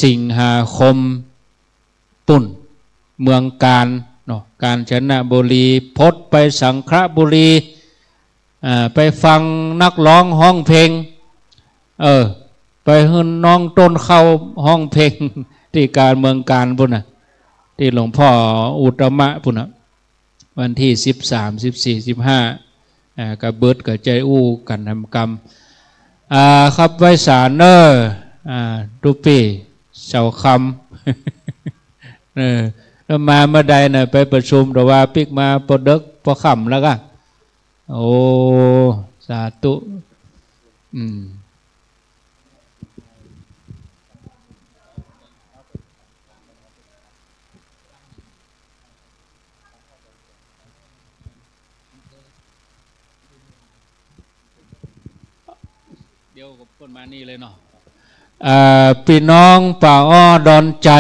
สิงหาคมปุ่นเมืองการเนาะกาญจนบุรีพดไปสังขบุรีไปฟังนักร้องห้องเพลงไปหื้นน้องต้นเข้าห้องเพลงที่การเมืองการพุ่นน่ะที่หลวงพ่ออุตตมะพุ่นน่ะวันที่13 14 15กับเบิดกับใจอู้กันทำกรรมครับไว้สารเนอร์ดูปีเสาคำแล้วมาเมื่อใดน่ะไปประชุมแต่ว่าปิกมาปดึกพอค่ำแล้วก็โอ้สาธุเดี๋ยวกับคนมานี่เลยเนาะพี่น้องป่าอ้อดอนใจ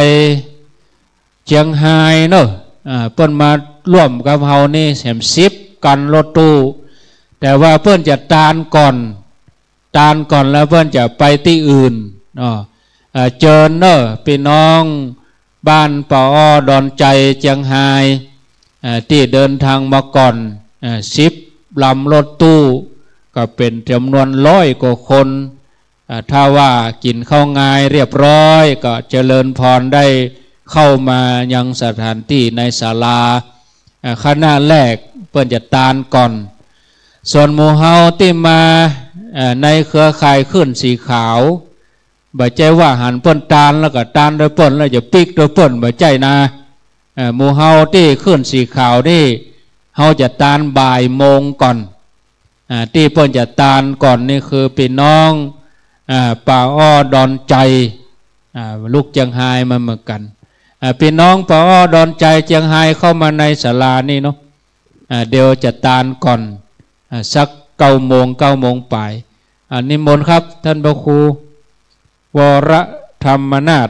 เชียงไฮ้เนาะเปิ้นมาร่วมกับเฮานี่แถม10กันรถตู้แต่ว่าเปิ้นจะตานก่อนแล้วเปิ้นจะไปที่อื่นเนาะเจิญเนาะพี่น้องบ้านป่าอ้อดอนใจเชียงไฮ้ที่เดินทางมาก่อน10ลำรถตู้ก็เป็นจำนวน100 กว่าคนถ้าว่ากินข้าวงายเรียบร้อยก็เจริญพรได้เข้ามายังสถานที่ในศาลาคณะแรกเพื่อนจะตานก่อนส่วนหมู่เฮาที่มาในเครือข่ายขึ้นสีขาวบ่ใจว่าหันเปิ้นตานแล้วก็ตานโดยเปิ้นแล้วจะปิกโดยเปิ้นบ่ใจนะหมู่เฮาที่ขึ้นสีขาวนี่เฮาจะตานบ่ายโมงก่อนที่เปิ้นจะตานก่อนนี่คือพี่น้องป่าอ้อดอนใจลูกเจียงไฮ้มาเหมือนกันพี่น้องป่าอ้อดอนใจเจียงไฮ้เข้ามาในศาลานี่เนาะเดี๋ยวจะตานก่อนสัก9 โมงไปนิมนต์ครับท่านพระครูวรธรรมนาถ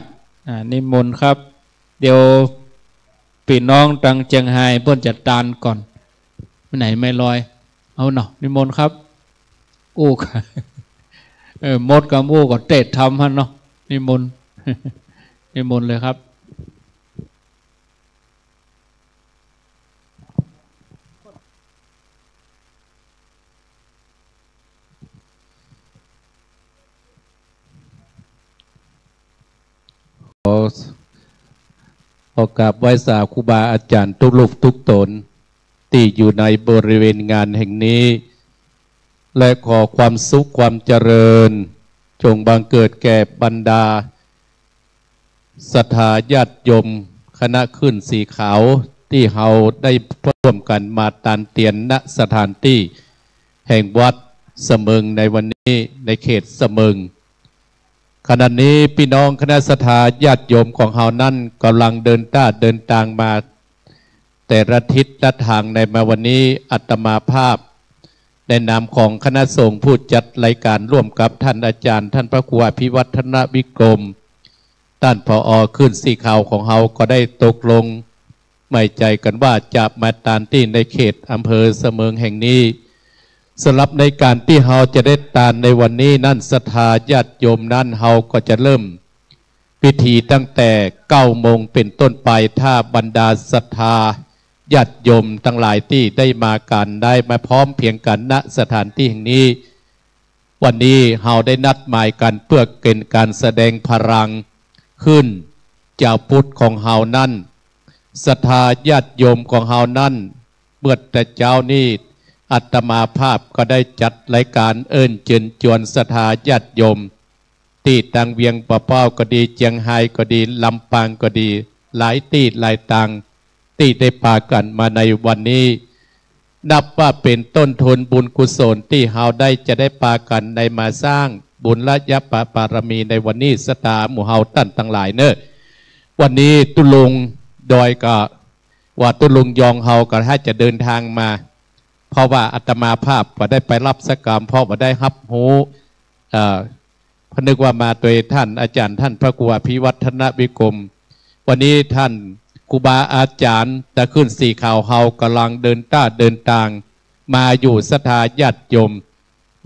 นิมนต์ครับเดี๋ยวพี่น้องตังเจียงไฮ้เพิ่นจะตานก่อนไหนไม่ลอยเอาเนาะนิมนต์ครับอู้ค่ะมดกับอู้ก็เตะทำฮะเนาะนิมนต์นิมนต์เลยครับขอกราบไหว้สาครูบาอาจารย์ทุกลูกทุกตนที่อยู่ในบริเวณงานแห่งนี้และขอความสุขความเจริญจงบังเกิดแก่บรรดาศรัทธาญาติโยมคณะขึ้นสีขาวที่เฮาได้ร่วมกันมาตานเตียนณสถานที่แห่งวัดเสมิงในวันนี้ในเขตเสมิงขณะนี้พี่น้องคณะศรัทธาญาติโยมของเฮานั้นกำลังเดินทางมาแต่ละทิศละทางในมาวันนี้อาตมาภาพในนามของคณะสงฆ์ผู้จัดรายการร่วมกับท่านอาจารย์ท่านพระครูอภิวัฒนวิกรมท่านผอ.ขึ้นสีขาวของเฮาก็ได้ตกลงไม่ใจกันว่าจะมาตานที่ในเขตอำเภอเสมิงแห่งนี้สำหรับในการที่เฮาจะได้ตานในวันนี้นั่นศรัทธาญาติโยมนั่นเฮาก็จะเริ่มพิธีตั้งแต่9 โมงเป็นต้นไปถ้าบรรดาศรัทธาญาติโยมทั้งหลายที่ได้มากันได้มาพร้อมเพียงกันณสถานที่แห่งนี้วันนี้เฮาได้นัดหมายกันเพื่อเกิดการแสดงพลังขึ้นเจ้าพุทธของเฮานั่นศรัทธาญาติโยมของเฮานั่นเมื่อแต่เจ้านี้อาตมาภาพก็ได้จัดรายการเอิ้นเชิญชวนศรัทธาญาติโยมที่ตังเวียงปะเป้าก็ดีเจียงไฮ้ก็ดีลำปางก็ดีหลายที่หลายตังที่ได้พากันมาในวันนี้นับว่าเป็นต้นทุนบุญกุศลที่เฮาได้จะได้พากันในมาสร้างบุญละยะปารมีในวันนี้สตาหมู่เฮาตั้นทั้งหลายเนอะวันนี้ตุลุงดอยก็ว่าตุลุงยองเฮาก็ให้จะเดินทางมาเพราะว่าอาตมาภาพก็ได้ไปรับสักการเพราะว่าได้รับหูพนึกว่ามาโดยท่านอาจารย์ท่านพระครูอภิวัฒนวิกรมวันนี้ท่านครูบาอาจารย์ตะขึ้นสีขาวเฮากำลังเดินทางมาอยู่ศรัทธาญาติโยม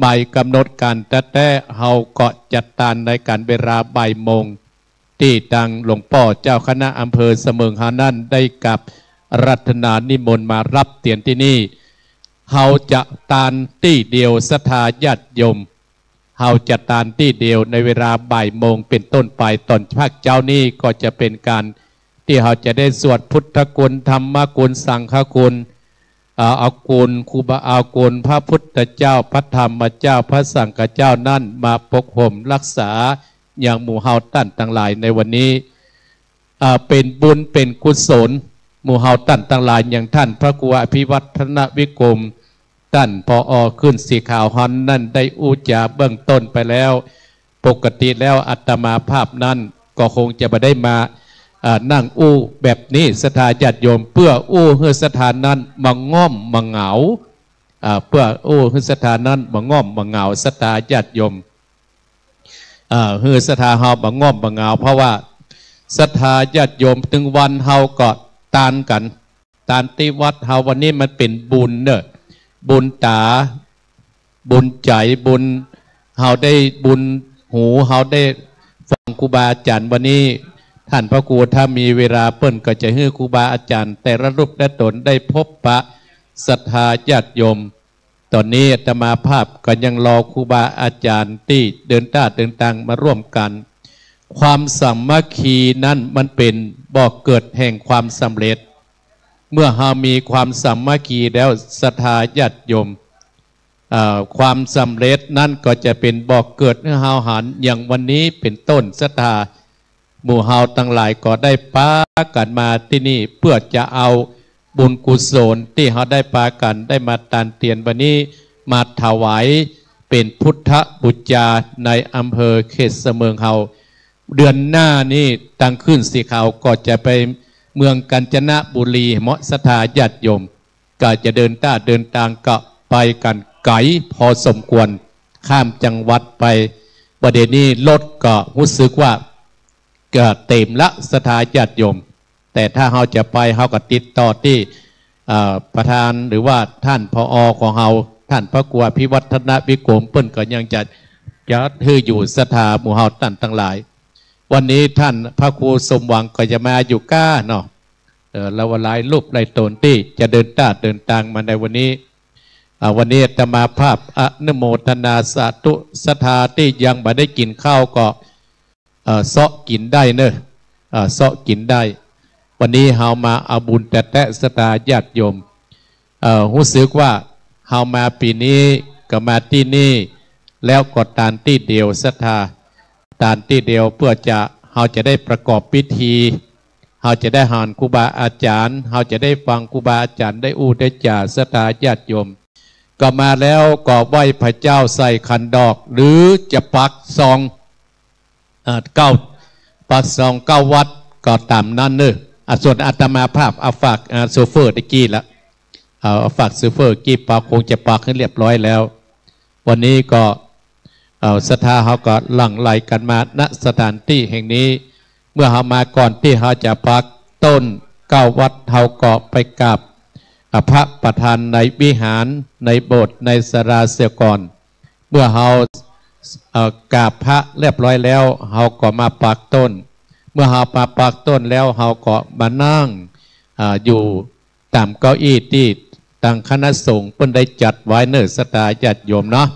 บ่ายกำหนดการแต่เฮาก็จัดการในการเวลาบ่ายโมง ที่ดังหลวงพ่อเจ้าคณะอำเภอเสมิงหานั่นได้กับรัตนานิมนต์มารับเตียนที่นี่เฮาจะตานที่เดียวศรัทธาญาติโยมเฮาจะตานที่เดียวในเวลาบ่ายโมงเป็นต้นไปตอนภาคเจ้านี้ก็จะเป็นการที่เฮาจะได้สวดพุทธคุณธรรมคุณ สังฆคุณเอาคุณครูบาเอาคุณพระพุทธเจ้าพระธรรมเจ้าพระสังฆเจ้านั่นมาปกห่มรักษาอย่างหมู่เฮาตั้นทั้งหลายในวันนี้เป็นบุญเป็นกุศลหมู่เฮาตั้นทั้งหลายอย่างท่านพระครูอภิวัฒนวิกรมท่านพอขึ้นสีขาวฮันนั่นได้อุจาเบื้องต้นไปแล้วปกติแล้วอัตมาภาพนั้นก็คงจะไม่ได้มานั่งอู้แบบนี้ศรัทธาญาติโยมเพื่ออู้เฮือศรัทธานั้นมาง่อมมาเหงาเพื่ออู้เฮือศรัทธานั้นมาง่อมมาเหงาศรัทธาญาติโยมเฮือศรัทธาเฮามาง่อมมาเหงาเพราะว่าศรัทธาญาติโยมถึงวันเฮาก็ตานกันตานที่วัดเฮาวันนี้มันเป็นบุญเนอะบุญตาบุญใจบุญเฮาได้บุญหูเฮาได้ฟังครูบาอาจารย์วันนี้ท่านพระครูถ้ามีเวลาเปิ้นก็จะให้ครูบาอาจารย์แต่ละรูปและตนได้พบปะศรัทธาญาติโยมตอนนี้อาตมาภาพก็ยังรอครูบาอาจารย์ที่เดินทางมาร่วมกันความสามัคคีนั้นมันเป็นบ่อกเกิดแห่งความสำเร็จเมื่อเรามีความสามัคคีแล้วศรัทธาญาติโยมความสำเร็จนั่นก็จะเป็นบ่อกเกิดให้เฮาหันอย่างวันนี้เป็นต้นศรัทธาหมู่เฮาทั้งหลายก็ได้ปากันมาที่นี่เพื่อจะเอาบุญกุศลที่เฮาได้ปากันได้มาตานเตียนวันนี้มาถวายเป็นพุทธบูชาในอำเภอเขตเสมิงเฮาเดือนหน้านี้ตั้งขึ้นสีขาวก็จะไปเมืองกาญจนบุรีเหมาะศรัทธาญาติโยมก็จะเดินทางก็ไปกันไกลพอสมควรข้ามจังหวัดไปประเด็นนี้รถก็รู้สึกว่าก็เต็มละศรัทธาญาติโยมแต่ถ้าเราจะไปเราก็ติดต่อที่ประธานหรือว่าท่านผอ.ของเราท่านพระครูอภิวัฒนวิกรมเปิ้นก็ยังจะถืออยู่ศรัทธาหมู่เฮาตั้นทั้งหลายวันนี้ท่านพระครูสมหวังก็จะมาอยู่ก้าเนาะแล้วหลายรูปหลายตนที่จะเดินทางมาในวันนี้วันนี้อาตมาภาพอนุโมทนาสาธุศรัทธาที่ยังไม่ได้กินข้าวก็เสาะกินได้เนอะเสาะกินได้วันนี้เฮามาเอาบุญแต่ศรัทธาญาติโยมรู้สึกว่าเฮามาปีนี้ก็มาที่นี่แล้วก็ตานที่เดียวศรัทธาตานที่เดียวเพื่อจะเฮาจะได้ประกอบพิธีเฮาจะได้หานครูบาอาจารย์เฮาจะได้ฟังครูบาอาจารย์ได้อู้ได้จ่าศรัทธาญาติโยมก็มาแล้วก็ไหว้พระเจ้าใส่ขันดอกหรือจะปักซองปักซอง9 วัดก็ตามนั้นเนอะส่วนอาตมาภาพเอาฝากโซเฟอร์ตะกี้ละเอาฝากโซเฟอร์กี้ปักคงจะปักให้เรียบร้อยแล้ววันนี้ก็ศรัทธาเขาก็หลั่งไหลกันมาณสถานที่แห่งนี้เมื่อเขามาก่อนที่เขาจะปักต้น9 วัดเขาก็ไปกราบพระประธานในวิหารในโบสถ์ในศาลาเสียก่อนเมื่อเขากราบพระเรียบร้อยแล้วเขาก็มาปักต้นเมื่อเขามาปักต้นแล้วเขาก็มานั่งอยู่ตามเก้าอี้ที่ทางคณะสงฆ์เพิ่นได้จัดไว้เนื้อศรัทธาญาติโยมเนาะ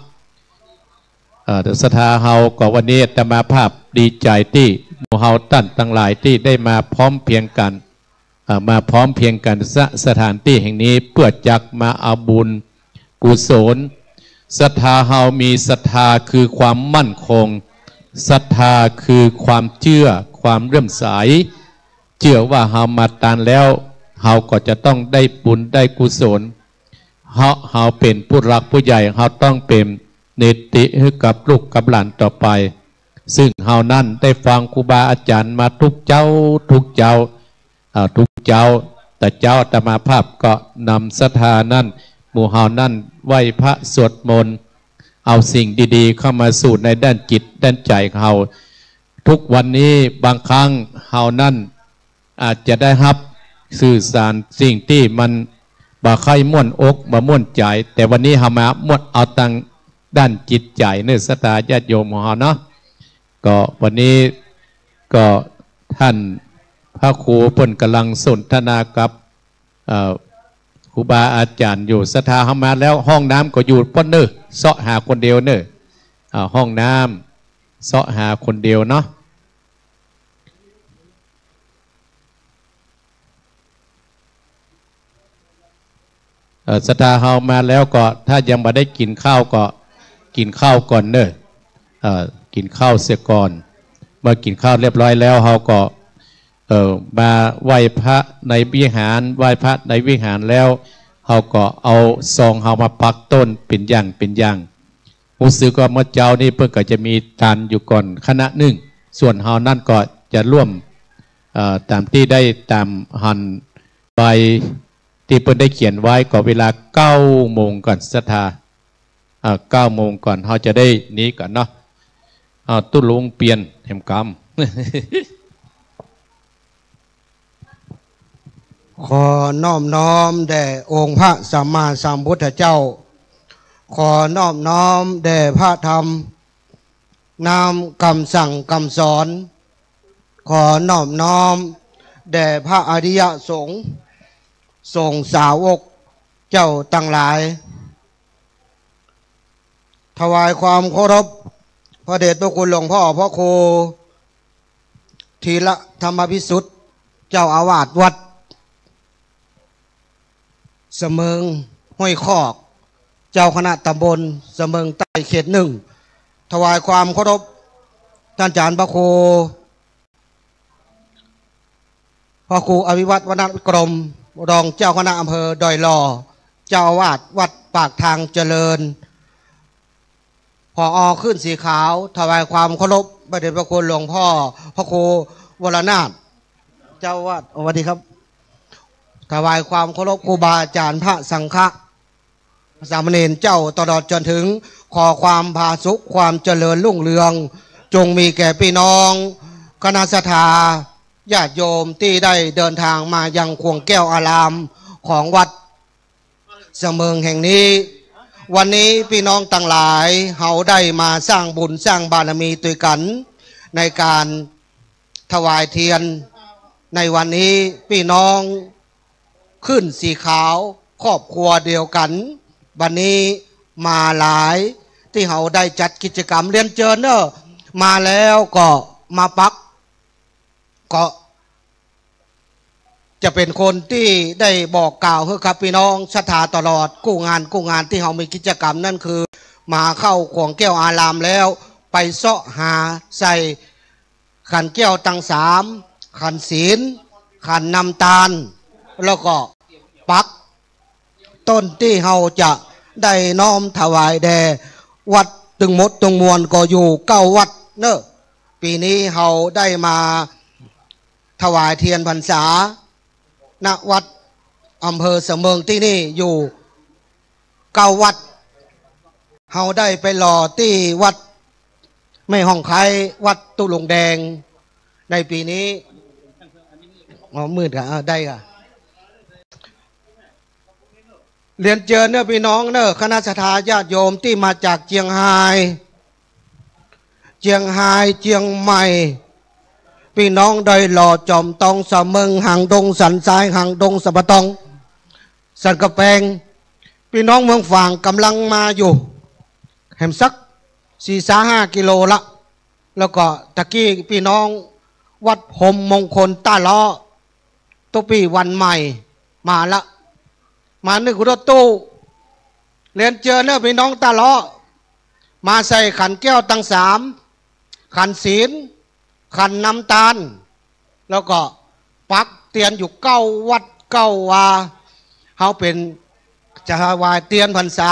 ศรัทธาเฮาก็วันนี้อาตมาภาพดีใจที่หมู่เฮาตั้นทั้งหลายที่ได้มาพร้อมเพียงกันสถานที่แห่งนี้เพื่อจักมาเอาบุญกุศลศรัทธาเฮามีศรัทธาคือความมั่นคงศรัทธาคือความเชื่อความเริ่มใสเชื่อว่าเฮามาตานแล้วเฮาก็จะต้องได้บุญได้กุศลเฮาเป็นผู้รักผู้ใหญ่เฮาต้องเป็นเนติให้กับลูกกับหลานต่อไปซึ่งเฮานั้นได้ฟังครูบาอาจารย์มาทุกเจ้าแต่เจ้าอาตมาภาพก็นำศรัทธานั้นหมู่เฮานั้นไหว้พระสวดมนต์เอาสิ่งดีๆเข้ามาสู่ในด้านจิตด้านใจเฮาทุกวันนี้บางครั้งเฮานั้นอาจจะได้รับสื่อสารสิ่งที่มันบ่ค่อยม่วนอกบ่ม่วนใจแต่วันนี้เฮามาม่วนเอาตังด้านจิตใจเนื้อศรัทธาญาติโยมของเฮาเนาะก็วันนี้ก็ ท่านพระครูเพิ่นกำลังสนทนากับครูบาอาจารย์อยู่ศรัทธาเข้ามาแล้วห้องน้ำก็อยู่ป้นเนอเสาะหาคนเดียวเนอห้องน้ำเสาะหาคนเดียวเนาะศรัทธาเฮามาแล้วก็ถ้ายังไม่ได้กินข้าวก็กินข้าวก่อนเนอะกินข้าวเสียก่อนเมื่อกินข้าวเรียบร้อยแล้วเฮาก็มาไหว้พระในวิหารไหว้พระในวิหารแล้วเฮาก็เอาซองเฮามาปักต้นเป็นอย่างรู้สึกว่าเมื่อเจ้านี่เพิ่งก็จะมีทานอยู่ก่อนคณะหนึ่งส่วนเฮานั่นก็จะร่วมตามที่ได้ตามหันใบที่เพิ่นได้เขียนไว้ก็เวลา9 โมงก่อนศรัทธา9 โมงก่อนเฮาจะได้นี้ก่อนเนาะตุ้ลุงเปลี่ยนแห่งกรรม ขอน้อมน้อมแด่องค์พระสัมมาสัมพุทธเจ้าขอน้อมน้อมแด่พระธรรมนำคำสั่งคำสอนขอน้อมน้อมแด่พระอริยสงฆ์สงฆ์สาวกเจ้าตั้งหลายถวายความเคารพพระเดชพระคุณหลวงพ่อพระครูธีระธรรมพิสุทธิ์เจ้าอาวาสวัดเสมิงห้วยคอกเจ้าคณะตำบลเสมิงใต้เขต 1ถวายความเคารพท่านอาจารย์พระครูอภิวัตรวรรณกรมรองเจ้าคณะอำเภอดอยหล่อเจ้าอาวาสวัดปากทางเจริญผอ.ขึ้นสีขาวถวายความเคารพพระเดชพระคุณหลวงพ่อพระครูวรนาถเจ้าอาวาสสวัสดีครับถวายความเคารพครูบาอาจารย์พระสังฆะสามเณรเจ้าตลอดจนถึงขอความผาสุขความเจริญรุ่งเรืองจงมีแก่พี่น้องคณะศรัทธาญาติโยมที่ได้เดินทางมายังขวงแก้วอารามของวัดเสมิงแห่งนี้วันนี้พี่น้องต่างหลายเฮาได้มาสร้างบุญสร้างบารมีด้วยกันในการถวายเทียนในวันนี้พี่น้องขึ้นสีขาวครอบครัวเดียวกันวันนี้มาหลายที่เฮาได้จัดกิจกรรมเรียนเชิญเนอะมาแล้วก็มาปักก็จะเป็นคนที่ได้บอกกล่าวให้ครับพี่น้องศรัทธาตลอดกู้งานที่เรามีกิจกรรมนั่นคือมาเข้าขวงแก้วอารามแล้วไปเสาะหาใส่ขันแก้วตั้ง3ขันศีลขันน้ำตาลแล้วก็ปักต้นที่เราจะได้น้อมถวายแด่วัดตึงมดตึงมวลก็อยู่9 วัดเนอะปีนี้เราได้มาถวายเทียนพรรษาณวัดอำเภอเสมิงที่นี่อยู่9 วัดเฮาได้ไปหล่อที่วัดไม่ห้องไข่วัดตุลุงแดงในปีนี้มืดค่ะได้ค่ะเรียนเชิญเนอะพี่น้องเนอะคณะศรัทธาญาติโยมที่มาจากเชียงรายเชียงใหม่พี่น้องได้หล่อจอมตองสะเมิงหางดงสันทรายหางดงสะปะตองสันกระแปงพี่น้องเมืองฝางกำลังมาอยู่แหมสัก4-5 กิโลละแล้วก็ตะกี้พี่น้องวัดพรมมงคลต้าล้อตุปีวันใหม่มาละมานึกรถตู้เรียนเจอเนอะพี่น้องต้าล้อมาใส่ขันแก้วตั้ง3ขันศีลขันน้ำตาลแล้วก็ปักเตียนอยู่9 วัด9 วาเขาเป็นจะวายเตียนพรรษา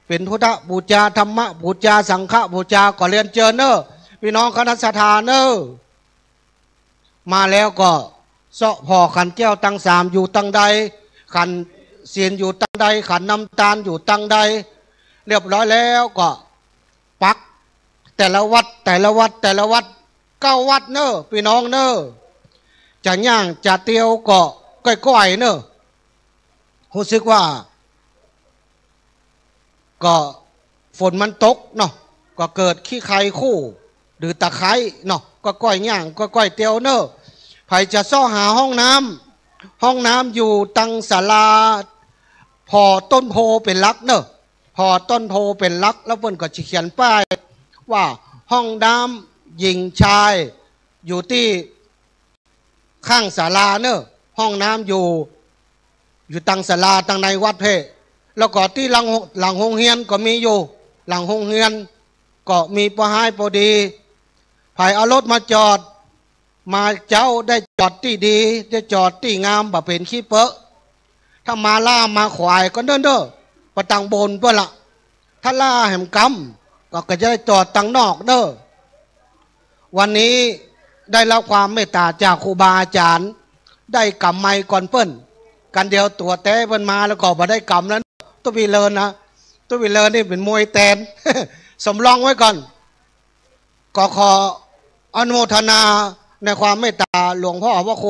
เป็นพุทธบูชาธรรมบูชาสังฆบูชาก็เรียนเจอเนอะพี่น้องคณะศรัทธาเนอะมาแล้วก็เสาะพอขันแก้วตั้ง3อยู่ตั้งใดขันเสียนอยู่ตั้งใดขันน้ำตาลอยู่ตั้งใดเรียบร้อยแล้วก็ปักแต่ละวัด9 วัดเนอะพี่น้องเนอะจะย่างจะเตียวก็ก้อยๆเนอะรู้สึกว่าก็ฝนมันตกเนาะก็เกิดขี้ไข่คู่หรือตะไคร้เนาะก็ก้อยย่างก็ก้อยเตียวเนอะ ไผจะซ่อหาห้องน้ำอยู่ตังศาลาพอต้นโพเป็นลักเนอะพอต้นโพเป็นลักแล้วเพิ่นก็เขียนป้ายว่าห้องน้ำหญิงชายอยู่ที่ข้างศาลาเนอะห้องน้ำอยู่ตังศาลาตังในวัดเพแล้วก็ที่หลังโรงเรียนก็มีอยู่หลังโรงเรียนก็มีปหายพอดีไผเอารถมาจอดมาเจ้าได้จอดที่ดีได้จอดที่งามบ่เป็นขี้เปอะถ้ามาล่ามาขวายก็เด้อประตังบนเพื่อละถ้าล่าแหมกำก็จะได้จอดตังนอกเด้อวันนี้ได้รับความเมตตาจากครูบาอาจารย์ได้กำไม้ก่อนเปิ้นกันเดียวตัวแต้เปิ้นมาแล้วก็มาได้กำแล้วตัววีเลินนะตัววีเลินนี่เป็นมวยแตน สำรองไว้ก่อนก็ขออนุโมทนาในความเมตตาหลวงพ่อพระโค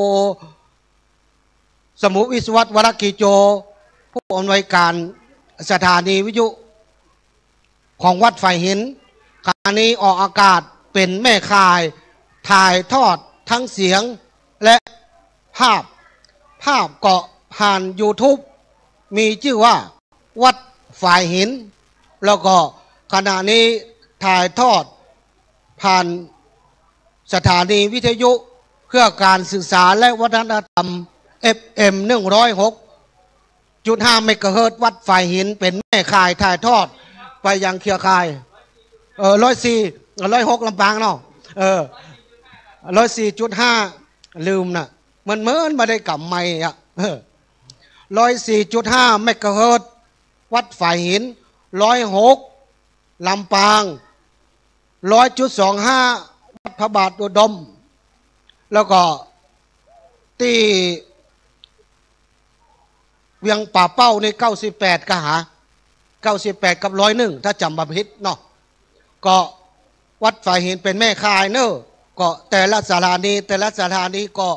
สมุวิศวัตวรกิโจผู้อำนวยการสถานีวิทยุของวัดฝ่ายหินขณะนี้ออกอากาศเป็นแม่ข่ายถ่ายทอดทั้งเสียงและภาพก็ผ่าน YouTube มีชื่อว่าวัดฝ่ายหินแล้วก็ขณะนี้ถ่ายทอดผ่านสถานีวิทยุเพื่อการศึกษาและวัฒนธรรม FM 106.5 เมกะเฮิรตซ์วัดฝ่ายหินเป็นแม่ข่ายถ่ายทอดไปยังเครือข่าย106ลำปางเนาะ104.5 ลืมนะมันเหมือนมาได้กลับไม่อ่ะ104.5 เมกะเฮิรตซ์วัดฝ่ายหิน106ลำปาง100.25 วัดพระบาทอุดมแล้วก็ที่เวียงป่าเป้าใน98ก็หา98กับ101ถ้าจำบ่ผิดเนาะก็วัดฝ่ายหินเป็นแม่ข่ายเนอะก็แต่ละสถานีก็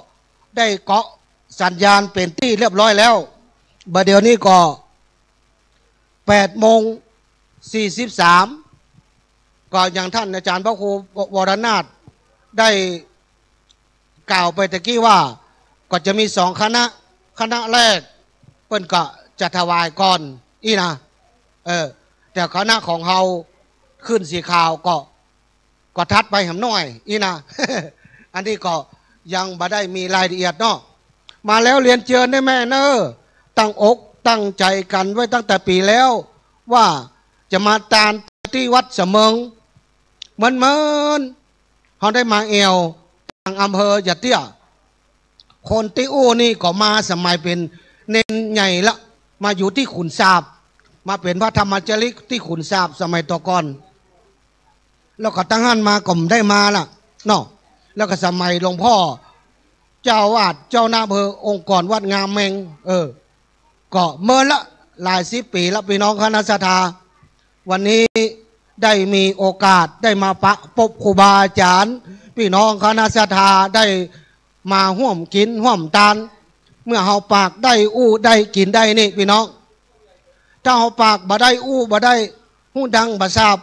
ได้เกาะสัญญาณเป็นที่เรียบร้อยแล้วบัดเดี๋ยวนี้ก็8:43ก็อย่างท่านอาจารย์พระครูวรนาถได้กล่าวไปตะกี้ว่าก็จะมี2คณะแรกเปิ้นก็จะถวายก่อนอีนะแต่คณะของเฮาขึ้นสีขาวก็ทัดไปหำน้อยอีนะ อันนี้ก็ยังบ่ได้มีรายละเอียดเนาะมาแล้วเรียนเชิญได้แม่เนอะตั้งอกตั้งใจกันไว้ตั้งแต่ปีแล้วว่าจะมาตานที่วัดเสมิงมันเขาได้มาเอวทางอำเภอหยะเตี้ยคนที่อู้นี่ก็มาสมัยเป็นเน้นใหญ่ละมาอยู่ที่ขุนทราบมาเป็นพระธรรมจริกที่ขุนทราบสมัยต่อก่อนแล้วก็ตั้งหันมาก็มได้มาล่ะเนาะแล้วก็สมัยหลวงพ่อเจ้าวาดเจ้าหน้าอำเภอองค์กรวัดงามเมงก็เมื่อละหลาย10 ปีแล้วพี่น้องคณะสัตยาวันนี้ได้มีโอกาสได้มาปะพบครูบาอาจารย์พี่น้องคณะสัตยาได้มาห่วมกินห่วมทานเมื่อเฮาปากได้อู้ได้กินได้นี่พี่น้องถ้าเฮาปากบ่ได้อู้บ่ได้หู้ดังบ่ทราบ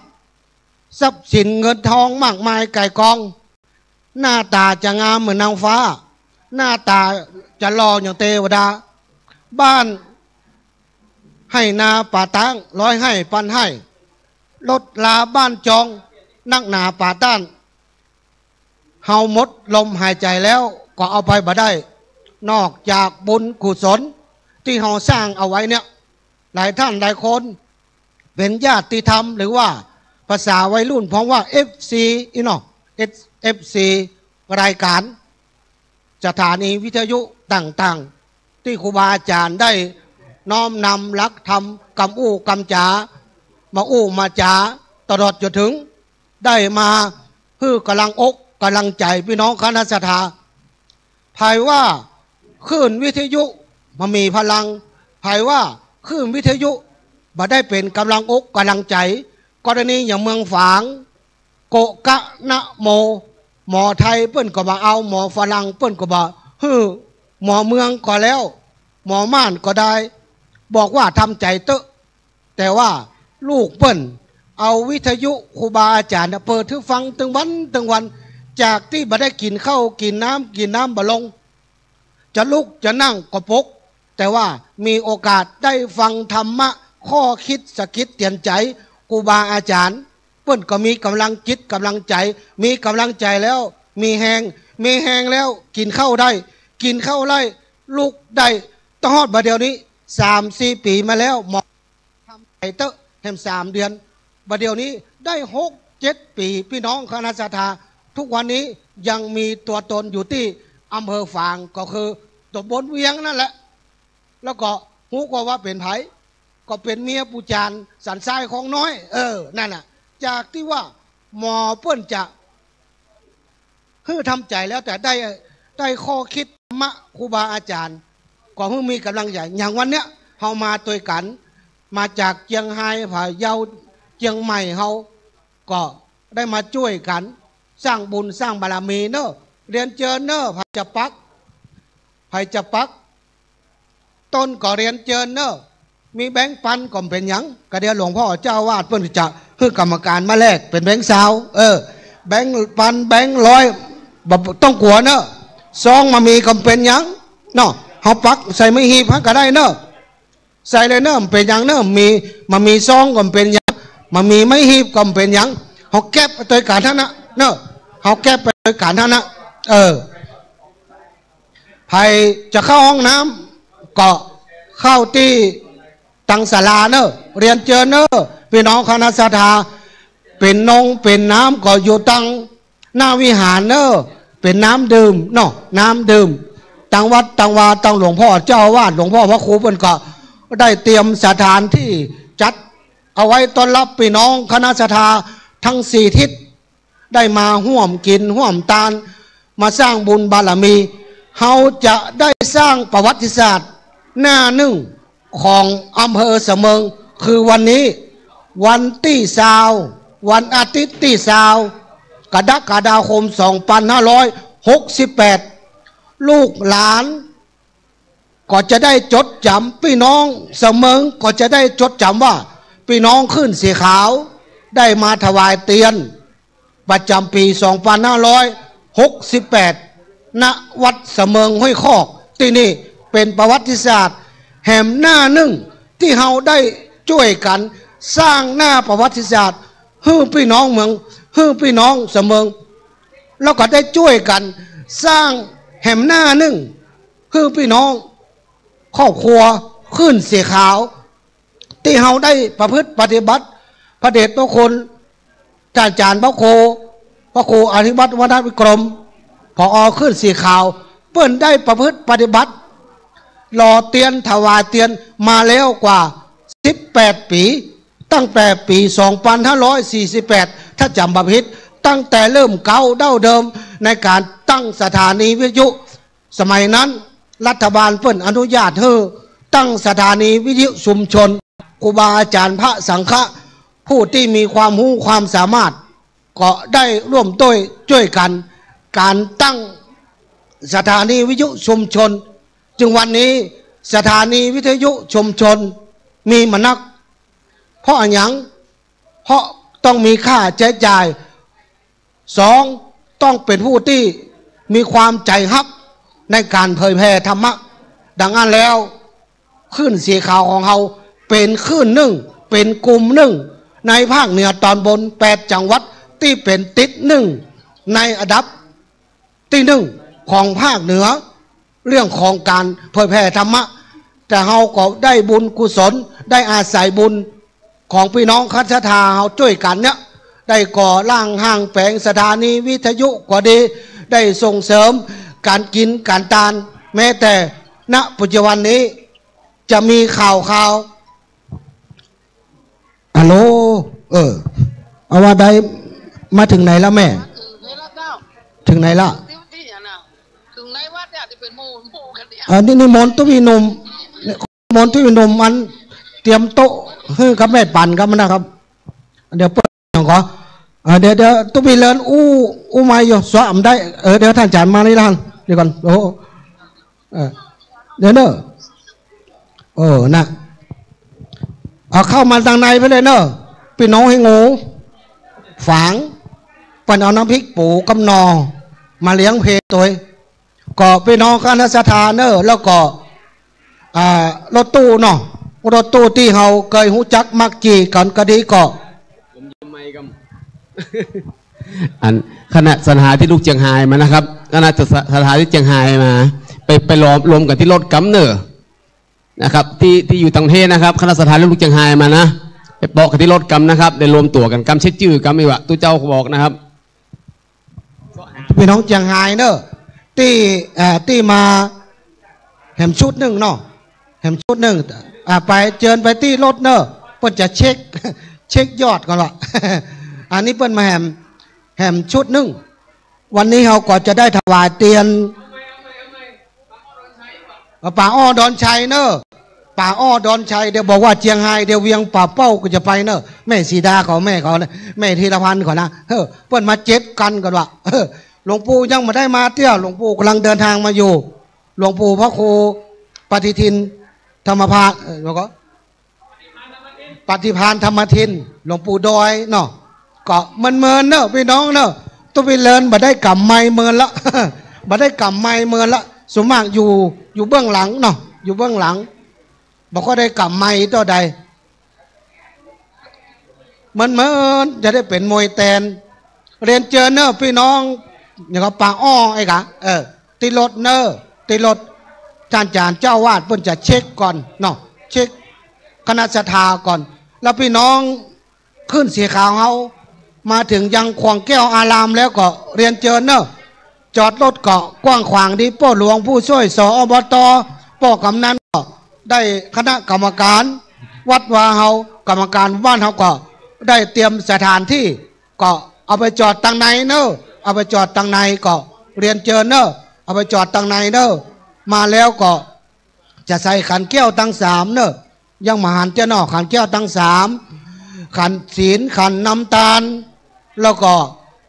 ทรัพย์สินเงินทองมากมายไก่กองหน้าตาจะงามเหมือนนางฟ้าหน้าตาจะหล่ออย่างเทวดาบ้านให้นาป่าตั้งร้อยให้ปันให้รถลาบ้านจองนักหนาป่าต้านเฮาหมดลมหายใจแล้วก็เอาไปบ่ได้นอกจากบุญกุศลที่เฮาสร้างเอาไว้เนี่ยหลายท่านหลายคนเป็นญาติธรรมหรือว่าภาษาวัยรุ่นเพราะว่า FC อีเนาะ FC รายการสถานีวิทยุต่างๆที่ครูบาอาจารย์ได้น้อมนำลักธรรมกำอู้กำจามาอู้มาจาตลอดจนถึงได้มาฮือกำลังอกกำลังใจพี่น้องคณะสัตยาภายว่าคลื่นวิทยุมันมีพลังภายว่าคลื่นวิทยุบ่ได้เป็นกำลังอกกำลังใจกรณีอย่างเมืองฝางโกกะนะโมหมอไทยเปิ้นก็มาเอาหมอฝรั่งเปิ้นก็มาหมอเมืองก็แล้วหมอม่านก็ได้บอกว่าทำใจเตอะแต่ว่าลูกเปิ้นเอาวิทยุครูบาอาจารย์เปิดทึฟังตึงวัน จากที่บ่ได้กินข้าวกินน้ำบ่ลงจะลุกจะนั่งก็ปกแต่ว่ามีโอกาสได้ฟังธรรมะข้อคิดสะกิดเตือนใจครูบาอาจารย์เพิ่นก็มีกำลังจิตกำลังใจมีกำลังใจแล้วมีแหงแล้วกินข้าวได้กินข้าวได้ลุกได้ต้องฮอดบัดเดี๋ยวนี้3-4 ปีมาแล้วหมอทำไปเตอะแห่ง3 เดือนบัดเดี๋ยวนี้ได้6-7 ปีพี่น้องคณะสัตยาทุกวันนี้ยังมีตัวตนอยู่ที่อำเภอฝางก็คือตำบลเวียงนั่นแหละแล้วก็ฮู้ก็ว่าเป็นไผก็เป็นเมียปูจานสันทรายของน้อยนั่นน่ะจากที่ว่าหมอเปิ้นจะทำใจแล้วแต่ได้ข้อคิดธรรมะครูบาอาจารย์ก็เพิ่งมีกำลังใหญ่อย่างวันเนี้ยเฮามาตัวกันมาจากเจียงไฮ้ผาเยาเจียงใหม่เฮาก็ได้มาช่วยกันสร้างบุญสร้างบารมีเนอะเรียนเจอเนอะไผจะปักต้นก็เรียนเจอเนอะมีแบงค์ปันก็เป็นหยังกระเดียวหลวงพ่อเจ้าวาดเพิ่นจะคือกรรมการมาแลกเป็นแบงค์สาวแบงค์ปันแบงค์ร้อยต้องกลัวเนอะซองมามีก็เป็นหยังเนาะเฮาปักใส่ไม่หีบก็ได้เนอะใส่เลยเนอะเป็นหยังเนอะมีซองก็เป็นหยังมามีไม่หีบก็เป็นหยังเฮาแก็บไปตัวการท่านนะเนอะเฮาแก็บไปตัวการท่านนะใครจะเข้าห้องน้ำก็เข้าที่ตังศาลาเนอะเรียนเจอเนอะพี่น้องคณะสัตยาเป็นเป็นน้ำก็อยู่ตังหน้าวิหารเนอะเป็นน้ำดื่มเนาะน้ำดื่มตังวัดตังวาตังหลวงพ่อเจ้าวาดหลวงพ่อพระครูเพิ่นก็ได้เตรียมสถานที่จัดเอาไว้ต้อนรับพี่น้องคณะสัตยาทั้ง4 ทิศได้มาห่วมกินห่วมทานมาสร้างบุญบารมีเฮาจะได้สร้างประวัติศาสตร์หน้าหนึ่งของอำเภอเสมิงคือวันนี้วันที่20วันอาทิตย์ที่20กรกฎาคม2568ลูกหลานก็จะได้จดจำพี่น้องเสมิงก็จะได้จดจำว่าพี่น้องขึ้นสีขาวได้มาถวายเตียนประจำปี2568ณวัดเสมิงห้วยคอกที่นี่เป็นประวัติศาสตร์แห่งหน้าหนึ่งที่เราได้ช่วยกันสร้างหน้าประวัติศาสตร์ให้พี่น้องเมืองให้พี่น้องเสมิงแล้วก็ได้ช่วยกันสร้างแห่งหน้าหนึ่งให้พี่น้องครอบครัวขึ้นสีขาวที่เราได้ประพฤติปฏิบัติพระเดชพระคุณอาจารย์พระครูอธิวัตรวฒนวิกรมผอ.ขึ้นสีขาวเปิ้นได้ประพฤติปฏิบัติรอเตียนถวายเตียนมาแล้วกว่า18 ปีตั้งแต่ปี2548ถ้าจำบ่ผิดตั้งแต่เริ่มเก่าเด้าเดิมในการตั้งสถานีวิทยุสมัยนั้นรัฐบาลเปิ้นอนุญาตให้ตั้งสถานีวิทยุชุมชนครูบาอาจารย์พระสังฆะผู้ที่มีความรู้ความสามารถก็ได้ร่วมช่วยกันการตั้งสถานีวิทยุชุมชนจึงวันนี้สถานีวิทยุชุมชนมีมานักเพราะอย่างเพราะต้องมีค่าใช้จ่าย2ต้องเป็นผู้ที่มีความใจฮักในการเผยแผ่ธรรมะดังนั้นแล้วคลื่นสีขาวของเราเป็นคลื่นหนึ่งเป็นกลุ่มหนึ่งในภาคเหนือตอนบน8 จังหวัดที่เป็นติดหนึ่งในอันดับที่1ของภาคเหนือเรื่องของการเผยแผ่ธรรมะแต่เราก็ได้บุญกุศลได้อาศัยบุญของพี่น้องคณะสัตยาเราช่วยกันเนี่ยได้ก่อร่างห้างแปลงสถานีวิทยุก็ดีได้ส่งเสริมการกินการทานแม้แต่ณปัจจุบันนี้จะมีข่าวฮัลโหลเอาว่าได้มาถึงไหนแล้วแม่ถึงไหนละถึงในวัดเนี่ยที่เป็นโมกันเนี่ยนี่มนตุวีนมมันเตรียมโต๊ะให้กับแม่ปั่นครับนะครับเดี๋ยวเปิดขอเดี๋ยวตุวีเลินอู้มาอยู่สวมได้เดี๋ยวท่านจ่ายมานี่ละเดี๋ยวก่อนโอ้เดี๋ยวเนอะนะเอาเข้ามาทางในไปเลยเนอะพี่น้องให้งูฝาง เปิ้นเอาน้ำพริกปูกำนอมาเลี้ยงเพตัวก็พี่น้องคณะสถานเนอแล้วก็รถตู้เนาะรถตู้ที่เขาเคยหูจักมักจีกันก็ดีก็ผมยังไม่กำอันคณะสถานที่ลูกเจียงไฮ้มานะครับคณะสถานที่เจียงไฮ้มาไปรวมกันที่รถกำเนอนะครับที่อยู่ต่างประเทศนะครับคณะสถานที่ลูกเจียงไฮ้มานะไปเปาะกันที่รถกำนะครับได้รวมตัวกันกำเช็ดจื้อกำไม่วะตู้เจ้าบอกนะครับพี่น้องเจียงไฮ้เนอะที่มาแหมชุดหนึ่งเนาะแหมชุดหนึ่งไปเจิญไปที่รถเนอะเปิ้นจะเช็คยอดก่อนละอันนี้เปิ้นมาแหมชุดหนึ่งวันนี้เราก็จะได้ถวายเตียนป่าอ้อดอนชัยเนอะป่าอ้อดอนชัยเดี๋ยวบอกว่าเจียงไฮ้เดี๋ยวเวียงป่าเป้าก็จะไปเนอะแม่สีดาเขาแม่เขาแม่ธีรพันธ์เขานะเปิ้นมาเจ็ดกันก่อนวะหลวงปู่ยังไม่ได้มาเที่ยวหลวงปู่กำลังเดินทางมาอยู่หลวงปู่พระครูปฏิทินธรรมพานแล้วก็ปฏิพานธรรมทินหลวงปู่ดอยเนาะก็มันเมินเนาะพี่น้องเนาะตัวไปเลินมาได้กำไม้เมินละมาได้กำไม้เมินละสมมากอยู่เบื้องหลังเนาะอยู่เบื้องหลังบอกว่าได้กำไม้ตัวใดมันเมินจะได้เป็นมวยแตนเรียนเจอเนอะพี่น้องอย่างกับป่าอ้อไอ้กะตีรถเนอะตีรถจานเจ้าวาดเพิ่นจะเช็คก่อนเนาะเช็คคณะสถาก่อนแล้วพี่น้องขึ้นสีขาวเขามาถึงยังขวางแก้วอารามแล้วก็เรียนเจอเนอะจอดรถเกาะกว้างขวางดีป้อหลวงผู้ช่วยสอบตป้อกำนันก็ได้คณะกรรมการวัดวาเฮากรรมการบ้านเฮาก็ได้เตรียมสถานที่ก็เอาไปจอดตังในเนอะเอาไปจอดตังในก็เรียนเจอเนอะเอาไปจอดตังในเนอะมาแล้วก็จะใส่ขันแก้วตั้งสามเนอะยังมหันเจ้าเนาะขันแก้วตั้งสามขันศีลขันน้ำตาลแล้วก็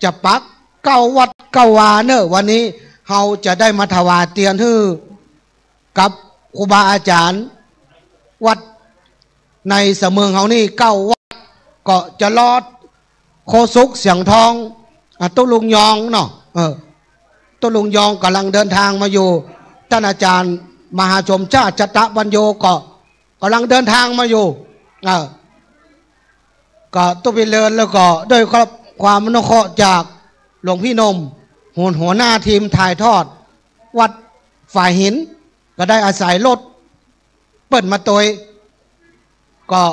จะปักเก้าวัดเก้าวาเนอะวันนี้เราจะได้มาถวายเตียนฮือกับครูบาอาจารย์วัดในเสมืองเขานี่เก้าวัดก็จะลอดโคสุกเสียงทองตุลุงยองเนาะตุลุงยองกำลังเดินทางมาอยู่ท่านอาจารย์มหาชมชาติจตบัญโยก็กำลังเดินทางมาอยู่ก็ตุบิเลนแล้วก็ด้วยความมนุเคราะห์จากหลวงพี่นมหัวหน้าทีมถ่ายทอดวัดฝ่ายหินก็ได้อาศัยรถเปิดมาตัวก็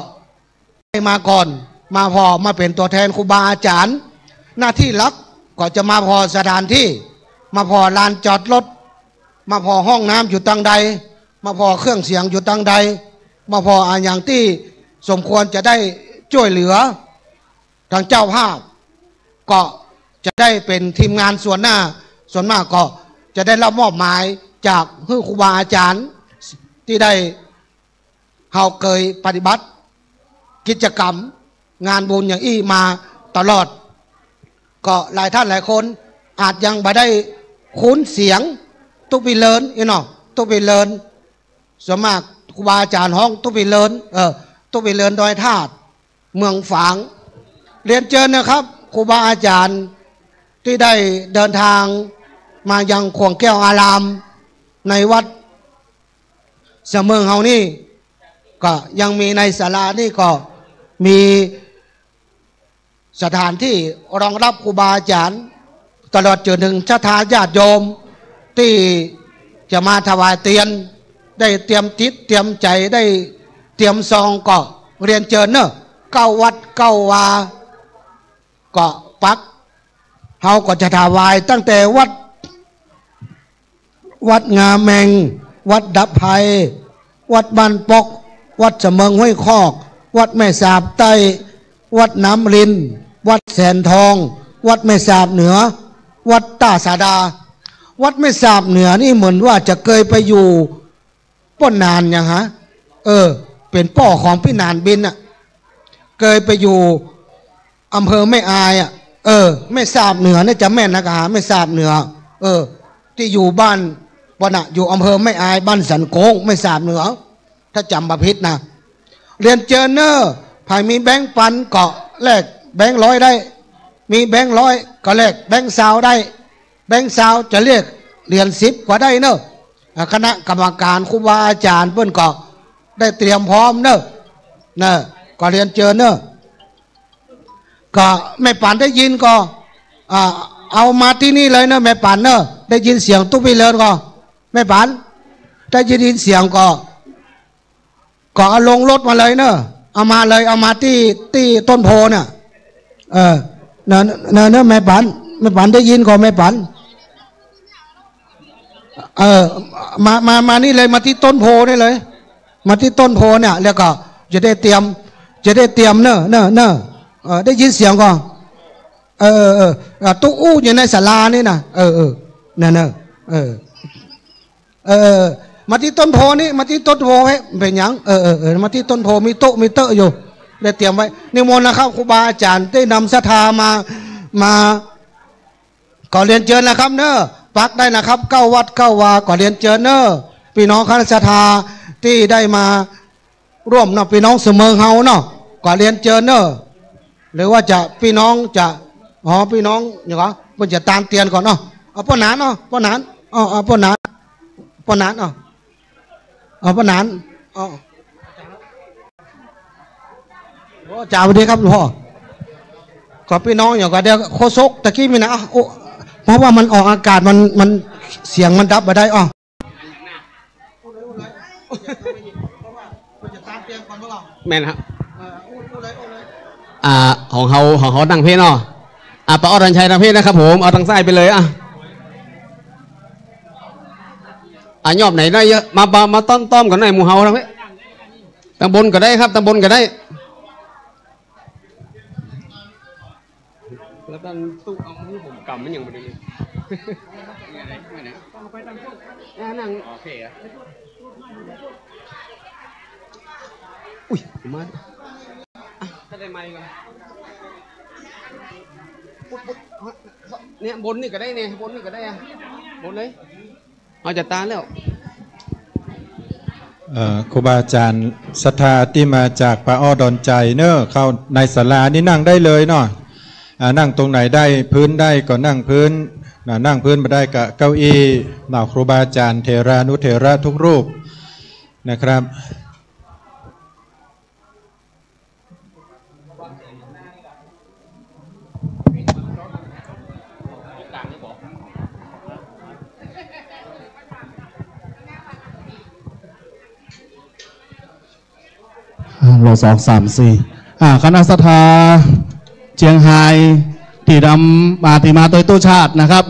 ได้มาก่อนมาพอมาเป็นตัวแทนครูบาอาจารย์หน้าที่หลักก็จะมาพอสถานที่มาพอลานจอดรถมาพอห้องน้ำอยู่ตังใดมาพอเครื่องเสียงอยู่ตังใดมาพออย่างที่สมควรจะได้ช่วยเหลือทางเจ้าภาพก็จะได้เป็นทีมงานส่วนหน้าส่วนมากก็จะได้รับมอบหมายจากครูบาอาจารย์ที่ได้เขาเคยปฏิบัติกิจกรรมงานบุญอย่างอี้มาตลอดก็หลายท่านหลายคนอาจยังไม่ได้คุ้นเสียงตุบิเลินเนาะตุบิเลินสมมากครูบาอาจารย์ห้องตุบิเลินตุบิเลินดอยธาตุเมืองฝางเรียนเชิญนะครับครูบาอาจารย์ที่ได้เดินทางมายังขวงแก้วอารามในวัดเสมืองเฮานี่ก็ยังมีในศาลานี่ก็มีสถานที่รองรับครูบาอาจารย์ตลอดจนถึงศรัทธาญาติโยมที่จะมาถวายเตียนได้เตรียมจิตเตรียมใจได้เตรียมซองก็เรียนเชิญเนอะเก้าวัดเก้าวาก็ปักเฮาก็จะถวายตั้งแต่วัดงาแมงวัดดับไพวัดบ้านปกวัดเสมิงห้วยคอกวัดแม่สาบใต้วัดน้ำรินวัดแสนทองวัดแม่สาบเหนือวัดตาสาดาวัดแม่สาบเหนือนี่เหมือนว่าจะเคยไปอยู่ป้นนานยังฮะเป็นป่อของพี่นานบินอ่ะเคยไปอยู่อำเภอแม่อายอ่ะแม่สาบเหนือเนี่ยจะแม่นนะกะแม่สาบเหนือที่อยู่บ้านวนะอยู่อำเภอแม่อายบ้านสันโค้งแม่สาบเหนือถ้าจำประพิษนะเรียนเจอเนอร์ภายมีแบงค์ปันเกาะแลกแบงค์ร้อยได้ มีแบงค์ร้อยก็แลกแบงค์20ได้แบงค์20จะเรียกเหรียญ10ก็ได้เนอะคณะกรรมการครูบาอาจารย์เพิ่นก็ได้เตรียมพร้อมเนอะก็เรียนเชิญเนอะก็แม่ป่านได้ยินก็เอามาที่นี่เลยเนอะแม่ป่านเนอะได้ยินเสียงตุ๊กไปเลยก็แม่ป่านได้ยินเสียงก็เอาลงรถมาเลยเนอะเอามาเลยเอามาที่ต้นโพเนี่ยเนอะแม่ป่านได้ยินก็แม่ป่านมานี่เลยมาที่ต้นโพนี่เลยมาที่ต้นโพเนี่ยแล้วก็จะได้เตรียมเนอะได้ยินเสียงก็ตู้อู้อยู่ในศาลานี่นะนั่นมาที่ต้นโพนี่มาที่ต้นโพให้เป็นยังมาที่ต้นโพมีโต๊ะมีเตอะอยู่ได้เตรียมไว้นิมนต์นะครับครูบาอาจารย์ได้นำศรัทธามาขอเรียนเชิญนะครับเนอะปักได้นะครับ9 วัด9 วาขอเรียนเชิญเนอะพี่น้องคณะศรัทธาที่ได้มาร่วมเนาะพี่น้องเสมอเฮาเนาะขอเรียนเชิญเนอะหรือว่าจะพี่น้องจะพี่น้องอย่างไรเพื่อจะตามเตียนก่อนเนาะเอาป้อนานเนาะป้อนานป้อนานป้อนานป้อนานจ่าสวัสดีครับหลวงพ่อขอพี่น้องอย่างก็เดี๋ยวโคศกตะกี้มีนะเพราะว่ามันออกอากาศมันเสียงมันดับมาได้แม่นครับของเขาดังเพลงเนาะป้าอรัญชัยดังเพลงนะครับผมเอาทางซ้ายไปเลยยอบไหนได้เยอะมาต้อมกันหน่อยหมู่เฮาทางเพลงตำบลก็ได้ครับตำบลก็ได้แล้วตอนตู้เอามือผมกำมันอย่างไรเลยไปตั้งตู้นั่งโอเคอุ้ยมาถ้าได้ไมค์ก่อนเนี่ยบนนี่ก็ได้เนี่ยบนนี่ก็ได้บนเลยเอาจัดตาแล้วครูบาอาจารย์ศรัทธาที่มาจากป่าอ้อดอนใจเนอะเข้าในศาลานี่นั่งได้เลยเนาะนั่งตรงไหนได้พื้นได้ก็นั่งพื้นนั่งพื้นมาได้กับเก้าอี้เหล่าครูบาอาจารย์เถรานุเถระทุกรูปนะครับโล2 3 4คณะศรัทธาเชียงไฮ้ที่นำมาโดยตู้ชาตินะครับ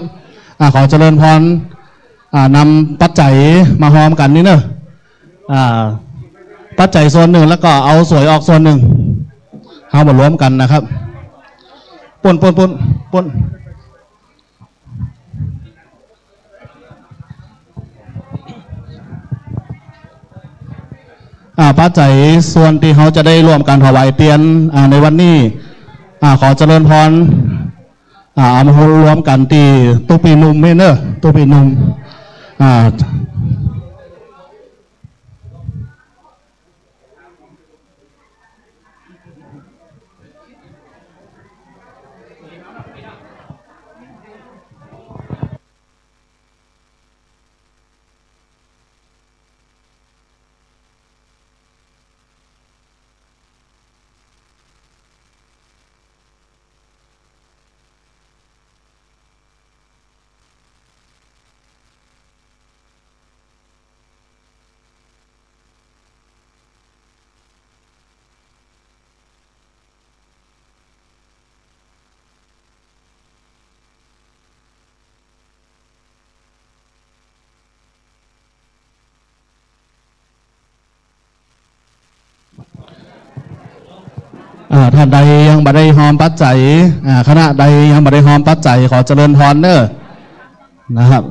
ขอเจริญพรนำปัจจัยมาหอมกันนี่เนอะปัจจัยส่วนหนึ่งแล้วก็เอาสวยออกส่วนหนึ่งเอามารวมกันนะครับปนปัจจัยส่วนที่เขาจะได้ร่วมกันถวายเตียนในวันนี้ขอเจริญพรเอามารวมกันที่ตุปีนุมเนอะตุปีนุมท่านใดยังบ่ได้หอมปัจจัยคณะใดยังบ่ได้หอมปัจจัยขอเจริญพรเนอะนะครับ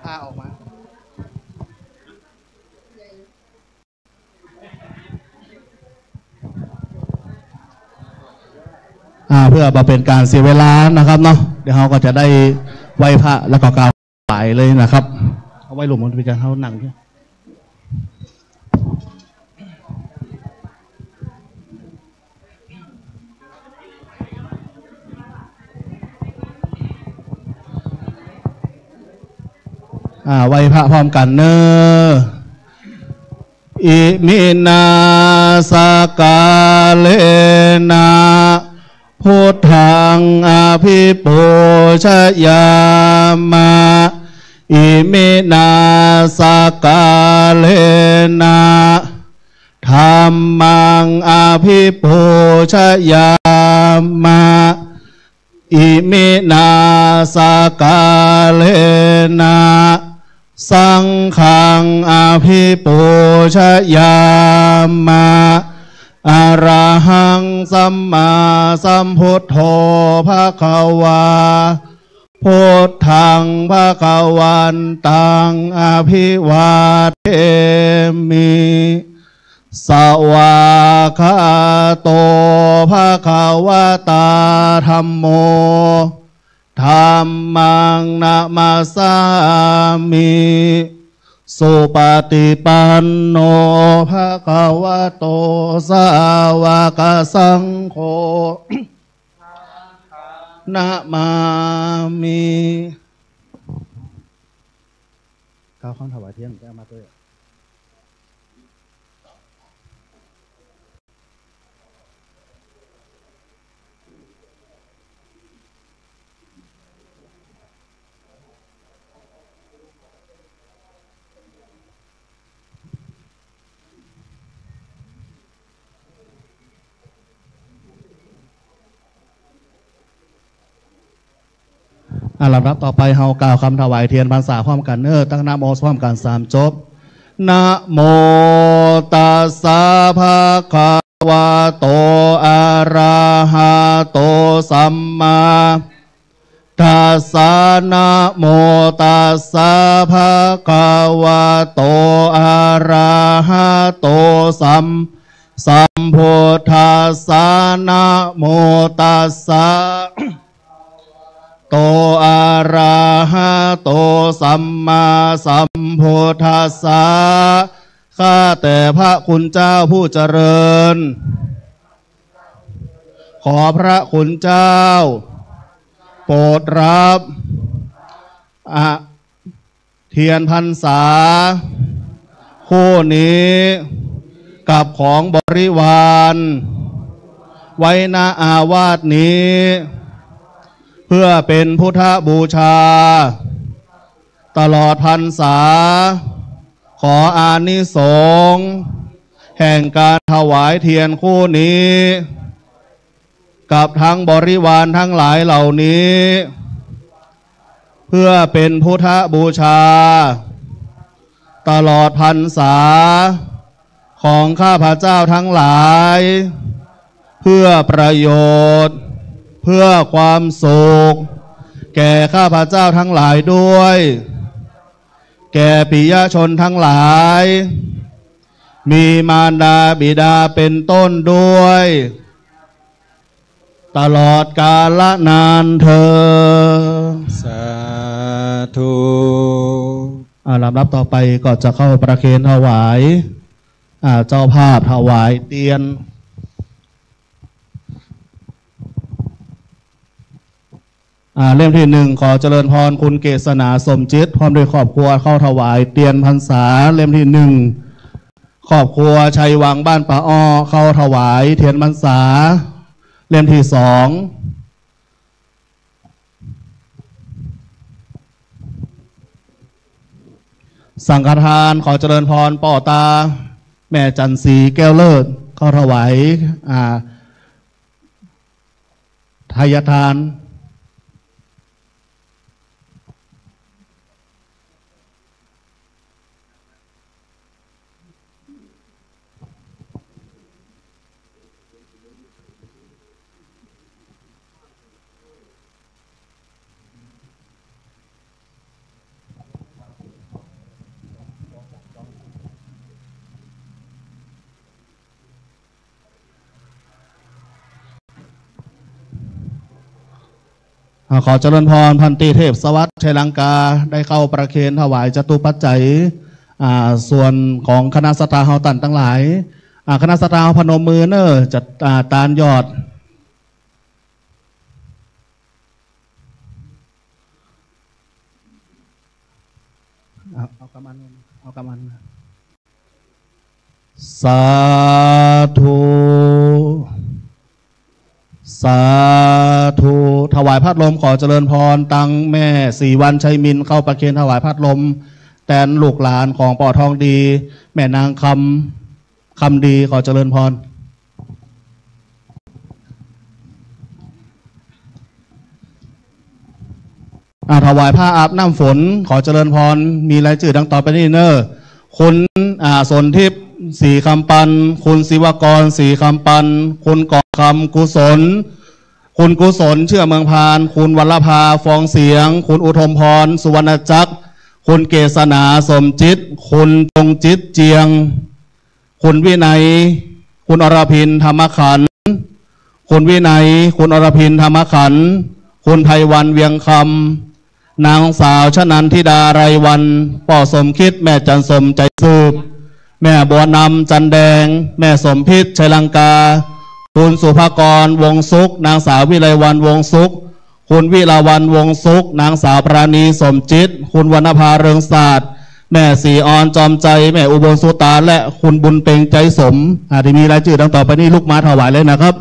ผ้าออกมา เพื่อมาเป็นการเสียเวลานะครับเนาะเดี๋ยวเราก็จะได้ไหว้พระแล้วก็กล่าวไปเลยนะครับเอาไว้หลุมมันเป็นการเขาหนังใช่ไหว้พระพร้อมกันเนอะอิมินาสกาเลนะพุทธังอภิปูชยามะอิมินาสกาเลนะธัมมังอภิปูชยามะอิมินาสกาเลนะสังฆังอภิปูชยามะอะระหังสัมมาสัมพุทโธภควาพุทธังภควันตังอภิวาเทมิสวากขาโตภควตาธัมโมธัมมังนะมาสามิสุปฏิปันโนภควโตสาวกสังโฆนะมามิก้าวข้ามถวายเทียนแก้มาด้วยลำดับต่อไปเฮากล่าวคำถวายเทียนพรรษาพร้อมกันเนอตั้งนะโมพร้อมกัน3จบนะโมตัสสะภะคะวะโตอะระหะโตสัมมาตัสสะนะโมตัสสะภะคะวะโตอะระหะโตสัมพุทธัสสะนะโมตัสสะโตอะระหะโตสัมมาสัมพุทธัสสะข้าแต่พระคุณเจ้าผู้เจริญขอพระคุณเจ้าโปรดรับเทียนพรรษาคู่นี้กับของบริวารไว้ณอาวาสนี้เพื่อเป็นพุทธบูชาตลอดพรรษาขออานิสงส์แห่งการถวายเทียนคู่นี้กับทั้งบริวารทั้งหลายเหล่านี้เพื่อเป็นพุทธบูชาตลอดพรรษาของข้าพเจ้าทั้งหลายเพื่อประโยชน์เพื่อความสุขแก่ข้าพเจ้าทั้งหลายด้วยแก่ปิยชนทั้งหลายมีมารดาบิดาเป็นต้นด้วยตลอดกาลนานเธอสาธุลำดับต่อไปก็จะเข้าประเคนถวายเจ้าภาพถวายเตียนเล่มที่1ขอเจริญพรคุณเกษณาสมจิตพร้อมด้วยครอบครัวเข้าถวายเตียนพรรษาเล่มที่1ครอบครัวชัยวังบ้านป่าอ้อเข้าถวายเทียนพรรษาเล่มที่2สังฆทานขอเจริญพรป่อตาแม่จันทรีแก้วเลิศเข้าถวายทายทาน ขอเจริญพรพันตีเทพสวัสดิ์ชัยลังกาได้เข้าประเคนถวายจตุปัจจัยส่วนของคณะสัตยาเฮาตันทั้งหลายคณะสัตยาเฮาพนมมือเนอจัดตานยอดเอากำมันสาธุสาธุถวายพัดลมขอเจริญพรตังแม่สีวันชัยมินเข้าประเคนถวายพัดลมแทนลูกหลานของป่อทองดีแม่นางคำดีขอเจริญพรถวายผ้าอาบน้ำฝนขอเจริญพรมีรายชื่อดังต่อไปนี้เนอคุณสนทิพย์สีคำปันคุณศิวกรสีคำปันคุณกอบคำกุศลคุณกุศลเชื่อเมืองพานคุณวัลภาฟองเสียงคุณอุทมพรสุวรรณจักรคุณเกษณาสมจิตคุณจงจิตเจียงคุณวินัยคุณอรพินธรรมขันธ์คุณวินัยคุณอรพินธรรมขันธ์คุณไพวันเวียงคำนางสาวชนันทิดาไรวันป่อสมคิดแม่จันสมใจสืบแม่บัวนำจันแดงแม่สมพิษชัยลังกาคุณสุภกรวงสุขนางสาววิไลวันวงสุขคุณวิลาวันวงสุขนางสาวปราณีสมจิตคุณวรรณภาเรืองศาสตร์แม่สีออนจอมใจแม่อุบลสุตาและคุณบุญเพ็งใจสมที่มีรายชื่อดังต่อไปนี้ลูกมาถวายเลยนะครับ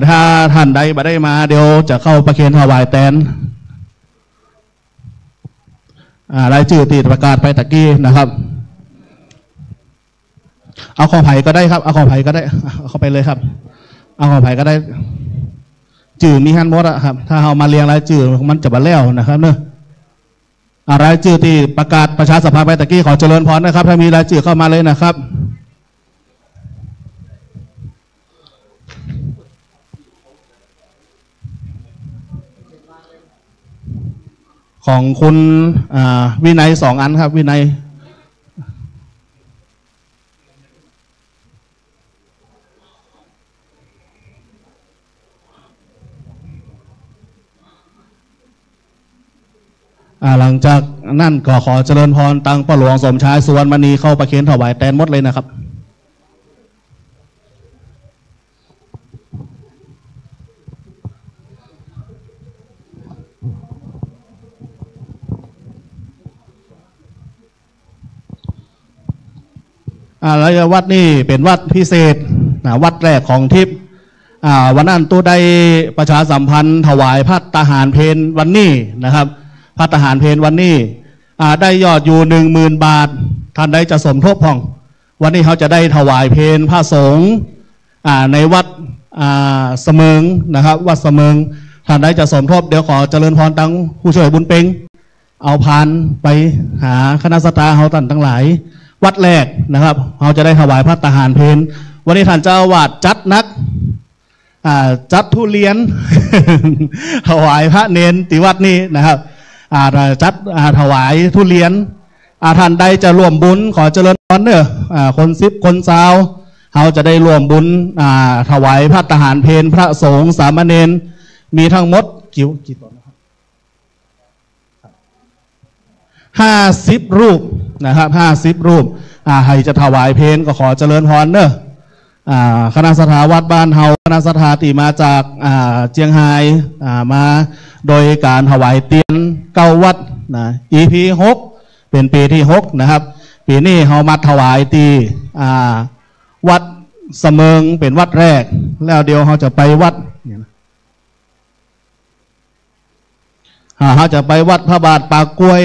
ถ้าท่านใดมาได้มาเดี๋ยวจะเข้าประเคนถวายแตนรายชื่อติดประกาศไปตะกี้นะครับเอาของไผ่ก็ได้ครับเอาของไผ่ก็ได้เอาเข้าไปเลยครับเอาของไผ่ก็ได้จื่อมีฮันมดอะครับถ้าเอามาเรียงรายจื่อมันจะมาแล้วนะครับเนอะรายจื่อที่ประกาศประชาสัมพันธ์ไปตะกี้ขอเจริญพรนะครับถ้ามีรายจื่อเข้ามาเลยนะครับของคุณวินัย2 อันครับวินัยหลังจากนั่นก็ขอเจริญพรตังพ่อหลวงสมชายสุวรรณมณีเข้าประเคนถวายแตนหมดเลยนะครับแล้ววัดนี่เป็นวัดพิเศษวัดแรกของทิพย์วันนั้นตัวได้ประชาสัมพันธ์ถวายพัฒทหารเพนวันนี้นะครับพัฒทหารเพนวันนี้ได้ยอดอยู่ 10,000 บาทท่านใดจะสมทบพ่องวันนี้เขาจะได้ถวายเพนพระสงฆ์ในวัดเสมิงนะครับวัดเสมิงท่านใดจะสมทบเดี๋ยวขอเจริญพรตังผู้ช่วยบุญเพ็งเอาพานไปหาคณะสัตยาเฮาตันทั้งหลายวัดแรกนะครับเราจะได้ถวายพระทหารเพนวันนี้ท่านเจ้าอาวาสจัดนักจัดทุเรียน ถวายพระเนนติวัดนี้นะครับจัดถวายทุเรียนท่านใดจะร่วมบุญขอเจริญพรเนอะคน10คนสาวเราจะได้ร่วมบุญถวายพระทหารเพนพระสงฆ์สามเณรมีทั้งหมดกี่ตน50 รูปนะครับ50 รูปให้จะถวายเพนก็ขอเจริญพรเนอะคณะสถาวัดบ้านเฮาคณะสถาติมาจากเจียงไฮ้มาโดยการถวายเตียน9 วัดนะ EP 6เป็นปีที่6นะครับปีนี้เฮามาถวายตีวัดเสมิงเป็นวัดแรกแล้วเดี๋ยวเฮาจะไปวัดเขาจะไปวัดพระบาทปากกล้วย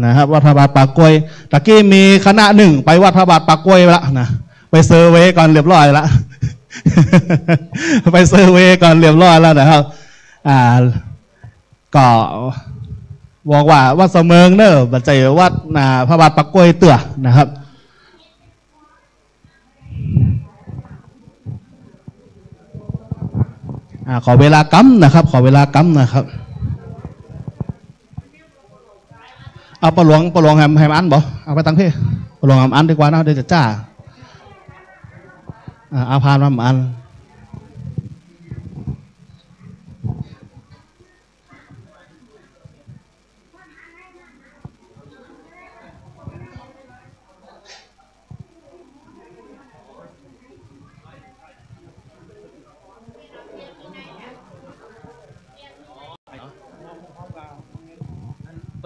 นะครับวัดพระบาทปากกล้วยตะกี้มีคณะหนึ่งไปวัดพระบาทปากกล้วยละนะไปเซอร์เวย์ก่อนเรียบร้อยละ ไปเซอร์เวย์ก่อนเรียบร้อยแล้วนะครับก็บอกว่าวัดเสมิงเนอะบัจจัยวัดพระบาทปากกล้วยเตื่อนะครับขอเวลากำนะครับขอเวลากำนะครับเอาปลวงแฮมอันบ่เอาไปตั้งเพ่ปลวงแฮมอันดีกว่านะเดี๋ยวจะจ้าอาพานมาอัน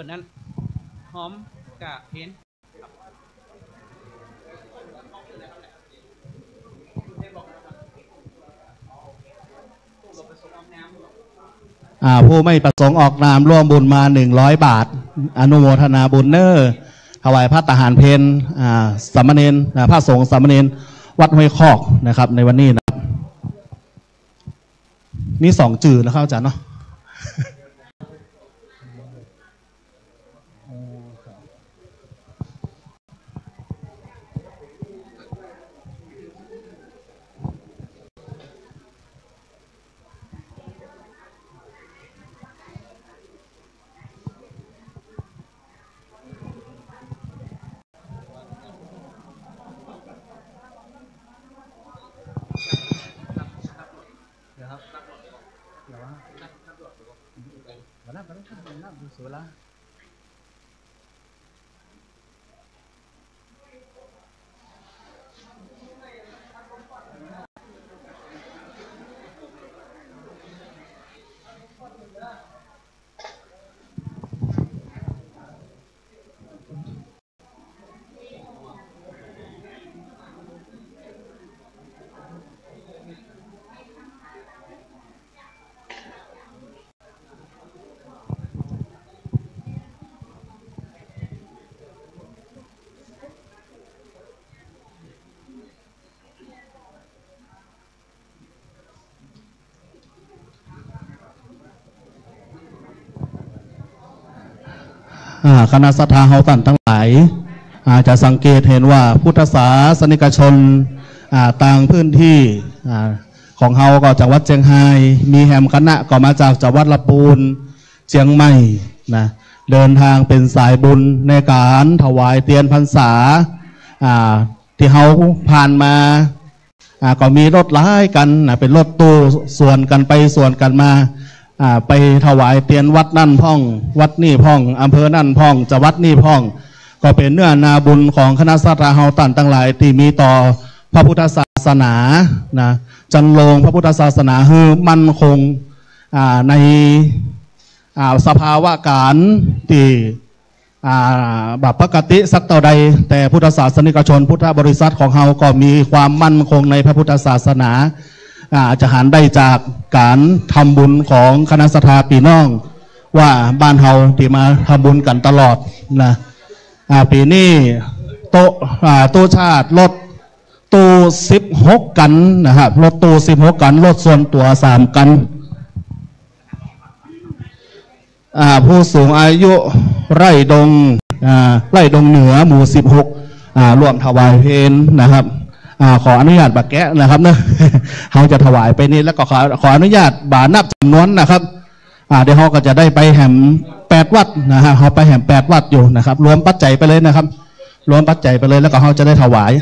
ปิดนั้นหอมกะเพนผู้ไม่ประสงค์ออกนามร่วมบุญมา100 บาทอนุโมทนาบุญเนอร์ถวายพระทหารเพลสามเณรพระสงฆ์สามเณรวัดห้วยคอกนะครับในวันนี้นะมี2 จื่อนะครับอาจารย์เนาะคณะสัทธาเฮาตันทั้งหลายจะสังเกตเห็นว่าพุทธศาสนิกชนต่างพื้นที่ของเฮาก็จากวัดเจียงไฮ้มีแหมคณะก็มาจากจังหวัดลำพูนเชียงใหม่นะเดินทางเป็นสายบุญในการถวายเทียนพรรษาที่เฮาผ่านมาก็มีรถหลายกันเป็นรถตู้ส่วนกันไปส่วนกันมาไปถวายเตียนวัดนั่นพ่องวัดนี่พ่องอำเภอนั่นพ่องจังหวัดนี่พ่องก็เป็นเนื้อนาบุญของคณะสัตยาเฮาตันทั้งหลายที่มีต่อพระพุทธศาสนานะจันลงพระพุทธศาสนาคือมั่นคงในสภาวะการที่แบบปกติสักเท่าใดแต่พุทธศาสนิกชนพุทธบริษัทของเฮาก็มีความมั่นคงในพระพุทธศาสนาจะหันได้จากการทำบุญของคณะสัทธาพี่น้องว่าบ้านเฮาที่มาทำบุญกันตลอดนะปีนี้โต๊ะชาติรถตู้16 กันนะครับรถตู้16 กันรถส่วนตัว3 กันผู้สูงอายุไร่ดงเหนือหมู่16ร่วมถวายเพลนะครับขออนุญาตบาแกะนะครับเนอะเขาจะถวายไปนี้แล้วก็ขออนุญาตบานับจำนวนนะครับเดี๋ยวเขาก็จะได้ไปแหม8 วัดนะฮะเขาไปแหม8 วัดอยู่นะครับรวมปัจจัยไปเลยนะครับรวมปัจจัยไปเลยแล้วก็เขาจะได้ถวาย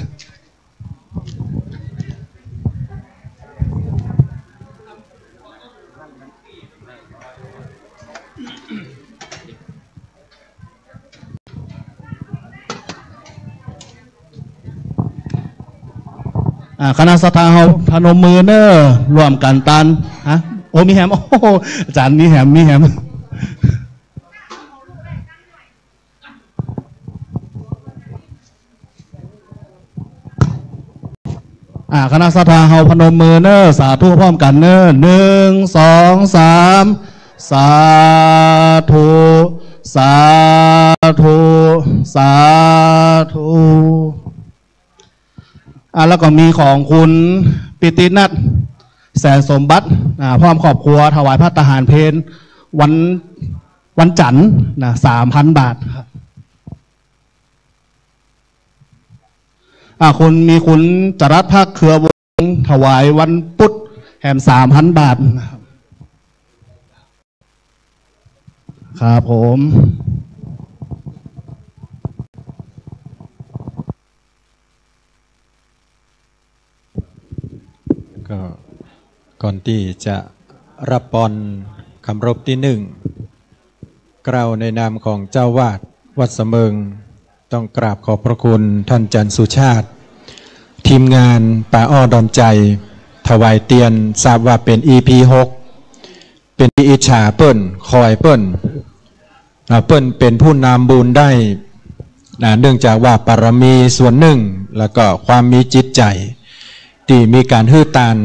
คณะสัทธาเฮาพนมมือเนอร่วมกันตันโอ้มีแฮมโอ้อาจารย์มีแฮมคณะสัทธาเฮาพนมมือเนอสาธุพร้อมกันเนอ1 2 3สาธุสาธุสาธุแล้วก็มีของคุณปิตินัทแสนสมบัติพร้อมครอบครัวถวายพระทหารเพลวันจันทร์3,000 บาทครับคุณจรัสภาคเครือวงถวายวันพุธแหม3,000 บาทครับผมก็ก่อนที่จะรับพรคำรบที่1กล่าวในนามของเจ้าวาดวัดเสมิงต้องกราบขอบพระคุณท่านจันทร์สุชาติทีมงานป่าอ้อดอนใจถวายเตียนทราบว่าเป็น EP 6เป็นอิจฉาเปิ้นคอยเปิ้น เปิ้นเป็นผู้นำบุญได้เนื่องจากว่าปรมีส่วนหนึ่งแล้วก็ความมีจิตใจที่มีการฮื้อตาน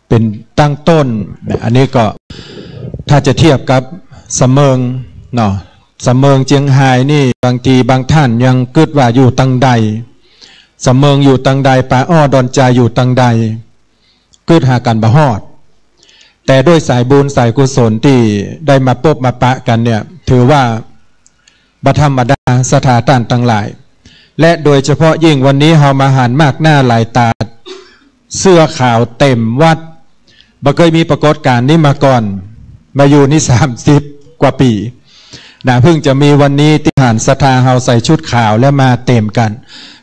เป็นตั้งต้นอันนี้ก็ถ้าจะเทียบกับเสมิงเนาะเสมิงเจียงไฮ้นี่บางทีบางท่านยังกึดว่าอยู่ตังใดเสมิงอยู่ตังใดป่าอ้อดอนใจอยู่ตังใดกึดหากันบ่ฮอดแต่ด้วยสายบุญสายกุศลที่ได้มาพบมาปะกันเนี่ยถือว่าบัธรรมดาสถานต่างหลายและโดยเฉพาะยิ่งวันนี้เฮามาหันมากหน้าหลายตาเสื้อขาวเต็มวัดบ่เคยมีปรากฏการณ์นี้มาก่อนมาอยู่นี่30 กว่าปีเพิ่งจะมีวันนี้ที่หันศรัทธาเฮาใส่ชุดขาวและมาเต็มกัน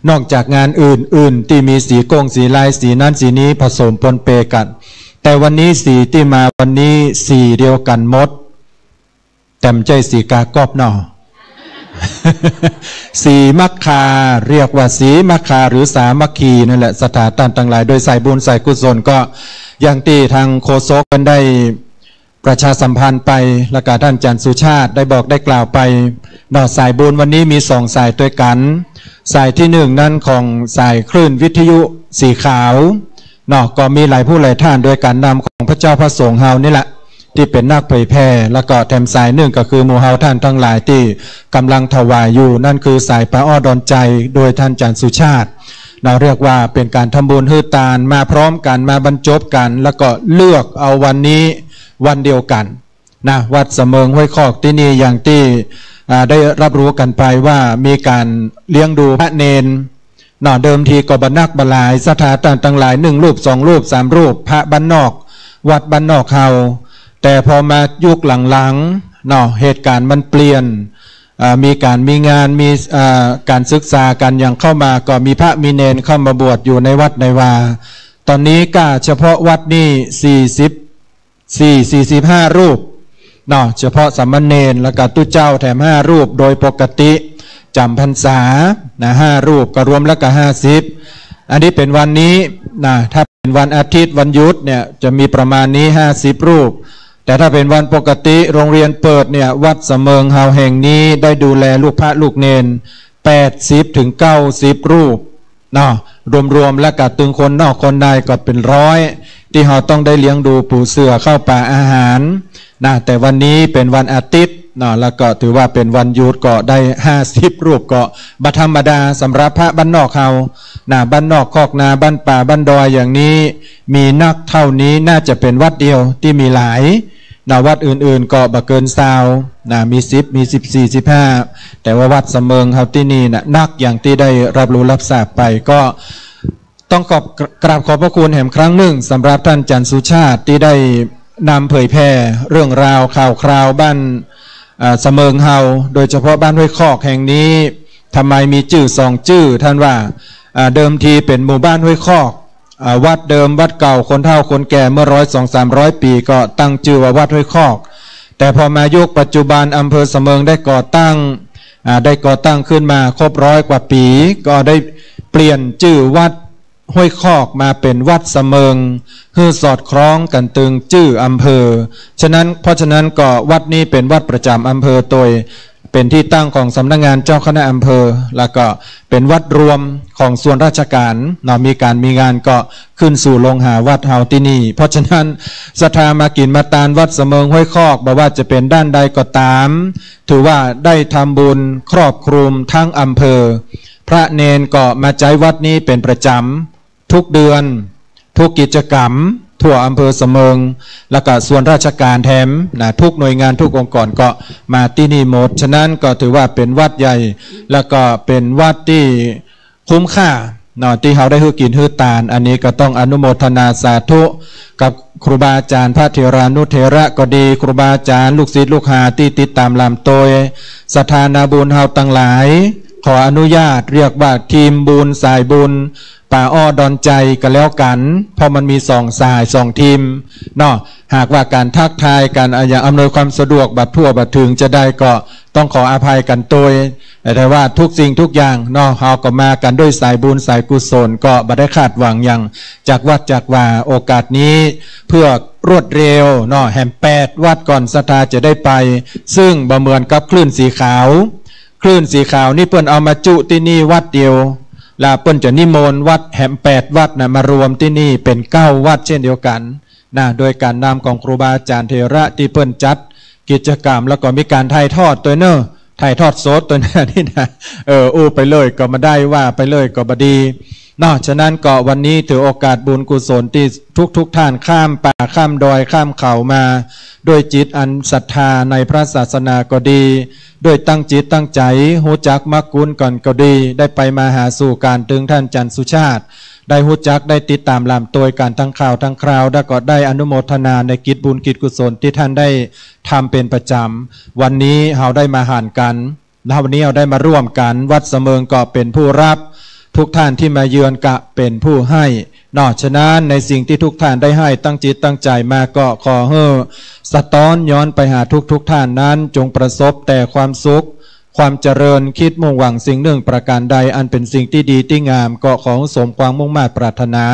นอกจากงานอื่นๆที่มีสีกงสีลายสีนั้นสีนี้ผสมปนเปกันแต่วันนี้สีที่มาวันนี้สีเดียวกันหมดแต่มใจสีกากอบเนาะ สีมัคคาเรียกว่าสีมัคคาหรือสามัคคีนั่นแหละสถานต่างหลายโดยสายบุญสายกุศลก็อย่างที่ทางโฆษกกันได้ประชาสัมพันธ์ไปแล้วก็ท่านอาจารย์สุชาติได้บอกได้กล่าวไปนอกสายบุญวันนี้มี2 สายด้วยกันสายที่1นั้นของสายคลื่นวิทยุสีขาวนอกก็มีหลายผู้หลายท่านโดยการนำของพระเจ้าพระสงฆ์เฮานี่แหละที่เป็นนักเผยแพร่แล้วก็แถมสายหนึ่งก็คือหมู่เฮาท่านทั้งหลายที่กำลังถวายอยู่นั่นคือสายป่าอ้อดอนใจโดยท่านอาจารย์สุชาติเราเรียกว่าเป็นการทำบุญฮื้อตานมาพร้อมกันมาบรรจบกันแล้วก็เลือกเอาวันนี้วันเดียวกันนะวัดเสมิงห้วยคอกที่นี่อย่างที่ได้รับรู้กันไปว่ามีการเลี้ยงดูพระเนนเดิมทีก็บรรนักบหลายสถานต่างหลาย1 รูป 2 รูป 3 รูปพระบ้านนอกวัดบ้านนอกเฮาแต่พอมายุคหลังๆเหตุการณ์มันเปลี่ยนมีงานมีการศึกษากันอย่างเข้ามาก็มีพระมีเนนเข้ามาบวชอยู่ในวัดในวาตอนนี้ก็เฉพาะวัดนี่45 รูปเฉพาะสามเณรแล้วก็ตู้เจ้าแถม5 รูปโดยปกติจำพรรษา5 รูปก็รวมแล้วก็50อันนี้เป็นวันนี้ถ้าเป็นวันอาทิตย์วันหยุดเนี่ยจะมีประมาณนี้50 รูปแต่ถ้าเป็นวันปกติโรงเรียนเปิดเนี่ยวัดเสมิงเฮาแห่งนี้ได้ดูแลลูกพระลูกเนน80 ถึง 90 รูปรวมๆแล้วก็ตึงคนนอกคนในก็เป็น100ที่เฮาต้องได้เลี้ยงดูปูเสือเข้าป่าอาหารแต่วันนี้เป็นวันอาทิตย์แล้วก็ถือว่าเป็นวันหยุดก็ได้50 รูปก็บัธรรมดาสำหรับพระบ้านนอกเฮาบ้านนอกคอกนาบ้านป่าบ้านดอยอย่างนี้มีนักเท่านี้น่าจะเป็นวัดเดียวที่มีหลายวัดอื่นๆก็บ่เกิน20มี10มี14 15แต่ว่าวัดเสมิงเฮาที่นี่นักอย่างที่ได้รับรู้รับทราบไปก็ต้องกราบขอบพระคุณแห่งครั้งหนึ่งสำหรับท่านอาจารย์สุชาติที่ได้นำเผยแพร่เรื่องราวข่าวคราวบ้านเสมิงเฮาโดยเฉพาะบ้านห้วยคอกแห่งนี้ทำไมมีชื่อ2 ชื่อท่านว่าเดิมทีเป็นหมู่บ้านห้วยคอกวัดเดิมวัดเก่าคนเฒ่าคนแก่เมื่อ100-200-300 ปีก็ตั้งชื่อว่าวัดห้วยคอกแต่พอมายุคปัจจุบันอำเภอเสมิงได้ก่อตั้งขึ้นมาครบ100 กว่าปีก็ได้เปลี่ยนชื่อวัดห้วยคอกมาเป็นวัดเสมิงเพื่อสอดคล้องกันตึงชื่ออำเภอเพราะฉะนั้นก็วัดนี้เป็นวัดประจำอำเภอโดยเป็นที่ตั้งของสำนักงานเจ้าคณะอำเภอแล้วก็เป็นวัดรวมของส่วนราชการมีงานก็ขึ้นสู่โรงหาวัดเฮาที่นี่เพราะฉะนั้นศรัทธามากินมาตานวัดเสมิงห้วยคอกบอกว่าจะเป็นด้านใดก็ตามถือว่าได้ทำบุญครอบคลุมทั้งอำเภอพระเนนก็มาใจวัดนี้เป็นประจำทุกเดือนทุกกิจกรรมทั่วอำเภอเสมิงแล้วก็ส่วนราชการแถมทุกหน่วยงานทุกองค์กรก็มาที่นี่หมดฉะนั้นก็ถือว่าเป็นวัดใหญ่แล้วก็เป็นวัดที่คุ้มค่าที่เขาได้ฮือกินฮือตานอันนี้ก็ต้องอนุโมทนาสาธุกับครูบาอาจารย์พระเถรานุเถระก็ดีครูบาอาจารย์ลูกศิษย์ลูกหาที่ติดตามลำโตยสถานาบุญเฮาตั้งหลายขออนุญาตเรียกว่าทีมบุญสายบุญป่าอ้อดอนใจกันแล้วกันเพราะมันมี2 สาย 2 ทีมหากว่าการทักทายกันอย่างอำนวยความสะดวกบัดทั่วบัดถึงจะได้ก็ต้องขออภัยกันโดย แต่ว่าทุกสิ่งทุกอย่างเนาะเราก็มากันด้วยสายบุญสายกุศลก็บ่ได้คาดหวังอย่างจากวัดจากว่าโอกาสนี้เพื่อรวดเร็วเนาะแห่ม8วัดก่อนศรัทธาจะได้ไปซึ่งบ่เหมือนกับคลื่นสีขาวคลื่นสีขาวนี่เพิ่นเอามาจุที่นี่วัดเดียวลาเปิ้นจะนิมนต์วัดแห่ม8วัดนะมารวมที่นี่เป็น9วัดเช่นเดียวกันนะโดยการนำของครูบาอาจารย์เถระที่เปิ้นจัดกิจกรรมแล้วก็มีการถ่ายทอดตัวเนอะถ่ายทอดโซดตัวนี้นี่นะอู้ไปเลยก็มาได้ว่าไปเลยก็บดีนอกฉะนั้นก็วันนี้ถือโอกาสบุญกุศลที่ทุกท่านข้ามป่าข้ามดอยข้ามเขามาด้วยจิตอันศรัทธาในพระศาสนาก็ดีด้วยตั้งจิตตั้งใจหูจักมักกุลก่อนก็ดีได้ไปมาหาสู่การถึงท่านจันทร์สุชาติได้หูจักได้ติดตามลำตัวการทั้งข่าวทั้งคราวแล้วก็ได้อนุโมทนาในกิจบุญกิจกุศลที่ท่านได้ทำเป็นประจำวันนี้เราได้มาห่านกันแล้ววันนี้เราได้มาร่วมกันวัดเสมิงก็เป็นผู้รับทุกท่านที่มาเยือนกะเป็นผู้ให้นอกฉะนั้นในสิ่งที่ทุกท่านได้ให้ตั้งจิตตั้งใจมาก็ขอให้สะท้อนย้อนไปหาทุกท่านนั้นจงประสบแต่ความสุขความเจริญคิดมุ่งหวังสิ่งหนึ่งประการใดอันเป็นสิ่งที่ดีที่งามก็ขอสมความมุ่งมา่ปรารถนา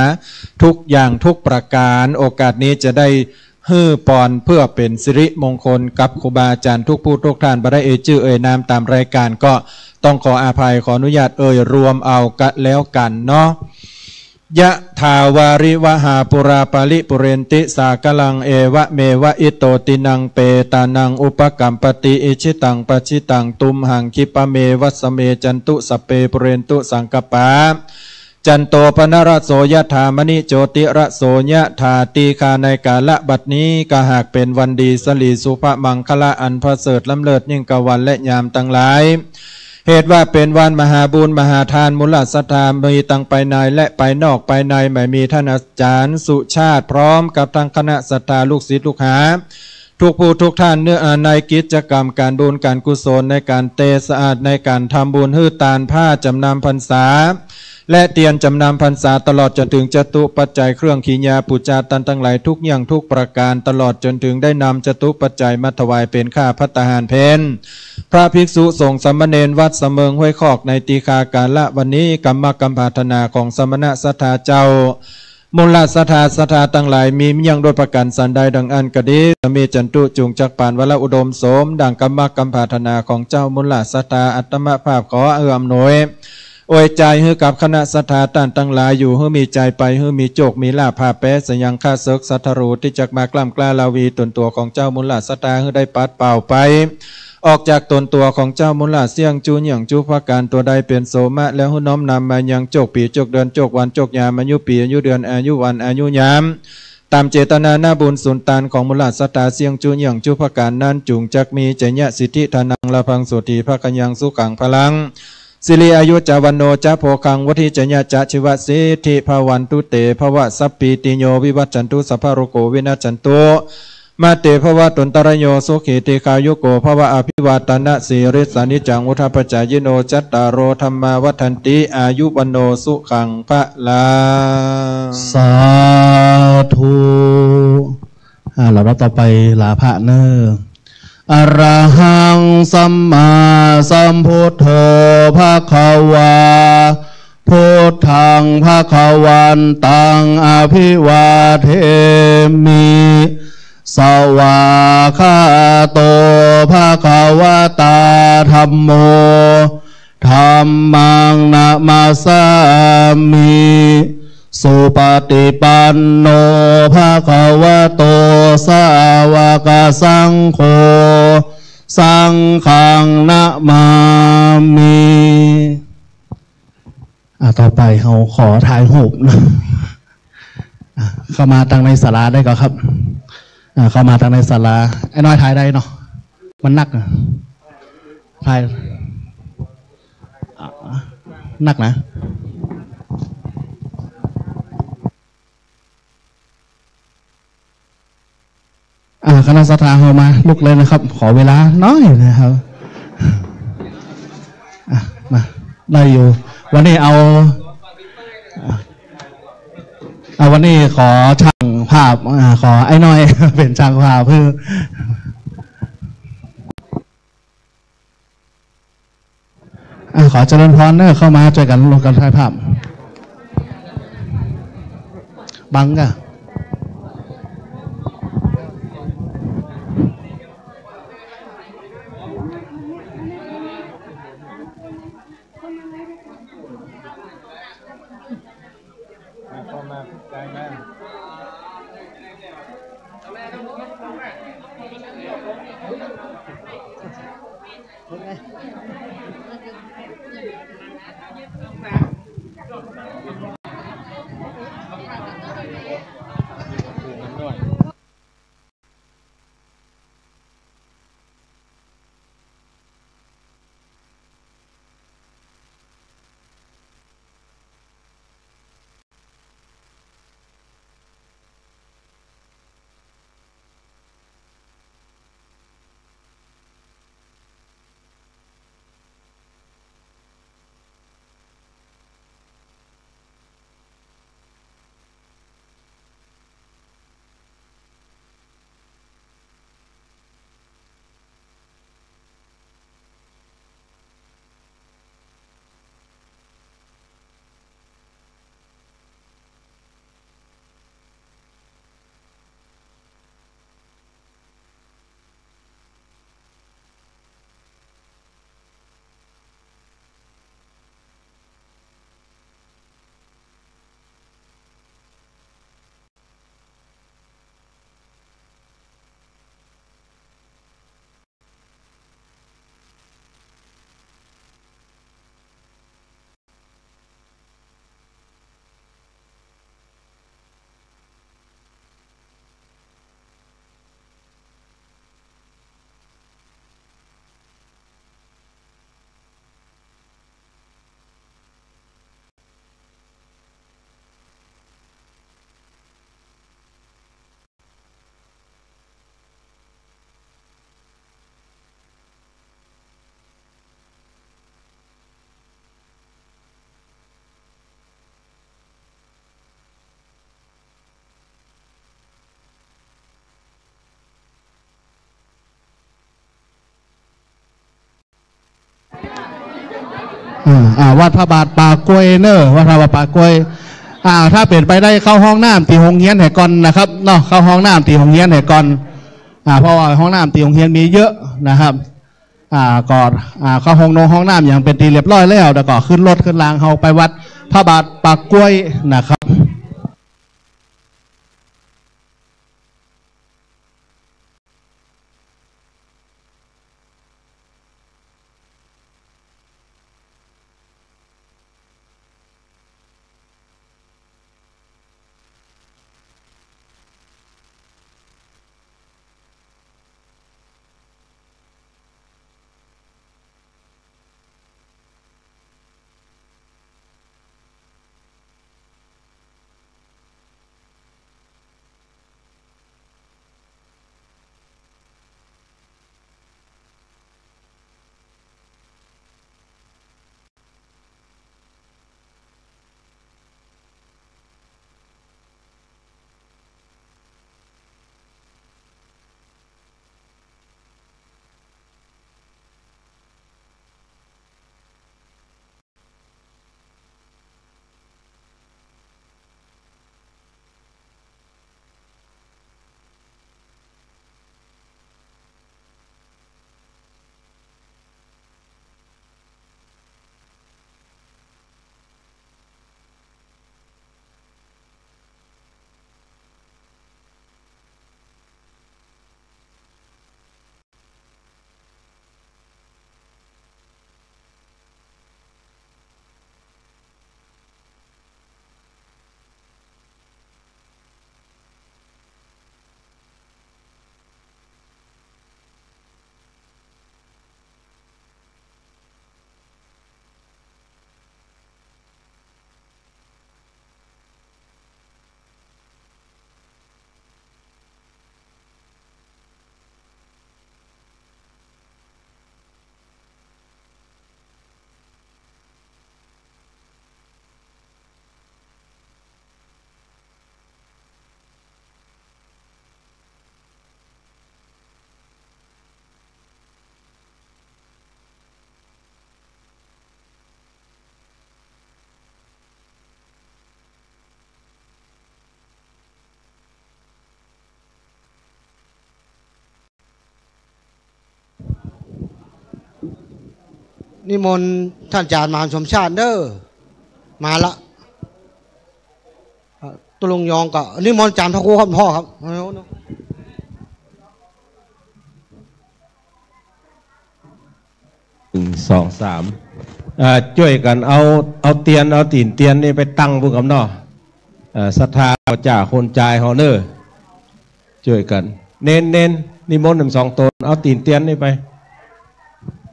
ทุกอย่างทุกประการโอกาสนี้จะได้ฮื้อปอนเพื่อเป็นสิริมงคลกับครูบาอาจารย์ทุกผู้ทุกท่านบได้ชื่อนามตามรายการก็ต้องขออาภัยขออนุญาตรวมเอากะแล้วกันเนาะยะทาวาริวหาปุราปาลิปุเรนติสากลังเอวะเมวะอิโตตินังเปตานังอุปกัมปติอิชิตังปชิตังตุมหังคิปะเมวัสเมจันตุสเปปุเรนตุสังกปาจันโตปนรโสยถามณิโจติระโสยถาตีคาในกาละบัดนี้กหากเป็นวันดีสลีสุภมังคละอันพระเสริฐล้ำเลิศยิ่งกวันและยามตั้งหลายเหตุว่าเป็นวันมหาบุญมหาทานมูลศรัทธามีตั้งไปในและไปนอกไปในไม่มีท่านอาจารย์สุชาติพร้อมกับทางคณะศรัทธาลูกศิษย์ลูกหาทุกผู้ทุกท่านเนื้อในกิจกรรมการบุญการกุศลในการเตสะอาดในการทำบุญฮื้อตานผ้าจำนำพรรษาและเตียนจำนำพรรษาตลอดจนถึงจตุปัจจัยเครื่องขีญาปุจจาตันทั้งหลายทุกอย่างทุกประการตลอดจนถึงได้นำจตุปัจจัยมาถวายเป็นข้าภัตตาหารเพนพระภิกษุสงฆ์สามเณรวัดเสมิงห้วยคอกในตีฆากาละวันนี้กรรมกรรมปรารถนาของสมณะศรัทธาเจ้ามูลศรัทธาตั้งหลายมียังโดยประการสันใดดังอันกระดีสมีจันตุจุงจักปานวละอุดมโสมดังกรรมกรรมปรารถนาของเจ้ามูลศรัทธาอัตมภาพขออำนวยอวยใจให้กับคณะศรัทธาต่างตั้งหลายอยู่ให้มีใจไปให้มีโจกมีลาภาแปะสยังข้าศึกสัทธรูที่จักมากล้ำกล้าลาวีตนตัวของเจ้ามูลศรัทธาให้ได้ปัดเป่าไปออกจากตนตัวของเจ้ามูลเสี่ยงจูนอย่างจูพการตัวใดเป็นโสมะแล้วให้น้อมนำมายังโจกปีโจกเดือนโจกวันโจกยามอายุปีอายุเดือนอายุวันอายุยามตามเจตนาหน้าบุญสุนตานของมูลศรัทธาเสี่ยงจูนอย่างจูพการนั้นจุงจักมีใจญะสิทธิธนังละพังสุธีภกัญญังสุขังพลังสิริอายุจาวันโนจะโพคังวัฏิจญาจะชิวะสิทธิภวันตุเตภวะสัพปีติโยวิวัจจันตุสัพพะโรโกวินาจันตุมาเตภวะตุนตรโยสุขิติคายุโกภวะอภิวาตนะสีริสานิจังวุฒปจายโนจัตตารโรธรรมาวัฏันติอายุวันโนสุขังพะลาสาธุเราต่อไปลาพระเนออรหังสัมมาสัมพุทโธภควาพุทธังภควันตังอภิวาเทมิสวาคาโตภควตาธัมโมธัมมังนะมาสามิสุปฏิปันโนภควโตสาวกสังโฆสังฆังนะมามิต่อไปเขาขอถ่ายรูปนะเข้ามาทางในศาลาได้ก็ครับเข้ามาทางในศาลาไอ้น้อยถ่ายได้เนาะมันนักถ่ายนักนะคณะศรัทธาเข้ามาลุกเลยนะครับขอเวลาน้อยนะครับมาได้อยู่วันนี้วันนี้ขอช่างภาพขอไอ้น้อยเป็นช่างภาพเพื่อ ขอเจริญพรเนอเข้ามาช่วยกันลงกันถ่ายภาพบังกะวัดพระบาทป่ากล้วยเนอวัดพระบาทป่ากล้วยถ้าเปลี่ยนไปได้เข้าห้องน้ำตีหงเฮียนแห่ก่อนนะครับเนาะเข้าห้องน้ำตีหงเฮียนแห่ก่อนเพราะว่าห้องน้ำตีหงเฮียนมีเยอะนะครับก่อนเข้าห้องน้ำอย่างเป็นตีเรียบร้อยแล้วแล้วก็ขึ้นรถขึ้นรางเขาไปวัดพระบาทป่ากล้วยนะครับ นิมนต์ท่านอาจารย์มหาสมชาติเด้อมาละตุลุงยองก็นิมนต์อาจารย์พระครูครับพ่อครับ1 2 3ช่วยกันเอาเตียนเอาตีนเตียนนี่ไปตั้งพวกกับนอศรัทธาจ่าคนจ่ายเฮาเนอช่วยกันเน้นนิมนต์1 2 ตนเอาตีนเตียนนี่ไป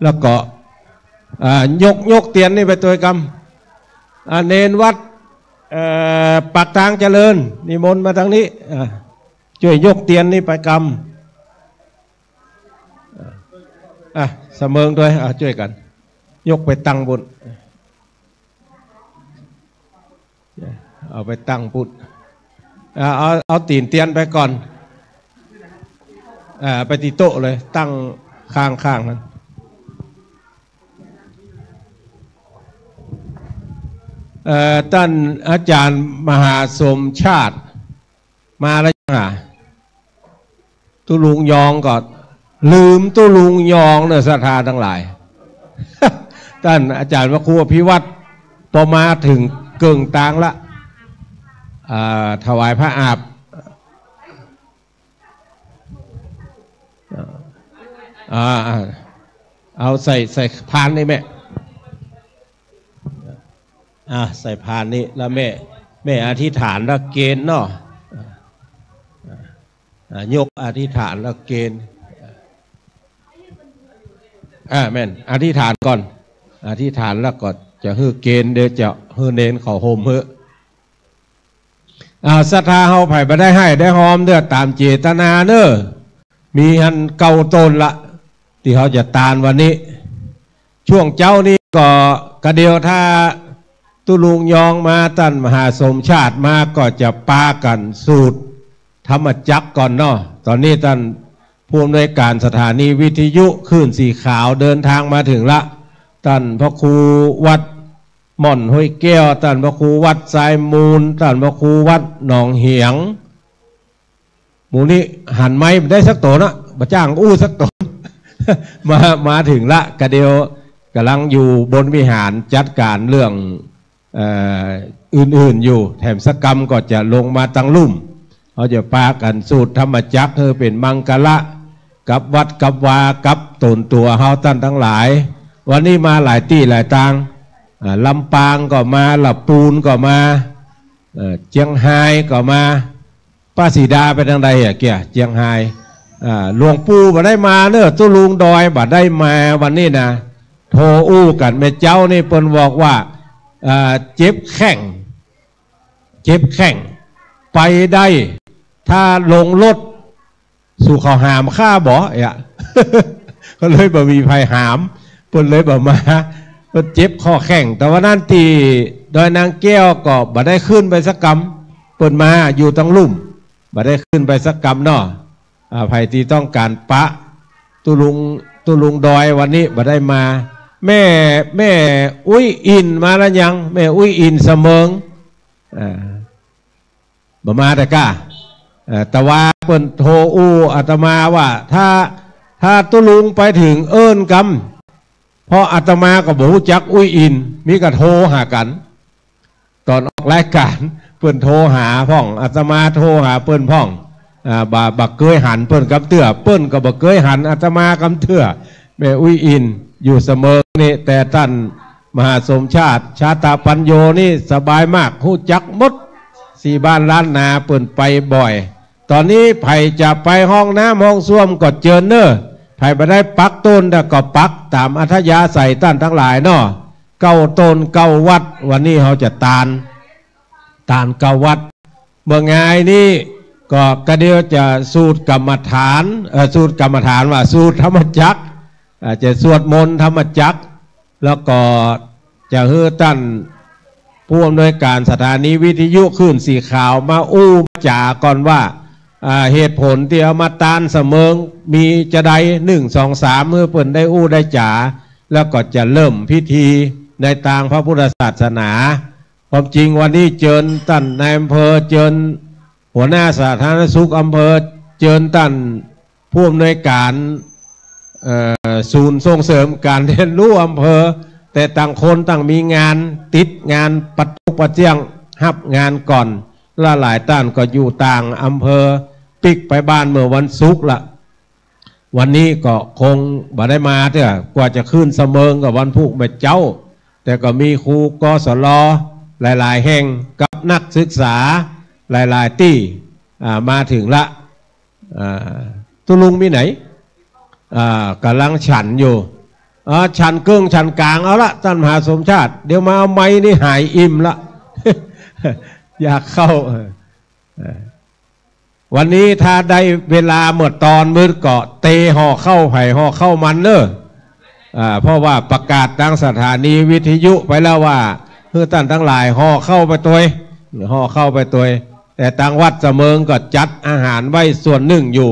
แล้วก็ยกเตียนนี่ไปตัวกรรมเนนวัดปากทางเจริญนิมนต์มาทางนี้ช่วยยกเตียนนี่ไปกรรมเสมอด้วยช่วยกันยกไปตั้งบุญเอาไปตั้งบุญเอาตีนเตียนไปก่อนไปตีโต๊ะเลยตั้งข้างนั้นท่านอาจารย์มหาสมชาติมาแล้วจ้ะตุลุงยองก่อนลืมตุลุงยองเนอะศรัทธาทั้งหลาย ท่านอาจารย์พระครูพิวัตรพอมาถึงเกิงตางละถวายพระอาบเอาใส่พานนี่แม่ใส่พานนี้แล้วแม่อธิษฐานแล้วเกณฑ์เนาะยกอธิษฐานแล้วเกณฑ์แม่นอธิษฐานก่อนอธิษฐานแล้วก็จะฮือเกณฑ์เดี๋ยวจะฮือเน้นเขาโฮมเฮ้ศรัทธาเฮาไผ่ไปได้ให้ได้หอมเด้อตามเจตนาเนอะมีหันเก่าต้นละที่เขาจะตานวันนี้ช่วงเจ้านี้ก็กระเดียวถ้าตุลุงยองมาท่านมหาสมชาติมาก็จะปากันสูตรธรรมจักรก่อนเนาะตอนนี้ท่านผู้อำนวยการสถานีวิทยุคลื่นสีขาวเดินทางมาถึงละท่านพระครูวัดหม่อนห้วยแก้วท่านพระครูวัดสายมูลท่านพระครูวัดหนองเหียงหมู่นี้หันไม้ได้สักตัวนะมาจ้างอู้สักตัว มาถึงละกระเดียวกำลังอยู่บนวิหารจัดการเรื่องอื่นๆอยู่แถมสกรรมก็จะลงมาตั้งลุ่มเขาจะปากันสูตรธรรมจักรเธอเป็นมังกละกับวัดกับวากับตนตัวเฮาท่านทั้งหลายวันนี้มาหลายที่หลายทางลำปางก็มาลำปูนก็มาเจียงไฮ้ก็มาป้าสีดาไปทางใดเกี่ยเจียงไฮ้หลวงปู่บ่ได้มาเนอะตุลุงดอยบ่ได้มาวันนี้นะโทรอู้กันแม่เจ้านี่เปิ้นบอกว่าเจ็บแข้งไปได้ถ้าลงรถสู่เขาหามข้าบ่ก็เลยบ่มีภัยหามเปิ้นเลยบ่มาเปิ้นเจ็บข้อแข้งแต่ว่านั่นตีดอยนางแก้วก็บ่ได้ขึ้นไปสักกำเปิ้นมาอยู่ตั้งลุ่มบ่ได้ขึ้นไปสักกำเนาะภัยที่ต้องการปะตุลุงดอยวันนี้บ่ได้มาแม่อุ้ยอินมาแล้วยังแม่อุ้ยอินเสมงบ่มาแต่ก้าแต่ว่าเปิ้นโทรอูอาตมาว่าถ้าตุลุงไปถึงเอิ้นกำเพราะอาตมาก็บ่รู้จักอุ้ยอินมีก็โทรหากันตอนออกรายการเปิ้นโทรหาพ่องอาตมาโทรหาเปิ้นพ่องบักเกยหันเปิ้นกับเตื้อเปิ้นก็บักเกยหันอาตมากับเตื้อแม่อุ้ยอินอยู่เสมอนี่แต่ท่านมหาสมชาติชาตาปัญโยนี่สบายมากฮู้จักหมด4 บ้านล้านนาเปิ้นไปบ่อยตอนนี้ไผจะไปห้องน้ำห้องส้วมก็เจิญเนอะไผบ่ได้ปักต้นแต่ก็ปักตามอัธยาศัยท่านทั้งหลายเนาะเก้าต้นเก้าวัดวันนี้เขาจะตานเก้าวัดเมื่อไงนี่ก็กระเดียวจะสูตรกรรมฐานว่าสูตรธรรมจักรจะสวดมนต์ธรรมจักรแล้วก็จะฮือท่านผู้อำนวยการสถานีวิทยุคลื่นสีขาวมาอู้จ่าก่อนว่าเหตุผลที่เอามาตานเสมอมีจะได้1 2 3เมื่อเปิ่นได้อู้ได้จ่าแล้วก็จะเริ่มพิธีในทางพระพุทธศาสนาความจริงวันนี้เจิญท่านนายอำเภอเจิญหัวหน้าสาธารณสุขอำเภอเจิญท่านผู้อำนวยการศูนย์ส่งเสริมการเรียนรู้อำเภอ แต่ต่างคนต่างมีงานติดงานปัดทุกปัดเจียงฮับงานก่อนละหลายต้านก็อยู่ต่างอำเภอปิกไปบ้านเมื่อวันศุกร์ละวันนี้ก็คงบ่ได้มาเถอะกว่าจะขึ้นเสมิงกับวันพุธแม่เจ้าแต่ก็มีครูกศลหลายๆแห่งกับนักศึกษาหลายๆที่มาถึงละตุลุงมีไหนกำลังฉันอยู่ฉันเกิ้งฉันกลางเอาละท่านมหาสมชาติเดี๋ยวมาเอาไม้นี่หายอิ่มละ อยากเข้าวันนี้ถ้าได้เวลาเมื่อตอนมืดเกาะเตห่อเข้าไผ่ห่อเข้ามันเนอะเพราะว่าประกาศทางสถานีวิทยุไปแล้วว่าคือท่านทั้งหลายห่อเข้าไปตัวห่อเข้าไปตัวแต่ทางวัดเสมิงก็จัดอาหารไว้ส่วนหนึ่งอยู่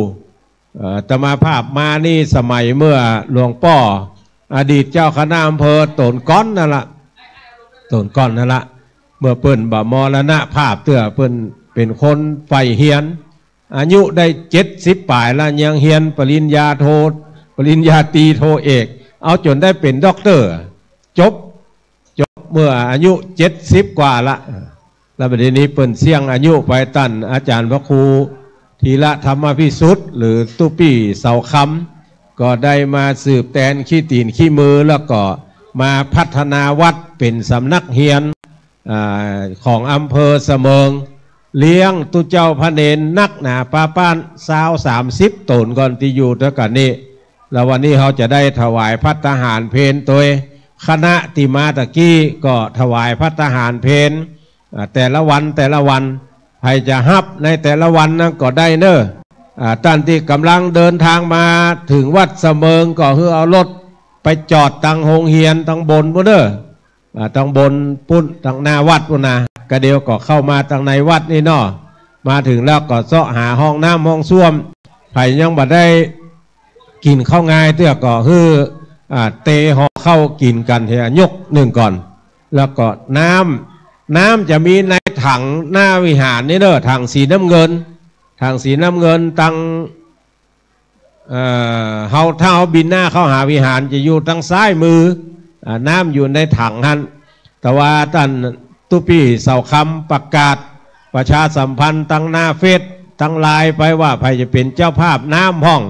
จะมาภาพมานี่สมัยเมื่อหลวงพ่ออดีตเจ้าคณะอำเภอโตนก้อนนั่นละโตนก้อนนั่นละเมื่อเปิ้นบ่มรณะภาพเตื้อเปิ้นเป็นคนไฟเฮียนอายุได้70 ป่ายแล้วยังเฮียนปริญญาโทปริญญาตรีโทเอกเอาจนได้เป็นด็อกเตอร์จบเมื่ออายุ70 กว่าละแล้วประเด็นนี้เปิ้นเสี่ยงอายุไปตั้นอาจารย์พระครูธีระธรรมพิสุทธิ์หรือตุปี้เสาคำก็ได้มาสืบแตนขี้ตีนขี้มือแล้วก็มาพัฒนาวัดเป็นสำนักเฮียนของอำเภอเสมิงเลี้ยงตุเจ้าพระเนนนักหนาป้าป้าน30 ตนก่อนที่อยู่ด้วยกันนี่แล้ววันนี้เขาจะได้ถวายภัตตาหารเพนตัวคณะติมาตะกี้ก็ถวายภัตตาหารเพนแต่ละวันใครจะฮับในแต่ละวันนั้นก็ได้เนอะท่านที่กำลังเดินทางมาถึงวัดเสมิงก็คือเอารถไปจอดตังโรงเฮียนตังบนพุ่นเนอะตังบนปุ่นตังหน้าวัดพุ่นนะก็เดียวก็เข้ามาตังในวัดนี่เนาะมาถึงแล้วก็เสาะหาห้องน้ำห้องส้วมไผ่ยังบ่ได้กินข้าวง่ายเตื้อก็คือเตะห่อเข้ากินกันเฮียยกหนึ่งก่อนแล้วก็น้ำจะมีในถังหน้าวิหารนี่เนอะถังสีน้ำเงินตังเฮาถ้าเอาบินหน้าเข้าหาวิหารจะอยู่ทางซ้ายมือน้ำอยู่ในถังหันแต่ว่าท่านตุปี้เสาคำประกาศประชาสัมพันธ์ตั้งหน้าเฟซตั้งไลน์ไปว่าใครจะเป็นเจ้าภาพน้ำห้อง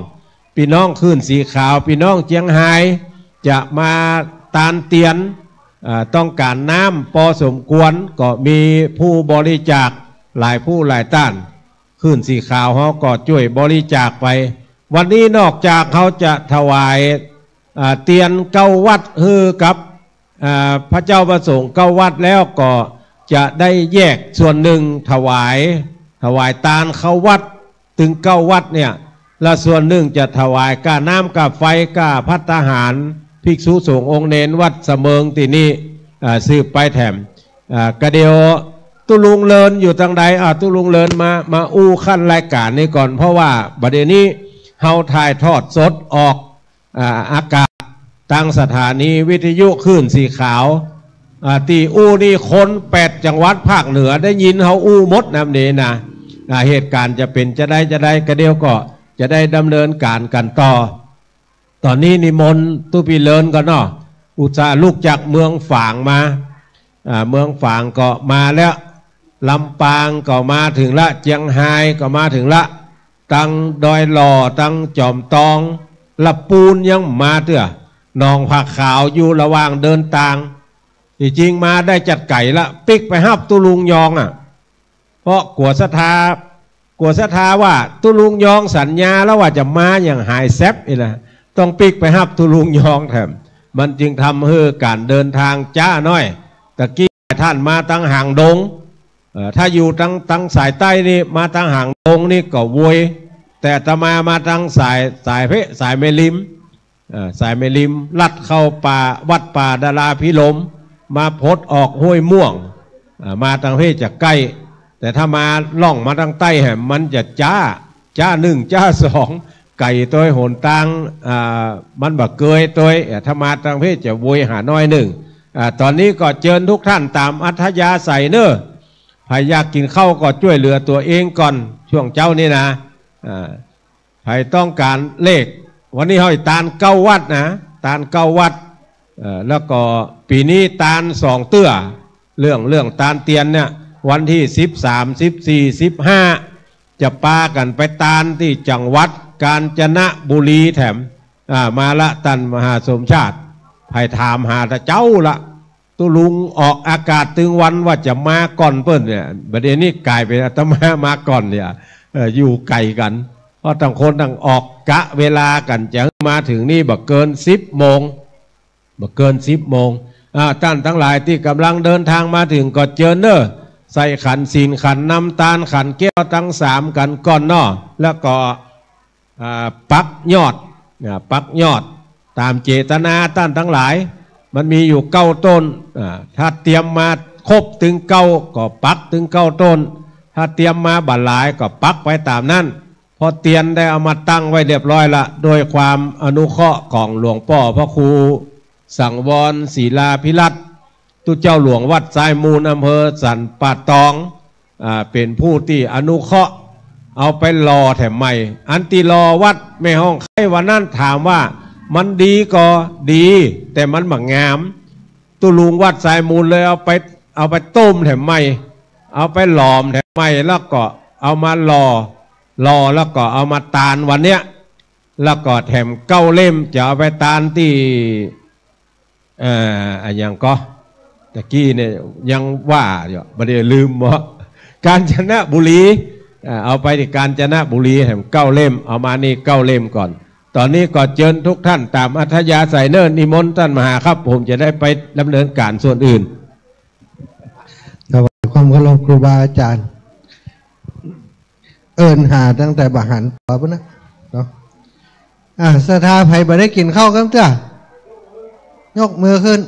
พี่น้องขึ้นสีขาวพี่น้องเจียงไฮ้จะมาตานเตียนต้องการน้ำพอสมควรก็มีผู้บริจาคหลายผู้หลายต้านขึ้นสีขาวเขาก็ช่วยบริจาคไปวันนี้นอกจากเขาจะถวายเตียนเก้าวัดฮือกับพระเจ้าประสงค์เก้าวัดแล้วก็จะได้แยกส่วนหนึ่งถวายตาลเข้าวัดถึงเก้าวัดเนี่ยและส่วนหนึ่งจะถวายก้าน้ำก้าไฟก้าภัตตาหารภิกษุสงฆ์องค์เนนวัดเสมิงที่นี่สืบไปแถมกระเดียวตุลุงเลินอยู่ทางใดตุลุงเลินมาอู้ขั้นรายการนี้ก่อนเพราะว่าประเดี๋ยวนี้เฮาถ่ายทอดสดออกอากาศตั้งสถานีวิทยุคลื่นสีขาวตีอู้นี่คน8 จังหวัดภาคเหนือได้ยินเฮาอู้มดน้ำเดนะเหตุการณ์จะเป็นจะได้กระเดียวก็จะได้ดำเนินการกันต่อตอนนี้นิมนต์ตุปีเลินก็เนาะอุตส่าห์ลูกจากเมืองฝางมาเมืองฝางก็มาแล้วลำปางก็มาถึงละเจียงไฮ้ก็มาถึงละตั้งดอยหล่อตั้งจอมตองละปูนยังมาเตื้อหนองผักขาวอยู่ระหว่างเดินทางที่จริงมาได้จัดไก่ละปิกไปฮับตุลุงยองเพราะกลัวศรัทธาว่าตุลุงยองสัญญาแล้วว่าจะมาอย่างหายแซบอีกละต้องปิกไปฮับตุลุงยองแถมมันจึงทำให้การเดินทางจ้าน้อยตะกี้ท่านมาตั้งห่างดงถ้าอยู่ตั้งสายใต้นี่มาตั้งห่างดงนี่ก็วยแต่ตมาตั้งสายเมลิมลัดเข้าป่าวัดป่าดาราพิลมมาพดออกห้วยม่วงมาทางเพศจะใกล้แต่ถ้ามาล่องมาทางใต้แหมมันจะจ้า1จ้า2ไก่ตัวโหนตังมันบักเกยตัวถ้ามาทางเพศจะวยหาน้อย1ตอนนี้ก็เชิญทุกท่านตามอัธยาศัยเนอะใครอยากกินข้าวก็ช่วยเหลือตัวเองก่อนช่วงเจ้านี่นะใครต้องการเลขวันนี้เขาตาล9 วัดนะตาล9 วัด แล้วก็ปีนี้ตาล2 เตื้อเรื่องตาลเตียนเนี่ยวันที่13 14 15จะปากันไปตาลที่จังหวัดกาญจนบุรีแถมมาละตันมหาสมชาติภัยถามหาตะเจ้าละตุลุงออกอากาศตึงวันว่าจะมาก่อนเปิ้นเนี่ยประเด็นนี้กลายเป็นอาตมาก่อนเนี่ยอยู่ไกลกันเพราะต่างคนต่างออกกะเวลากันจะมาถึงนี่บ่เกิน10 โมงบ่เกิน10 โมงท่านทั้งหลายที่กำลังเดินทางมาถึงก็เจอเนอะใส่ขันศีลขันน้ำตาลขันแก้วทั้ง3กันก่อนเนาะแล้วก็ปักยอดตามเจตนาท่านทั้งหลายมันมีอยู่9 ต้นถ้าเตรียมมาครบถึง9ก็ปักถึง9 ต้นถ้าเตรียมมาบัดหลายก็ปักไปตามนั้นพอเตียนได้เอามาตั้งไว้เรียบร้อยละโดยความอนุเคราะห์ของหลวงพ่อพระครูสังวรศิลาภิรัตน์ตุเจ้าหลวงวัดทรายมูลอำเภอสันป่าตองเป็นผู้ที่อนุเคราะห์เอาไปรอแถมใหม่อันที่รอวัดแม่ห้องไข่วันนั้นถามว่ามันดีก็ดีแต่มันบังงามตุลุงวัดทรายมูลเลยเอาไปต้มแถมใหม่เอาไปหลอมแถมใหม่แล้วก็เอามารอแล้วก็เอามาตาลวันเนี้ยแล้วก็แถม9 เล่มจะเอาไปตาลที่อย่างก็ตะกี้เนี่ยยังว่าอยู่ไม่ได้ลืมว่ากาญจนบุรีเอาไปที่กาญจนบุรีแถม9 เล่มเอามานี่9 เล่มก่อนตอนนี้ก็เชิญทุกท่านตามอัธยาศัยเนิ่นนิมนต์ท่านมหาครับผมจะได้ไปดำเนินการส่วนอื่นถวายความเคารพครูบาอาจารย์เอิญหาตั้งแต่บาหันต่อปะนะเนาะสถาไผ่บ่ได้กินข้าวกันจ้ะยกมือขึ้น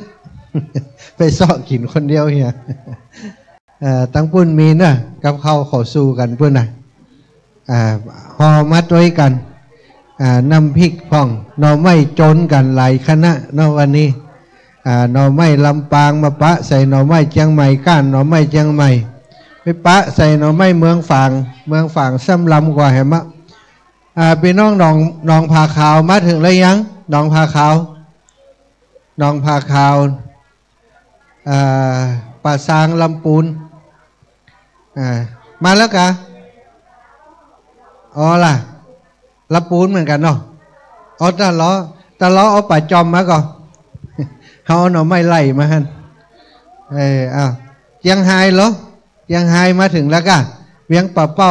ไปซ้อกินคนเดียวเฮียตั้งปุ้นมีนะกับข้าวขอสู้กันเพื่อนนะห่อมัดไว้กันน้ำพริกพ่องหน่อไม้โจนกันหลายคณะเนาะวันนี้หน่อไม้ลำปางมาปะใส่หน่อไม้เชียงใหม่ก้านหน่อไม้เชียงใหม่ไปปะใส่หน่อไม้เมืองฝางซ้ำลำกว่าเห็นมะพี่น้องหนองผาขาวมาถึงแล้วยังหนองผาขาวป่าซางลำปูนมาแล้วกะอ๋อล่ะลำปูนเหมือนกันเนาะอ๋อตาล้อเอาป่าจอมมาก่อนเขาเอาหน่อไม้ไล่มาฮันยังไฮเหรอยังไฮมาถึงแล้วกะเวียงป่าเป้า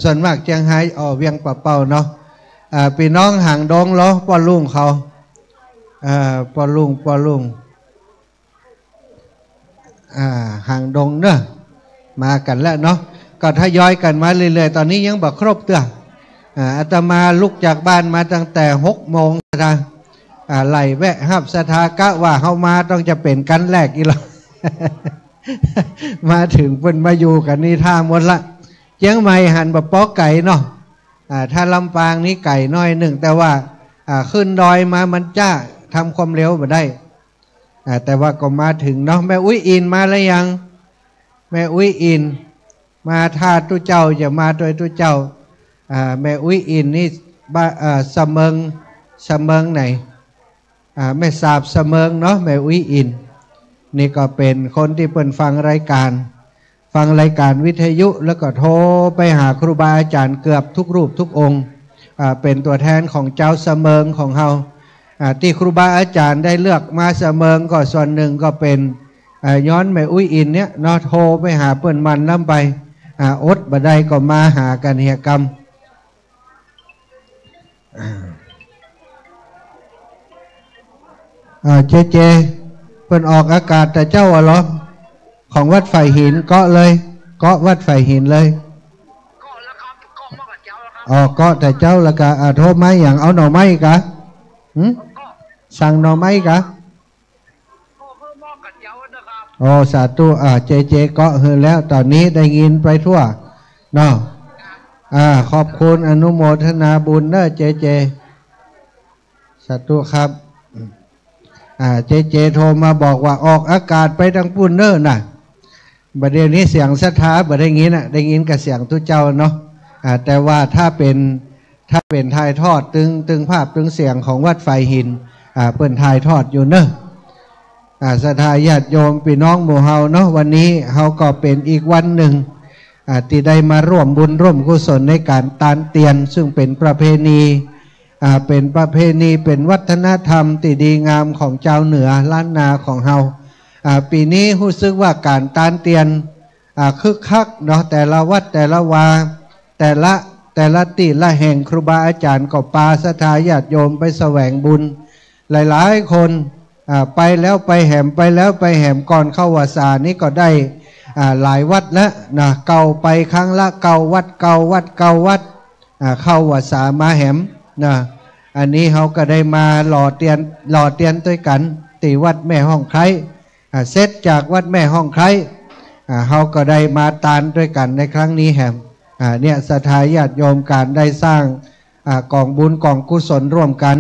ส่วนมากเจียงไฮ้เวียงป่าเป้าเนาะพี่น้องห่างดงเหรอป้อลุงเขาป้อลุงห่างดงเนอะมากันแล้วเนาะก็ทยอยกันมาเรื่อยๆตอนนี้ยังบ่ครบเตื้ออาตมาลุกจากบ้านมาตั้งแต่6 โมงนะไหลแวะหับสถากะว่าเข้ามาต้องจะเป็นกันแรกอีหรอ มาถึงเป็นมาอยู่กันนี่ท่าหมดละเจียงใหม่หันแบบป๊อกไก่เนาะถ้าลำปางนี่ไก่น้อยหนึ่งแต่ว่าขึ้นดอยมามันจ้าทำความเร็วมาได้แต่ว่าก็มาถึงเนาะแม่อุ้ยอินมาแล้วยังแม่อุ้ยอินมาท่าตุเจ้าอย่ามาโดยตุเจ้าแม่อุ้ยอินนี่เสมิงไหนแม่สาบเสมิงเนาะแม่อุ้ยอินนี่ก็เป็นคนที่เปิดฟังรายการวิทยุแล้วก็โทรไปหาครูบาอาจารย์เกือบทุกรูปทุกองค์เป็นตัวแทนของเจ้าเสมิงของเฮาที่ครูบาอาจารย์ได้เลือกมาเสมิงก็ส่วนหนึ่งก็เป็นย้อนแม่อุ้ยอินเนี่ยเนาะโทรไปหาเปิ่นมันน้ำไปอดบ่ได้ก็มาหากันเฮียกรรมเจเปิ่นออกอากาศแต่เจ้าเหรอของวัดไฟหินเกาะวัดไฟหินเลยเกาะแต่เจ้าละกะโทรมาอย่างเอาหน่อไม้กะสั่งหน่อไม้กะสาธุเจเกาะเฮือแล้วตอนนี้ได้ยินไปทั่วเนาะขอบคุณอนุโมทนาบุญเด้อเจสาธุครับเจโทรมาบอกว่าออกอากาศไปทางปุ่นเนอร์น่ะบัดเดี๋ยวนี้เสียงศรัทธาบัดได้ยินได้ยินกับเสียงทุเจ้าเนาะแต่ว่าถ้าเป็นถ่ายทอดตึงภาพตึงเสียงของวัดไฟหินเปิ้นถ่ายทอดอยู่เนอะ ศรัทธาญาติโยมพี่น้องหมู่เฮาเนาะวันนี้เฮาก็เป็นอีกวันหนึ่งที่ได้มาร่วมบุญร่วมกุศลในการตานเตียนซึ่งเป็นประเพณีเป็นวัฒนธรรมที่ดีงามของเจ้าเหนือล้านนาของเฮาปีนี้รู้สึกว่าการตานเตียนคึกคักเนาะแต่ละวัดแต่ละวาแต่ละติละแห่งครูบาอาจารย์ก็ปาศรัทธาญาติโยมไปแสวงบุญหลายๆคนไปแล้วไปแหมไปแล้วไปแหมก่อนเข้าวาสานี้ก็ได้หลายวัดแล้วนะเก่าไปครั้งละเก่าวัดเข้าวาสามาแหมนะอันนี้เขาก็ได้มาหล่อเตียนด้วยกันตีวัดแม่ห้องไคร้เสร็จจากวัดแม่ห้องไคร้เขาก็ได้มาตานด้วยกันในครั้งนี้แหมเนี่ยศรัทธาญาติโยมการได้สร้างกองบุญกองกุศลร่วมกัน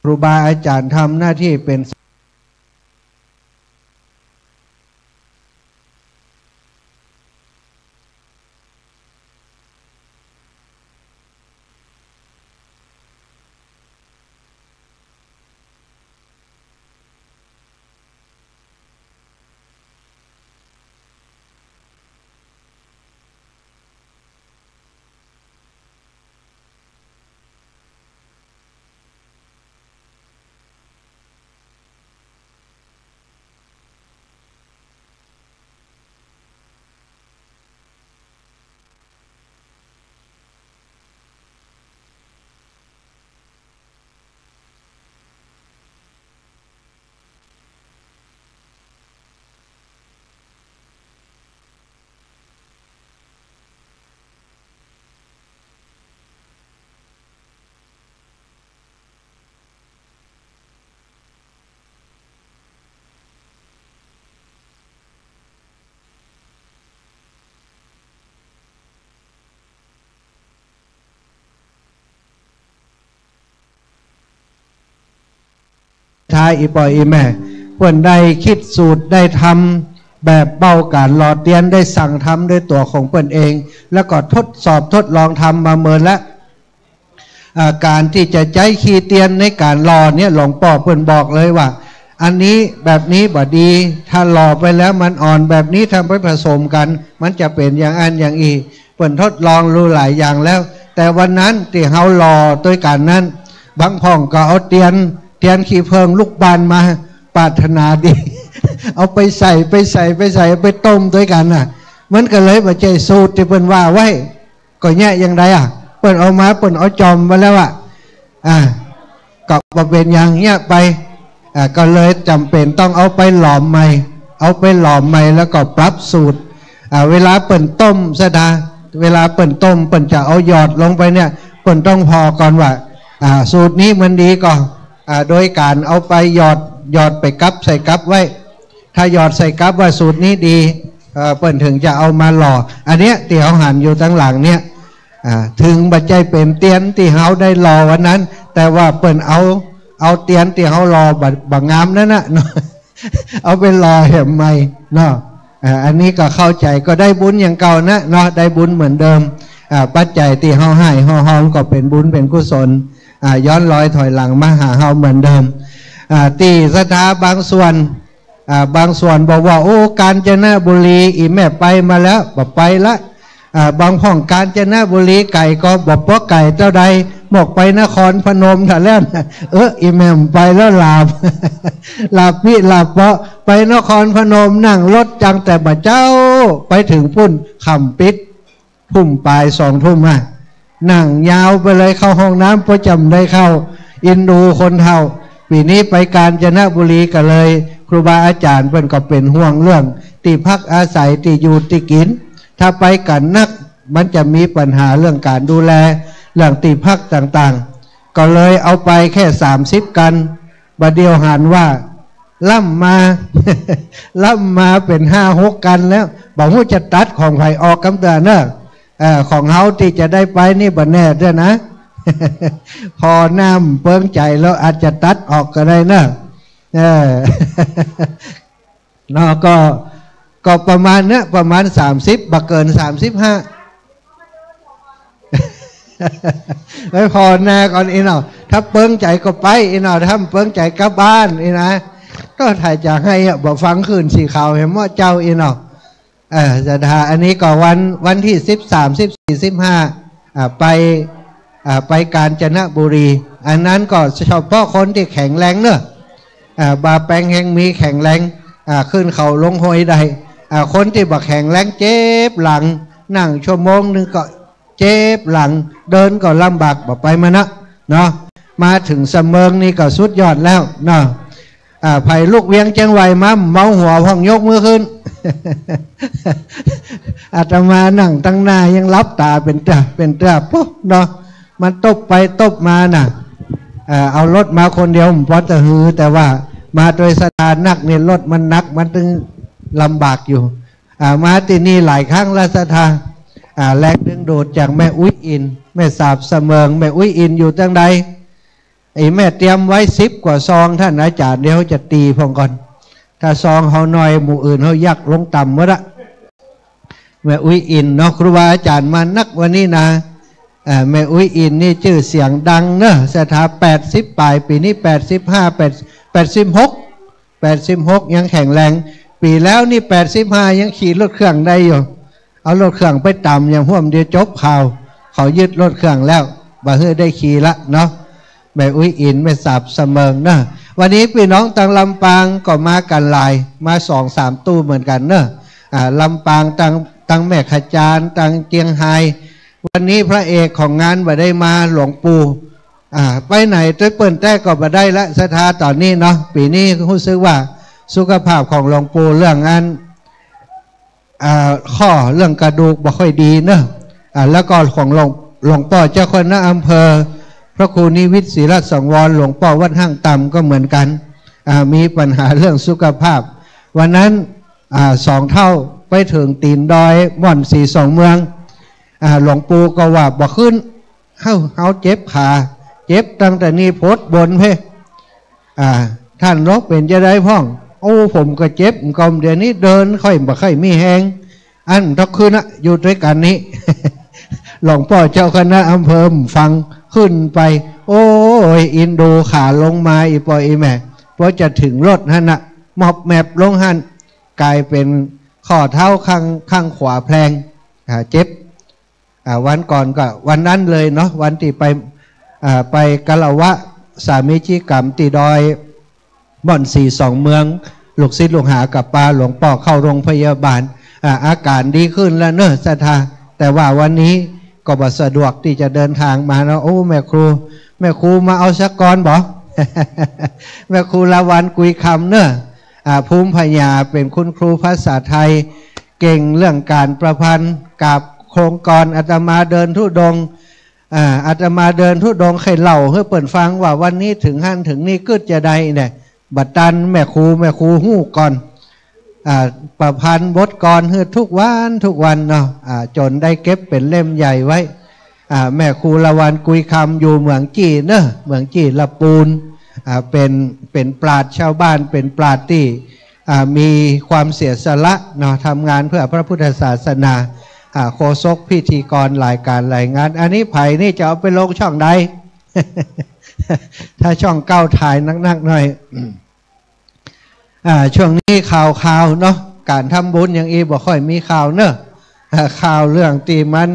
ครูบาอาจารย์ทำหน้าที่เป็นท้ายอีปอยอีแม่เพื่อนได้คิดสูตรได้ทำแบบเบ้าการหล่อเตียนได้สั่งทำด้วยตัวของเพื่อนเองแล้วก็ทดสอบทดลองทำมาเมินแล้วการที่จะใช้ขีเตียนในการหล่อเนี่ยหลวงพ่อเพื่อนบอกเลยว่าอันนี้แบบนี้บ่ดีถ้าหล่อไปแล้วมันอ่อนแบบนี้ทำไปผสมกันมันจะเป็นอย่างอันอย่างอีเพื่อนทดลองรู้หลายอย่างแล้วแต่วันนั้นที่เฮาหล่อด้วยกันนั้นบางพ่องก็เอาเตียนขี้เพิงลูกบานมาปรารถนาดี เอาไปใส่ไปต้มด้วยกันน่ะมันก็เลยมาใจสูตรที่เปิ้นว่าไว้ก็แย่ยังไงเปิ้นเอามาเปิ้นเอาจอมมาแล้วก็มาเป็นอย่างเงี้ยไปก็เลยจำเป็นต้องเอาไปหลอมใหม่แล้วก็ปรับสูตรเวลาเปิ้นต้มซะดาเวลาเปิ้นต้มเปิ้นจะเอาหยอดลงไปเนี่ยเปิ้นต้องพอก่อนว่าสูตรนี้มันดีก่อนโดยการเอาไปหยอดไปกับใส่กับไว้ถ้าหยอดใส่กับว่าสูตรนี้ดีเปิ้นถึงจะเอามาหล่ออันเนี้ยที่เขาหันอยู่ตั้งหลังเนี่ยถึงบัจจัยเป็นเตียนที่เขาได้หล่อวันนั้นแต่ว่าเปิ้นเอาเตียนที่เขาหล่อบางงามนั่นนะ เอาไปหล่อแหมใหม่เนาะอันนี้ก็เข้าใจก็ได้บุญอย่างเก่านะเนาะได้บุญเหมือนเดิมปัจจัยที่เขาให้ห้องก็เป็นบุญเป็นกุศลย้อนรอยถอยหลังมาหาเฮาเหมือนเดิมตีศรัทธาบางส่วนบอกว่าโอ้กาญจนบุรีอีแม่ไปมาแล้วบอกไปละบางห้องกาญจนบุรีไก่ก็บอกเพราะไก่เจ้าใดหมกไปนครพนมถ่าแล้วอีแม่ไปแล้วหลับพี่หลับเพราะไปนครพนมนั่งรถจังแต่บ่เจ้าไปถึงพุ่นคำปิด ทุ่มปลาย2 ทุ่มนั่งยาวไปเลยเข้าห้องน้ำประจำได้เข้าอินดูคนเฒ่าปีนี้ไปกาญจนบุรีกันเลยครูบาอาจารย์เพิ่นก็เป็นห่วงเรื่องที่พักอาศัยที่อยู่ที่กินถ้าไปกันนักมันจะมีปัญหาเรื่องการดูแลเรื่องที่พักต่างๆก็เลยเอาไปแค่30 กันบัดเดียวหันว่าล่ำมา ล่ำมาเป็น5-6 กันแล้วบอกว่าจะตัดของไผออกกำเตือนเนอะของเฮาที่จะได้ไปนี่บ่แน่ด้วยนะ พอน้ำเปิ้งใจแล้วอาจจะตัดออกก็ได้นะเนาะก็ประมาณเนี้ยประมาณ30บ่เกิน35ไม่พอแน่ก่อนอีเนาะถ้าเปิ้งใจก็ไปอีเนาะถ้าเปิ้งใจกลับบ้านอีนะก็ถ่ายจากให้บ่ฟังคืนสีขาวเห็นว่าเจ้าอีเนาะจะทาอันนี้ก็วันที่13 14 15ไปกาญจนบุรีอันนั้นก็เฉพาะคนที่แข็งแรงเนอะบาแปงแห่งมีแข็งแรงขึ้นเขาลงห้วยใดคนที่บักแข็งแรงเจ็บหลังนั่งชั่วโมงนึงก็เจ็บหลังเดินก็ลำบากบอกไปมานะเนาะมาถึงเสมิงนี่ก็สุดยอดแล้วเนาะไผ่ลูกเวียงเจียงไวมาเมาหัวพ่องยกมือขึ้น อาตมานั่งตั้งหน้ายังรับตาเป็นตาปุ๊บเนาะมันตบไปตบมาน่ะเอารถมาคนเดียวผมพอจะฮือแต่ว่ามาโดยสถานนักเนี่ยรถมันนักมันตึงลำบากอยู่มาที่นี่หลายครั้งแล้วสถานแรงดึงดูดจากแม่อุ้ยอินแม่สาบเสมิงแม่อุ้ยอินอยู่ตั้งใดไอ้แม่เตรียมไว้10 กว่าซองท่านอาจารย์เดี๋ยวจะตีพองก่อนถ้าซองเขาหน่อยหมู่อื่นเขายักลงต่ำหมดละแม่อุ้ยอินเนาะครูบาอาจารย์มานักวันนี้นะแม่อุ้ยอินนี่ชื่อเสียงดังเนอะสถา80 ปลายปีนี้86ยังแข็งแรงปีแล้วนี่85ยังขี่รถเครื่องได้อยู่เอารถเครื่องไปต่ำอย่างห่วมเดียวจบข่าวเขายึดรถเครื่องแล้วบ่เฮือได้ขี่ละเนาะแม่อุ้ยอินแม่สาบเสมิงเนอะวันนี้พี่น้องตังลำปางก็มากันหลายมา2-3 ตู้เหมือนกันเนอะลำปางตังแม่ขจารตังเจียงไฮ้วันนี้พระเอกของงานบ่ได้มาหลวงปู่ไปไหนจะเปิดแต่ก็บ่ได้ละศรัทธาตอนนี้เนาะปีนี้รู้สึกว่าสุขภาพของหลวงปู่เรื่องงานข้อเรื่องกระดูกบ่ค่อยดีเนอะแล้วก็ของหลวงพ่อเจ้าคณะอำเภอพระครูนิวิทย์ศิรสังวรหลวงพ่อวัดห้างต่ำก็เหมือนกันมีปัญหาเรื่องสุขภาพวันนั้น2 เท่าไปถึงตีนดอยม่อนสี2 เมืองหลวงปู่ก็ว่าบ่ขึ้นเฮาเจ็บขาเจ็บตั้งแต่นี้โพดบนเพ่ท่านรบเป็นจะได้พ่องโอ้ผมก็เจ็บกอมเดี๋ยวนี้เดินค่อยบ่ค่อยมีแหงอันทุกคืนอยู่ด้วยกันนี้ หลวงพ่อเจ้าคณะอำเภอฟังขึ้นไปโอ้ยอินโดขาลงมาอีปอยอีแม่เพราะจะถึงรถนั่นน่ะหมอบแมบลงหันกลายเป็นข้อเท้าข้างขวาแพลงเจ็บวันก่อนก็วันนั้นเลยเนาะวันที่ไปกะละวะสามิจิกรรมตีดอยบ่อนสี2 เมืองลูกศิษย์ลูกหากับปาหลวงพ่อเข้าโรงพยาบาลอาการดีขึ้นแล้วเนอะศรัทธาแต่ว่าวันนี้ก็บ่สะดวกที่จะเดินทางมานะโอ้แม่ครูมาเอาสักก่อนบ่ แม่ครูละวันกุยคำเนอะภูมิพญาเป็นคุณครูภาษาไทยเก่งเรื่องการประพันธ์กับโครงกรอาตมาเดินธุดงค์อาตมาเดินธุดงค์เคยเล่าให้เปิดฟังว่าวันนี้ถึงหั่นถึงนี่กึดจะได้เนี่ยบัดตันแม่ครูหู้ก่อนประพันธ์บทกรให้ทุกวันเนาะจนได้เก็บเป็นเล่มใหญ่ไว้แม่ครูละวันกุยคำอยู่เมืองจีเนอะเมืองจีละปูนเป็นปราชญ์ชาวบ้านเป็นปราชญ์ที่มีความเสียสละเนาะทำงานเพื่อพระพุทธศาสนาโฆษกพิธีกรรายการรายงานอันนี้ไผ่นี่จะเอาไปลงช่องใด ถ้าช่องเก้าถ่ายนักๆหน่อย ช่วงนี้ข่าวเนาะการทำบุญอย่างอีบ่ค่อยมีข่าวเนอะข่าวเรื่องตีมัน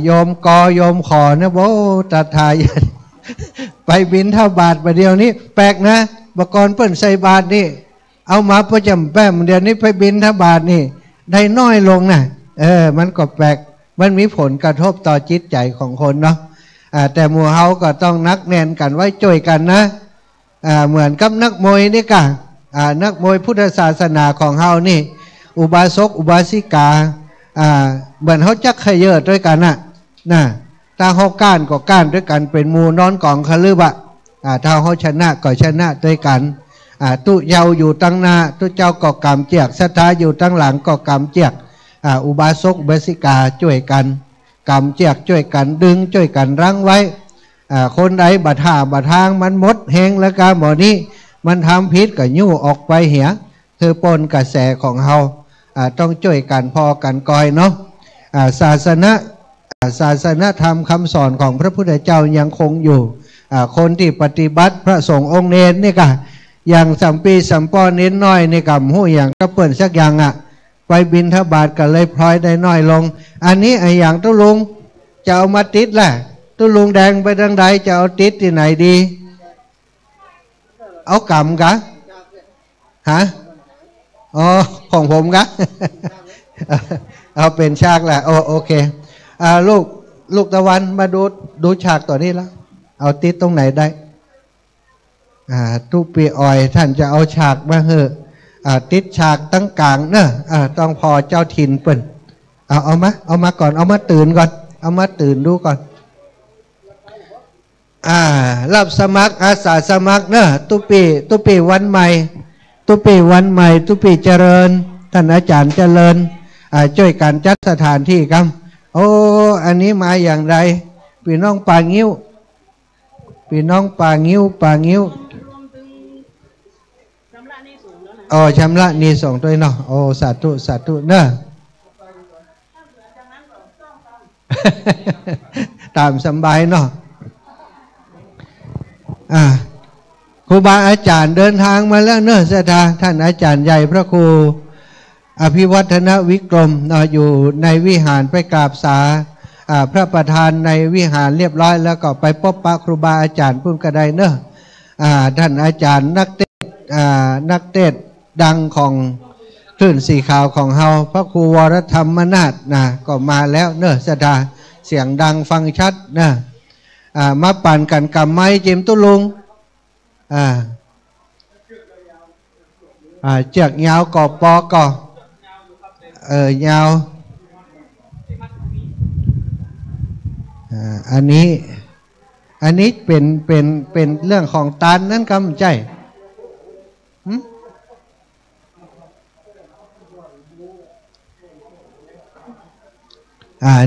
โยมโยมขอนะโว้ตาทาย ไปบิณฑบาตประเดี๋ยวนี้แปลกนะบกรเปิ้นใส่บาตรนี่เอามาประจำแป้มเดี๋ยวนี้ไปบิณฑบาตนี่ได้น้อยลงนะมันก็แปลก มันมีผลกระทบต่อจิตใจของคนเนาะแต่หมู่เฮาก็ต้องนักแน่นกันไว้ช่วยกันนะเหมือนกับนักมวยนี่กะนักมวยพุทธศาสนาของเฮานี่อุบาสกอุบาสิกาเหมือนเขาจักขยเยอะด้วยกันนะถ้าเขาก้านก็ก้านด้วยกันเป็นหมู่นอนกองคลืบถ้าเขาชนะก็ชนะด้วยกันตุเยาอยู่ตั้งหน้าตุเจ้าก็กำเจียกศรัทธาอยู่ตั้งหลังก็กำเจียกอุบาสกอุบาสิกาช่วยกันกำเจียกช่วยกันดึงช่วยกันรั้งไว้คนใดบัดหาบัดทางมันหมดแหงแล้วก็หมอนี้มันทำพิษก็ยู่ออกไปเหียคือปนกระแสของเฮาต้องช่วยกันพอกันกอยเนาะศาสนธรรมคำสอนของพระพุทธเจ้ายังคงอยู่คนที่ปฏิบัติพระสงฆ์องค์เนรนี่ก็อย่างสัมปีสัมปอเน้นน้อยในกับหู้อย่างก็เปิดสักอย่างไปบิณฑบาตก็เลยพลอยได้น้อยลงอันนี้ไอ้อย่างตุลุงจะเอามาติดแหละตุลุงแดงไปทางใดจะเอาติดที่ไหนดีเอากำกะฮะอ๋อของผมกะ เอาเป็นฉากแหละโอเคลูกตะวันมาดูฉากต่อนี้แล้วเอาติดตรงไหนได้ทุกปีอ่อยท่านจะเอาฉากมาเหอะติดฉากตั้งกลางเนอะต้องพอเจ้าถิ่นเปิ่นเอามาก่อนเอามาตื่นก่อนเอามาตื่นดูก่อนรับสมัครอาสาสมัครเนอะตุปีวันใหม่ตุปีเจริญท่านอาจารย์เจริญช่วยกันจัดสถานที่ครับโอ้อันนี้มาอย่างไรพี่น้องป่างิ้วชำระนี้ส่งด้วยเนาะโอ้สาธุเนอะตามสบายเนาะครูบาอาจารย์เดินทางมาแล้วเนอะสถาท่านอาจารย์ใหญ่พระครูอภิวัฒนวิกรมอยู่ในวิหารไปกราบสาพระประธานในวิหารเรียบร้อยแล้วก็ไปพบปะครูบาอาจารย์พุ่มกระไดเนอะท่านอาจารย์นักเทศดังของคลื่นสีขาวของเฮาพระครูวรธรรมนาถก็มาแล้วเนอะสถาเสียงดังฟังชัดนะมาปั่นกันกับไม้เจมตุลุงเจือกยาวก่อปอก่อยาวอันนี้เป็นเรื่องของตาลนั่นคำใจ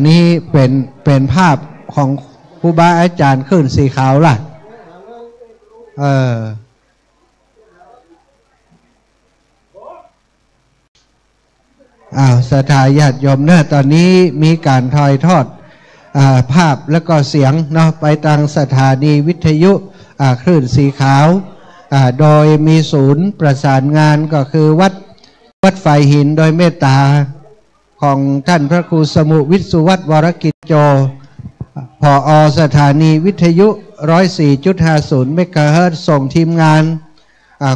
นี่เป็นภาพของครูบาอาจารย์ขึ้นสีขาวล่ะสถาญาติโยมเนี่ยตอนนี้มีการถ่ายทอดภาพแล้วก็เสียงเนาะไปทางสถานีวิทยุคลื่นสีขาวโดยมีศูนย์ประสานงานก็คือวัดไฟหินโดยเมตตาของท่านพระครูสมุวิสุวัฒน์วรกิจโจผอ.สถานีวิทยุ 104.50 เมกะเฮิรตซ์ส่งทีมงาน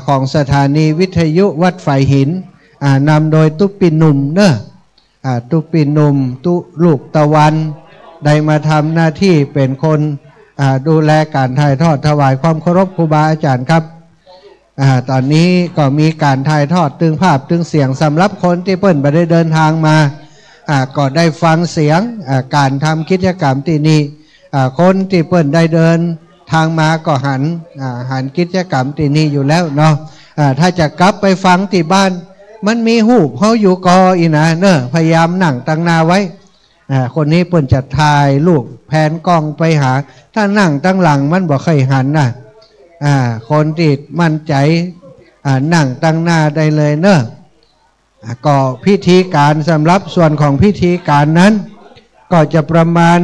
ของสถานีวิทยุวัดไฟหินนำโดยตุปิหนุ่มเนอะตุปิหนุ่มตุลูกตะวันได้มาทำหน้าที่เป็นคนดูแลการถ่ายทอดถวายความเคารพครูบาอาจารย์ครับตอนนี้ก็มีการถ่ายทอดตึงภาพตึงเสียงสำหรับคนที่เพิ่นไปได้เดินทางมาก็ได้ฟังเสียงการทำกิจกรรมที่นี่คนที่เพิ่นได้เดินทางมาก็หันกิจกรรมที่นี่อยู่แล้วเนาะถ้าจะกลับไปฟังที่บ้านมันมีหูปเขาอยู่กออีนะเนอะพยายามนั่งตั้งนาไว้คนนี้เพิ่นจะถ่ายลูกแผนกล้องไปหาถ้านั่งตั้งหลังมันบ่ค่อยหันคนที่มั่นใจนั่งตั้งหน้าได้เลยเนอะก็พิธีการสำหรับส่วนของพิธีการนั้นก็จะประมาณ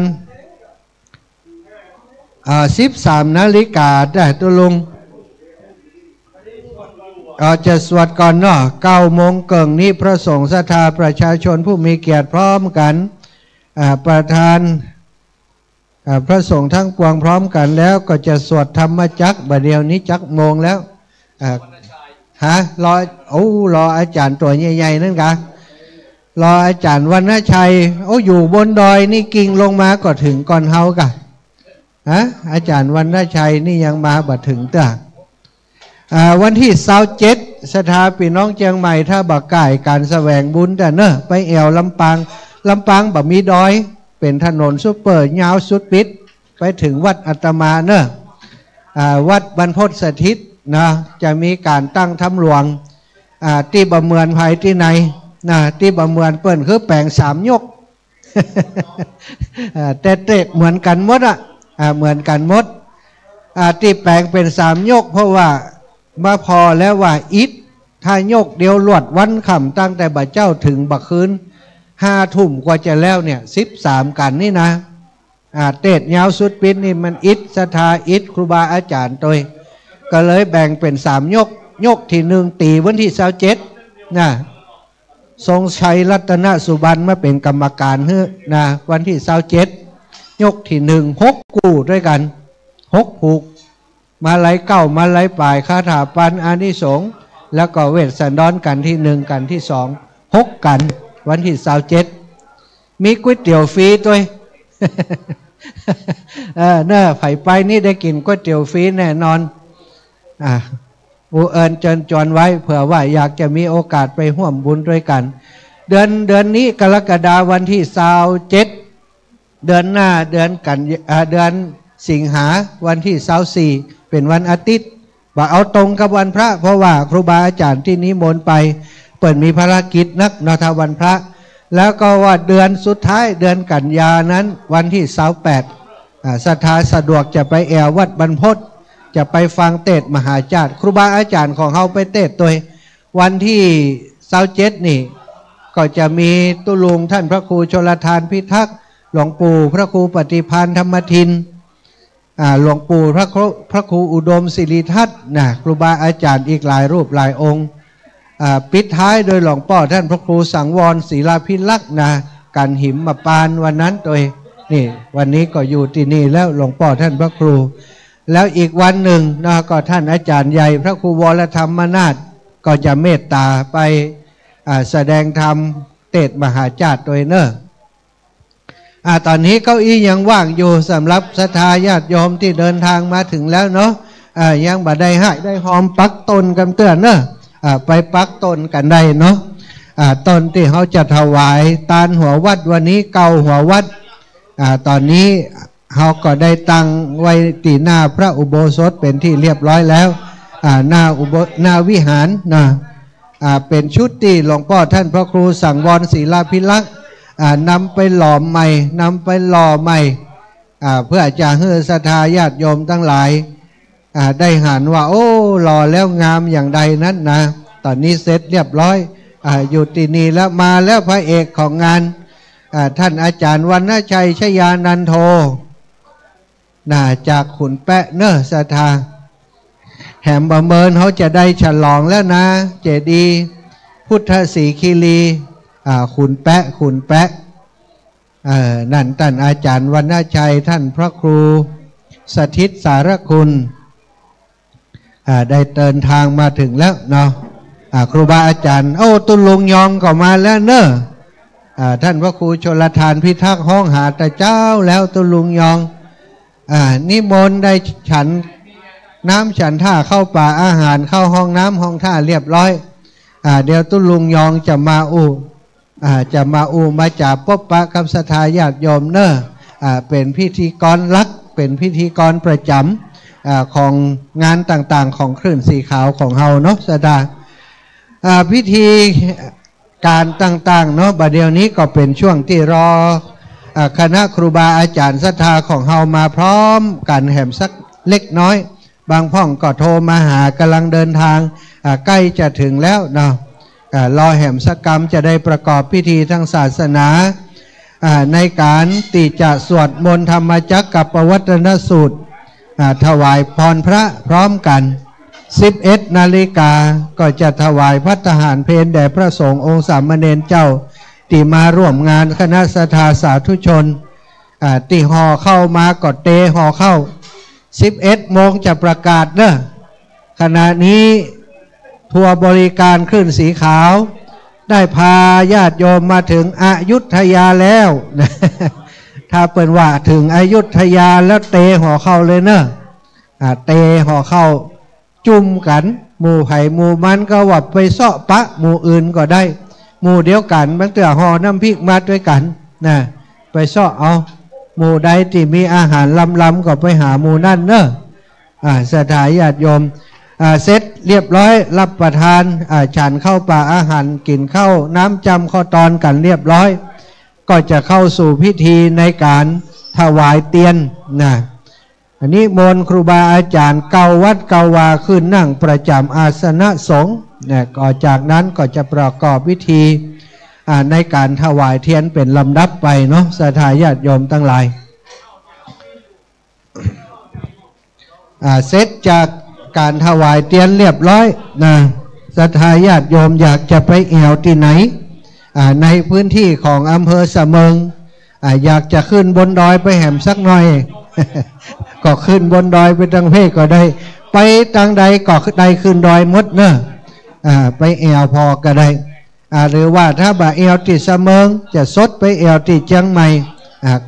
13 นาฬิกาได้ตุลุงจะสวดก่อนเนาะ9 โมงเกิงนี้พระสงฆ์ศรัทธาประชาชนผู้มีเกียรติพร้อมกันประธานพระสงฆ์ทั้งปวงพร้อมกันแล้วก็จะสวดธรรมจักรบัดเดียวนี้จักโมงแล้วรออาจารย์ตัวใหญ่ๆนั่นกะ รออาจารย์วรรณชัยโอ้อยู่บนดอยนี่กิ่งลงมาก็ถึงก่อนเฮากะฮะอาจารย์วรรณชัยนี่ยังมาบัดถึงเตอวันที่27สถาพี่น้องเชียงใหม่ถ้าบักก่ายการแสวงบุญแต่เนอะไปแอวลำปางบักมีดอยเป็นถนนซุปเปอร์ยาวสุดปิดไปถึงวัดอัตมาเนอะวัดบรรพตสถิตนะจะมีการตั้งถ้ำหลวงที่บะเมือนภายที่ในนะที่บะเมือนเปิ่นคือแปลง3 ยก แต่เตะเหมือนกันหมดเหมือนกันหมดที่แปลงเป็น3 ยกเพราะว่ามาพอแล้วว่าอิฐถ้ายกเดียวลวดวันค่ำตั้งแต่บ่เจ้าถึงบักคืน5 ทุ่มกว่าจะแล้วเนี่ย13 กันนี่นะเตะยาวสุดปิดนี่มันอิฐสถาอิฐครูบาอาจารย์ตัวก็เลยแบ่งเป็น3 ยกที่1ตีวันที่27นะทรงชัยรัตนสุบรรณมาเป็นกรรมการเฮ้นะวันที่27ยกที่1 6 กู้ด้วยกัน6 ผูกมาไหลเก้ามาไหลปลายคาถาปันอานิสงส์แล้วก็เวทสันดรกันที่1กันที่2 6 กันวันที่27มีก๋วยเตี๋ยวฟรีด้วย เน่าไผ่ไปนี่ได้กินก๋วยเตี๋ยวฟรีแน่นอนผู้เอิญเชิญชวนไว้เผื่อว่าอยากจะมีโอกาสไปร่วมบุญด้วยกันเดือนนี้กรกฎาวันที่27เดือนหน้าเดือนสิงหาวันที่24เป็นวันอาทิตย์ว่าเอาตรงกับวันพระเพราะว่าครูบาอาจารย์ที่นิมนต์ไปเปิดมีภารกิจนักนาทวันพระแล้วก็ว่าเดือนสุดท้ายเดือนกันยานั้นวันที่28ศรัทธาสะดวกจะไปแอววัดบรรพตจะไปฟังเทศน์มหาจารย์ครูบาอาจารย์ของเขาไปเทศน์ตัววันที่27นี่ก็จะมีตุลุงท่านพระครูชลทานพิทักษ์หลวงปู่พระครูปฏิภาณธรรมทินหลวงปู่พระครูอุดมศิริทัศน์นะครูบาอาจารย์อีกหลายรูปหลายองค์ปิดท้ายโดยหลวงพ่อท่านพระครูสังวรศิลาพิลักษ์นะการหิมมาปานวันนั้นตัวนี่วันนี้ก็อยู่ที่นี่แล้วหลวงพ่อท่านพระครูแล้วอีกวันหนึ่งนะก็ท่านอาจารย์ใหญ่พระครูวรธรรมนาถก็จะเมตตาไปแสดงธรรมเทศน์มหาจารย์ตัวเนอะตอนนี้เก้าอี้ยังว่างอยู่สำหรับศรัทธาญาติโยมที่เดินทางมาถึงแล้วเนาะยังบ่ได้ให้ได้หอมปักต้นกันเตือนเนอะไปปักต้นกันได้เนาะต้นที่เขาจะถวายตาลหัววัดวันนี้เกาหัววัดตอนนี้เขาก็ได้ตั้งไว้ตีหน้าพระอุโบสถเป็นที่เรียบร้อยแล้วหน้าวิหารนะเป็นชุดที่หลวงพ่อท่านพระครูสังวรศิลาพิลักษ์นำไปหล่อใหม่นำไปหล่อใหม่เพื่อจะให้ศรัทธาญาติโยมทั้งหลายได้เห็นว่าโอ้หล่อแล้วงามอย่างใดนั้นนะตอนนี้เสร็จเรียบร้อยอยู่ที่นี่แล้วมาแล้วพระเอกของงานท่านอาจารย์วรรณชัยชยานันโทจากขุนแปะเนอะศรัทธาแหมประเมินเขาจะได้ฉลองแล้วนะเจดีย์พุทธศรีคีรีขุนแปะนั่นท่านอาจารย์วรรณชัยท่านพระครูสถิตสารคุณได้เดินทางมาถึงแล้วเนาะครูบาอาจารย์โอ้ตุลุงยองก็มาแล้วเนอะท่านพระครูชลทานพิทักษ์ห้องหาแต่เจ้าแล้วตุลุงยองนิมนต์ได้ฉันน้ำฉันท่าเข้าป่าอาหารเข้าห้องน้ำห้องท่าเรียบร้อยเดี๋ยวตุลุงยองจะมามาจากพบปะกับศรัทธาญาติโยมเนอะเป็นพิธีกรลักเป็นพิธีกรประจำของงานต่างๆของคลื่นสีขาวของเฮาเนาะศรัทธาพิธีการต่างๆเนาะบัดเดี๋ยวนี้ก็เป็นช่วงที่รอคณะครูบาอาจารย์ศรัทธาของเฮามาพร้อมกันแหมสักเล็กน้อยบางพ่องก็โทรมาหากำลังเดินทางใกล้จะถึงแล้วเนาะรอแห่มสกรรมจะได้ประกอบพิธีทางศาสนาในการที่จะสวดมนต์ธรรมจักรกับปวัตนสูตรถวายพรพระพร้อมกัน11 นาฬิกาก็จะถวายภัตตาหารเพลแด่พระสงฆ์องค์สามเณรเจ้าที่มาร่วมงานคณะศรัทธาสาธุชนที่ห่อเข้ามาก็เตห่อเข้า11 โมงจะประกาศเนอะขณะนี้ทัวร์บริการคลื่นสีขาว ได้พาญาติโยมมาถึงอยุธยาแล้วถ้าเปิดว่าถึงอยุธยาแล้วเตะห่อเข้าเลยเนอะเตะห่อเข้าจุ่มกันหมู่ไผ่หมู่มันก็ว่าไปเสาะปะหมู่อื่นก็ได้หมู่เดียวกันบางเตือห่อน้ำพริกมาด้วยกันนะไปเสาะเอาหมู่ใดที่มีอาหารล้ำๆก็ไปหาหมู่นั่นเนอะสถานญาติโยมเสร็จเรียบร้อยรับประทานฉันเข้าป่าอาหารกินข้าวน้ำจำข้าวตอนกันเรียบร้อยก็จะเข้าสู่พิธีในการถวายเตียนนะอันนี้มนต์ครูบาอาจารย์เก่าวัดเก่าวาขึ้นนั่งประจำอาสนะสงฆ์นะก็จากนั้นก็จะประกอบพิธีในการถวายเทียนเป็นลำดับไปเนาะศรัทธาญาติโยมทั้งหลายเสร็จจากการถวายเทียนเรียบร้อยนะศรัทธาญาติโยมอยากจะไปแอวที่ไหนในพื้นที่ของอำเภอสะเมิงอยากจะขึ้นบนดอยไปแหมสักหน่อย ก็ขึ้นบนดอยไปทางเพศก็ได้ไปทางใดก็ได้ขึ้นดอยมดเนอะไปแอวพอก็ได้หรือว่าถ้าบ่าแอวที่สะเมิงจะสดไปแอวที่เชียงใหม่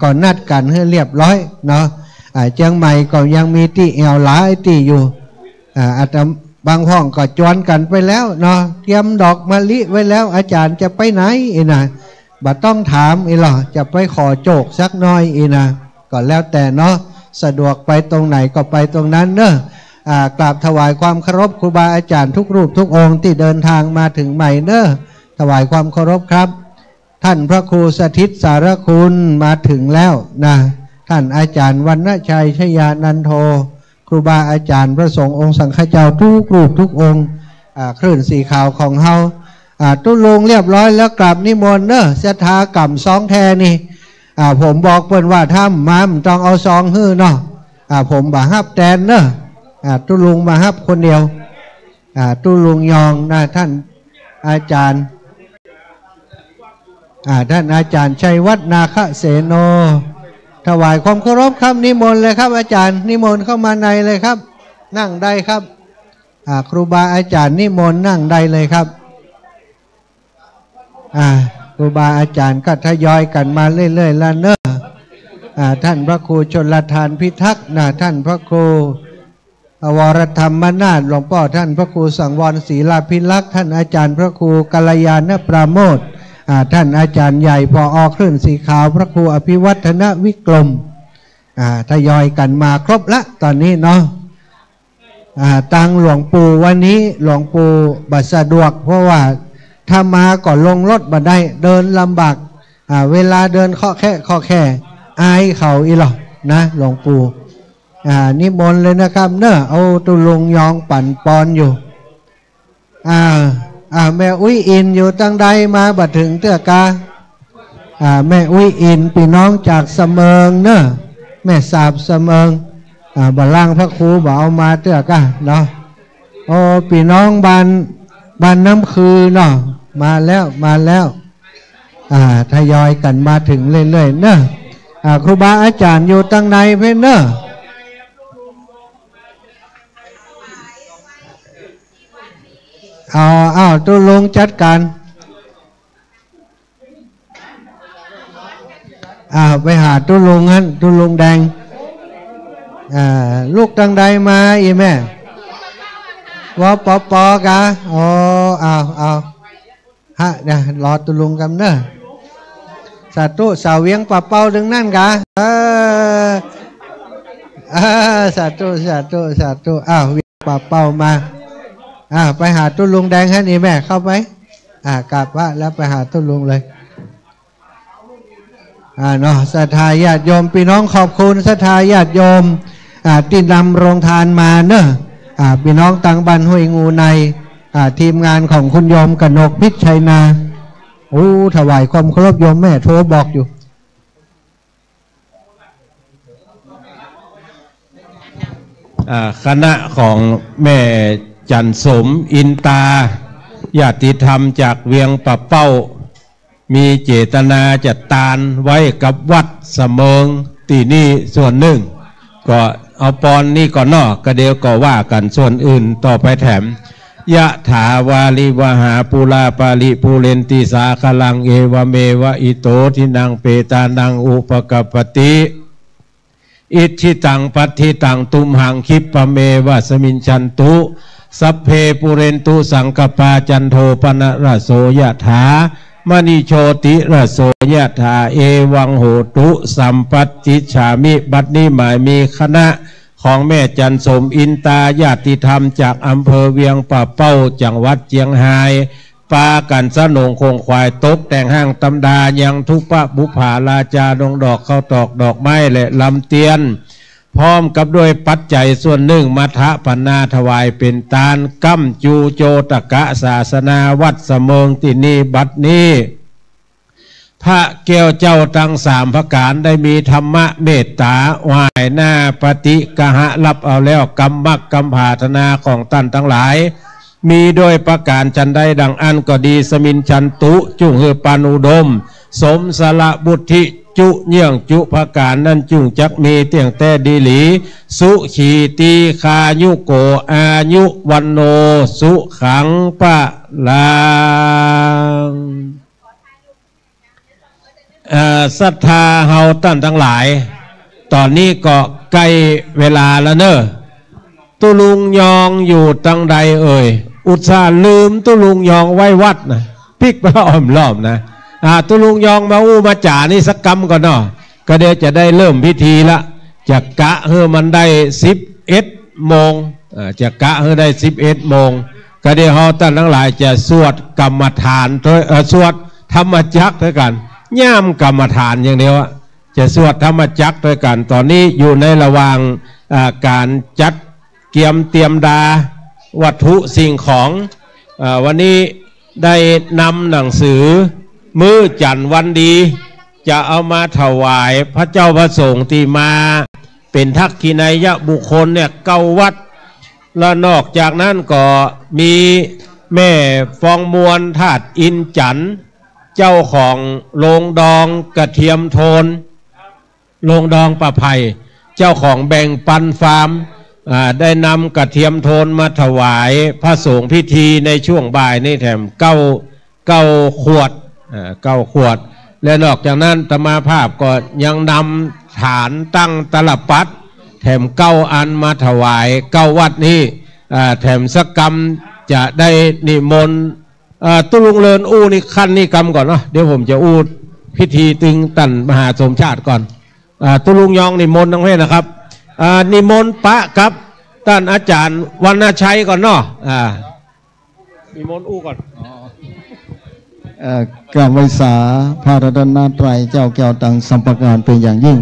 ก็นัดกันให้เรียบร้อยเนาะเชียงใหม่ก็ยังมีที่แอวหลายที่อยู่อาจจะบางห้องก็จวนกันไปแล้วเนาะเตรียมดอกมะลิไว้แล้วอาจารย์จะไปไหนอีนะบ่ต้องถามอีหรอจะไปขอโจกสักน้อยอีนะก็แล้วแต่เนาะสะดวกไปตรงไหนก็ไปตรงนั้นเนอะกราบถวายความเคารพครูบาอาจารย์ทุกรูปทุกองค์ที่เดินทางมาถึงใหม่เนอะถวายความเคารพครับท่านพระครูสถิตสารคุณมาถึงแล้วนะท่านอาจารย์วรรณชัยชยานันโทครูบาอาจารย์พระสงฆ์องค์สังฆเจ้าทุกรูปทุกองค์คลื่นสีขาวของเฮาตุ้ลงเรียบร้อยแล้วกราบนิมนต์เนอะศรัทธากรรมสองแทนี่ผมบอกเพิ่นว่าถ้ามามันต้องเอาซองฮื้อเนาะผมบ่ฮับแตนเนอะตุ้ลุงมาฮับคนเดียวตุ้ลุงยองนะท่านอาจารย์ท่านอาจารย์ชัยวัฒนาคเสโนถวายความเคารพครับนิมนต์เลยครับอาจารย์นิมนต์เข้ามาในเลยครับนั่งได้ครับครูบาอาจารย์นิมนต์นั่งได้เลยครับครูบาอาจารย์ก็ทยอยกันมาเรื่อยๆแล้วเนอะท่านพระครูชลทานพิทักษ์ท่านพระครูวรธรรมนาถหลวงพ่อท่านพระครูสังวรศรีลาภิลักษ์ท่านอาจารย์พระครูกัลยาณปราโมทย์ท่านอาจารย์ใหญ่พอคลื่นสีขาวพระครูอภิวัฒนวิกรมทยอยกันมาครบละตอนนี้เนาะตังหลวงปู่วันนี้หลวงปู่บัดสะดวกเพราะว่าถ้ามาก่อนลงรถบัดได้เดินลำบากเวลาเดินข้อแค่อายเขาอีหรอนะหลวงปู่นิมนต์เลยนะครับเนอะเอาตุลงยองปั่นปอนอยู่แม่อุ้ยอินอยู่ตั้งใดมาบัดถึงเตื้อกาแม่อุ้ยอินพี่น้องจากเสมิงเนอะแม่สาบเสมิงบ่ล่างพระครูบ่เอามาเตื้อกาเนาะโอ้พี่น้องบ้านน้ำคือเนาะมาแล้วทยอยกันมาถึงเรื่อยๆเนอะครูบาอาจารย์อยู่ตั้งในเพื่อนเนอะเอาตุลงจัดการไปหาตุลงฮั่นตุลงแดงลูกตั้งใดมาอีแม่ว่าปอกะเอาฮะเดี๋ยวรอตุลงกันเนอะสาธุสาวเวียงปะเป้าดึงนั่นกะสาธุเวียงปะเป้ามาไปหาตุลุงแดงฮะนี่แม่เข้าไปกราบว่าแล้วไปหาตุลุงเลยเนาะศรัทธาญาติโยมพี่น้องขอบคุณศรัทธาญาติโยมที่นำโรงทานมาเนอะพี่น้องตังบันห้วยงูในทีมงานของคุณโยมกนกพิชัยนาถวายความเคารพโยมแม่โทรบอกอยู่คณะของแม่จันสมอินตาญาติธรรมจากเวียงปะเป้ามีเจตนาจะตานไว้กับวัดเสมิงตีนี่ส่วนหนึ่งก็เอาปอนนี่ก่อนนอกก็เดียวก็ว่ากันส่วนอื่นต่อไปแถม ยะถาวาลิวหาปุราปาลิปุเรนติสาคลังเอวเมวะอิโตทินังเปตานังอุปกปปติอิทธิตังปัฏฐิตังตุมหังคิปะเมวะสมินชันตุสัพเพปุเรนตุสังกปาจันโทปนะระโสยะถามณีโชติระโสยะถาเอวังโหตุสัมปัตติฉามิบัดนี้หมายมีคณะของแม่จันสมอินตาญาติธรรมจากอำเภอเวียงป่าเป้าจังหวัดเจียงไฮ้ปากันสนงคงควายตกแต่งห้างตำดายังทุกปะบุภาลาจาดงดอกเข้าตอกดอกไม้และลำเตียนพร้อมกับด้วยปัจจัยส่วนหนึ่งมัทะปนาถวายเป็นตาลกัมจูโจตกะศาสนาวัดเสมิงที่นี่บัดนี้พระแก้วเจ้าทั้งสามพระการได้มีธรรมะเมตตาวายหน้าปฏิกหะรับเอาแล้วกรรมมักกรรมภาธนาของท่านทั้งหลายมีโดยประการจันได้ดังอันก็ดีสมินชันตุจุงเฮปานุดมสมสละบุตริจุเยี่ยงจุภการนั้นจุงจักมีเตียงแต่ดีหลีสุขีตีคายุโกอายุวันโนสุขังปะลังศรัทธาเฮาท่านทั้งหลายตอนนี้ก็ใกล้เวลาแล้วเนอะตุลุงยองอยู่ตั้งใดเอ่ยอุตส่าห์ลืมตุลุงยองไว้วัดนะพิกมาอ้อมล้อมนะตุลุงยองมาอู้มาจ่านี่สักกรรมก่อนเนาะก็เดี๋ยวจะได้เริ่มพิธีละจะกะเฮือมันได้11 โมงจะกะเฮือได้11 โมงก็เดี๋ยวเฮาท่านทั้งหลายจะสวดกรรมฐานสวดธรรมจักรด้วยกันย่ามกรรมฐานอย่างเดียวจะสวดธรรมจักรด้วยกันตอนนี้อยู่ในระหว่างการจัดเตรียมดาวัตถุสิ่งของวันนี้ได้นำหนังสือมื้อจันทร์วันดีจะเอามาถวายพระเจ้าพระสงฆ์ที่มาเป็นทักขินัยบุคคลเนี่ย9 วัดและนอกจากนั้นก็มีแม่ฟองมวลธาตุอินจันทร์เจ้าของโรงดองกระเทียมโทนโรงดองประไพเจ้าของแบ่งปันฟาร์มได้นำกระเทียมโทนมาถวายพระสงฆ์พิธีในช่วงบ่ายนี่แถม9 ขวด9 ขวดและนอกจากนั้นธรรมาภาพก็ยังนำฐานตั้งตลับปัดแถม9 อันมาถวาย9 วัดนี้แถมสักกรรมจะได้นิมนต์ตุลุงเลินอู้นี่ขั้นนี่กรรมก่อนเนาะเดี๋ยวผมจะอู้พิธีตึงตันมหาสมชาติก่อนตุลุงยองนิมนต์ทั้งเพศนะครับนิมนต์ปะครับท่านอาจารย์วรรณชัยก่อนเนาะนิมนต์อู้ก่อนกราบไหว้สาพระรัตนตรัยเจ้าแก้วตังสัมปการเป็นอย่างยิ่ง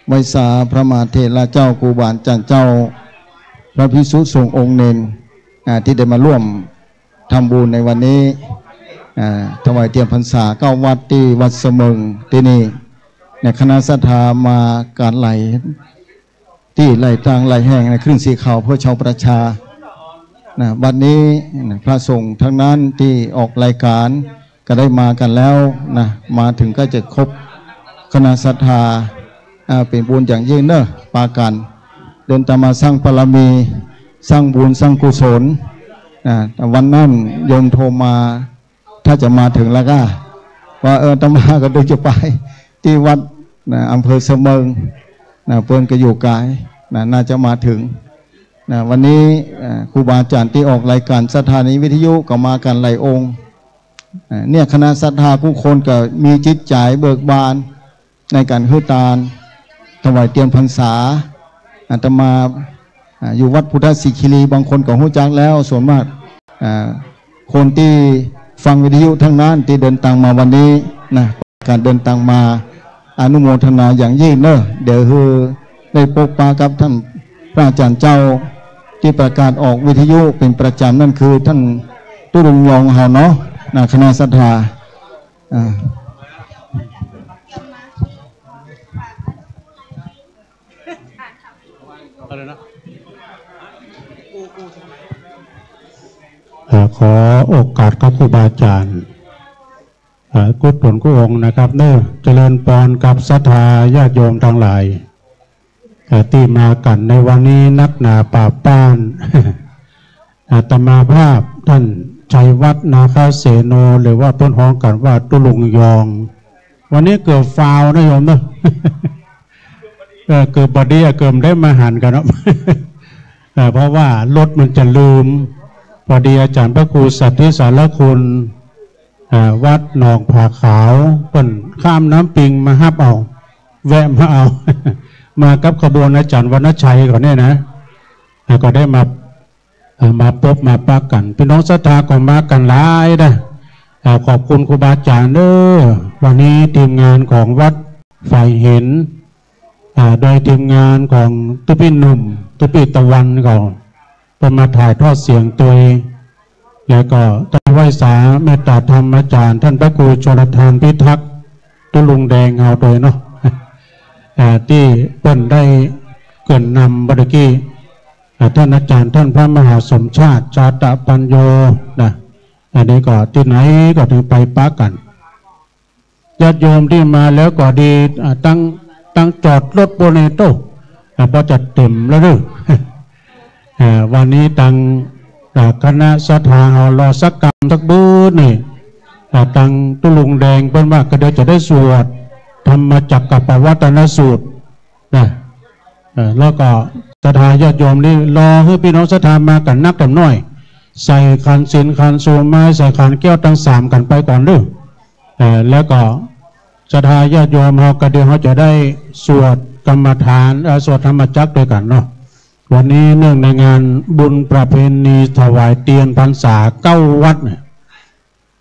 ไหว้สาพระมหาเถระเจ้าครูบาอาจารย์เจ้าพระภิกษุสงฆ์องค์เนนที่ได้มาร่วมทำบุญในวันนี้ถวายเตรียมพรรษา9 วัดที่วัดเสมิงที่นี่ในคณะศรัทธามาการไหลที่ไหลทางไหลแห่งในคลื่นสีขาวเพื่อชาวประชาวันนี้พระสงฆ์ทั้งนั้นที่ออกรายการก็ได้มากันแล้วนะมาถึงก็จะครบคณะศรัทธาเป็นบุญอย่างยิ่งเนอะปากันเดินตามมาสร้างบารมีสร้างบุญสร้างกุศลแต่วันนั้นโยมโทรมาถ้าจะมาถึงแล้วก็ว่าตมาก็เดินจะไปที่วัดอำเภอเสมิงเพื่อนก็อยู่ไกลน่าจะมาถึงวันนี้ครูบาอาจารย์ที่ออกรายการสถานีวิทยุก็มากันหลายองค์เนี่ยคณะศรัทธาผู้คนก็มีจิตใจเบิกบานในการฮือตาลถวายเตรียมพรรษาอาตมาอยู่วัดพุทธศิคีรีบางคนก็หู้จักแล้วส่วนมากคนที่ฟังวิทยุทั้งนั้นที่เดินทางมาวันนี้นะการเดินทางมาอนุโมทนาอย่างยิ่งเนอะเดี๋ยวคือได้พบปะกับท่านพระอาจารย์เจ้าที่ประกาศออกวิทยุเป็นประจำนั่นคือท่านตุลุงยองเฮาเนาะคณะศรัทธาขอโอกาสกับครูบาอาจารย์กุศลกุองค์นะครับเนอะเจริญพรกับศรัทธาญาติโยมทั้งหลายที่มากันในวันนี้นักหนาป่าป้าน อาตมาภาพท่านชัยวัฒน์นาคาเสโนหรือว่าต้นห้องกันว่าตุลุงยองวันนี้เกิดฟาวนะโยมเนาะ เกิดบดีเกิดได้มาหันกันเนาะ เพราะว่ารถมันจะลืมพอดีอาจารย์พระครูสัตธิสารคุณวัดหนองผาขาวเพิ่นข้ามน้ำปิงมาฮับเอาแวะมาเอา มากับขบวนอาจารย์วรรณชัยก่อนเนี่ยนะก็ได้มาพบมาปะกันพี่น้องศรัทธาก็มากันหลายนะขอบคุณครูบาอาจารย์เด้อวันนี้ทีมงานของวัดฝ่ายเห็นโดยทีมงานของตุปิหนุ่มตุปิตะวันก็เป็นมาถ่ายทอดเสียงตัวเองแล้วก็ท่านไหว้สาเมตตาธรรมอาจารย์ท่านพระครูชลทานพิทักษ์ตุลุงแดงเอาโดยเนาะที่เปิ้นได้เกินนำบัดกี้ท่านอาจารย์ท่านพระมหาสมชาติจาตะปัญโยนะอันนี้ก็ที่ไหนก็ถึงไปปะกันญาติโยมที่มาแล้วก็ดีตั้งจอดรถโบเนโต้พอจัดเต็มแล้วด้วย วันนี้ตั้งคณะศรัทธาเอารอสักกรรมสักบูนี่ตั้งตุลุงแดงเป็นว่าก็เดี๋ยวจะได้สวดธรรมจักรปวัตนสูตรนะแล้วก็ศรัทธาญาติโยมนี่รอให้พี่น้องศรัทธามากันนักกันน้อยใส่ขันศีลขันสูไม้ใส่ขันแก้วทั้ง3กันไปก่อนด้วยแล้วก็ศรัทธาญาติโยมเขาก็เดี๋ยวเขาจะได้สวดกรรมฐานสวดธรรมจักรด้วยกันเนาะวันนี้เนื่องในงานบุญประเพณีถวายเตียนพรรษา9 วัดเนี่ย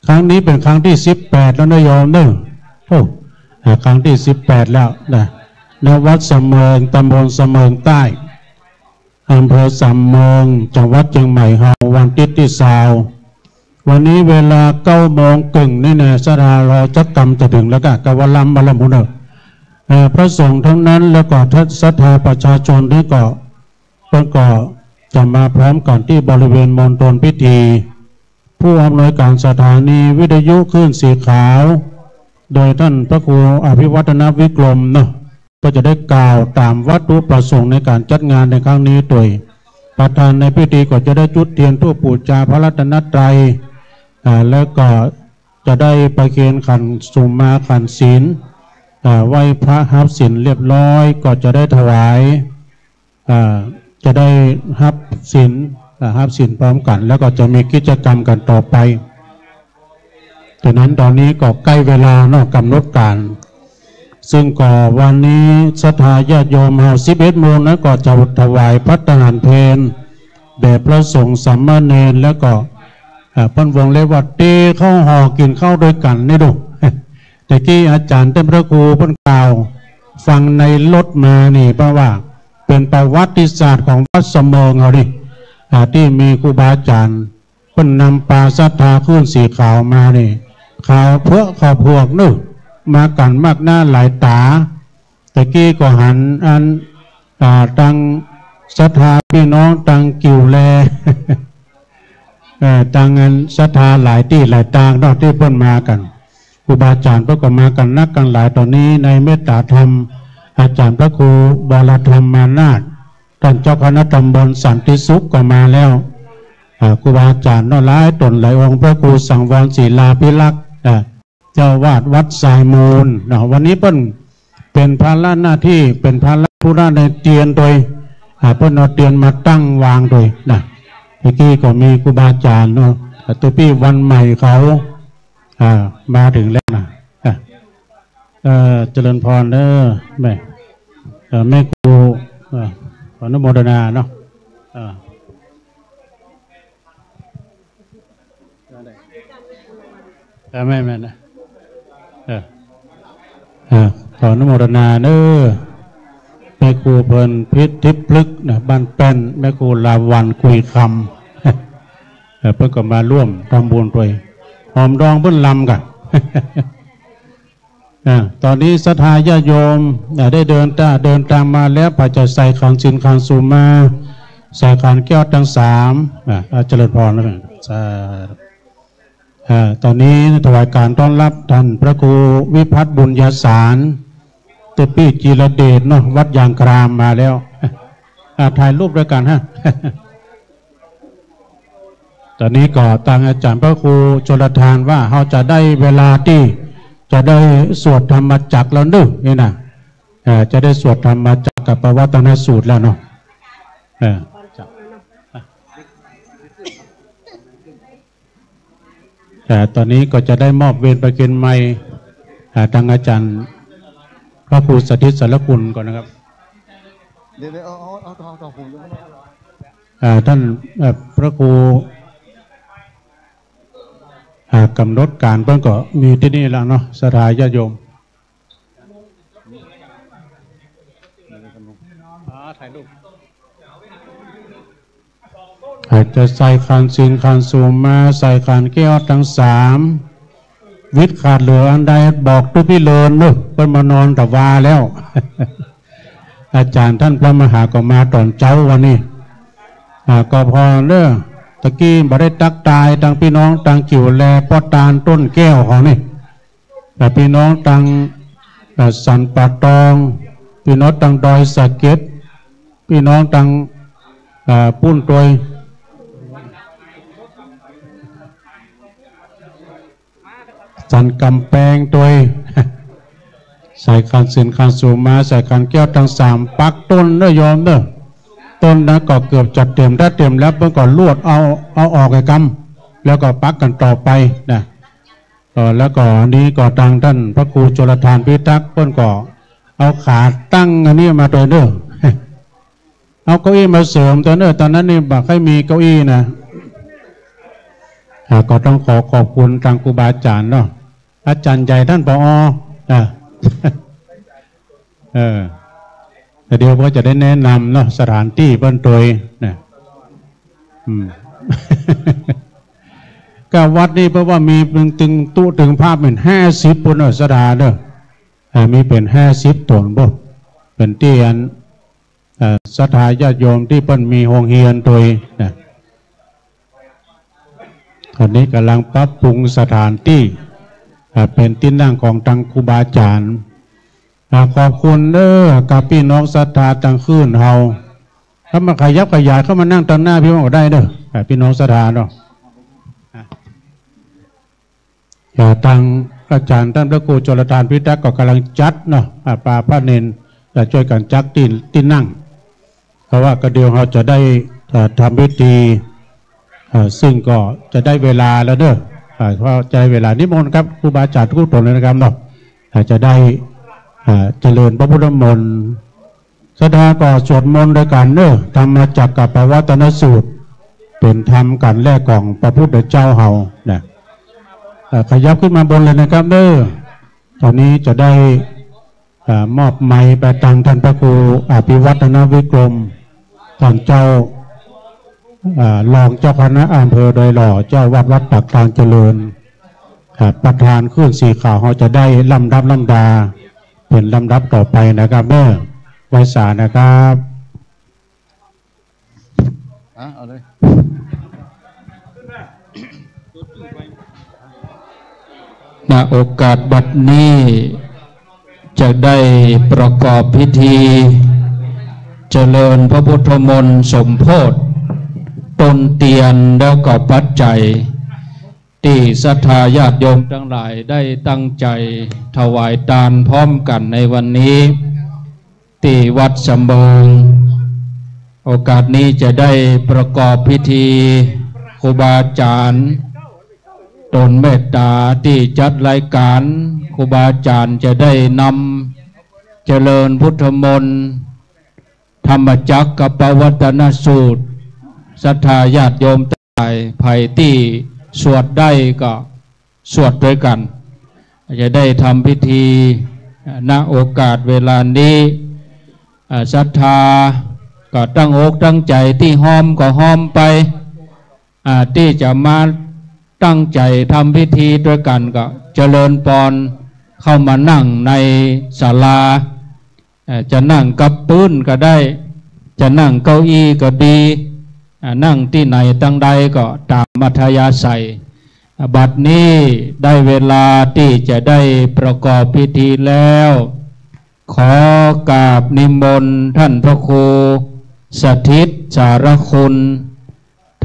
ครั้งนี้เป็นครั้งที่18แล้วนะโยมเนอะโอ้ครั้งที่18แล้วนะณวัดสำเมิงตำบลสำเมิงใต้อำเภอสำเมิงจังหวัดเชียงใหม่เฮาวันที่20วันนี้เวลา9 โมงครึ่งนี่นะศรัทธารอจักกรรมจะถึงแล้วก็กวาลัมบาลมุนพระสงฆ์ทั้งนั้นแล้วก็ทัศธาประชาชนที่ก็จะมาพร้อมกันที่บริเวณมณฑลพิธีผู้อำนวยการสถานีวิทยุคลื่นสีขาวโดยท่านพระครูอภิวัฒนวิกรมเนาะก็จะได้กล่าวตามวัตถุประสงค์ในการจัดงานในครั้งนี้โดยประธานในพิธีก็จะได้จุดเทียนธูปบูชาพระรัตนตรัยแล้วก็จะได้ประเคนขันสุมาขันศีลไหว้พระฮับศีลเรียบร้อยก็จะได้ถวายจะได้ฮับศีลพร้อมกันแล้วก็จะมีกิจกรรมกันต่อไปดังนั้นตอนนี้ก็ใกล้เวลาเนาะกำหนดการซึ่งก็วันนี้ศรัทธาญาติโยมเฮา11 โมงนะก็จะถวายภัตตาหารเพลแด่พระสงฆ์สามเณรแล้วก็เพิ่นวงเล็บว่าเตเข้าห่อกินข้าวด้วยกันนี่ดู แต่ที่อาจารย์ท่านพระครูเพิ่นกล่าวฟังในรถมานี่เพราะว่าเป็นประวัติศาสตร์ของวัดสำเมิงเอาดิที่มีครูบาอาจารย์เพิ่นนำปลาศรัทธาขึ้นสีขาวมานี่ขาวเพื่อขาวพวกนึกมากันมากหน้าหลายตาตะกี้ก็หันตังศรัทธาพี่น้องตังกิ่วแล ตังอันศรัทธาหลายที่หลายตางนอกที่เพิ่นมากันครูบาอาจารย์เพิ่นก็มากันนักกันหลายตอนนี้ในเมตตาธรรมอาจารย์พระครูบรธรรมมานาถท่านเจ้าคณะตำบลสันติสุขก็มาแล้วครูบาอาจารย์น้อยหลายตนหลายองค์พระครูสังวรศิลาภิลักษ์เจ้าวาดวัดสายมูลวันนี้เพิ่นเป็นภาระหน้าที่เป็นภาระผู้ราในเตียนโดยเพิ่นเอาเตียนมาตั้งวางโดยนะเมื่อกี้ก็มีครูบาอาจารย์เนาะตัวพี่วันใหม่เขามาถึงแล้วนะเจริญพรเด้อแม่ครูขออนุโมทนาเนาะไม่นะขออนุโมทนาเด้อแม่ครูเพลินพิษทิพย์พลึกนะบ้านแป้นแม่ครูลาวันคุยคำเพื่อก็มาร่วมทำบุญด้วยหอมดองเพิ่นลำกัน ตอนนี้ศรัทธาญาติโยมได้เดินตามมาแล้วพอจะใส่ขันศีลขันสุมาใส่ขันแก้วทั้ง3เจริญพรแล้วกันตอนนี้ถวายการต้อนรับท่านพระครูวิพัฒน์บุญญาสารตุปี้จีรเดชเนาะวัดยางครามมาแล้วถ่ายรูปด้วยกันฮะ ตอนนี้ก็ทางอาจารย์พระครูชลทานว่าเขาจะได้เวลาที่จะได้สวดธรรมจักรแล้วนึกนี่นะจะได้สวดธรรมจักรกับปวัตตนสูตรแล้วเนาะแต่ตอนนี้ก็จะได้มอบเวรประเคนไม้ทางอาจารย์พระครูสถิตสารคุณก่อนนะครับท่านพระครูกำหนดการเพิ่งก็มีที่นี่แล้วเนาะสถาญาติโยมถ่ายรูปจะใส่คานซินคานซูมมาใส่คานแก้วทั้ง3วิทย์ขาดเหลืออันใดบอกทุกพี่เลินเนอะเพิ่นมานอนแต่วาแล้ว อาจารย์ท่านพระมหาก็มาตอนเจ้าวันนี้ก็พอเด้อตะกี้บ่ได้ตักตายตังพี่น้องตังกิ่วแลปอตาลต้นแก้วของนี่แต่พี่น้องตังสันป่าตองพี่น้องตังดอยสะเก็ดพี่น้องตังปุ้นตัวสันกำแพงตัวใส่คันสินคันสูมาใส่คันแก้วทั้ง3ปักต้นเด้อยอมเด้อต้นนะก็เกือบจัดเต็มถ้าเต็มแล้วเพิ่งก่อนลวดเอาออกไอ้กำแล้วก็ปักกันต่อไปนะแล้วก็นี้ก็ทางท่านพระครูชลทานพิทักษ์เพิ่นก็เอาขาตั้งอันนี้มาตัวเด้อเอาเก้าอี้มาเสริมตัวเด้อตอนนั้นนี่บักให้มีเก้าอี้นะก็ต้องขอบคุณทางครูบาอาจารย์เนาะอาจารย์ใหญ่ท่านผอ.แต่เดี๋ยวก็จะได้แนะนำเนาะสถานที่เพิ่นตัวนะก็วัดนี้เพราะว่ามีถึงตู้ถึงภาพเป็น50ปุ่นสถานเด้อมีเป็น50ตนบ่เป็นที่อันศรัทธาญาติโยมที่เพิ่นมีโรงเรียนตัวนะตอนนี้กำลังปรับปรุงสถานที่เป็นที่นั่งของทางครูบาอาจารย์ขอบคุณเด้อกับพี่น้องศรัทธาต่างคืนเฮาถ้ามาขยับขยายเข้ามานั่งตรงหน้าพี่น้องก็ได้เด้อพี่น้องศรัทธาเนาะทางอาจารย์ท่านพระครูชลทานพิทักษ์ก็กำลังจัดเนาะป่าพระเนนจะช่วยกันจัดที่นั่งเพราะว่าก็เดี๋ยวเราจะได้ทำพิธีซึ่งก็จะได้เวลาแล้วเด้อเพราะจะได้เวลานิมนต์ครับครูบาอาจารย์ทุกคนเลยนะครับเนาะจะได้เจริญพระพุทธมนต์ศรัทธาก็สวดมนต์ด้วยกันเด้อธรรมจักรกับปวัตตนสูตรเป็นธรรมกันแรกของพระพุทธเจ้าเฮานะขยับขึ้นมาบนเลยนะครับเด้อตอนนี้จะได้มอบไม้ไปทางท่านพระครูอภิวัฒนวิกรมท่านเจ้ารองเจ้าคณะอำเภอโดยหล่อเจ้าวัดปากทางเจริญประธานเครื่องสีขาวเขาจะได้ลำดับลำดาเป็นลำดับต่อไปนะครับเด้อไว้สานะครับเอาเลยณโอกาสบัดนี้จะได้ประกอบพิธีเจริญพระพุทธมนต์สมโภชต้นเตียนแล้วก็ปัจจัยที่ศรัทธาญาติโยมทั้งหลายได้ตั้งใจถวายทานพร้อมกันในวันนี้ที่วัดสำเบิงโอกาสนี้จะได้ประกอบพิธีครูบาอาจารย์ตนเมตตาที่จัดรายการครูบาอาจารย์จะได้นำเจริญพุทธมนต์ธรรมจักรกับปวัตตนสูตรศรัทธาญาติโยมทั้งหลายภัยที่สวดได้ก็สวดด้วยกันจะได้ทำพิธีณโอกาสเวลานี้ศรัทธาก็ตั้งอกตั้งใจที่ห้อมก็ห้อมไปที่จะมาตั้งใจทำพิธีด้วยกันก็เจริญพรเข้ามานั่งในศาลาจะนั่งกับปื้นก็ได้จะนั่งเก้าอี้ก็ดีนั่งที่ไหนตั้งใดก็ตามมัธยาศัยบัดนี้ได้เวลาที่จะได้ประกอบพิธีแล้วขอกราบนิมนต์ท่านพระครูสถิตสารคุณ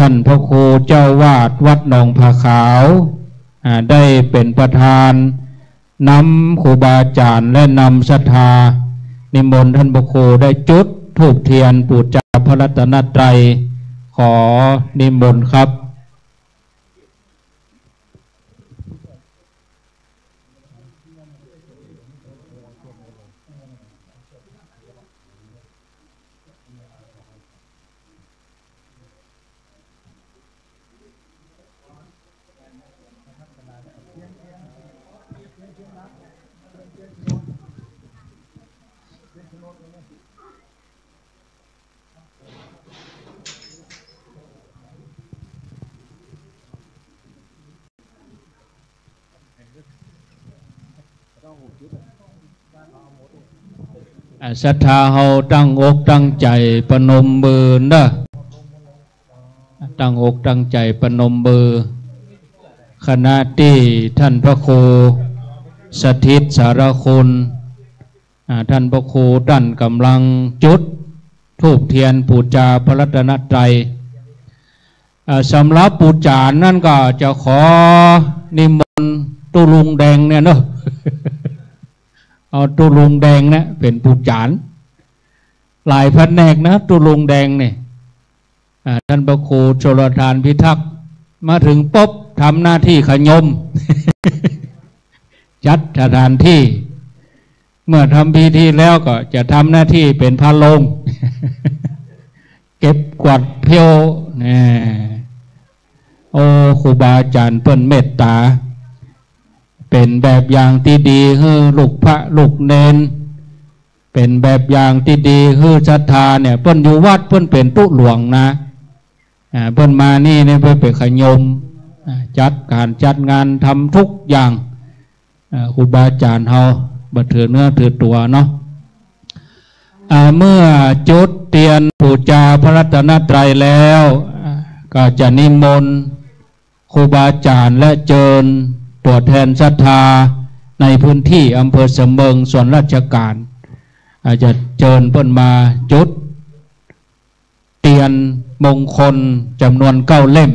ท่านพระครูเจ้าวาดวัดหนองผาขาวได้เป็นประธานนำครูบาอาจารย์และนำศรัทธานิมนต์ท่านพระครูได้จุดธูปเทียนบูชาพระรัตนตรัยขอนิมนต์ครับศรัทธาเฮาตั้งอกตั้งใจประนมมือนะตั้งอกตั้งใจประนมมือขณะที่ท่านพระครูสถิตสารคุณท่านพระครูท่านกำลังจุดธูปเทียนบูชาพระรัตนตรัยสำหรับบูชานั่นก็จะขอนิมนต์ตุลุงแดงเนี่ยเนาะเอาตุลุงแดงเนี่ยเป็นผู้จานหลายแผนกนะตุลุงแดงเนี่ยท่านพระครูชลทานพิทักษ์มาถึงปุ๊บทำหน้าที่ขยม จัดสถานที่เมื่อทำพิธีแล้วก็จะทำหน้าที่เป็นพระลง เก็บกวาดเพียวเนี่ยโอ้ครูบาอาจารย์เปิ้นเมตตาเป็นแบบอย่างที่ดีให้ลูกพระลูกเนนเป็นแบบอย่างที่ดีให้ศรัทธาเนี่ยเปิ้นอยู่วัดเปิ้นเป็นตุหลวงนะเปิ้นมานี่เนี่ยเปิ้นเป็นขยมจัดการจัดงานทำทุกอย่างครูบาอาจารย์เฮาบัดถือเนื้อถือตัวเนาะเมื่อจุดเทียนบูชาพระรัตนตรัยแล้วก็จะนิมนต์ครูบาอาจารย์และเจิญตัวแทนศรัทธาในพื้นที่อำเภอเสมิงส่วนราชการอาจจะเจิญเพิ่นมาจุดเทียนมงคลจำนวน9 เล่ม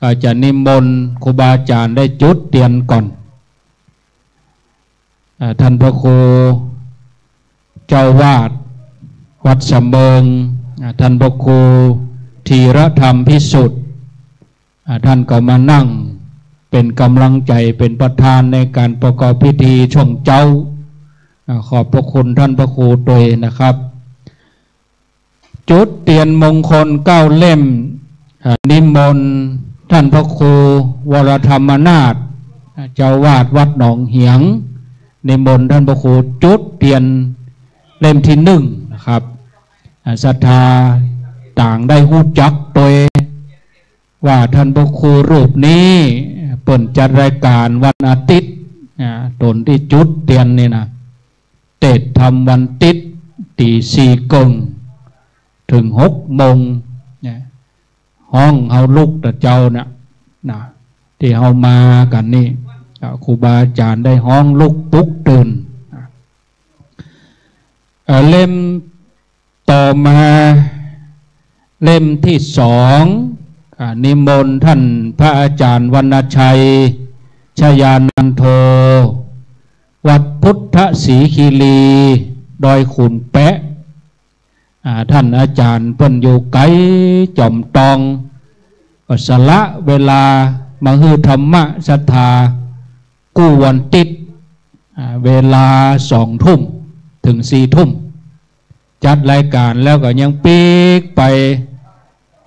อาจจะนิมนต์ครูบาอาจารย์ได้จุดเทียนก่อนท่านพระครูเจ้าวาดวัดเสมิงท่านพระครูธีรธรรมพิสุทธิ์ท่านก็มานั่งเป็นกำลังใจเป็นประธานในการประกอบพิธีช่วงเจ้าขอบพระคุณท่านพระครูตัวนะครับจุดเทียนมงคล9 เล่มนิมนต์ท่านพระครูวรธรรมนาถเจ้าวาดวัดหนองเหียงนิมนต์ท่านพระครูจุดเทียนเล่มที่1นะครับศรัทธาต่างได้ฮู้จักตัวว่าท่านพระครูรูปนี้เปิดจัดรายการวันอาทิตย์ตนที่จุดเทียนนี่นะเตดทำวันติดตี4 กงถึง6 โมงห้องเฮาลุกแต่เจ้านะที่เฮามากันนี่ครูบาอาจารย์ได้ห้องลุกปลุกตื่นเล่มต่อมาเล่มที่2นิมนต์ท่านพระอาจารย์วรรณชัยชยานันโทวัดพุทธศรีคีรีดอยขุนแปะท่านอาจารย์เพิ่นอยู่ไกลจอมตองก็สละเวลามาฮือธรรมะศรัทธากู้วันติดเวลา20 ทุ่มถึง4 ทุ่มจัดรายการแล้วก็ยังปีกไป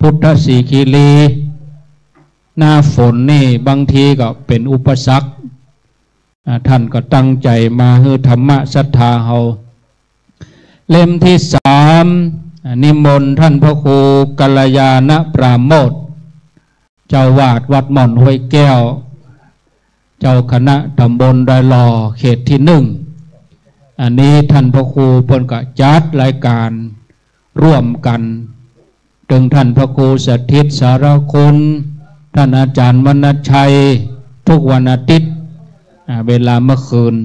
พุทธศรีคีรีหน้าฝนนี่บางทีก็เป็นอุปสรรคท่านก็ตั้งใจมาฮือธรรมะศรัทธาเฮาเล่มที่3นิมนต์ท่านพระครูกัลยาณปราโมทย์เจ้าวาดวัดหม่อนห้วยแก้วเจ้าคณะตำบลดอยหล่อเขตที่1อันนี้ท่านพระครูเพิ่นก็จัดรายการร่วมกันถึงท่านพระครูสถิตสารคุณท่านอาจารย์วรรณชัยทุกวันอาทิตย์เวลาเมื่อคืน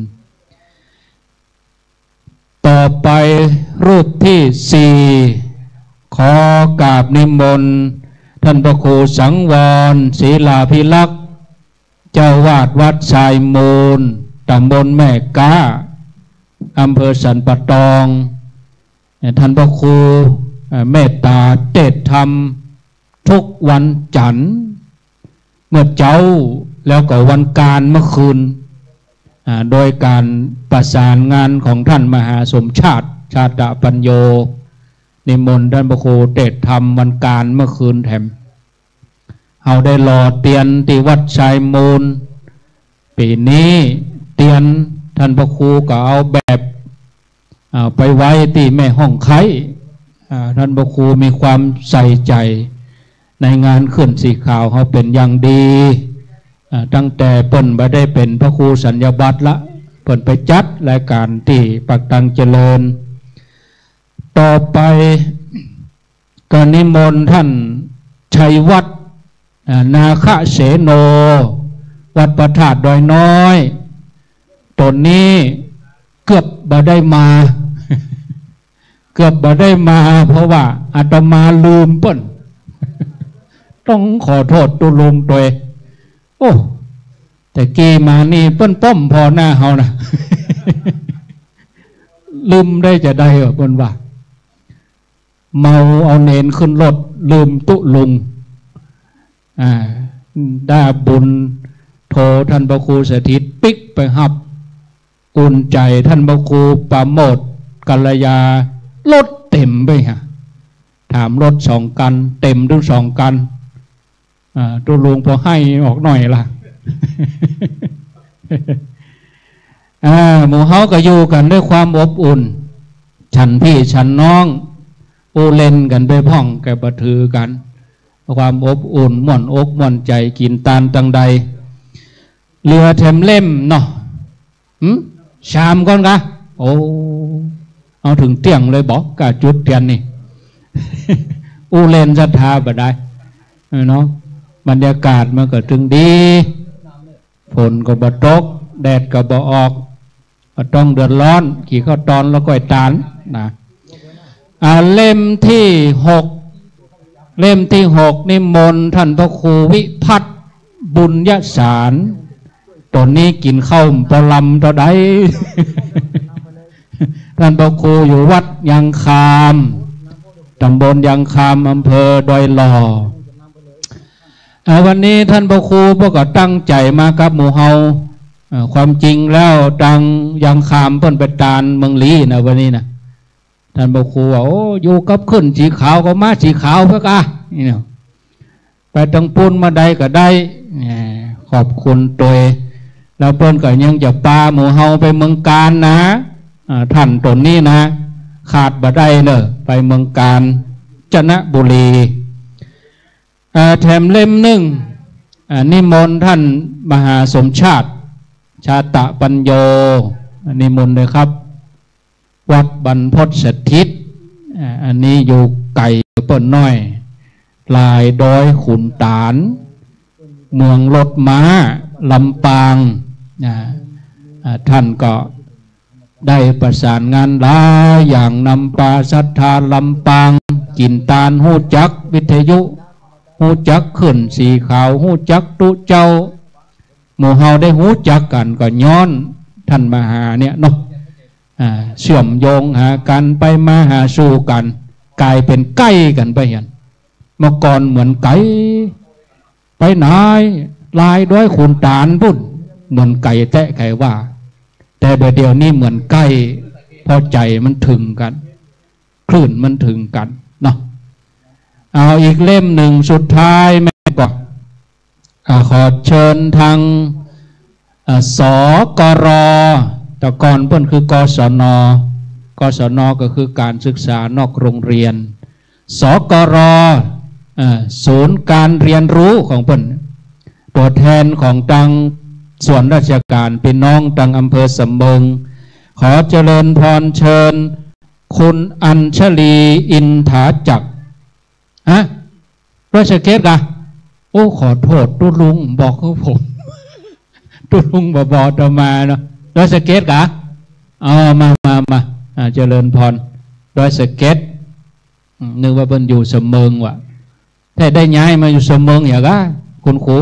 ต่อไปรูปที่4ขอกราบนิมนต์ ท่านพระครูสังวรศรีลาภิลักษ์เจ้าวาดวัดทรายมูลตำบลแม่กาอำเภอสันปะตองท่านพระครูเมตตาเทศธรรมทุกวันจันทร์เมื่อเจ้าแล้วก็วันการเมื่อคืนโดยการประสานงานของท่านมหาสมชาติชาตปัญโยนิมนต์ท่านพระครูเทศธรรมวันการเมื่อคืนแถมเอาได้หล่อเตียนที่วัดชายมูลปีนี้เตียนท่านพระครูก็เอาแบบไปไว้ที่แม่ห้องไข่ท่านพระครูมีความใส่ใจในงานขึ้นสีขาวเขาเป็นอย่างดีตั้งแต่เปิ้นมาได้เป็นพระครูสัญญาบัตรละเปิ้นไปจัดรายการที่ปักตังเจริญต่อไปก็นิมนต์ท่านชัยวัฒน์นาคเสโนวัดประธาตุดอยน้อยตนนี้เกือบบ่ได้มา เกือบบ่ได้มาเพราะว่าอาตมาลืมเปิ้น ต้องขอโทษตุลุงตัวโอ้แต่กี้มานี่เปิ้นป้อมพอหน้าเฮานะ ลืมได้จะได้เหรอเปิ้นว่าเมาเอาเนนขึ้นรถลืมตุลุงได้บุญโทรท่านพระครูสถิตปิ๊กไปหับอุ่นใจท่านพระครูปราโมทย์กัลยารถเต็มไปฮะถามรถ2 กันเต็มถึง2 กันตัวลุงพอให้ออกหน่อยล่ะ หมู่เฮาก็อยู่กันด้วยความอบอุ่นฉันพี่ฉันน้องอูเล่นกันไปพ่องแกบถือกันความอบอุ่นม่วนอกม่วนใจกินตาลตังใดเรือแถมเล่มเนาะชามก่อนกะโอ้เอาถึงเตียงเลยบอกกะจุดเทียนนี่ อูเล่นศรัทธาบ่ได้เนาะบรรยากาศมันก็ถึงดีฝนก็บ่ตกแดดก็บ่ออกก็ต้องเดือดร้อนขี่ข้าวตอนแล้วก็ตานนะเล่มที่6นิมนต์ท่านพระครูวิพัฒน์บุญยสารตอนนี้กินข้าวปลำต่อใด ท่านพระครูอยู่วัดยังคามตำบลยังคามอำเภอดอยหล่อวันนี้ท่านพระครูพวกก็ตั้งใจมากับหมู่เฮาความจริงแล้วดังยังคามเพิ่นไปตานเมืองลีนะวันนี้นะท่านพระครูว่าโอ้อยู่กับขึ้นสีขาวก็มาสีขาวเพื่อกะนี่เนาะไปตั้งปูนมาใดก็ได้ขอบคุณตัวแล้วเพิ่นก็ยังจะปาหมู่เฮาไปเมืองการนะท่านตนนี้นะขาดบ่ได้เนอะไปเมืองการจันทบุรีแถมเล่ม1นิมนต์ท่านมหาสมชาติชาตปัญโยนิมนต์เลยครับวัดบรรพตสถิตอันนี้อยู่ไก่เปิ้นน้อยลายดอยขุนตาลเมืองรถม้าลำปางท่านก็ได้ประสานงานหลายอย่างนำปลาศรัทธาลำปางกินตาลหูจักวิทยุหูจักขึ้นสีขาวหูจักตุเจ้าหมู่เฮาได้หูจักกันก็ย้อนท่านมหาเนี่ยเนาะเชื่อมโยงหากันไปมาหาสู่กันกลายเป็นใกล้กันไปเห็นเมื่อก่อนเหมือนไก่ไปไหนลายด้วยขุนตาลพุ่นเหมือนไก่แตะไก่ว่าแต่เดี๋ยวนี้เหมือนไก่พอใจมันถึงกันคลื่นมันถึงกันเนาะเอาอีกเล่ม1สุดท้ายแม่ก็ขอเชิญทางสกรแต่ก่อนเพิ่นคือกศนก็คือการศึกษานอกโรงเรียนสกรศูนย์การเรียนรู้ของเพิ่นตัวแทนของตังส่วนราชการเป็นน้องตังอำเภอสำเมิงขอเจริญพรเชิญคุณอัญชลีอินถาจักรราชเกศกะโอ้ขอโทษตุลุงบอกเขาผม ตุลุงบอกต่อมาเนาะดอยสะเก็ดกะมาเจริญพรดอยสะเก็ดนึกว่าเพิ่นอยู่เสมิงว่ะแ แต่ได้ย้ายมาอยู่สมเมืองอย่างก็คุณครู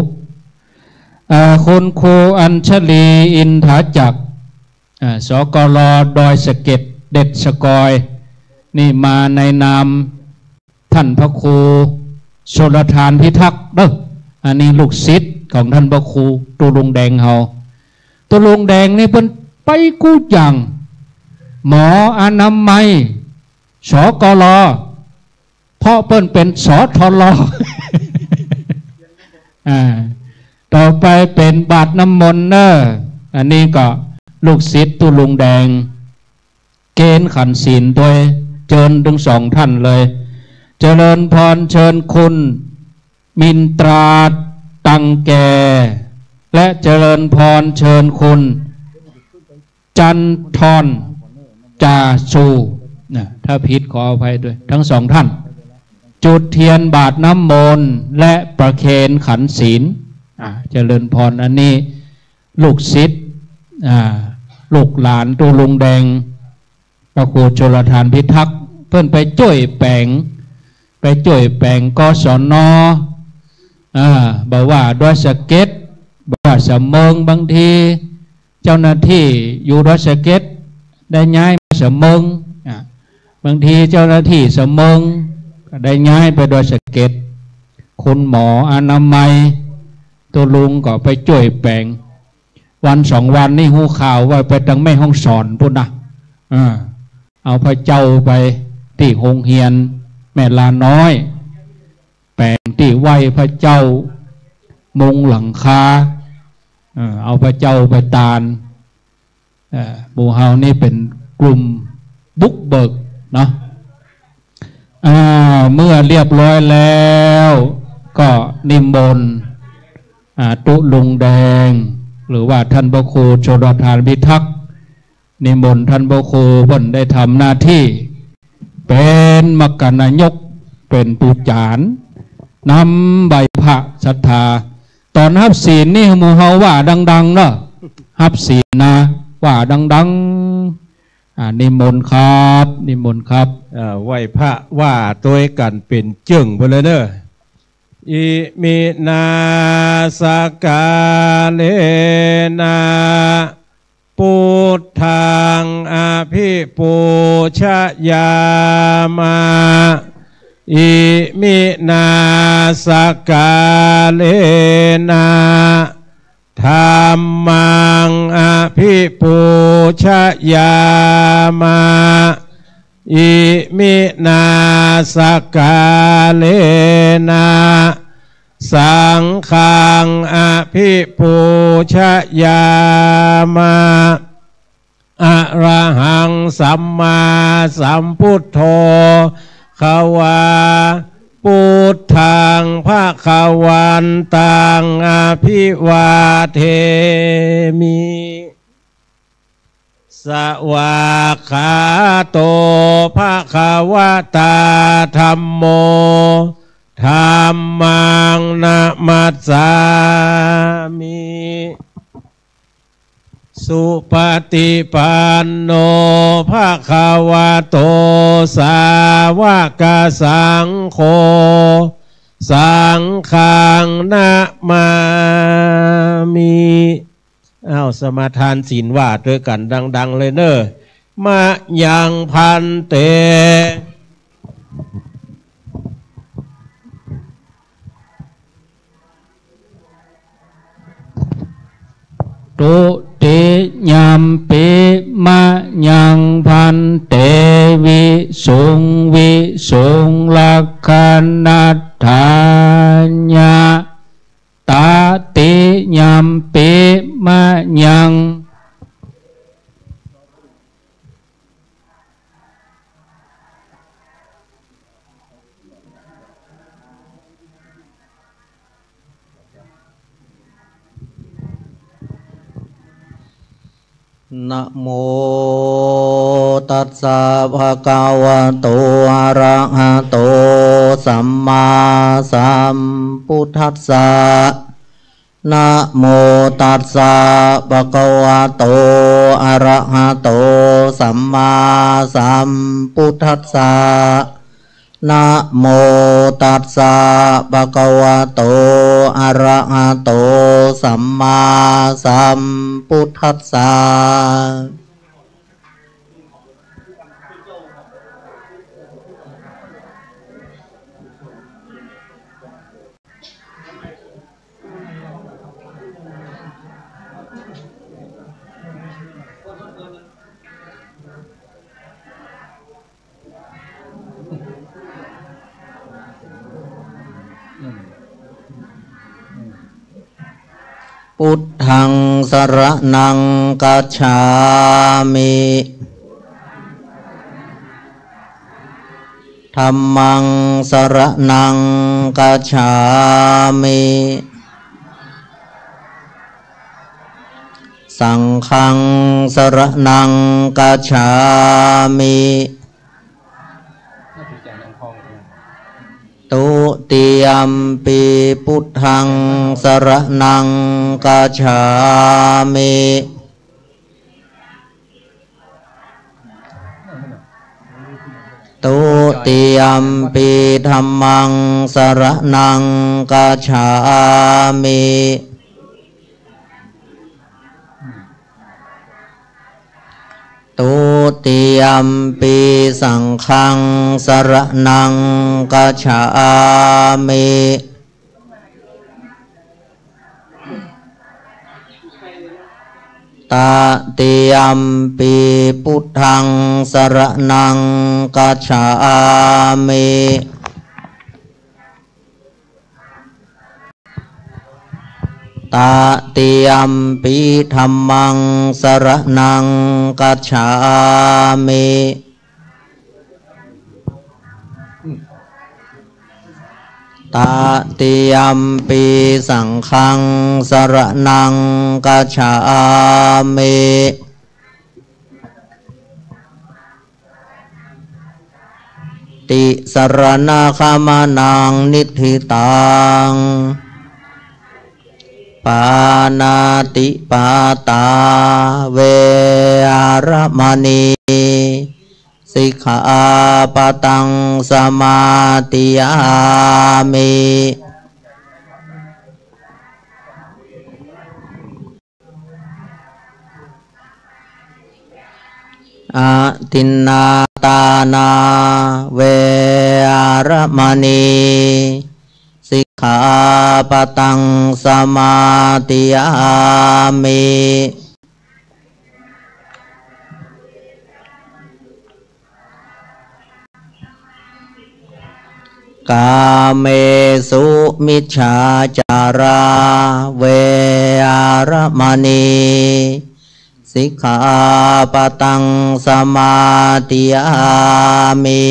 คุณครูอัญชลีอินทาจักรสกลดอยสะเก็ดเด็ดสกอยนี่มาในนามท่านพระครูชลทานพิทักษ์เด้ออันนี้ลูกศิษย์ของท่านพระครูตุลุงแดงเฮาตุลุงแดงนี่เป็นไปกู้จังหมออนามัยสกลเพราะเปิ้นเป็นสทลต่อไปเป็นบาทน้ำมนต์เนออันนี้ก็ลูกศิษย์ตุลุงแดงเกณฑ์ขันศีลโดยเชิญทั้งสองท่านเลยเจริญพรเชิญคุณมินตราตังแกและเจริญพรเชิญคุณจันทรจาสูถ้าผิดขออภัยด้วยทั้งสองท่านจุดเทียนบาทน้ำมนต์และประเคนขันศีลเจริญพรอันนี้ลูกศิษย์ลูกหลานตุลุงแดงพระครูชลทานพิทักษ์เพื่อนไปจ่วยแปลงกศนบอกว่าด้วยสเก็ตบอกว่าสมเมิงบางทีเจ้าหน้าที่อยู่ด้วยสเก็ตได้ย้ายมาสมเมิงบางทีเจ้าหน้าที่สมเมิงได้ย้ายไปด้วยสเก็ตคุณหมออนามัยตัวลุงก็ไปจ่วยแปลงวันสองวันนี่หูข่าวว่าไปตั้งแม่ห้องสอนพุ่นนะเอาพระเจ้าไปที่โรงเรียนแม่ลาน้อยแปลงที่ไหวพระเจ้ามุงหลังคาเอาพระเจ้าไปตาลหมู่เฮานี่เป็นกลุ่มบุกเบิกเนาะเมื่อเรียบร้อยแล้วก็นิมนต์ตุลุงแดงหรือว่าท่านพระครูชลทานพิทักษ์นิมนต์ท่านพระครูเพิ่นได้ทำหน้าที่เป็นมกนายกเป็นปูจานนำใบพระศรัทธาตอนฮับศีลนี่หมู่เฮาว่าดังๆเนาะฮับศีลนะว่าดังๆนิมนต์ครับนิมนต์ครับไหวพระว่าตัวกันเป็นจึ่งไปเลยเด้ออิมินาสกาเลนะพุทธังอภิปูชยามาอิมินาสกาเลนะธัมมังอภิปูชยามาอิมินาสกาเลนะสังฆังอภิปูชยามาอะระหังสัมมาสัมพุทโธขวาพุทธังภะคะวันตังอภิวาเทมิสวากขาโตภะคะวะตาธัมโมธัมมังนะมัสสามิสุปฏิปันโนภะคะวะโตสาวกสังโฆสังฆังนะมามิสมาทานศีลว่าด้วยกันดังๆเลยเนอะมายังพันเตตุติยามปิมะยังพันเตวิสุงวิสุงลักขณัฏฐาญะตาติยามปิมะยังนะโมตัสสะภะคะวะโตอะระหะโตสัมมาสัมพุทธัสสะนะโมตัสสะภะคะวะโตอะระหะโตสัมมาสัมพุทธัสสะ นะโมตัสสะภะคะวะโตอะระหะโตสัมมาสัมพุทธัสสะพุทธังสรณังกัจฉามิธัมมังสรณังกัจฉามิสังฆังสรณังกัจฉามิตุติยัมปิพุทธังสรณังกัจฉามิตุติยัมปิธัมมังสรณังกัจฉามิตุติยัมปิสังฆังสรณังกัจฉามิตติยัมปิพุทธังสรณังกัจฉามิตติยัมปิธัมมังสรณังกัจฉามิตติยัมปิสังฆังสรณังกัจฉามิติสรณคมานังนิทธิตังปานาติปาตาเวรมณีสิกขาปะตังสมาติยามิอาทินนาตานาเวรมณีสิกขาปะตังสมาติยามิกาเมสุมิจฉาจาราเวรมณีสิกขาปะตังสมาติยามิ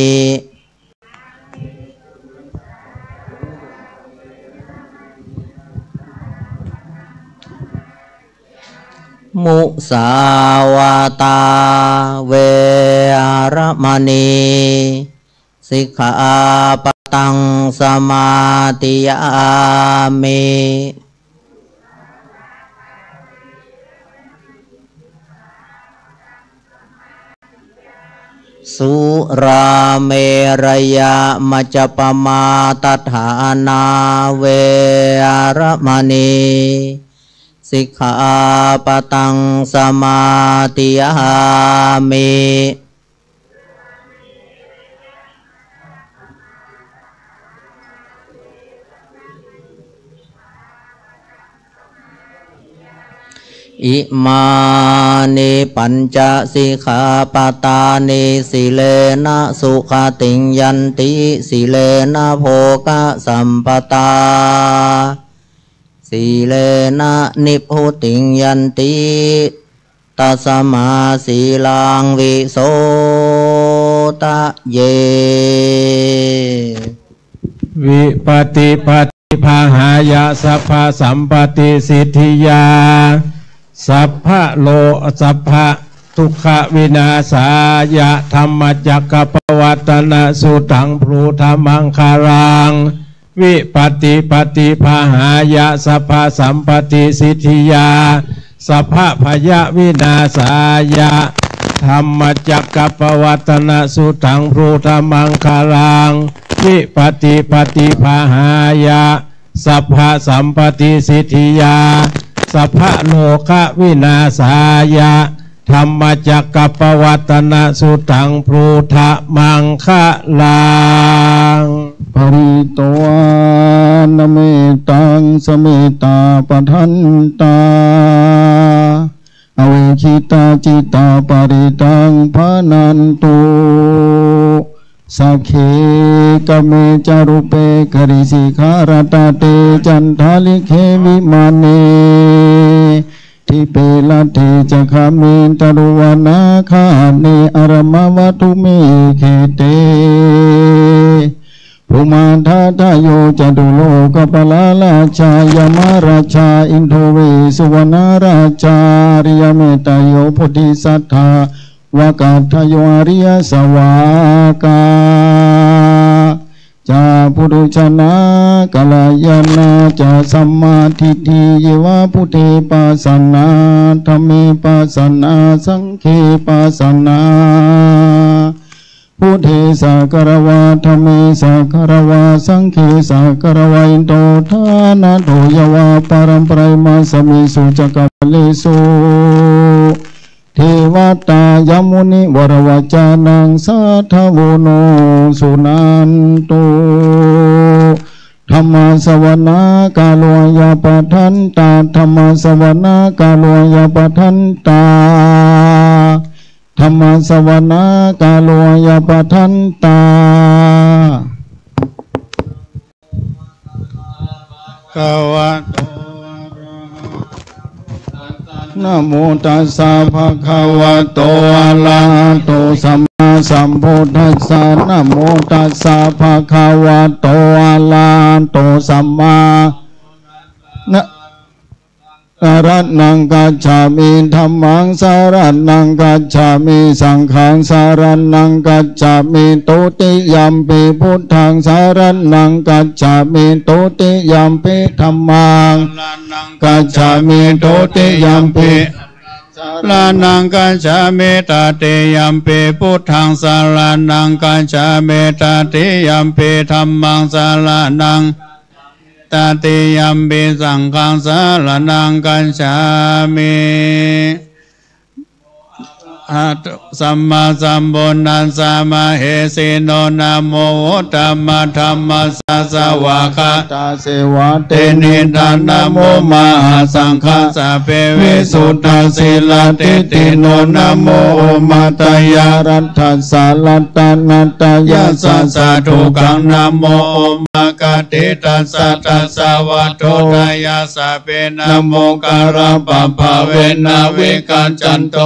มุสาวาตาเวรมณีสิกขาปะตังสมาติยามิสุราเมรยะมัจจปมาตัฏฐานาเวรมณีสิกขาปะตังสมาติยามิอิมานิปัญจสิกขาปตานิสิเลนะสุขติงยันติสิเลนะโภคสัมปตาสิเลนะนิพพุติงยันติตัสมาสีลังวิโสตะเยวิปติปฏิภาหายะสัพพะสัมปติสิทธิยาสัพพะโลสัพพะทุกขวินาศายะธรรมจักรปวัตนะสุตังพลูธรรมังคารังวิปติปฏิภาหายะสัพพะสัมปติสิทธิยาสัพพะพยวินาศายะ ธรรมจักกัปปวัตนะสุตังพรูธมังคารังวิปติปฏิภาหายะสัพพะสัมปติสิทธิยาสัพพะโลกวินาศายะธรรมจักกัปปวัตนะสุตังพรูธมังคาลังปริโตนเมตังสเมตาปทันตาอเวคิตาจิตาปริตังภานันตุสักเขกเมจารุเปกริสิขารตาเตจันทาลิเควิมานีทิเปลเทจะขเมนตรุวนาคาเนอรมวัตุเมเขเตภูมาทาทโยจตุโลกปลาราชายมาราชาอินโทเวสุวรรณราชาริยเมตโยพุทธิสัทธาวากาทโยอริยสวากาจาพุทธชนะกัลยาณาจาสัมมาทิฏฐิเยวะพุทธิปัสสนาธัมเมปัสสนาสังฆัปัสสนาพุทธิสักการวะธัมเมสักการวะสังฆัสักการวะอินโตทานะโตยวะปรัมปรายมาสมิสุจักกัลเลสุเทวตายามุนิวรวจานังสัทธโวโนสุนันตุธรรมสวนาคาโลยาปทันตาธรรมสวนาคาโลยาปทันตาธรรมสวนาคาโลยาปทันตาภะวะโตนะโมตัสสะภะคะวะโตอะระหะโตสัมมาสัมพุทธัสสะนะโมตัสสะภะคะวะโตอะระหะโตสัมมานะสารนังกัจฉามิธัมมังสารนังกัจฉามิสังฆังสารนังกัจฉามิตุติยัมปิพุทธังสารนังกัจฉามิตุติยัมปิธัมมังกัจฉามิตุติยัมปิลานังกัจฉามิตติยัมปิพุทธังสารนังกัจฉามิตติยัมปิธัมมังสารนังตติยัมปิสังฆังสารนังกัจฉามิสัมมาสัมพุทธัสสะมะเหสิโนนะโมธัมมะธัมมัสสะสวะคะตาเสวะเต เตนิทานะโมมหาสังฆาสัพเพวิสุทธัสสิลาติติโนนะโมมัตตยารัตถัสสะลัตตานัตตยาสัสสะทุกังนะโมมะกะติตัสสะตัสสะวะโตทายาสัพเพนะโมการะปะภะเวนะวิกัจจันโต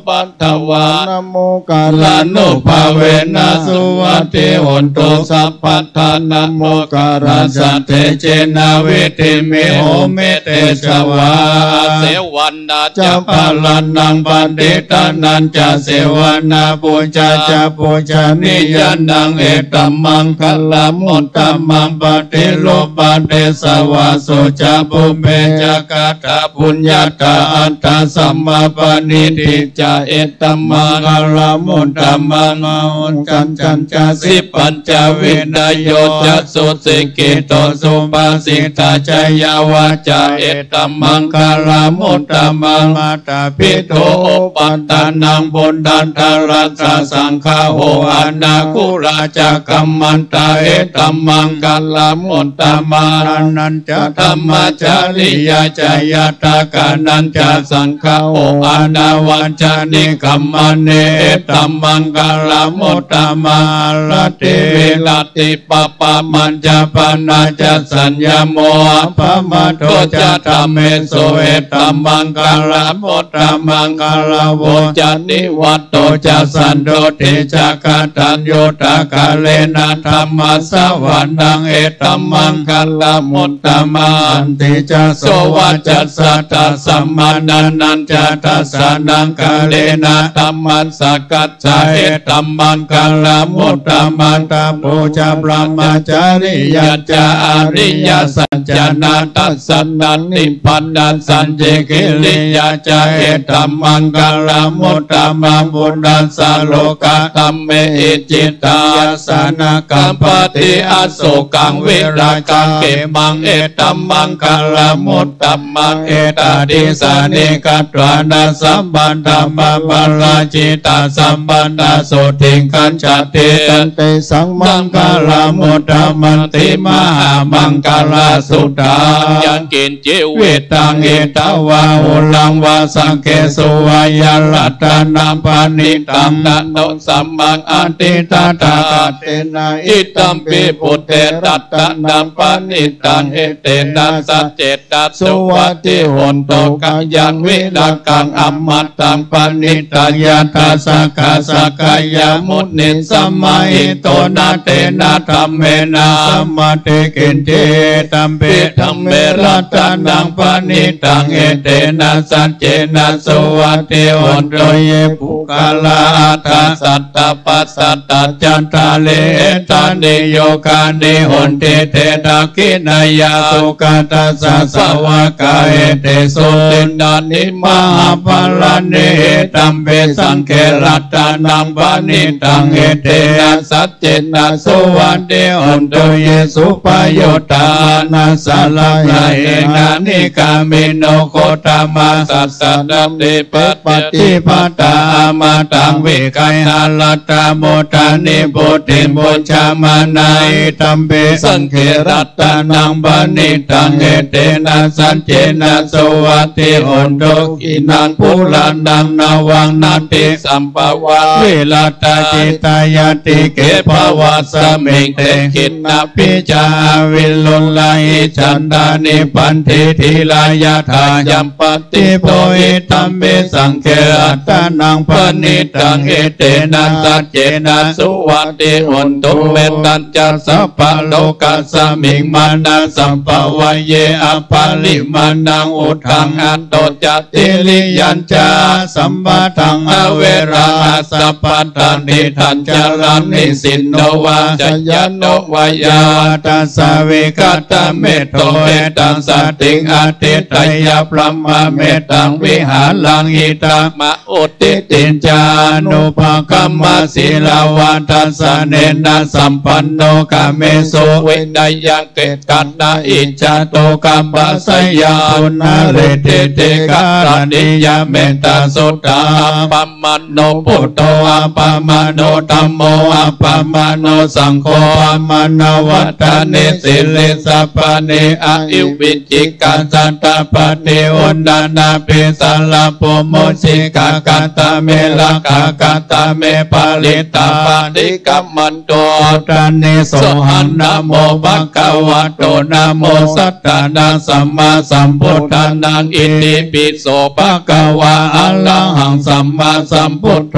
ปัตถวานะโมกาลาลานุภาเวนะสุวัติโหนตุสัพพัทธานะโมการัสสะเทเจนะเวทิเมโหเมเตชวาเสวันนาจะพาลานังปันติตานันจะเสวนาปูชาจะปูชานิยานังเอตัมมังคัลลามุตตัมมังปฏิโลปะเตสวาสุจะปุเมจะกาตาปุญญาตาอัตตาสัมมาปณิทิจะเอตัมมังคัลลามุตตัมมังจันจันจะสิปัญจวินโยจะสุสิกิโตสุปาสิตาจยาวาจาเอตัมมังคัลลามุตตัมมังมาตาพิโตปัตตานังบุญดันทารัสสะสังฆาโหอานาคุราจักกัมมันตาเอตัมมังคัลลามุตตัมมังนันจะธรรมจาริยาจายตากานันจะสังฆาโหอานาวัจานิกัมมันเนเอตัมมังคัลลามุตตัมมังลติเวลติปะปะมันจะปานาจะสัญญาโมอะปะมะโทจะธรรมเมโสเอตัมมังคัลลามุตตัมมังคัลลาโวจะนิวัตโตจะสันโดติจะกาตัญโยตากาเลนะธรรมสวรรนังเอตัมมังคัลลามุตตัมมังติจะโสวัจจัสสะตัสสัมมานันจะทัสสะนังกาเลนะ ตัมมัสสกัจจาเอตัมมังกัลลมุตตมันตาปูชาพระมาจาริยัจจาอริยสัจจานาตัสสันนันนิพพันนันสันเจกิริยาจาเอตัมมังกัลลมุตตมังบุญดัสสะโลกะตัมเมอิจิตาสนากัมปติอโศกังวิรากังเกมังเอตัมมังกัลลมุตตมังเอตาดิสานิกัตวานาสัมปันธรรมบัลลาจิตาสัมปันนาโสติกัญจเตตันเตสังมังกัลลมุตตมันติมหามังกัลลสุตายันกินเจเวตังเอตาวาหุลังวาสังเกสุวายาลัตตานังปานิตังนันโนสัมมังอันติตาตาเตนะอิตัมปิปุเตตัตตะนังปานิตังเอเตนะสัจเจตัสสุวัติหนโตกังยังวิรากังอัมมัตตังปานิตังยาตาสักขะสักขายามุนิสัมมาหิโตนะเตนะธัมเมนะสัมมาเตกินเตตัมเปธัมเมรัตนังปานิตังเอเตนะสัจเจนะสวัสดิหนโตเยปุกาลาตาสัตตปัสสัตตจันตาเลตานิโยกานิหนเตเตนะกินายาสุกาตาสัสสวากาเอเตโสตินานิมหาภลาเนตัมเปสังเขรัตนังปานิตังเอเตนะสัจเจนะสวัสดิหนโตเยสุปโยตานาสาลายเอนานิกามิโนโคตมาสัสสะดัมเดปฏิปตามาตังวิกายหาลัตตาโมทานิโพธิโมชามานายตัมเปสังเขรัตนังปานิตังเอเตนะสัจเจนะสวัสดิหนโตกินังปุลานังนาวังนาติสัมปวะเวลาตาจิตายาติเกภวะสมิงเตกินนาปิจาวิลุลาหิจันดานิปันติทิลายาทายัมปติโพหิตัมเบสังเขรัตนังปณิตังเอเตนะสัจเจนะสุวัสดิหนโตเมตัญจสัพพะโลกัสสมิงมานาสัมปวะเยอปาลิมานังอุทังอันโตจัตติลิยัญจาสัมปทังอเวราสัพพัตตันติทันจารันนิสินโนวาจยโนวายาตัสสะเวกัตตะเมตโตเอตังสัตติงอติตยาพระมะเมตังวิหารังอิตามะอุติตินจานุภคัมมาศิลาวันตัสสะเนนะสัมปันโนกาเมโสเวไดยังเกตันนาอิจจโตกัมปัสสยาปุณาเรเตเตกานิยเมตตาสุตตาปัมมันโนพุทโธอัปปมาโนธัมโมอัปปมาโนสังโฆอัปปมาโนวัฏฏานิสิลิสัพพะเนอะอิวิจิกัสสัตตปะเทอุนดานาเปสัลลาโปโมชิกากัตตะเมลากากัตตะเมปาลิตาปานิกัมมันโตตันเนโสหันนะโมภะคะวะโตนะโมสัตตานังสัมมาสัมพุทธานังอิติปิโสภะคะวะอะระหังสัมมาสัมพุทโธ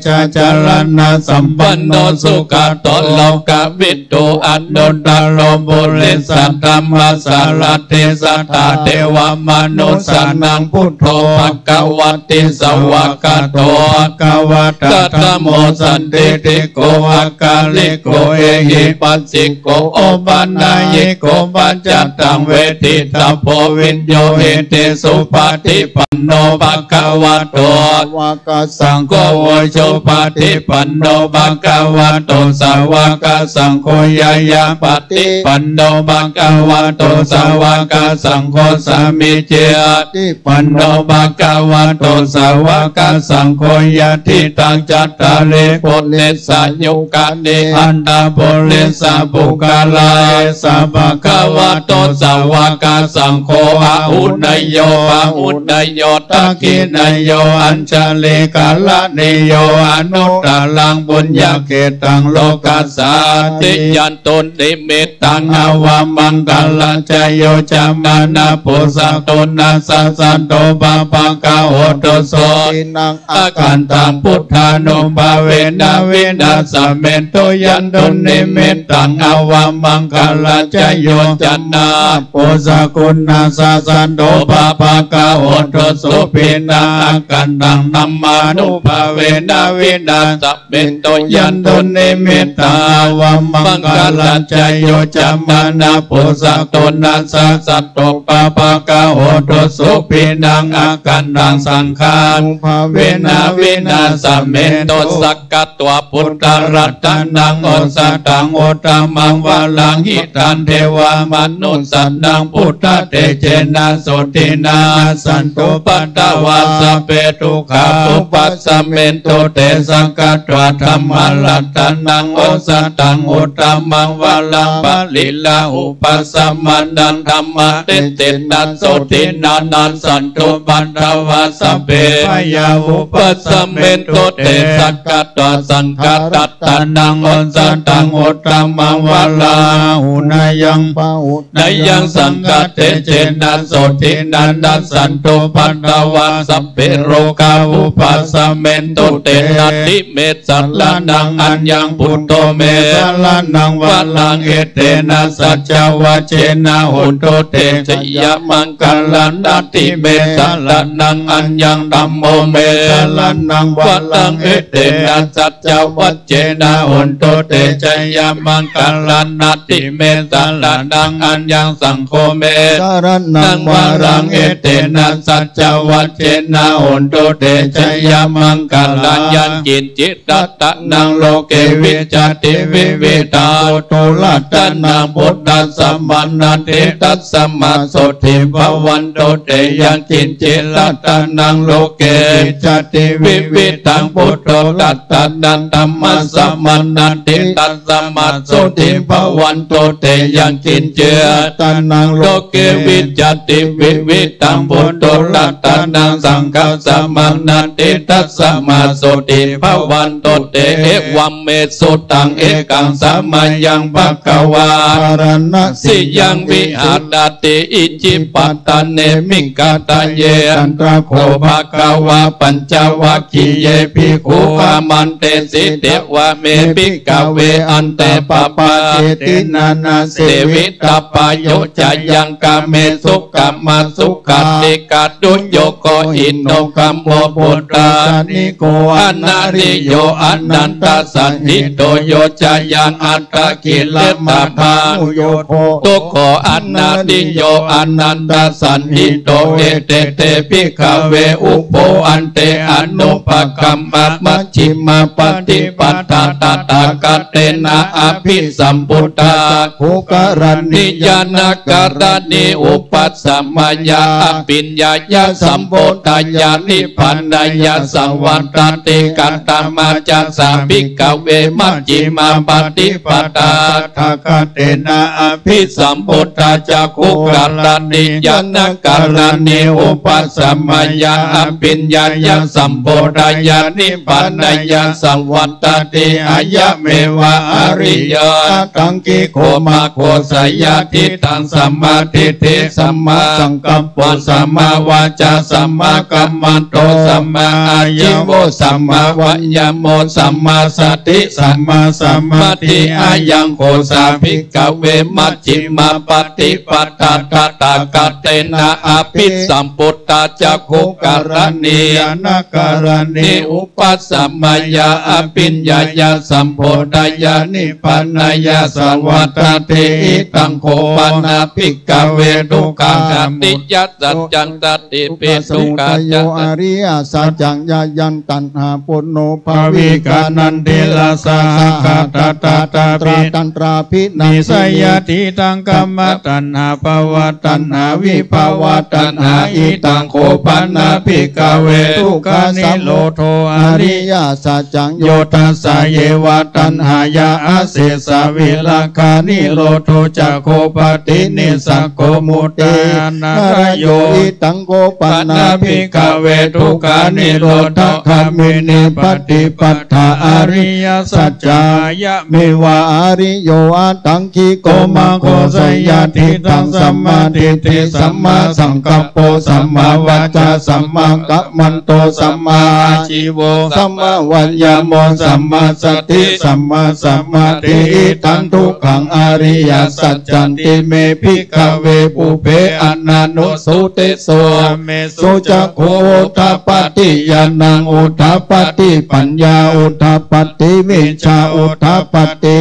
จาจารณะสัมปันโนสุขโตโลกวิทูอันโนตโลบุริสัตธรรมสารเทสัตตาเทวมนุสานังพุทโธภะคะวะติสวากาโตภะคะวะตะธัมโมสันติติโกภะคะลิโกเอหิปัสสิโกโอปันนายิโกปัจจตังเวทิตาโพวินโยเอเตสุปฏิปันโนภะคะวะโตวากสังโฆโวโชปฏิปันโนภะคะวะโตสาวกสังโฆยายาปฏิปันโนภะคะวะโตสาวกสังโฆสามิเจติปันโนภะคะวะโตสาวกสังโฆยะทิตังจัตตาริปุริสายุกานิอันตาปุริสาปุกาลายสัพพะคะวะโตสาวกสังโฆอาหุนยโยอาหุนยโยตะกินยโยอัญชลิกาลนิโยอนุตตรังบุญญาเกตังโลกัสสาติยันตุนิมิตตังอวามังกัลลจโยจามานาปุสัตตุนัสสันโตปะปะกะโหตุโสตินังอากันตังพุทธานุภาเวนะเวนัสสะเมนโตยันตุนิมิตตังอวามังกัลลจโยจันนาปุสะกุณาสสันโตปะปะกะโหตุโสปินาอากันตังน ธรรมานุภาเวนะวินาศเบโตยันตุนิมิตาวัมมังคลัญจโยจัมมานาปุสัตโตนัสสะสัตโตปะปะกะโหตุสุปินังอากันดังสังฆานุภาเวนะวินาศเมโตสักกะตัวพุทธรัตนังโอสัตตังโอตมังวาลังหิตันเทวามนุสสันดังพุทธเตเจนะโสตินาสันตุปัตตวาสเปตุขาปุปัสสเมนโตเตสังกัตตวธรรมรัตนังโอสัตตังโอตมังวาลังปะลิลาอุปัสสมันดังธรรมเตตินัสโสตินานันสันตุปัตตวาสเปพยาอุปัสสเมนโตเตสังกัตตวสังกัตตนังโอสัตตังโอตมังวาลาหุนายังปะอุนายังสังกัตเตเจนะโสตินันดัสสันตุปัตตวาสเปโรกาอุปัสสเมนโตเตนะติเมสัลลานังอัญญังพุทโตเมสัลลานังวาลังเอเตนะสัจจวะเจนะหุนโตเตชยมังกัลลันติเมสัลลานังอัญญังธัมโมเมสัลลานังวาลังเอเตนะสัจจวะเจนะหุนโตเตชยมังกัลลันติเมสัลลานังอัญญังสังโฆเมสารนังวารังเอเตนะสัจจวัจเจนะโอนโตเตชยมังกัลลัญญันจิตจิตตตะนังโลเกวิจติวิเวตาโตลัตตนังพุทธัสสะมันนาเตตัสสมาโสติภวันโตเตยังจิตจิตลัตตนังโลเกวิจติวิเวตังพุทโธลัตตนังธัมมัสสะมันนาเตตัสสมาโสติภวันโตเตยังจิตจิตนังโลเกวิจติวิเวตังพุทโธลัตตนังสังฆัสสะมันนาเตตัสสมาโสติภวันโตเตเอวัมเมสุตังเอกังสัมมายังภควาารณสิยังวิหารติอิจิปัตตาเนมิกาตาเยอันตระโคภควาปัญจวัคคีเยภิกขุอามันเตสิเตวะเมภิกขเวอันเตปปาเจตินานาเสวิตาปโยจายังกาเมสุกามาสุขัตติกาดุญโยโกอินโนกัมโมปุตตานิโกอนาริโยอนันตสันติโตโยจายังอัตตะกิลตาภาโยโทตุโขอนาติโยอนันตสันติโตเอเตเตภิกขเวอุปโภอันเตอนุปกัมมัตมัชฌิมาปฏิปัฏฐาตถาคเตนะอภิสัมพุทธาภูกรณิยานาการณิอุปัสสมัยยาอภิญญายาสัมโพธายานิพพานายาสังวัตติกันตมาจัสสะภิกขเวมัชฌิมาปฏิปัฏฐาตถาคเตนะอภิสัมพุทธาจักขุกรณิยานาการณิอุปัสสมัยยาอภิญญายาสัมโพธายานิพพานายาสังวัตติอายะเมวะอริยาตังกิโคมาโคสยาทิตังสัมมาทิฏฐิสัมมาสังกัปปะสัมมาวาจาสัมมากัมมันโตสัมมาอายุโวสัมมาวัญญโมสัมมาสติสัมมาสมาธิอายังโคสาภิกขเวมัชฌิมาปฏิปัฏฐาตถาคเตนะอภิสัมพุทธาจักขุกรณียานาการณิอุปัสสมัยยาอภิญญายาสัมโพธายานิพพานายาสวัตติตังโคปนาภิกขเวทุกขังติยัสสัจจังตติปิสุกาโยอริยสัจจังญายันตัณหาปุณโนภาวิกานันติลาสาคาตตาตาปิตันตราภินิสยติตังกัมมตัณหาภวตัณหาวิภาวตัณหาอิตังโคปนาภิกขเวทุกขานิโรโธอริยสัจจังโยทัสสะเยวตัณหายาอาเสสะวิราคานิโรโธจักโคปตินิสักโคมุตตานารโยอิตังโกปนาภิกขเวทุกขานิโรธคามินิปฏิปัฏฐาอริยสัจจายะเมวะอริโยอัตตังคิโกมาโคสยทิตังสัมมาทิฏฐิสัมมาสังกัปโปสัมมาวาจาสัมมากัมมันโตสัมมาอาชีโวสัมมาวัญญโมสัมมาสติสัมมาสมาธิตังทุกขังอริยสัจจันติเมภิกขเวปุเพอนานุสุติโสเมสุจักโขทป ติญาณังอุทธัปปติปัญญาอุทธัปปติวิชชาอุทธัปปติ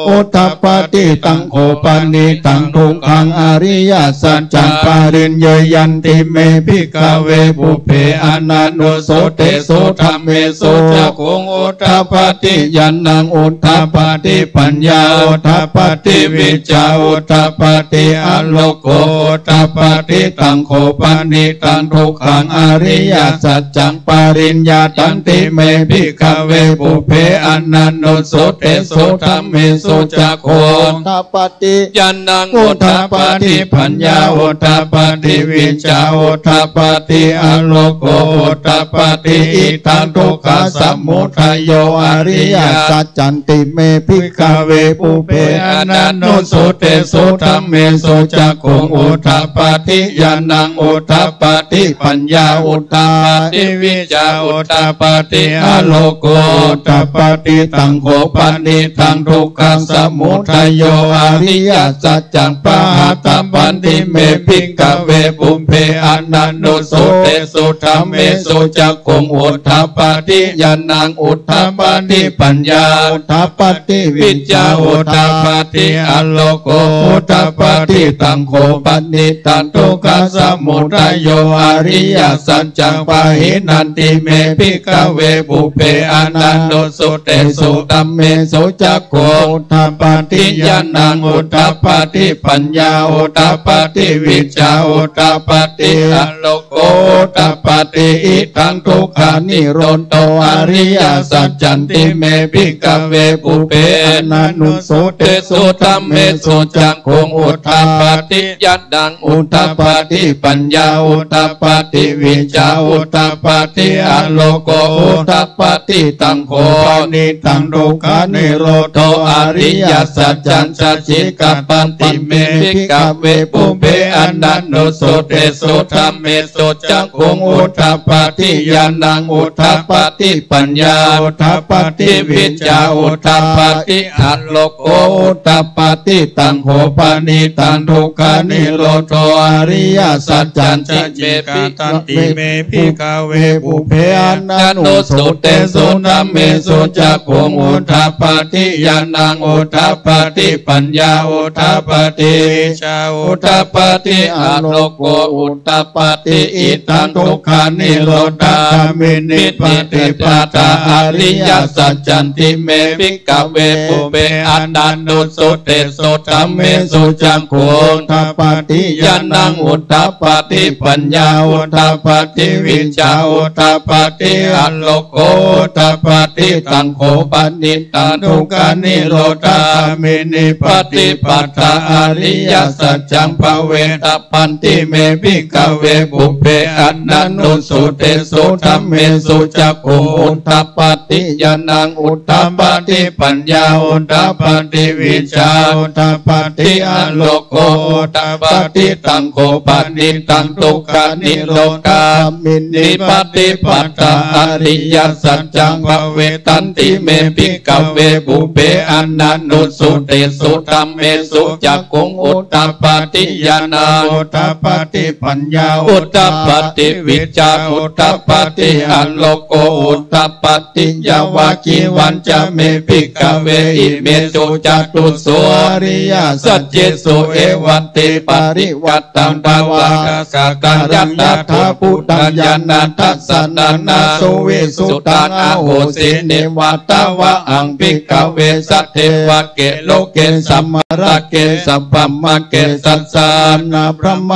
อุทธัปปติตังโคปนิตังทุกขังอริยสัจจังปาริญญยันติเมภิกขเวปุเพอนันโนโสเตโสธัมเมโสจักขุงอุทธัปปติญาณังอุทธัปปติปัญญาอุทธัปปติวิชชาอุทธัปปติอโลโกอุทธัปปติตังโคปนิตังทุกขังอริยสัจจังปาริญญาตันติเมภิกขเวปุเพอนันโนโสเตโสธัมเมโสจักขุงอุทธัปปติญาณังอุทธัปปติปัญญาอุทธัปปติวิชชาอุทธัปปติอโลโกอุทธัปปติอิทังทุกขสมุทัยโยอริยสัจจันติเมภิกขเวปุเพอนันโนโสเตโสธัมเมโสจักขุงอุทธัปปติญาณังอุทธัปปติปัญญาอุทธัปปติวิชชาอุทธัปปติอโลโกอุทธัปปติตังโคปนิตังทุกขสมุทัยโยอริยสัจจังปะหะตัมปันติเมภิกขเวปุเพอนันโนโสเตโสธัมเมโสจักขุงอุทธัปปติญาณังอุทธัปปติปัญญาอุทธัปปติวิชชาอุทธัปปติอโลโกอุทธัปปติตังโคปนิตังทุกขสมุทัยโยอริยสัจจังปะหินันติเมภิกขเวปุเพอนันโนโสเตโสธัมเมโสจักขุงอุทธัปปติญาณังอุทธัปปติปัญญาอุทธัปปติวิชชาอุทธัปปติอโลโกอุทธัปปติอิทังทุกขานิโรธโตอริยสัจจันติเมภิกขเวปุเพอนันโนโสเตโสธัมเมโสจักขุงอุทธัปปติญาณังอุทธัปปติปัญญาอุทธัปปติวิชชาอุทธัปปติอโลโกอุทธัปปติตังโคปนิตังทุกขานิโรธโตอริยสัจจันสัจจิกัปปันติเมภิกขเวปุเพอนันโนโสเตโสธัมเมโสจักขุงอุทธัปปติญาณังอุทธัปปติปัญญาอุทธัปปติวิชชาอุทธัปปติอโลโกอุทธัปปติตังโคปนิตังทุกขานิโรธโตอริยสัจจันสัจจิกัปปันติเมภิกขเวปุเพอนันโนโสเตโสธัมเมโสจักขุงอุทธัปปติญาณังอุทธัปปติปัญญาอุทธัปปติวิชชาอุทธัปปติอโลโกอุทธัปปติอิทังทุกขานิโรธามินิปติปตาอริยสัจจันติเมภิกขเวปุเพอนันโนโสเตโสธัมเมโสจักขุงอุทธัปปติญาณังอุทธัปปติปัญญาอุทธัปปติวิชชาอุทธัปปติอโลโกอุทธัปปติตังโคปนิตังทุกขานิโรธามินิปติปตาอริยสัจจังภเวตปันติเมภิกขเวปุเพอนันโนโสเตโสธัมเมโสจักขุงอุทธัปปติญาณังอุทธัปปติปัญญาอุทธัปปติวิชชาอุทธัปปติอโลโกอุทธัปปติตังโคปนิตังทุกขานิโรธามินิปติปตาอริยสัจจังภเวตันติเมภิกขเวปุเพอนันโนโสเตโสธัมเมโสจักขุงอุทธัปปติญาณังอุทธัปปติปัญญาอุทธัปปติวิชชาอุทธัปปติอโลโกอุทธัปปติยาวากิวันจะเมภิกขเวอิเมโสจัตุโสอริยสัจเจโสเอวันติปริวัตตังภาวะสาการยัตถาพุทธัญญาณทัสสนานาโสวิสุตังอโหสิเนวัตวะอังภิกขเวสัทเทวะเกโลเกสัมมาระเกสัพพมะเกสัสสานาพระม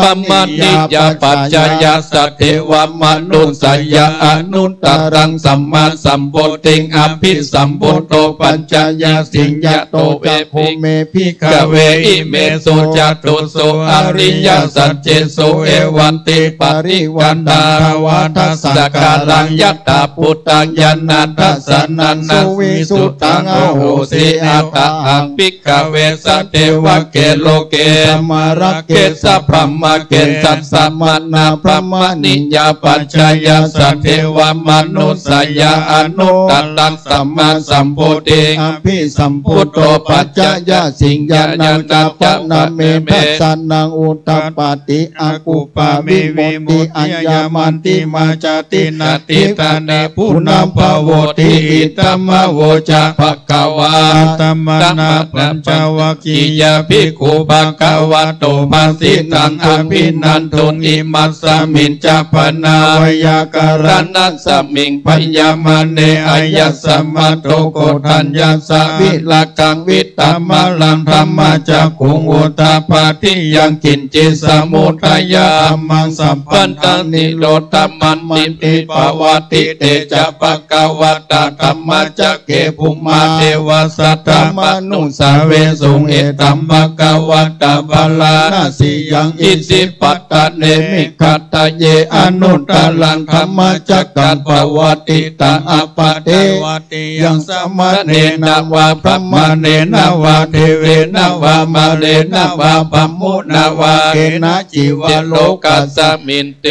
ณิยาปัจจยาสัทเทวมนุสยาอนุตตรังสัมมาสัมโพธิงอภิสัมโพโตปัญจยาสิงยโตเวภูเมภิกขเวอิเมโสจัตุโสอริยสัจเจโสเอวันติปริวันตาวาทัสสะการังยัตถาพุทธัญญาณทัสสนันนาวิสุตังอโหสิอัตถังภิกขเวสัทเทวะเกโลเกสัมมาระเกสัพพมะเกสัสสะมนาพระมณิยาปัจจยาสัทเทวมนุสยาอนุตตังสัมมาสัมโพธิอภิสัมพุทโธปัจจยาสิงญาณังกัปปนาเมทัสสนังอุตตปาติอากุปามิมุตติอัญญาม มันติมาจตินาติตาเนปุนาภโวติอิตมะโวจะภควาตัมมานาปัญจวัคคียาภิกขุภควะโตภาสิตังอภินันทุอิมัสสมินจะปนาวยากรณัสสมิงพยามเนอายสมัตโตโกทัญญาสวิลกังวิตามะลังธรรมจักขุงอุตาปาทิยังกินจิสมุทัยามังสัมปันตันิโรธมันติติปวัติเตจะปะกวตาธรรมจักเกภุมาเทวสัตตมนุสาเวสุงเอตัมปะกวตาบาลานาสิยังอิสิปัตตะเนมิคัตตะเยอนุตตลังธรรมจักกัปวัติตาอปะเทวติยังสมะเนนาวาพระมเนนาวาเทเวนาวามาเรนาวาปัมมุนาวาเกนะจิวโลกัสสมินเต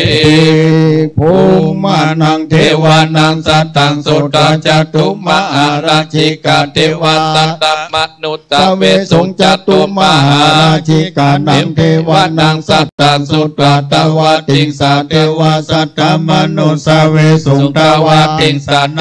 ภูมานังเทวานังสัตตังโสตจตุมหาราชิกาเทวสัตตมนุตตเวสุงจตุมหาราชิกานังเทวานังสัตตังโสตตวะติงสาเทวสัตตมนุสเวสุงตวะติงสาเท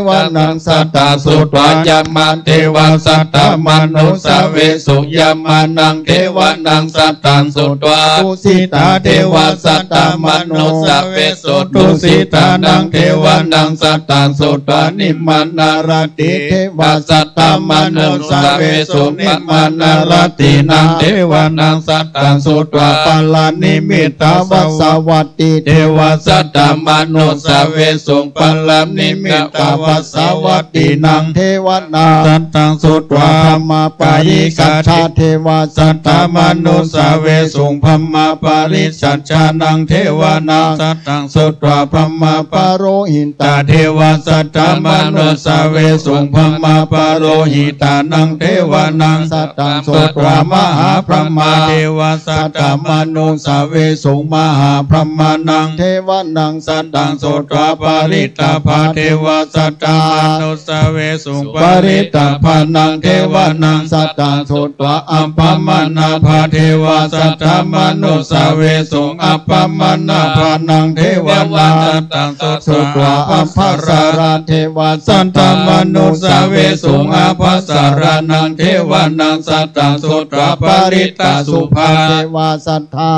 วานังสัตตโสตยามันเทวสัตตมนุสเวสุยามานังเทวานังสัตตังโสตตุสิตาเทวสัตตมนุสเวสุตุสิตานังเทวานังสัตตังโสตนิมานารติเทวสัตตมนุสเวสุนิมานารตินังเทวานังสัตตังโสตปัลลานิมิตาวสวัตติเทวสัตตมนุสเวสุปัลลานิมิตาวสวัตตินังเทวนาสัตตังโสตธรรมปายิกัจฉาเทวสัตตมนุสเวสุพมมาปาริสัจจานังเทวนาสัตตังโสตพมมาปาโรหิตาเทวสัตตมนุสเวสุพมมาปาโรหิตานังเทวานังสัตตังโสตมหาพรหมาเทวสัตตมนุสเวสุมหาพรหมานังเทวานังสัตตังโสตปาริตาภาเทวสัตตมนุสเวสุปาริตาภานังเทวานังสัตตังโสตอัปปมานาภาเทวสัตตมนุสเวสุอัปปมานาภานังเทวานังสัตตังโสตอัปปสาราเทวสัตตมนุสเวสุอัปปสารานังเทวานังสัตตังโสตปาริตาสุภาเทวสัทธา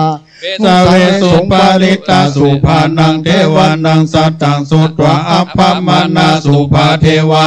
สเวสุปาริตาสุภานังเทวานังสัตตังโสตอัปปมานาสุภาเทวา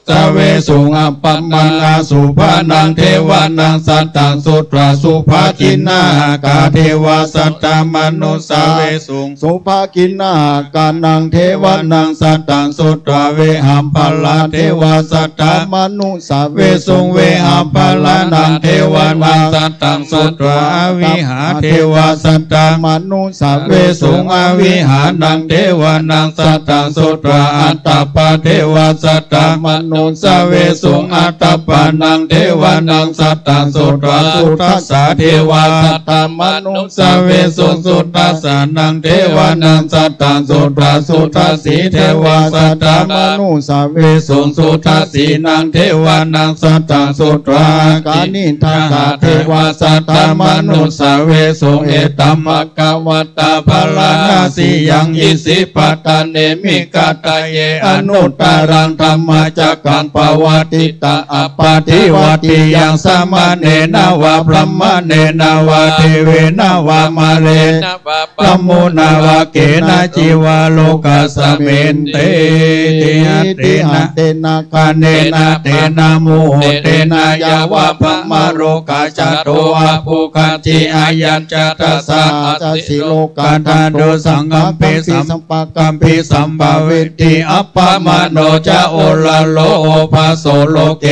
สเวสุอัปปมานาสุภานังเทวานังสัตตังโสตสุภากินาคาเทวสัตตมนุสเวสุสุภากินาคานังเทวานังสัตตังโสตเวหัมพลาเทวสัตตมนุสเวสุเวหัมพลานังเทวานังสัตตังโสตอวิหาเทวสัตตมนุสเวสุอวิหานังเทวานังสัตตังโสตอัตตปะเทวสัตตมนุสเวสุอัตตปะนังเทวานังสัตตังโสตสุทัสสะเทวสัตตมนุสเวสุสุทัสสะนังเทวานังสัตตังโสตสุทัสสีเทวสัตตมนุสเวสุสุทัสสีนังเทวานังสัตตังโสตกานิทังกาเทวสัตตมนุสเวสุเอตัมมะกวัตตาภลานาสิยังอิสิปัตตเนมิกัตตเยอนุตตรังธรรมจักกังปวัติตาอปาทิวัติยังสมะเนนาวาพรหมเนนาวาเทเวนาวามาเรนปมุนาวาเกนะจิวาโลกัสเมนเตติเตนะเตนะกาเนนะเตนะโมเตนะยาวะพมโรกาจโตอาภูคันติอายัญจตัสสะจัสสิโลกาทานโดสังกัมปิสัมปะกัมปิสัมภาวิติอัปปมโนจะโอลาโลโอภาโสโลเก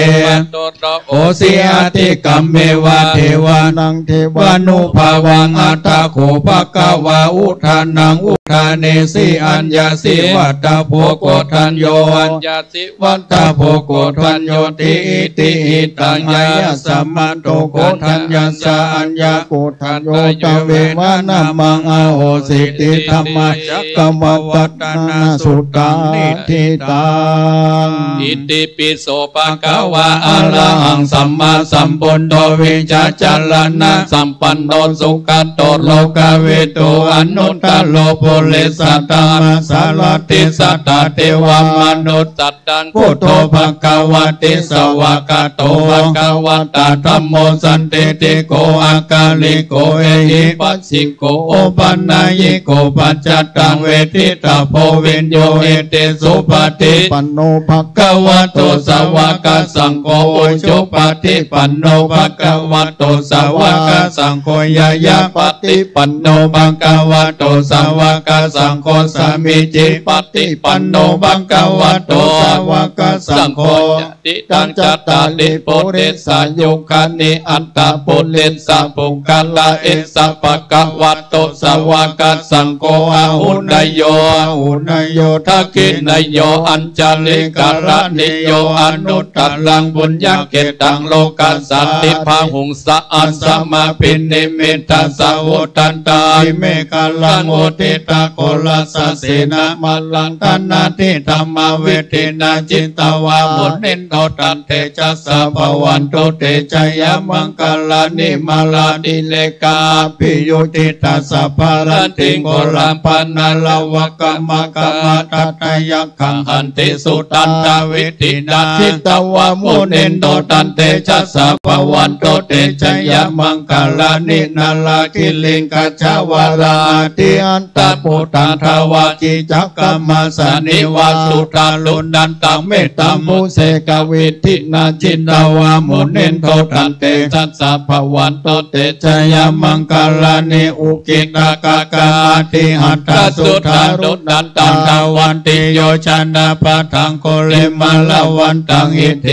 โอสิอาติกัมเมวะเทวานังเทวานุภาวังอัตตะโขภะคะวะอุทานังอุทาเนสิอัญญาสิวัตตาโภโกทัญโยอัญญาสิวัตตาโภโกทัญโยติอิติหิตัญญายะสัมมันโตโกทัญญาสะอัญญาโกทัญโยตเววานามังอโหสิติธรรมจักกมวัตนาสุตังนิทิตังอิติปิโสภะคะวะอะระหังสัมมาสัมพุทโธวิชาจารณะสัมปันโนสุขโตโลกเวโตอนุตตโลโภ เลสัตตามาสารติสัตตาเทวมนุษย์สัตตังพุทโธภควติสวากาโตภควตาธัมโมสันติติโกอากาลิโกเอหิปัสสิโกโอปันนายโกปัจจตังเวทิตาโพวินโยเอเตสุปฏิปันโนภควโตสวากาสังโฆโอจุปฏิปันโนภควโตสวากาสังโฆยายาปฏิปันโนภควโตสวากาสังโฆสามิจิปฏิปันโนภควโตสวากาสังโฆติตังจัตตาลิโพธิสัยยุคานิอัตตาปุริสะปุกาลาเอสะภควโตสวากาสังโฆอาหุนายโยอาหุนายโยทักขินายโยอัญจลิการณิโยอนุตตรังบุญญาเกตังโลกัสสันติภาหุงสะอัสสมาปินิมิตาสาวุตันตาเมกาลังโอติตาโกลัสสสินามาลังตันนาทิธรรมเวทินาจิตตวามุนินโตตันเตจัสสะภวันโตเตจยมังคลานิมาลาดิเลกาปิโยติตาสัพพารันติโกลัมปนาลาวกามกามตัตยักขังหันติสุตันตเวทินาจิตตวามุนินโตตันเตจัสสะภวันโตเตจยมังคลานินาลาคิลิงกัจจวาราติอันตปุตันทวาจิจักกัมมาสนิวาสุตาลุนันตังเมตตามุเสกวิทินาจินตวามุนินโตตันเตจัสสะภวันโตเตจยมังคลานิอุกิตากากาติหัตถสุทารุนันตังทวันติโยชนะปะทังโกเลมาลาวันตังอิเท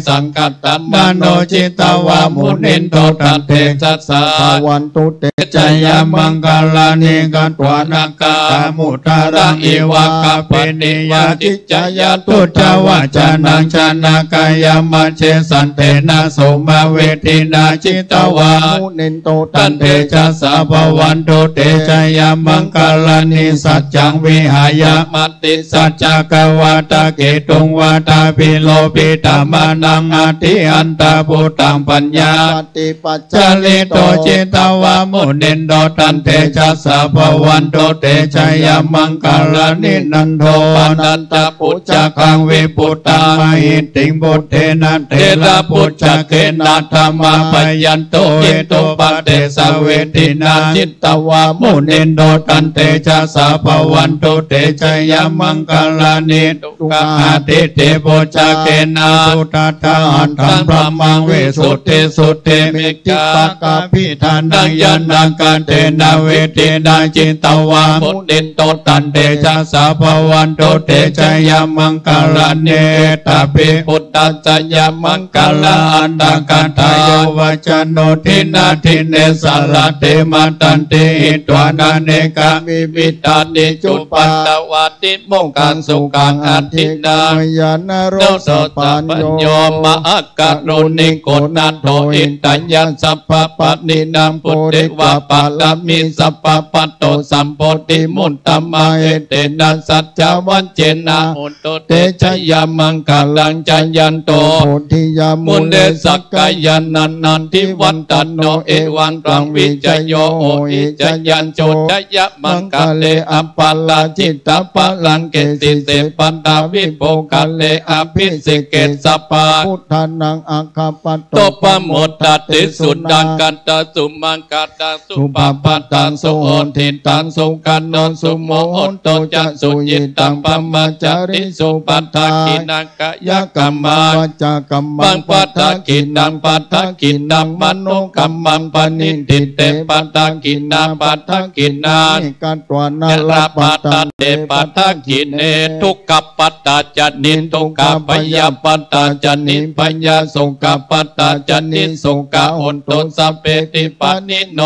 สังกัตตมโนจิตวามุนินโตตันเตจัสสะภวันโตเตจยมังคลานิกัตวานากามุตารังอิวะกะเปนิยาติจยตุจาวาจานังชนากายมัจเชสันเตนะโสมาเวทินาจิตวามุนินโตตันเตจัสสะภวันโตเตจยมังคลานิสัจจังวิหายมัตติสัจจกวาตาเกตุงวาตาปิโลปิตามานังอาทิอันตาปุตังปัญญาติปัจจลิโตจิตวามุนินโตตันเตจัสสะภวันโตเตชยมังคลานินันโทปนันตปุจจคังวิปุตตามหิติงบุตเทนะเทระปุจจเกนะธรรมะปยันโตเอโตปะเตสเวทินาจิตตวามุนินโตตันเตจัสสะภวันโตเตชยมังคลานิตุกะเตเตปุจจเกนะสุตตะอันธัมพระมังเวสุเตสุเตมิจิตตกะพิธานังยานังกันเตนะเวทินาจิตตวามุนินโตตันเตจัสสะภวันโตเตชยมังคลานิตาปิพุทธัสสยมังคลาอันตังกันทายวัจโนทินาทิเนสารเตมาตันติตวานาเนกามิมิตานิจุปัตตวาติโมกังสุกังอัตินายานโรสปัญโยมะกะโรนิโกนันโตอินตัญญัสสัพพปัตนินังปุติวะปัลลมิสัพพปัตโตสัมโพธิมุตตมะเอเตนะสัจจวัญเจนะโหตเตชยมังคลังจัญญันโตโพธิยามุนเดสักกายานันนันทิวันตันโนเอวันตังวิจโยโออิจยันโจทยมังคเลอัปปะลาจิตตปะลังเกติเสปันตาวิโภคเลอภิสิเกสัปปะพุทธานังอัคคปัตโตปโมตตติสุดังกันตสุมังกัตตสุปปัตตังสุโหทิตังสุกันนนสุโมโหโตจะสุยิตังปัมมาจาริสุปัฏฐากินังกายกรรมาวัจกัมมังปัฏฐากินังปัฏฐากินังมโนกัมมังปณิทิเตปัฏฐากินังปัฏฐากินานิกัตวานาลปัฏฐาเตปัฏฐากิเนทุกขปัฏฐาจนิทุกขปยาปัฏฐาจนิปัญญาสุขปัฏฐาจนิสุขโหตุสัพเพติปานิโน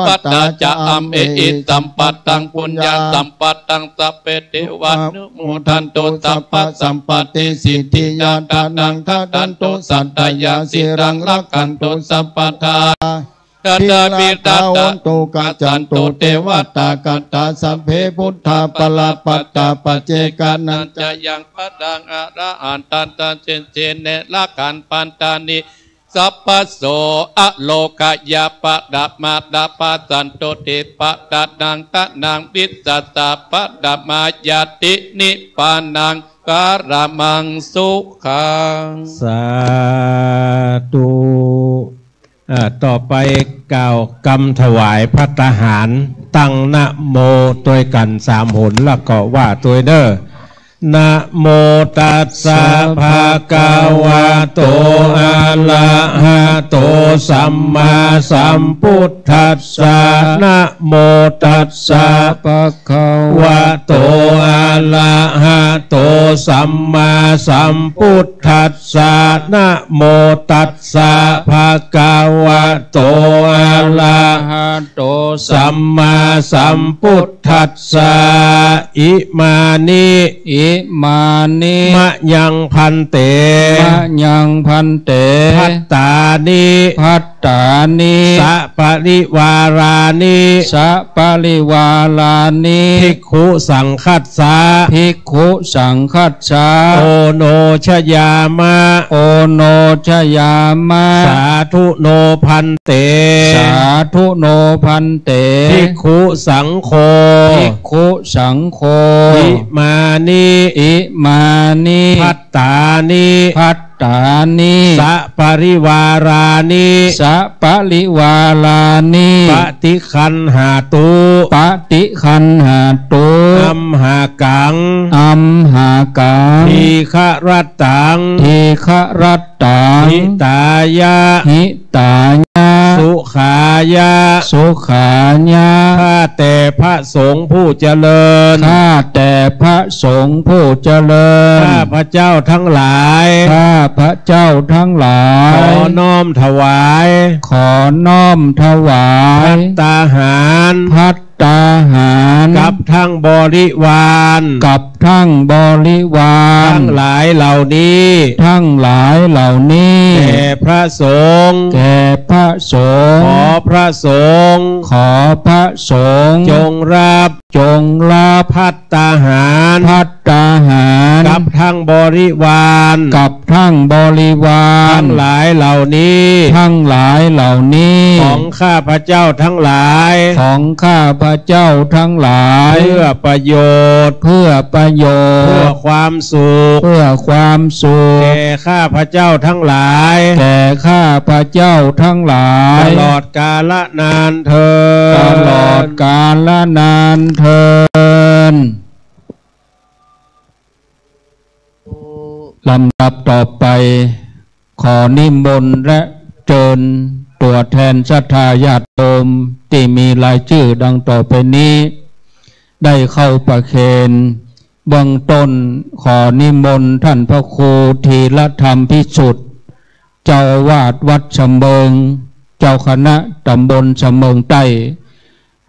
ปัฏฐาจะอัมเออิสัมปัตตังปุญญาสัมปัตตังสัพเพเทวานุโมทันโตสัพพสัมปติสิทธิญาณานังทัตันโตสัตตยาสิรังรักขันโตสัพพทากัตตาปิตาโตกัจจันโตเทวตากัตตาสัพเพพุทธาปลาปัตตาปัจเจกานันจะยังปัดังอะระหันตันตาเจนเจเนละกันปันตานิ สัพพโสอโลกยาปะดามาดาปะสันโตติปะดานังตะนังวิสัสสะปะดามายาตินิปานังการามังสุขังสาธุต่อไปกล่าวกรรมถวายพระทหารตั้งนะโมตัวกัน3 หนแล้วก็ว่าตัวเด้อนะโมตัสสะภะคะวะโตอะระหะโตสัมมาสัมพุทธัสสะนะโมตัสสะภะคะวะโตอะระหะโตสัมมาสัมพุทธัสสะนะโมตัสสะภะคะวะโตอะระหะโตสัมมาสัมพุทธัสสะอิมานิมานิมะยังพันเตมะยังพันเตพัตตานิพัตตานิสัปริวารานิสัปริวารานิภิกขุสังคัสสะภิกขุสังคัสสะโอโนชยามะโอโนชยามะสาธุโนพันเตสาธุโนพันเตภิกขุสังโฆภิกขุสังโฆอิมานิอิมานิพัตตานิพัตตานิสัปริวารานิสัปริวารานิปฏิคันหาตุปฏิคันหาตุอัมหากังอัมหากังทีฆรัตตังทีฆรัตตังหิตายะหิตายะสุขายะสุขายะข้าแต่พระสงฆ์ผู้เจริญข้าแต่พระสงฆ์ผู้เจริญข้าพระเจ้าทั้งหลายข้าพระเจ้าทั้งหลายขอน้อมถวายขอน้อมถวายภัตตาหารภัตตาหารกับทั้งบริวารกับทั้งบริวารทั้งหลายเหล่านี้ทั้งหลายเหล่านี้แก่พระสงฆ์แก่พระสงฆ์ขอพระสงฆ์ขอพระสงฆ์จงรับภัตตาหารภัตตาหารกับทั้งบริวารกับทั้งบริวารทั้งหลายเหล่านี้ทั้งหลายเหล่านี้ของข้าพระเจ้าทั้งหลายของข้าพระเจ้าทั้งหลายเพื่อประโยชน์เพื่อประโยชน์เพื่อความสุขเพื่อความสุขแก่ข้าพระเจ้าทั้งหลายแก่ข้าพระเจ้าทั้งหลายตลอดกาลนานเถิดตลอดกาลนานเถิดลำดับต่อไปขอนิมนต์และเชิญตัวแทนศรัทธาญาติโยมที่มีรายชื่อดังต่อไปนี้ได้เข้าประเคนเบื้องต้นขอนิมนต์ท่านพระครูธีรธรรมพิสุทธิ์เจ้าอาวาสวัดสำเบิงเจ้าคณะตำบลสำเบิงใต้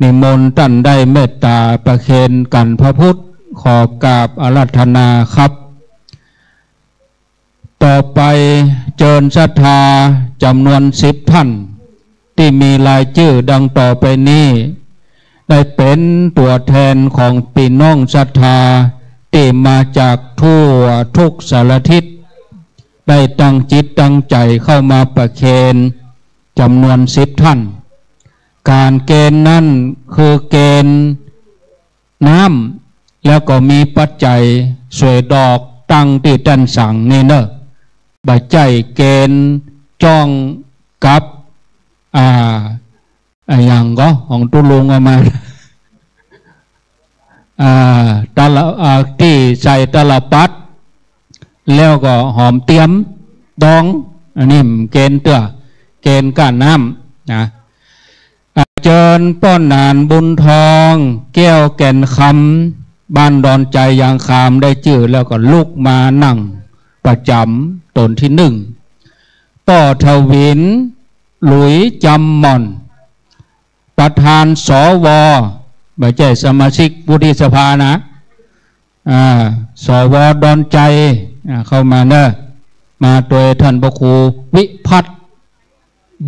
นิมนต์ท่านได้เมตตาประเคนกันพระพุทธขอกราบอาราธนาครับต่อไปเจิญศรัทธาจำนวน10 ท่านที่มีรายชื่อดังต่อไปนี้ได้เป็นตัวแทนของพี่น้องศรัทธาที่มาจากทั่วทุกสารทิศได้ตั้งจิตตั้งใจเข้ามาประเคนจำนวน10 ท่านการเกณฑ์นั้นคือเกณฑ์น้ำแล้วก็มีปัจจัยสวยดอกตั้งที่ท่านสั่งนี่เนอะปัจจัยเกณฑ์จ้องกับอย่างก็ของตุลุงออกมาตะละที่ใส่ตะละปัดแล้วก็หอมเตรียมดองอันนี้เกณฑ์เตื้อเกณฑ์ก้านน้ำนะเจิญป้อนนานบุญทองแก้วแก่นคำบ้านดอนใจยางคามได้ชื่อแล้วก็ลุกมานั่งประจำตนที่1ป่อทวินหลุยจำม่อนประธานสวไม่ใช่สมาชิกวุฒิสภานะสวดอนใจเข้ามาเนอะมาโดยท่านพระครูวิพัฒน์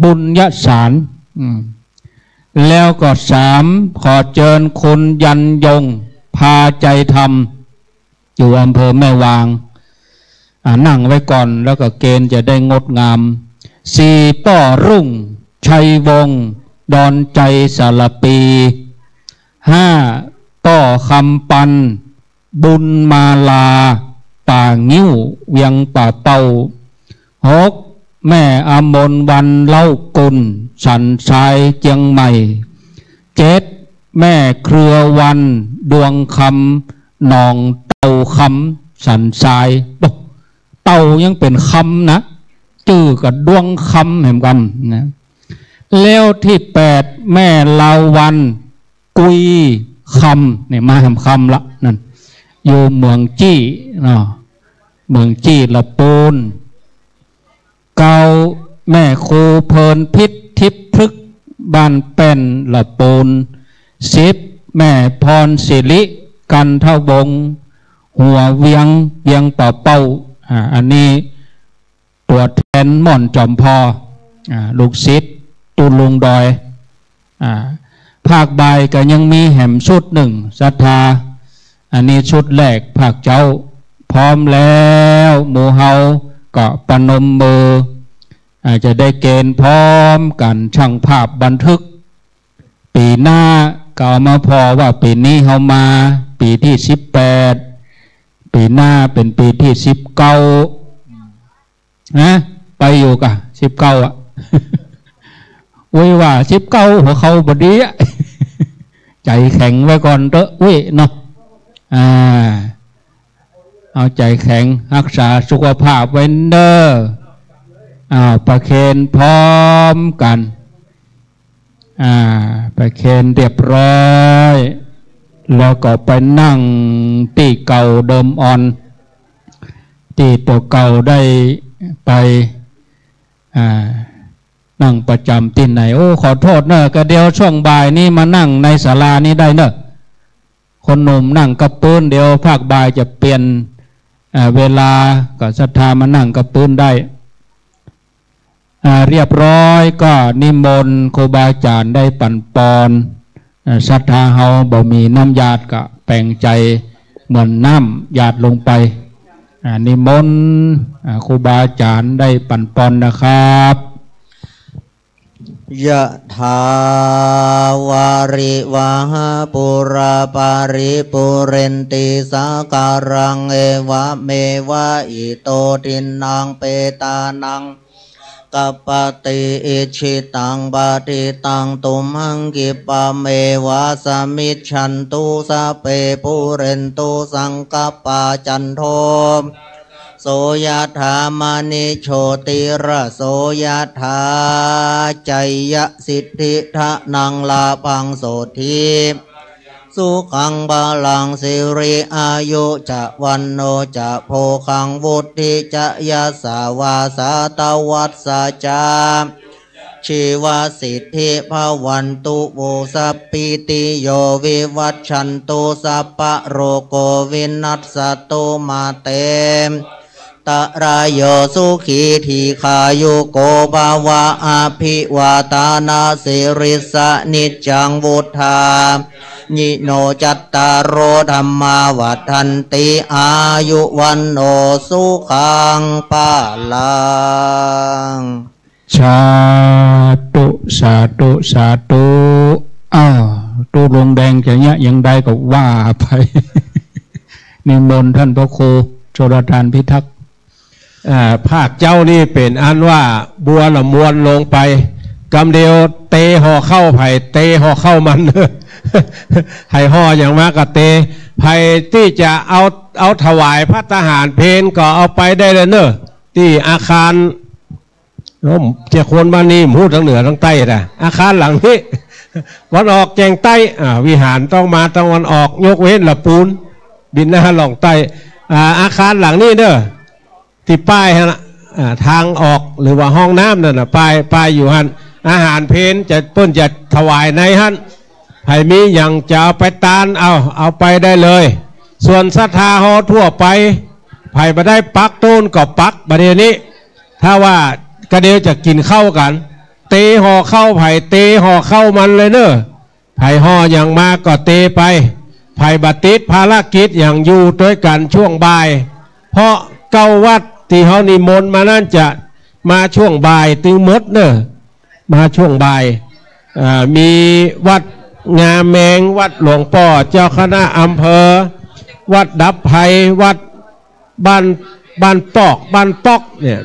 บุญยสารแล้วก็3ขอเชิญคุณยันยงพาใจธรรมอยู่อำเภอแม่วางนั่งไว้ก่อนแล้วก็เกณฑ์จะได้งดงาม 4ป้อรุ่งชัยวงศ์ดอนใจสารปี5ป้อคำปันบุญมาลาป่างิ้วเวียงป่าเป่า6แม่อมนวันเล่ากุลสันชายเจียงใหม่7แม่เครือวันดวงคำหนองเต่าคำสันชายเต่ายังเป็นคำนะจื้อกับดวงคำเหมือนกันนะแล้วที่8แม่ลาวันกุยคำเนี่ยมาทำคำละนั่นอยู่เมืองจี้เนาะเมืองจี้ละปูน9แม่ครูเพลินพิษทิพพฤกบ้านเป็นละปูน10แม่พรศิริกันเท่าบงหัวเวียงป่าเป้าอันนี้ตัวแทนม่อนจอมพอลูกศิษย์ตุลุงดอยภาคบ่ายก็ยังมีแหมชุดหนึ่งศรัทธาอันนี้ชุดแรกภาคเจ้าพร้อมแล้วหมู่เฮาก็ปนมมืออาจจะได้เกณฑ์พร้อมกันช่างภาพบันทึกปีหน้าก็เอามาพอว่าปีนี้เฮามาปีที่18ปีหน้าเป็นปีที่19นะไปอยู่กะ19เว้ยว่า19หัวเขาบดีใจแข็งไว้ก่อนเถอะเว้ยเนาะเอาใจแข็งรักษาสุขภาพไว้เด้อประเคนพร้อมกันประเคนเรียบร้อยแล้วก็ไปนั่งที่เก่าเดิมอ่อนที่ตัวเก่าได้ไปนั่งประจำที่ไหนโอ้ขอโทษเนอะก็เดี๋ยวช่วงบ่ายนี้มานั่งในศาลานี้ได้เนอะคนหนุ่มนั่งกับปืนเดี๋ยวภาคบ่ายจะเปลี่ยนเวลาก็ศรัทธามานั่งกับปืนได้เรียบร้อยก็นิมนต์ครูบาอาจารย์ได้ปั่นปอนศรัทธาเฮาบ่มีน้ำหยาดก็แปลงใจเหมือนน้ำหยาดลงไปนิมนต์ครูบาอาจารย์ได้ปั่นปอนนะครับยะถาวาริวาหาปุราปาริปุเรนติสาการังเอวะเมวะอิโตทินังเปตานังกัปปติอิชิตังปฏิตังตุมหังกิปะเมวะสมิจฉันตุสัพเพปุเรนตุสังกัปปะจันโทโสยถามณิโชติระโสยถาใจยสิทธิทะนังลาพังโสทิสุขังบาลังสิริอายุจะวันโนจะโพคังวุฒิจะยาสาวาสาตวัสสะจาชีวสิทธิภวันตุโวสัพพิติโยวิวัชชันตุสัพพะโรโกวินัสสตุมาเตตะรายโยสุขีทีขายุโกภาวะอภิวาตานาสิริสะนิจจังวุธาญิโนจัตตารโอธรรมาวัฏันติอายุวันโนสุขังปะลังสาธุสาธุสาธุตัวลงแดงจะเนี้ยยังได้ก็ว่าไปนิมนต์ท่านพระครูโชรทานพิทักษ์ภาคเจ้านี่เป็นอันว่าบัวละมวนลงไปกำเดียวเตห่อเข้าไผ่เตห่อเข้ามัน ให้ห่ออย่างมากกับเตไผ่ที่จะเอาถวายพระทหารเพนก็เอาไปได้เลยเนอะที่อาคารเจ้าคนบ้านนี้พูดทั้งเหนือทั้งใต้นะอาคารหลังนี้ วันออกแจงใต้วิหารต้องมาตะวันออกยกเว้นละปูนบินหน้าหล่องใต้อาคารหลังนี้เนอะที่ป้ายฮะทางออกหรือว่าห้องน้ำนั่นนะป้ายอยู่ฮันอาหารเพนจะเปิ้นจะถวายในฮันไผ่มีอย่างจะเอาไปตานเอาไปได้เลยส่วนศรัทธาฮอทั่วไปไผ่มาได้ปักต้นก็ปักประเดี๋ยวนี้ถ้าว่ากระเดียวจะกินข้าวกันเตห่อเข้าไผ่เตห่อเข้ามันเลยเนอะไผ่ห่ออย่างมากก็เตไปไผ่บัติดภารกิจอย่างอยู่ด้วยกันช่วงบ่ายเพราะเก้าวัดที่เขานิมนต์มานั่นจะ มาช่วงบ่ายตึงมดเนอะมาช่วงบ่ายมีวัดงามแมงวัดหลวงพ่อเจ้าคณะอำเภอวัดดับไผ่วัดบ้านปอกเนี่ย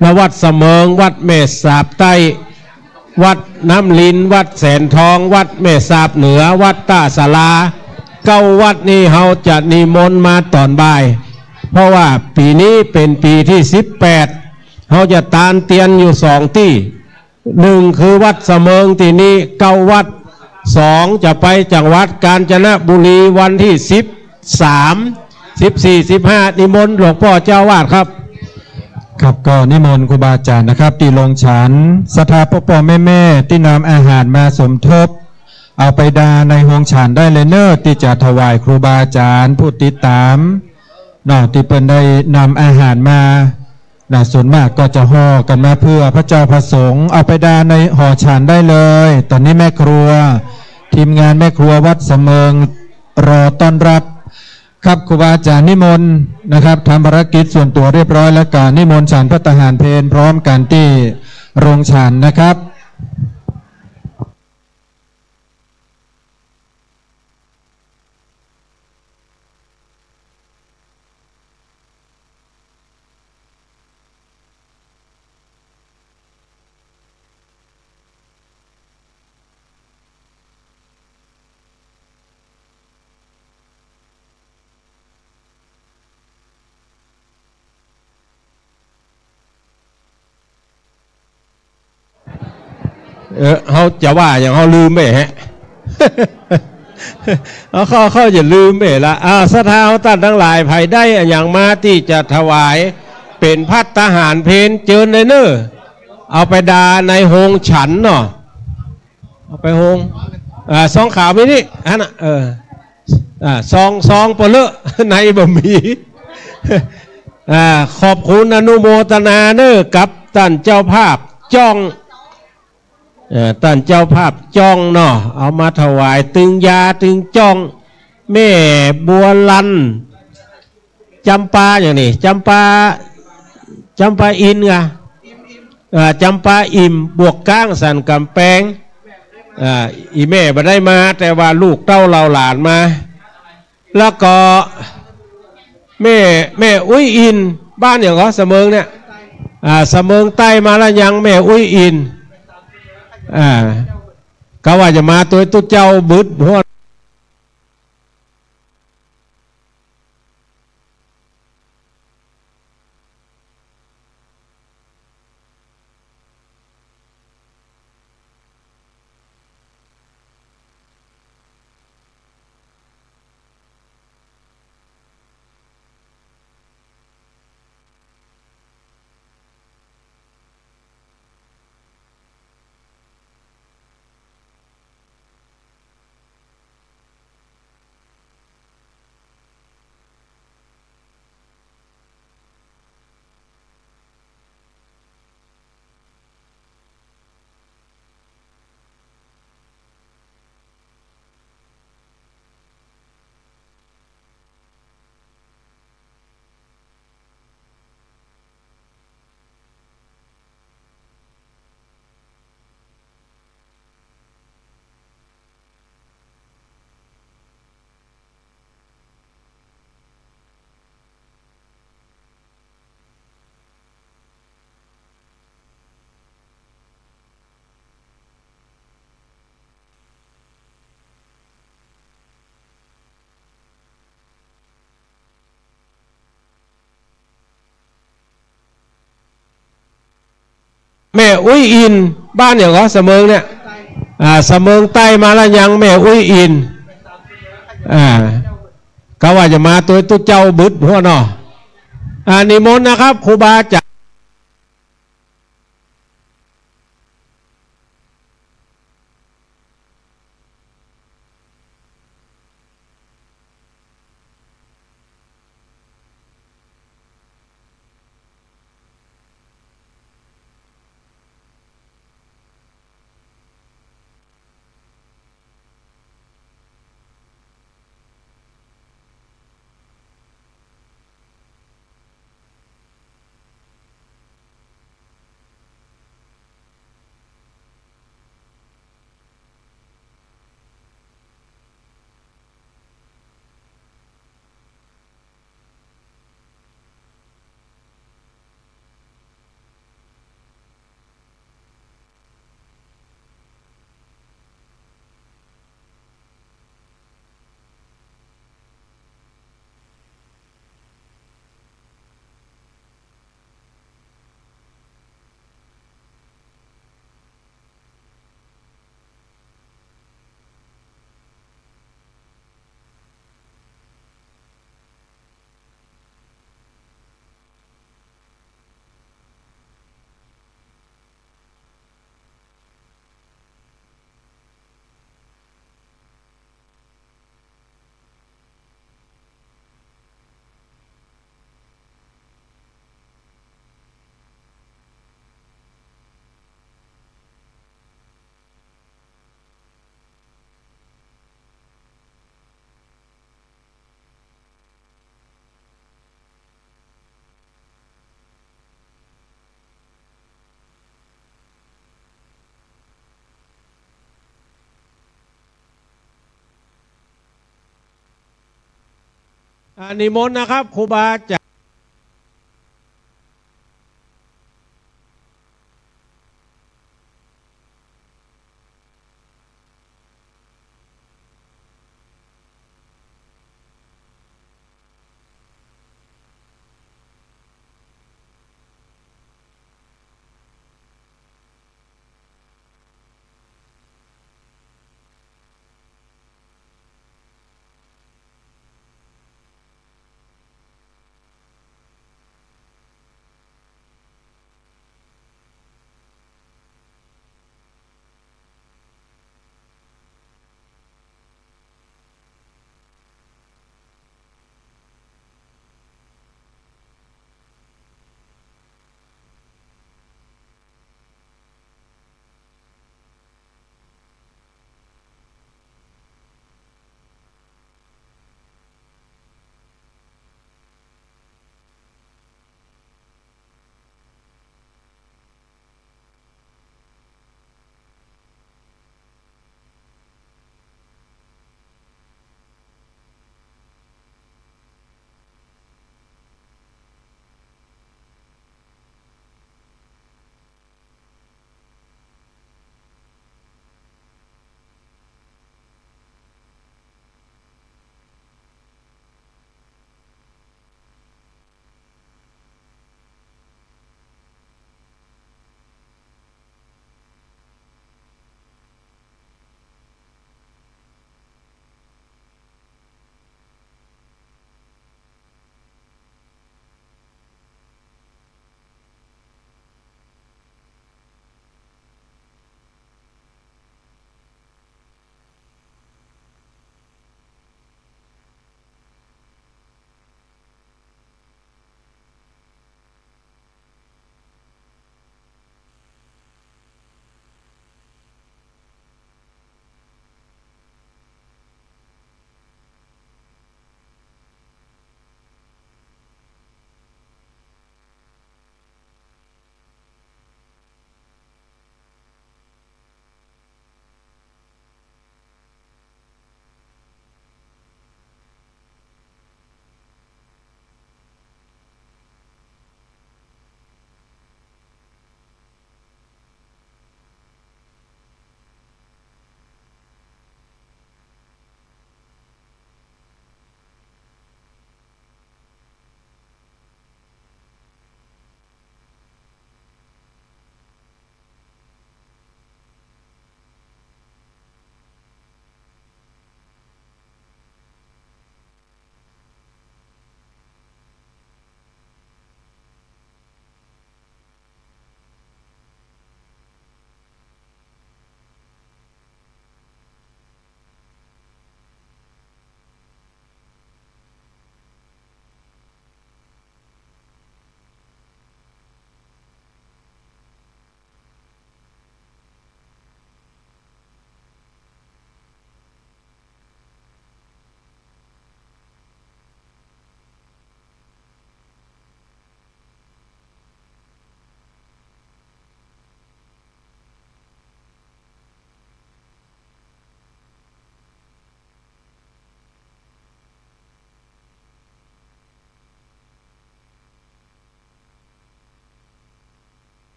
และวัดเสมิงวัดแม่สาบใต้วัดน้ำลินวัดแสนทองวัดแม่สาบเหนือวัดตาสารา9 วัดนี้เขาจะนิมนต์มาตอนบ่ายเพราะว่าปีนี้เป็นปีที่18เขาจะตานเตียนอยู่2 ที่1คือวัดเสมิงที่นี้9 วัด2จะไปจังหวัดกาญจนบุรีวันที่13 14 15นิมนต์หลวงพ่อเจ้าวาดครับครับก็นิมนต์ครูบาอาจารย์นะครับตีลงฉันศรัทธาพ่อแม่ที่นำอาหารมาสมทบเอาไปดาในห้องฉันได้เลยเนอะที่จะถวายครูบาอาจารย์ผู้ติดตามนอกที่เปิ้นได้นำอาหารมาส่วนมากก็จะห่อกันมาเพื่อพระเจ้าพระสงฆ์เอาไปดาในห่อฉันได้เลยตอนนี้แม่ครัวทีมงานแม่ครัววัดเสมิงรอต้อนรับครับครูบาอาจารย์นิมนต์นะครับทำภารกิจส่วนตัวเรียบร้อยแล้วการนิมนต์ฉันพระทหารเพลพร้อมกันที่โรงฉันนะครับเขาจะว่าอย่างเขาลืมไปฮะ เขาอย่าลืมไปละศรัทธาท่านทั้งหลายภายได้อย่างมาที่จะถวายเป็นภัตตาหารเพนเจิญในเนอเอาไปดาในโฮงฉันเนาะเอาไปโฮงซองขาวมินี่ฮะนะซองปลาในบะหมี่ ขอบคุณอนุโมทนาเนอกับท่านเจ้าภาพจ้องท่านเจ้าภาพจ้องเนาะเอามาถวายตึงยาตึงจ้องแม่บัวลันจำปาอย่างนี้จำปาอินไงจำปาอิ่มบวกก้างสันกำแพงอีแม่มาได้มาแต่ว่าลูกเต้าเราหลานมาแล้วก็แม่อุ้ยอินบ้านอย่างเขาเสมิงเนี่ยเสมิงใต้มาแล้วยังแม่อุ้ยอินก็ว่าจะมาตัวตุ๊เจ้าบึดหัวแม่อุ้ยอินบ้านอย่างเขาเสมิงเนี่ยเสมิงใต้มาแล้วยังแม่อุ้ยอินก็ว่าจะมาตัวตุ๊เจ้าบึดหัวเนาะนิมนต์นะครับครูบาอาจารย์ นิมนต์นะครับครูบาอาจารย์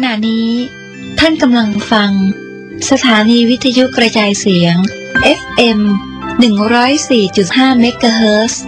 ณะนี้ท่านกำลังฟังสถานีวิทยุกระจายเสียง FM 104.5 เมกะเฮิรตซ์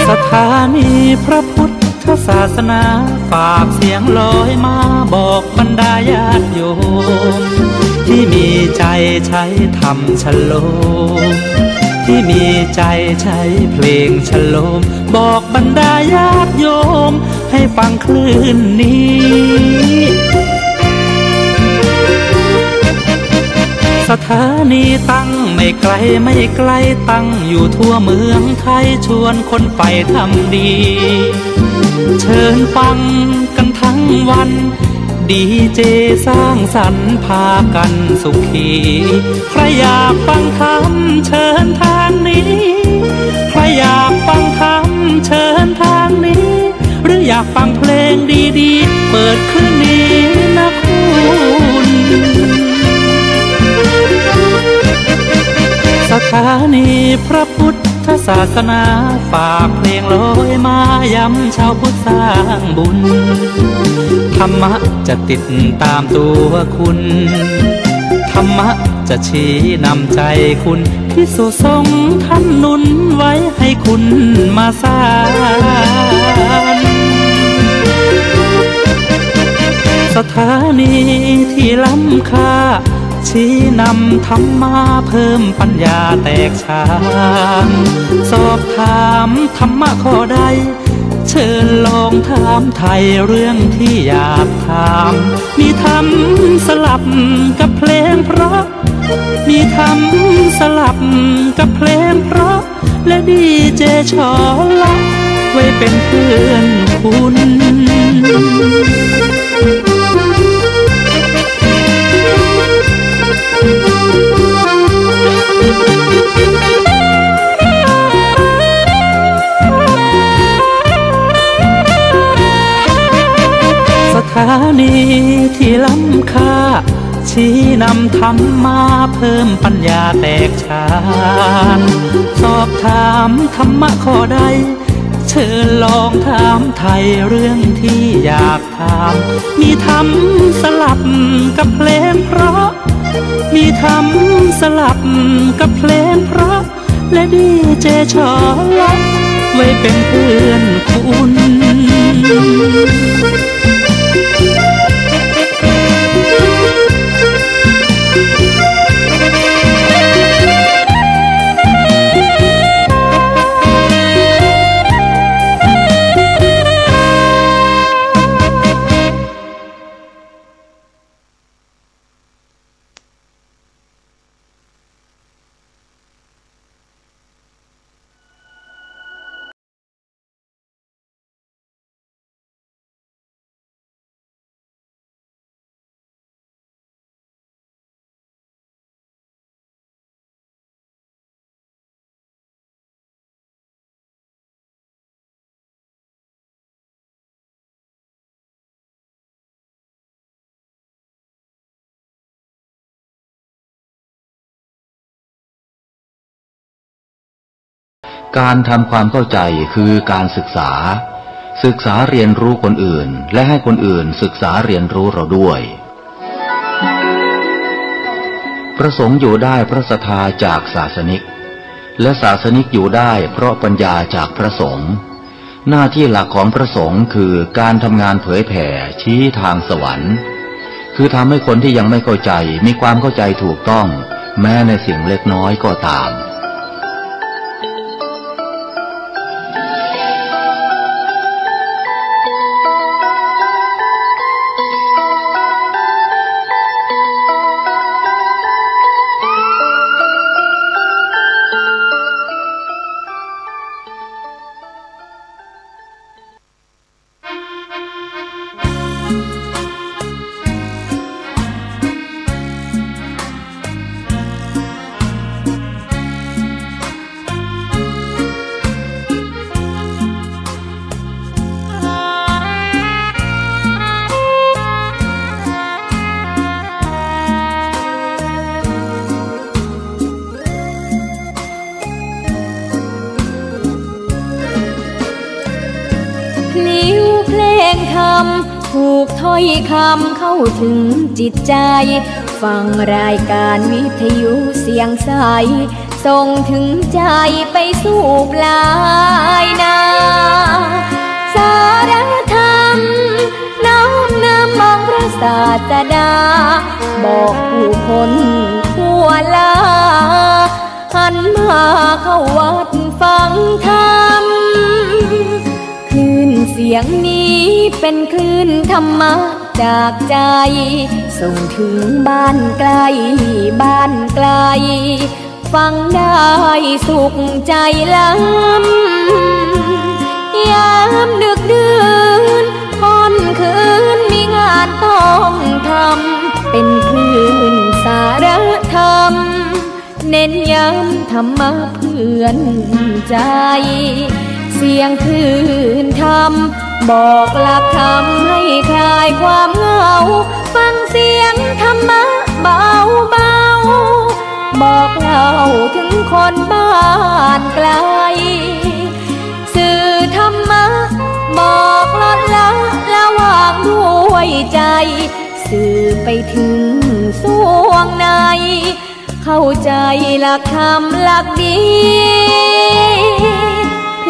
สถานีพระพุทธศาสนาฝากเสียงลอยมาบอกบรรดาญาติโยมที่มีใจใช้ธรรมฉโลมที่มีใจใช้เพลงฉโลมบอกบรรดาญาติโยมให้ฟังคลื่นนี้สถานีตั้งไม่ไกลไม่ไกลตั้งอยู่ทั่วเมืองไทยชวนคนไปทำดีเชิญฟังกันทั้งวันดีเจสร้างสรรค์พากันสุขีใครอยากฟังธรรมเชิญทางนี้ใครอยากฟังธรรมเชิญทางนี้หรืออยากฟังเพลงดีๆเปิดคลื่นนี้นะคุณสถานีพระพุทธศาสนาฝากเพลงลอยมาย้ำชาวพุทธสร้างบุญธรรมะจะติดตามตัวคุณธรรมะจะชี้นำใจคุณที่สุทรงท่านหนุนไว้ให้คุณมาสร้างสถานีที่ล้ำค่าชี้นำธรรมะเพิ่มปัญญาแตกฉานสอบถามธรรมะข้อใดเชิญลองถามไทยเรื่องที่อยากถามมีธรรมสลับกับเพลงเพราะมีธรรมสลับกับเพลงเพราะและดีเจชอละไว้เป็นเพื่อนคุณสถานีที่ล้ำค่าชี้นำธรรมะเพิ่มปัญญาแตกฉานสอบถามธรรมะข้อใดเชิญลองถามไทยเรื่องที่อยากถามมีธรรมสลับกับเพลงเพราะมีธรรมสลับกับเพลงเพราะและดีเจชอละไว้เป็นเพื่อนคุณ ส การทำความเข้าใจคือการศึกษาเรียนรู้คนอื่นและให้คนอื่นศึกษาเรียนรู้เราด้วยพระสงฆ์อยู่ได้เพราะศรัทธาจากศาสนิกและศาสนิกอยู่ได้เพราะปัญญาจากพระสงฆ์หน้าที่หลักของพระสงฆ์คือการทำงานเผยแผ่ชี้ทางสวรรค์คือทำให้คนที่ยังไม่เข้าใจมีความเข้าใจถูกต้องแม้ในสิ่งเล็กน้อยก็ตามถูกถ้อยคำเข้าถึงจิตใจฟังรายการวิทยุเสียงใสส่งถึงใจไปสู่ปลายนาสารธรรมน้อมนำมองพระศาสดาบอกผู้คนทั่วลาหันมาเข้าวัดฟังธรรมคลื่นเสียงนี้เป็นคลื่นธรรมะจากใจส่งถึงบ้านไกลบ้านไกลฟังได้สุขใจล้ำยามดึกดื่นค่ำคืนมีงานต้องทำเป็นคลื่นสารธรรมเน้นย้ำธรรมะเพื่อนใจเสียงคลื่นธรรมบอกหลักธรรมให้คลายความเหงาฟังเสียงธรรมะเบาเบาบอกเล่าถึงคนบ้านไกลสื่อธรรมะบอกลดละระหว่างด้วยใจสื่อไปถึงสวงในเข้าใจหลักธรรมหลักดี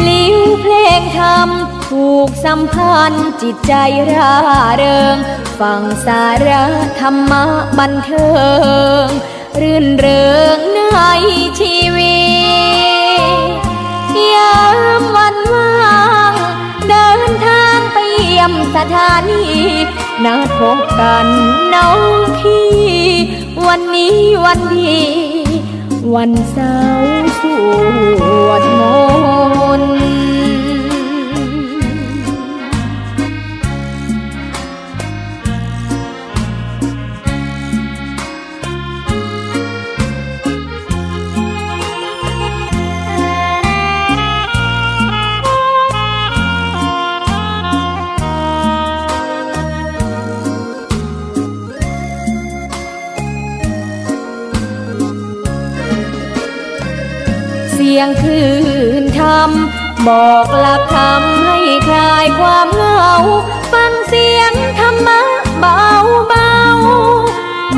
ลิ้วเพลงธรรมผูกสัมพันธ์จิตใจร่าเริงฟังสาระธรรมะบันเทิงรื่นเริงในชีวิตยามวันว่างเดินทางไปเยี่ยมสถานีนัดพบกันน้องพี่วันนี้วันดีวันเสาร์สวดมนต์เสียงคลื่นธรรมบอกหลักธรรมให้คลายความเหงาฟังเสียงธรรมะเบาเบา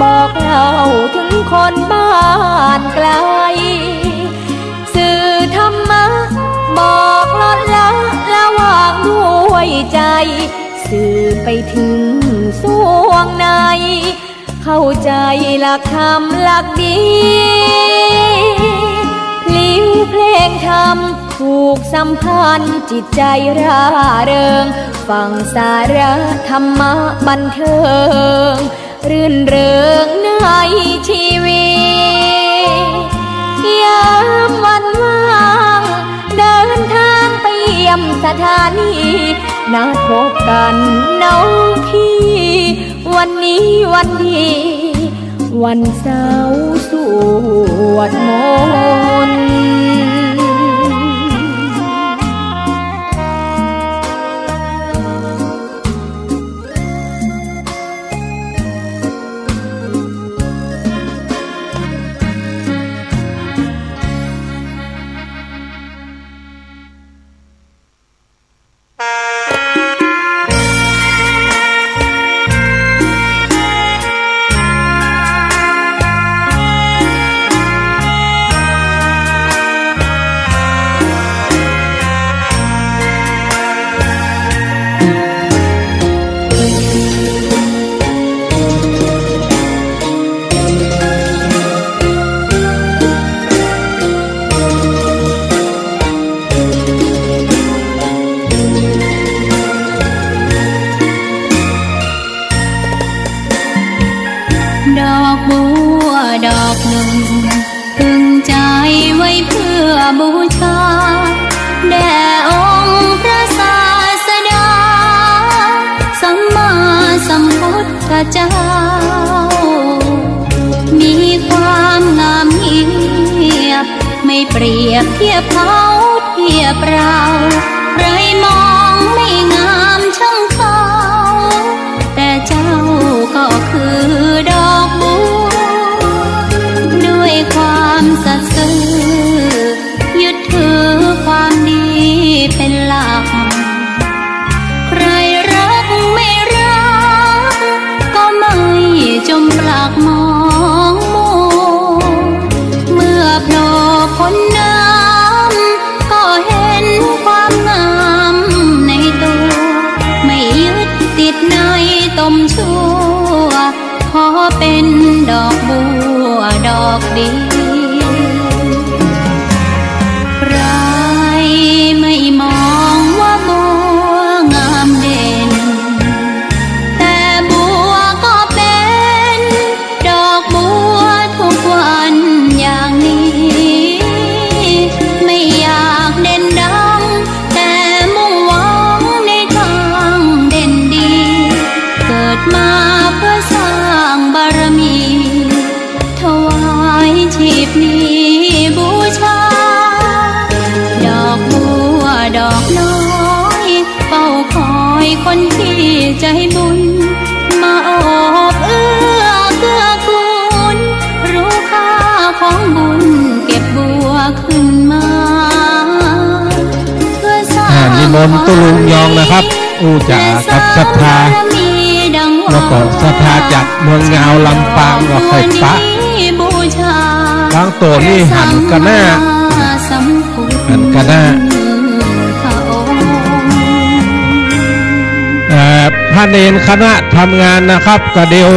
บอกเล่าถึงคนบ้านไกลสื่อธรรมะบอกลดละระหว่างด้วยใจสื่อไปถึงสวงในเข้าใจหลักธรรมหลักดีลิ้วเพลงธรรมผูกสัมพันธ์จิตใจร่าเริงฟังสาระธรรมะบันเทิงรื่นเริงในชีวิตยามวันว่างเดินทางไปเยี่ยมสถานีนัดพบกันน้องพี่วันนี้วันดีวันเสาร์สวดมนต์ บูชาแด่องค์พระศาสดาสัมมาสัมพุทธเจ้ามีความงามเงียบไม่เปรียบเทียบเขาเทียบเราใครมองไม่งามช่างเขาแต่เจ้าก็คือดอกบัวด้วยความสัตย์ซื่อยึดถือความดีเป็นหลักใครรักไม่รักก็ไม่จมปลักมองมัวเมื่อโผล่พ้นน้ำก็เห็นความงามในตัวไม่ยึดติดในตมชั่วขอเป็นดอกบัวดอกดีใครไม่มองว่าบัวงามเด่นแต่บัวก็เป็นดอกบัวทุกวันอย่างนี้ไม่อยากเด่นดังแต่มุ่งหวังในทางเด่นดีเกิดมาเพื่อสร้างบารมีถวายชีพนี้บูชาดอกบัวดอกน้อยเฝ้าคอยคนที่ใจบุญมาโอบเอื้อเกื้อกูลรู้ค่าของบุญเก็บบัวขึ้นมาเพื่อสร้างนิมนต์ตุลุงยองนะครับอูจ่ากับศรัทธาแล้วก็ศรัทธาจากเมืองงาวลำปางกับไฟฟ้าบางตัวนี่หันกันหน้าพระเนรคณะทำงานนะครับก็เดียว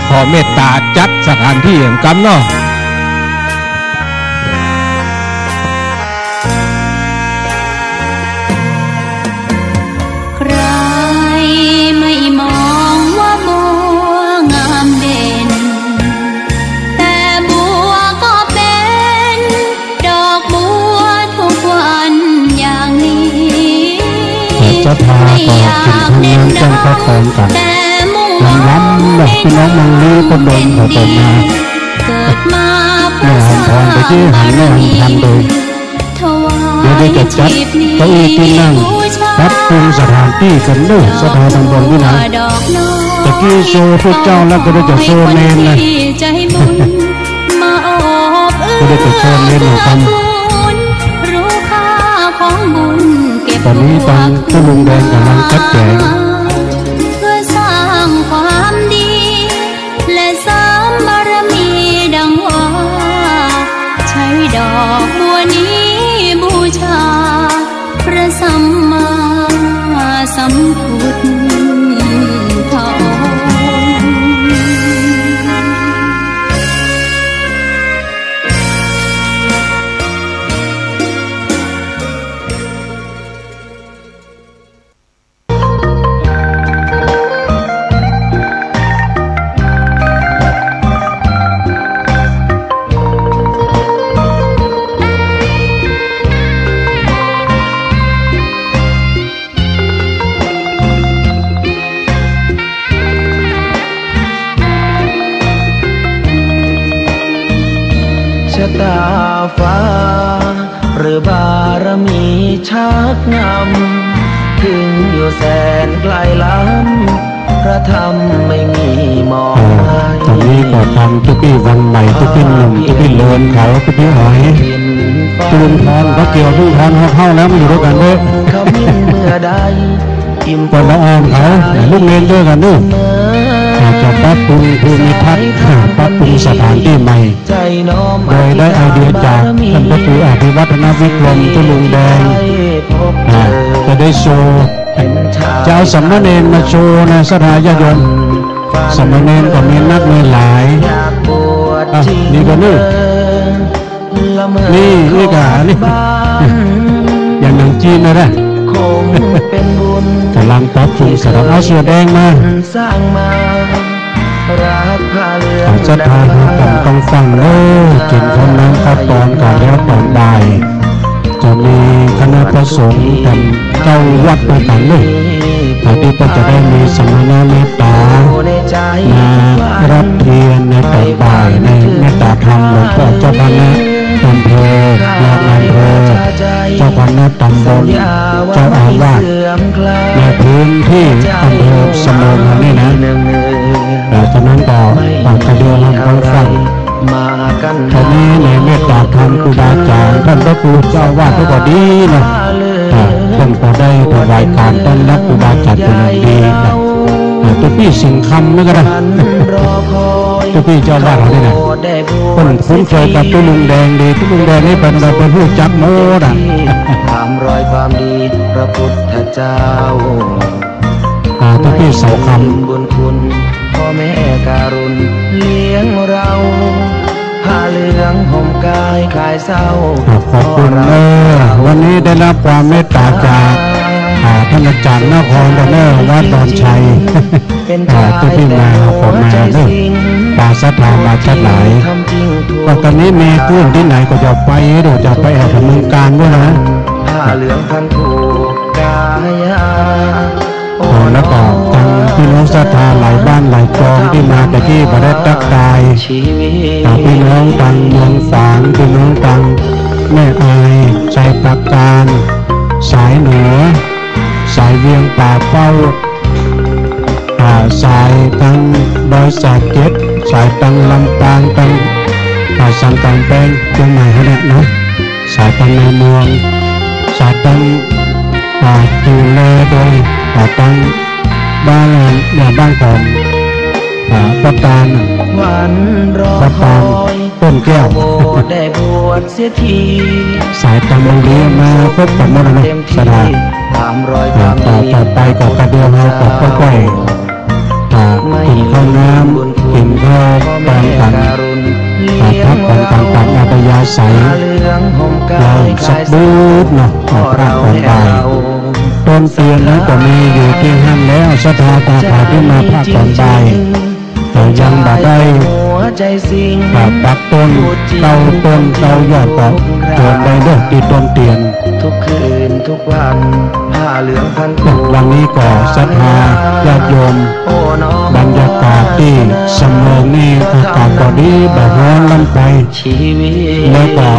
ขอเมตตาจัดสถานที่อย่างกันเนาะใครไม่มองว่าบัวงามเด่นแต่บัวก็เป็นดอกบัวทุกวันอย่างนี้จะพาต่อกินทำงานจังก็ตอนกันล้ำแบบพี่น้องมังลีก็โดนเขาต่อมาแม่หันพรไปที่หันแม่หันทันโดยเดี๋ยวได้จัดเก้าอี้ที่นั่งปรับปรุงสถานที่กันด้วยสถานตำบลวินัยตะกี้โซพระเจ้าแล้วก็ได้จัดโซเนนเลยก็ได้จัดโซเนนหนึ่งคำตอนนี้ตอนตุลุงแดงกำลังจัดแจงเพื่อสร้างความดีและสร้างบารมีดังว่าใช้ดอกบัวนี้บูชาพระสัมมาสัมพุทธเจ้าตาฟ้าหรือบารมีชักนำถึงอยู่แสนไกลล้ำพระธรรมไม่มีมองตอนนี้ก็ทำทุกปีวันใหม่ทุกปีหนุ่มทุกปีเลินเขาทุกปีหอยตุลุงพรก็เกี่ยวทุกพรเข้าแล้วมาอยู่ด้วยกันด้วยปนละอองเขาลูกเล่นด้วยกันด้วยจะปรับปรุงภูมิทัศน์ปรับปรุงสถานที่ใหม่โดยได้ไอเดียจากท่านพระครูอภิวัฒนวิกรมตุลุงแดงจะได้โชว์จะเอาสามเณรมาโชว์ในสถานญาติโยมสามเณรก็มีนักมีหลายนี่ก็นี่กะนี่อย่างหนังจีนนะนะกำลังปรับปรุงสถานเอาเสือแดงมา ศรัทธาผมต้องฟังกินข้าวน้ำข้าวตอนก่อนแล้วตอนบ่ายจะมีคณะพระสงฆ์เป็นเจ้าวัดด้วยกันเลยที่ก็จะได้มีสมณะเมตตามารับเทียนในตอนบ่ายในเมตตาธรรมหลวงพ่อเจ้าคณะอำเภอรองอำเภอเจ้าคณะตำบลเจ้าอาวาสในพื้นที่อำเภอสมงนี่นะฉะนั้นก็ฝากกระเดียวให้เขาฟังตอนนี้ในเมตตาธรรมครูบาอาจารย์ท่านพระครูเจ้าอาวาสก็ดีนะท่านก็ได้ถวายการต้อนรับครูบาอาจารย์เป็นอย่างดีนะตัวพี่สิงคำนี่ก็ได้ตัวพี่เจ้าอาวาสนี่นะคนคุ้นเคยกับตัวลุงแดงดีตัวลุงแดงนี่เป็นผู้จับโม้ด่ะความรอยความดีพระพุทธเจ้าตัวพี่เสาคำบุญคุณพ่อแม่การุณเลี้ยงเราผ้าเหลืองห่มกายคลายเศร้าขอบคุณวันนี้ได้รับความเมตตาจากท่านอาจารย์นครวัดดอนชัยตัวพี่มาผมมาปาสัทธามาชัดหลายก็ตอนนี้มีเพื่อนที่ไหนก็จะไปเดี๋ยวจะไปแอบทำเมืองการด้วยนะผ้าเหลืองพันผูกกายาแล้วก็ทางพี่น้องศรัทธาหลายบ้านหลายกองที่มาแต่ที่ประเทศตักตายพี่น้องตังเมืองฝางพี่น้องตังแม่อายใจปากการสายเหนือสายเวียงป่าเป้าสายตังดอยสาเก็ดสายตังลำปางตังสันตังแปงเชียงใหม่เขาเนี่ยนะสายตังในเมืองสายตังดูแลโดยตังบ้านบ้านของประตานต้นแก้วสายตังมังลีมาพบกับมรณะสดาต่อไปก็กระเดียวเราก็ค่อยกินข้าวน้ำกินข้าวตอนกันพักผ่อนต่างๆอัตยาศัยเราสักบูดเนาะออกพระก่อนตายต้นเตียนนั้นก็มีอยู่ที่ห้ามแล้วศรัทธาตาผาที่มาภาคก่อนตายแต่ยังบ่ได้ปักต้นเตายอดก็เกิดได้เลิกที่ต้นเตียนทุกคืนทุกวันผ้าเหลืองพันผูกวันนี้ก็ศรัทธาญาติโยมบรรยากาศที่สมองนี่อากาศก็ดีแบบร้อนลำไปแล้วก็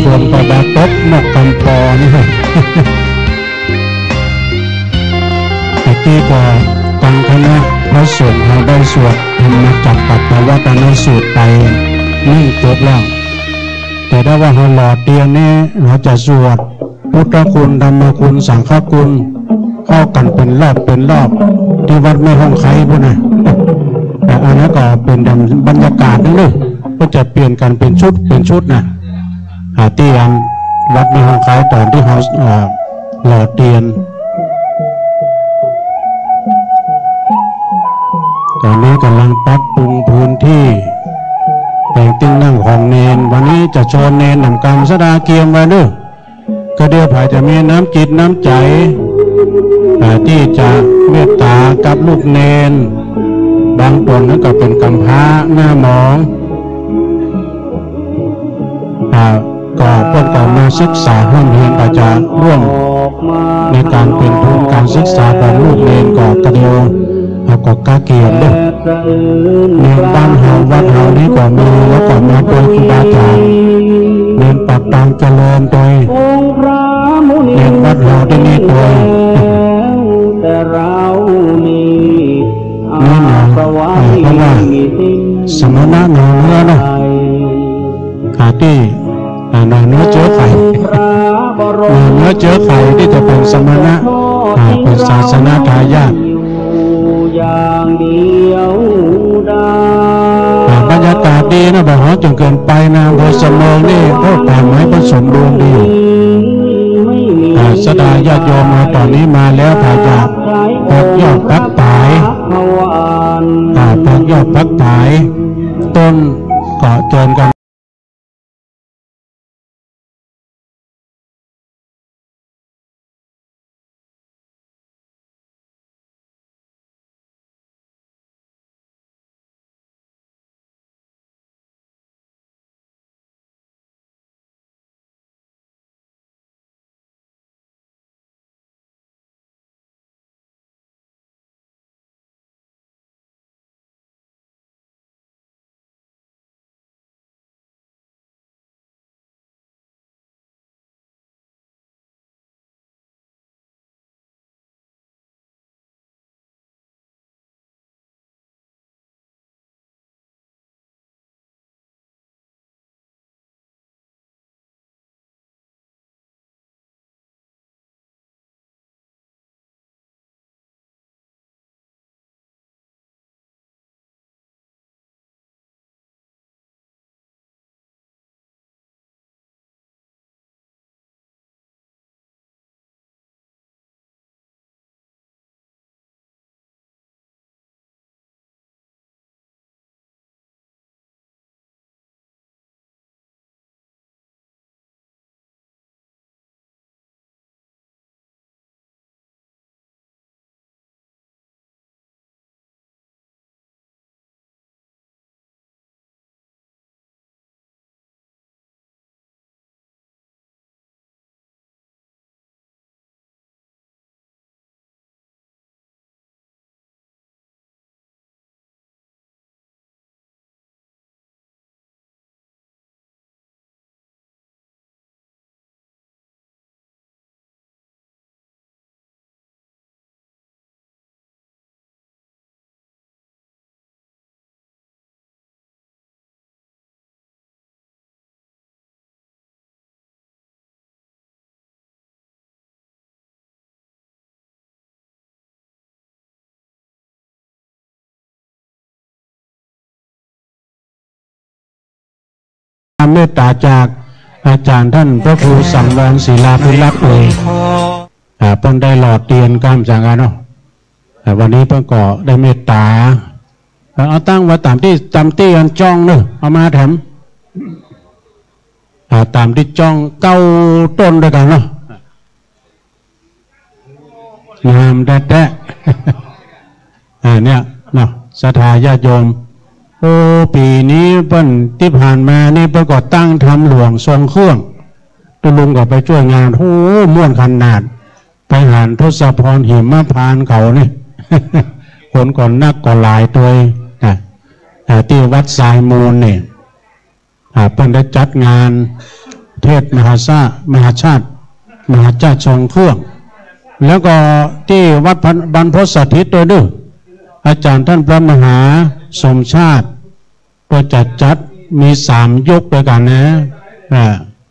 ฝนก็แบบตกนกกำปอนี่แต่ที่ก็ตั้งคณะพระสงฆ์เราได้สวดธรรมจักรปัตตวัตนสูตรไปนิ่งจบแล้วแต่ถ้าว่าเราหล่อเตียงนี้เราจะสวดพุทธคุณธรรมคุณสังฆคุณเข้ากันเป็นรอบที่วัดไม่ห้องไข่พวกนั้นแต่อันนั้นก็เป็นบรรยากาศนั่นเลยก็จะเปลี่ยนกันเป็นชุดนะที่วัดไม่ห้องไข่ตอนที่เขาหล่อเตียนตอนนี้กำลังปรับปรุงพื้นที่แต่งติ้งนั่งของเนนวันนี้จะโชว์เนนนำกรรมสดาเกียมไว้ด้วยก็เดี๋ยวผายจะมีน้ำจิตน้ำใจที่จะเมตตากับลูกเนนบางตนนั้นก็เป็นกำพร้าหน้าหมองก็เพื่อนก็มาศึกษาห้องเรียนอาจจะร่วมในการเป็นทุนการศึกษาของลูกเนนก็กระเดียวก็กาเกียรติด้วยเรียนบ้านเฮาวัดเฮานี้ก็มีแล้วก็มาโดยครูบาอาจารย์เรียนปักตางเจริญโดยเรียนวัดเฮาที่นี่โดยนี่นะเพราะว่าสมณะหนองเนื้อนะที่หนองเนื้อเจอไข่หนองเนื้อเจอไข่ที่จะเป็นสมณะเป็นศาสนาทายาทบรรยากาศดีนะแบบฮอจนเกินไปนะพอสมองนี่ก็ป่าไม้ผสมรวมดีสดาญาติโยมมาตอนนี้มาแล้วพายาพักยอดพักตายพักยอดพักตายต้นเกาะโจนกัน เมตตาจากอาจารย์ท่านพระครูสังวรศิลาภิรักษ์เลยเพิ่นได้หลอดเตียนก้ามจากกันเนาะวันนี้เพิ่นก็ได้เมตตาเอาตั้งไว้ตามที่อันจ้องเนอะเอามาแถมตามที่จ้องเก้าต้นด้วยกันเนาะงามแท้ๆเนี่ยเนาะศรัทธาญาติโยมโอ้ปีนี้เปิ้นที่ผ่านมานี่เปิ้นก็ตั้งทำหลวงทรงเครื่องตุลุงก็ไปช่วยงานโอ้ม่วนขนาดไปหานทศพรหิมพานต์เขานี่ คนก่อนนักก่อนหลายตัวที่วัดสายมูลเนี่ยเปิ้นได้จัดงานเทศมหาชาติทรงเครื่องแล้วก็ที่วัดบรรพตสถิตตัวด้วยอาจารย์ท่านพระมหาสมชาติตัวจัดมี3 ยกด้วยกันนะ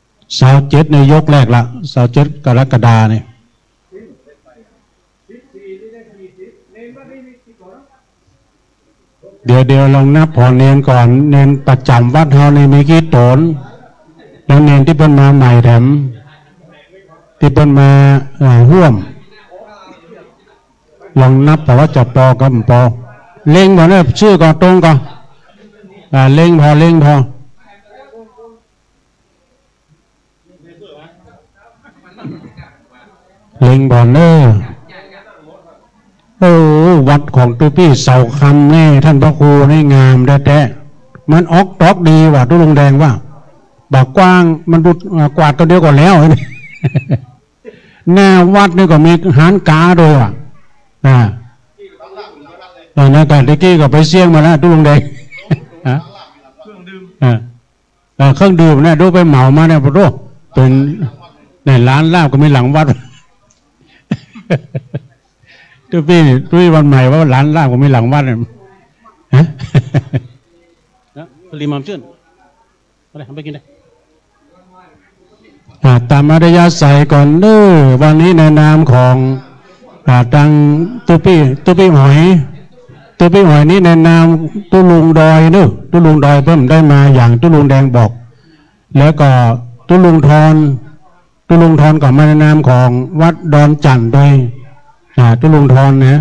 27ในยกแรกละ27กรกฎาเนี่ยเดี๋ยวลองนับพอเนนก่อนเนนประจำวัดเฮาในมีกี่ตนแล้วเนนที่เพิ่นมาใหม่แถมที่เพิ่นมาร่วมลองนับแต่ว่าจะปอกับปอเล่งบ่เนี่ยชื่อก่อนตรงก่อนเล่งพอเล่งพอเล่งบ่เนอโอ้วัดของตุพี่เสาคำนี่ท่านพระครูนี่งามแท้ๆมันออกตอกดีว่ะตุลุงแดงว่าบากกว้างมันดูกวาดตัวเดียวก่อนแล้วหน้าวัดนี่ก็มีหานกาด้วยว่ะตอนนั้นแต่ตะกี้ก็ไปเสี่ยงมาแล้วตุลุงแดงเครื่องดื่มเนี่ยดูไปเหมามาเนี่ยพอดูเป็นในร้านลาบก็มีหลังวัดตุพี่วันใหม่ว่าร้านลาบก็มีหลังวัดเนี่ยฮะรีมามชื่นอะไรทำไปกินได้ตามอารยาศัยก่อนเด้อวันนี้ในนามของตังตุพี่หอยนี่ในนามตุลุงดอยเนอะตุลุงดอยเพิ่มได้มาอย่างตุลุงแดงบอกแล้วก็ตุลุงทอนก็มาในนามของวัดดอนจันทร์ด้วยตุลุงทอนนะ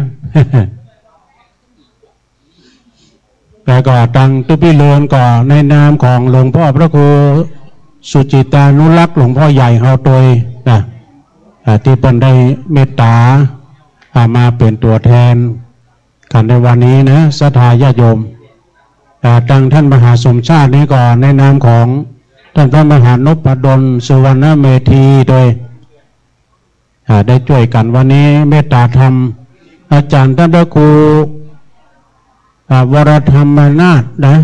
แล้วก็ตังตุพี่เลือนก็ในนามของหลวงพ่อพระครูสุจิตานุรักษ์หลวงพ่อใหญ่เฮาตัวนะที่เป็นได้เมตตามาเป็นตัวแทนกันในวันนี้นะศรัทธาญาติโยมตังท่านมหาสมชาตินี้ก่อนในนามของท่านพระมหานพดลสุวรรณเมธีโดยได้ช่วยกันวันนี้เมตตาธรรมอาจารย์ท่านพระครูวรธรรมนาถนะ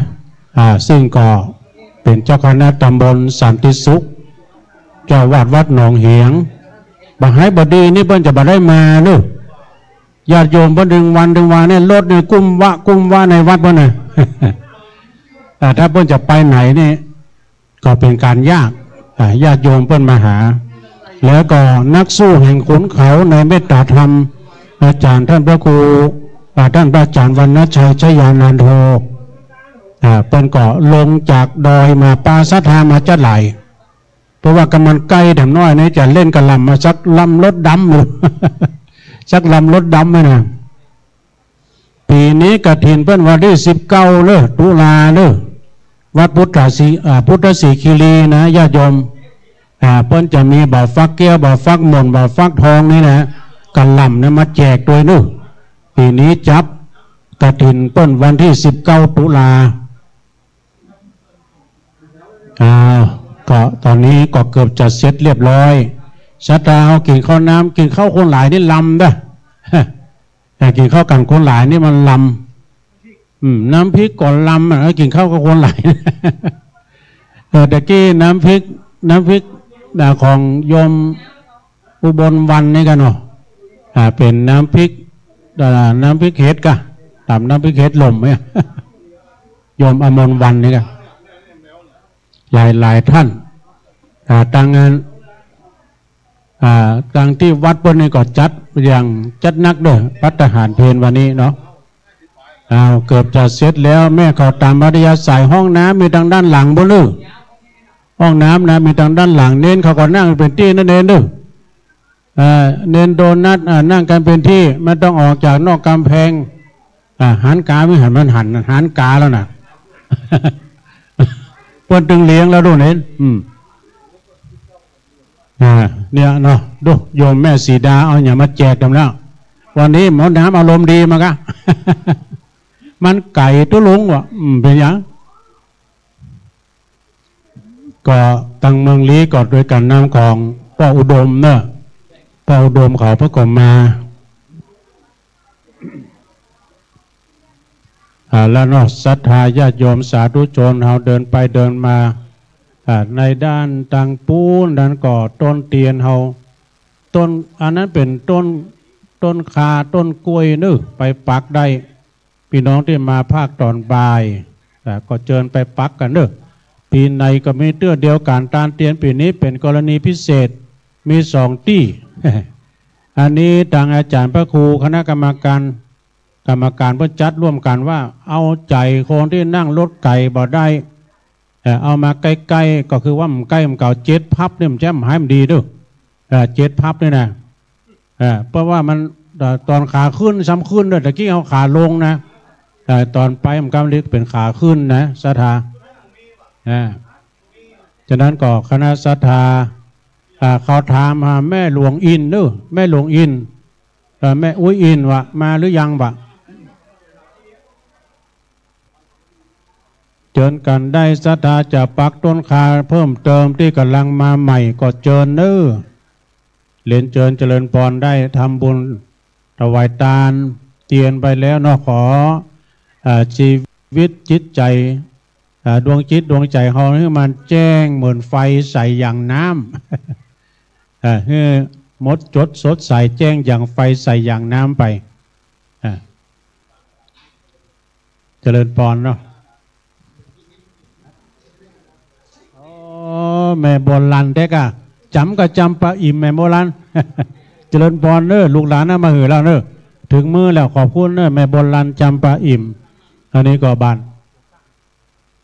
ซึ่งก็เป็นเจ้าคณะตำบลสันติสุขเจ้าวาดวัดหนองเหียงบังให้บดีนี่เพิ่นจะมาได้มาเนอะญาติโยมเพิ่นดึงวันเนี่ยรถเนี่ยกุ้มวะในวัดเพิ่นน่ะ ถ้าเพิ่นจะไปไหนนี่ก็เป็นการยากญาติโยมเพิ่นมาหาแล้วก็นักสู้แห่งขุนเขาในเมตตาธรรมอาจารย์ท่านพระครูท่านพระอาจารย์วรรณชัยชยานันโทเป็นก็ลงจากดอยมาปาสัทธามาจัดไหลเพราะว่ากำมันใกล้แถมน้อยนี่จะเล่นกระลำมาสักลำรถดำหรือ สักลำรถดำไหมนะปีนี้กฐินเพิ่นวันที่19เลยตุลาเลยวัดพุทธศรีคีรีนะญาติโยมเพิ่นจะมีบ่อฟักแก้วบ่อฟักหม่นบ่อฟักทองนี่นะกระลำเนี่ยมาแจกด้วยนึปีนี้จับกฐินเพิ่นวันที่19ตุลาก็ตอนนี้ก็เกือบจะเสร็จเรียบร้อยชะตาเอากินข้าวน้ำกินข้าวคนหลายนี่ลำนะกินข้าวกันคนหลายนี่มันลำน้ำพริกก่อนลำกินข้าวกับคนหลายแต่กี้น้ำพริกของโยมอุบลวันนี่กันเนาะเป็นน้ำพริกเห็ดกะตามน้ำพริกเห็ดลมเนี่ยโยมอมรวันนี่กันหลายท่านต่างงานต่างที่วัดบนนี้ก็จัดอย่างจัดนักด้วยพัฒหารเพลวันนี้เนาะเกือบจะเสร็จแล้วแม่เขาตามอริยสัยห้องน้ำมีทางด้านหลังบ่ลือ ห้องน้ำนะมีทางด้านหลังเน้นเขาก็นั่งเป็นที่นั่นเองด้วยเน้นโดนัทนั่งกันเป็นที่ไม่ต้องออกจากนอกกำแพงหันกาไม่หันมันหันกาแล้วนะเปิ้นตึงเลี้ยงแล้วดูเน้นเนี่ยเนาะดูโยมแม่สีดาเอาอย่ามาแจกกันแล้ววันนี้หมอน้ำอารมณ์ดีมากะ มันไก่ตุ้ลุงวะเป็นยังก็ตั้งเมืองลี้กอดด้วยกันน้ำของพ่ออุดมเนอะพ่ออุดมเขาพระกรมมาแล้วนอกศรัทธาญาติโยมสาธุชนเราเดินไปเดินมาในด้านตังปูนด้านก่อต้นเตียนเราต้นอันนั้นเป็นต้นคาต้นกล้วยนึกไปปักได้พี่น้องที่มาภาคตอนบ่ายก็เชิญไปปักกันเนอะปีในก็มีเตื้อเดียวกันตานเตียนปีนี้เป็นกรณีพิเศษมี2 ที่ อันนี้ทางอาจารย์พระครูคณะกรรมการเพื่อจัดร่วมกันว่าเอาใจคนที่นั่งรถไก่บ่ได้เอามาใกล้ๆก็คือว่ามันใกล้มันเก่า7 พับเนี่ยมันแจ่มหายมันดีด้วย7 พับเนี่ยนะเพราะว่ามันตอนขาขึ้นซ้ำขึ้นด้วยแต่กี้เอาขาลงนะตอนไปมันกำลังเป็นขาขึ้นนะศรัทธาฉะนั้นก็คณะศรัทธาเขาถามหาแม่หลวงอินเด้อแม่หลวงอินแม่อุ้ยอินวะมาหรือยังบะเชิญกันได้ศรัทธาจะปักต้นคาเพิ่มเติมที่กำลังมาใหม่ก็เชิญเด้อเรียนเชิญเจริญพรได้ทำบุญถวายทานเตียนไปแล้วเนาะขอชีวิตจิตใจดวงจิตดวงใจเขาให้มันแจ้งเหมือนไฟใส่อย่างน้ำให้มดจดสดใสแจ้งอย่างไฟใส่อย่างน้ำไปเจริญพรเนาะแม่โบราณเด็กจำก็จำปะอิ่มแม่โบราณ เจริญพรเนอะลูกหลานน่ะมาหือแล้วเนอะถึงมือแล้วขอบคุณเนอะแม่โบราณจำปะอิ่มอันนี้ก็บาน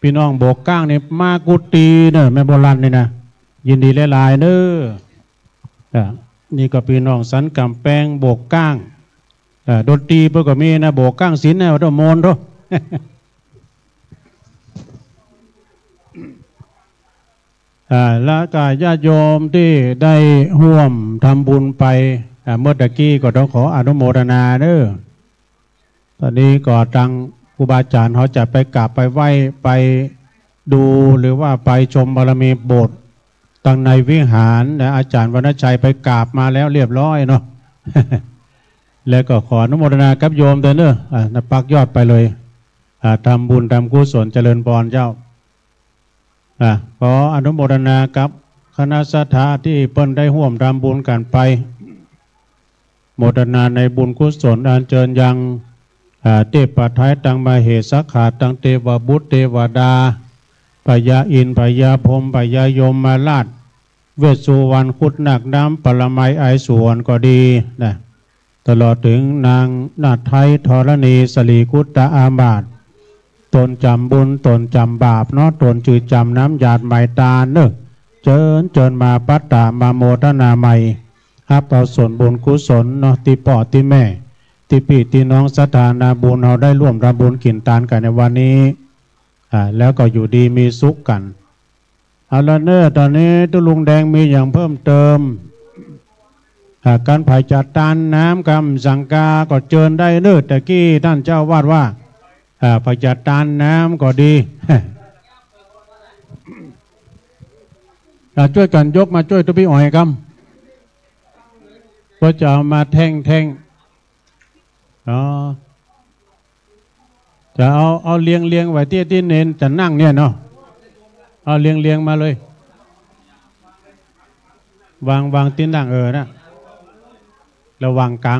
พี่น้องโบกก้างนี่มากุตีเนอะแม่โบราณนี่นะยินดีหลายๆเนอะนี่ก็พี่น้องสันกำแพงโบกก้างดนตรีเพื่อก็มีนะโบกก้างศิลป์นะวัดโมนทุก แล้วก็ญาติโยมที่ได้ร่วมทำบุญไปเมื่อตะกี้ก็ต้องขออนุโมทนาเด้อตอนนี้ก็ทางครูบาอาจารย์เขาจะไปกราบไปไหว้ไปดูหรือว่าไปชมบารมีโบสถ์ตั้งในวิหารนะอาจารย์วรรณชัยไปกราบมาแล้วเรียบร้อยเนาะ แล้วก็ขออนุโมทนากับโยมเด้อเนอะปักยอดไปเลยทำบุญทำกุศลเจริญพรเจ้าขออนุโมทนากับคณะศรัทธาที่เปิ้นได้ร่วมทำบุญกันไปโมทนาในบุญกุศลอันเจิญยังเทพไทยตังมาเหสักขาตังเทวบุตรเทวดาพญาอินทร์พญาพรหมพญายมมาราชเวสสุวรรณคุดนักน้ำปรมัยไอสวนก็ดีนะตลอดถึงนางนาถไทยธรณีสลีคุตตะอามาตตนจำบุญตนจำบาปเนาะตนจืดจำน้ำหยาดใหม่ตาเนอะเจิญมาปัตตามาโมทนาใหม่ฮับเอาส่วนบุญกุศลเนาะที่พ่อที่แม่ที่พี่ที่น้องศรัทธานาบุญเราได้ร่วมทำบุญกินทานกันในวันนี้แล้วก็อยู่ดีมีสุขกันเอาละเนอะตอนนี้ตุลุงแดงมีอย่างเพิ่มเติมการผ่ายจัดทานน้ำกำสังกาก็เจิญได้เนอะแต่กี้ท่านเจ้าวาดว่าผ่ายจัดทานน้ำก็ดี ช่วยกันยกมาช่วยตัวพี่อ๋อยครับก็จะเอามาแท่งจะเอาเลียงไว้ที่เน้นจะนั่งเนี่ยเนาะเอาเลียงมาเลยวางที่นั่งนะระวังกลาง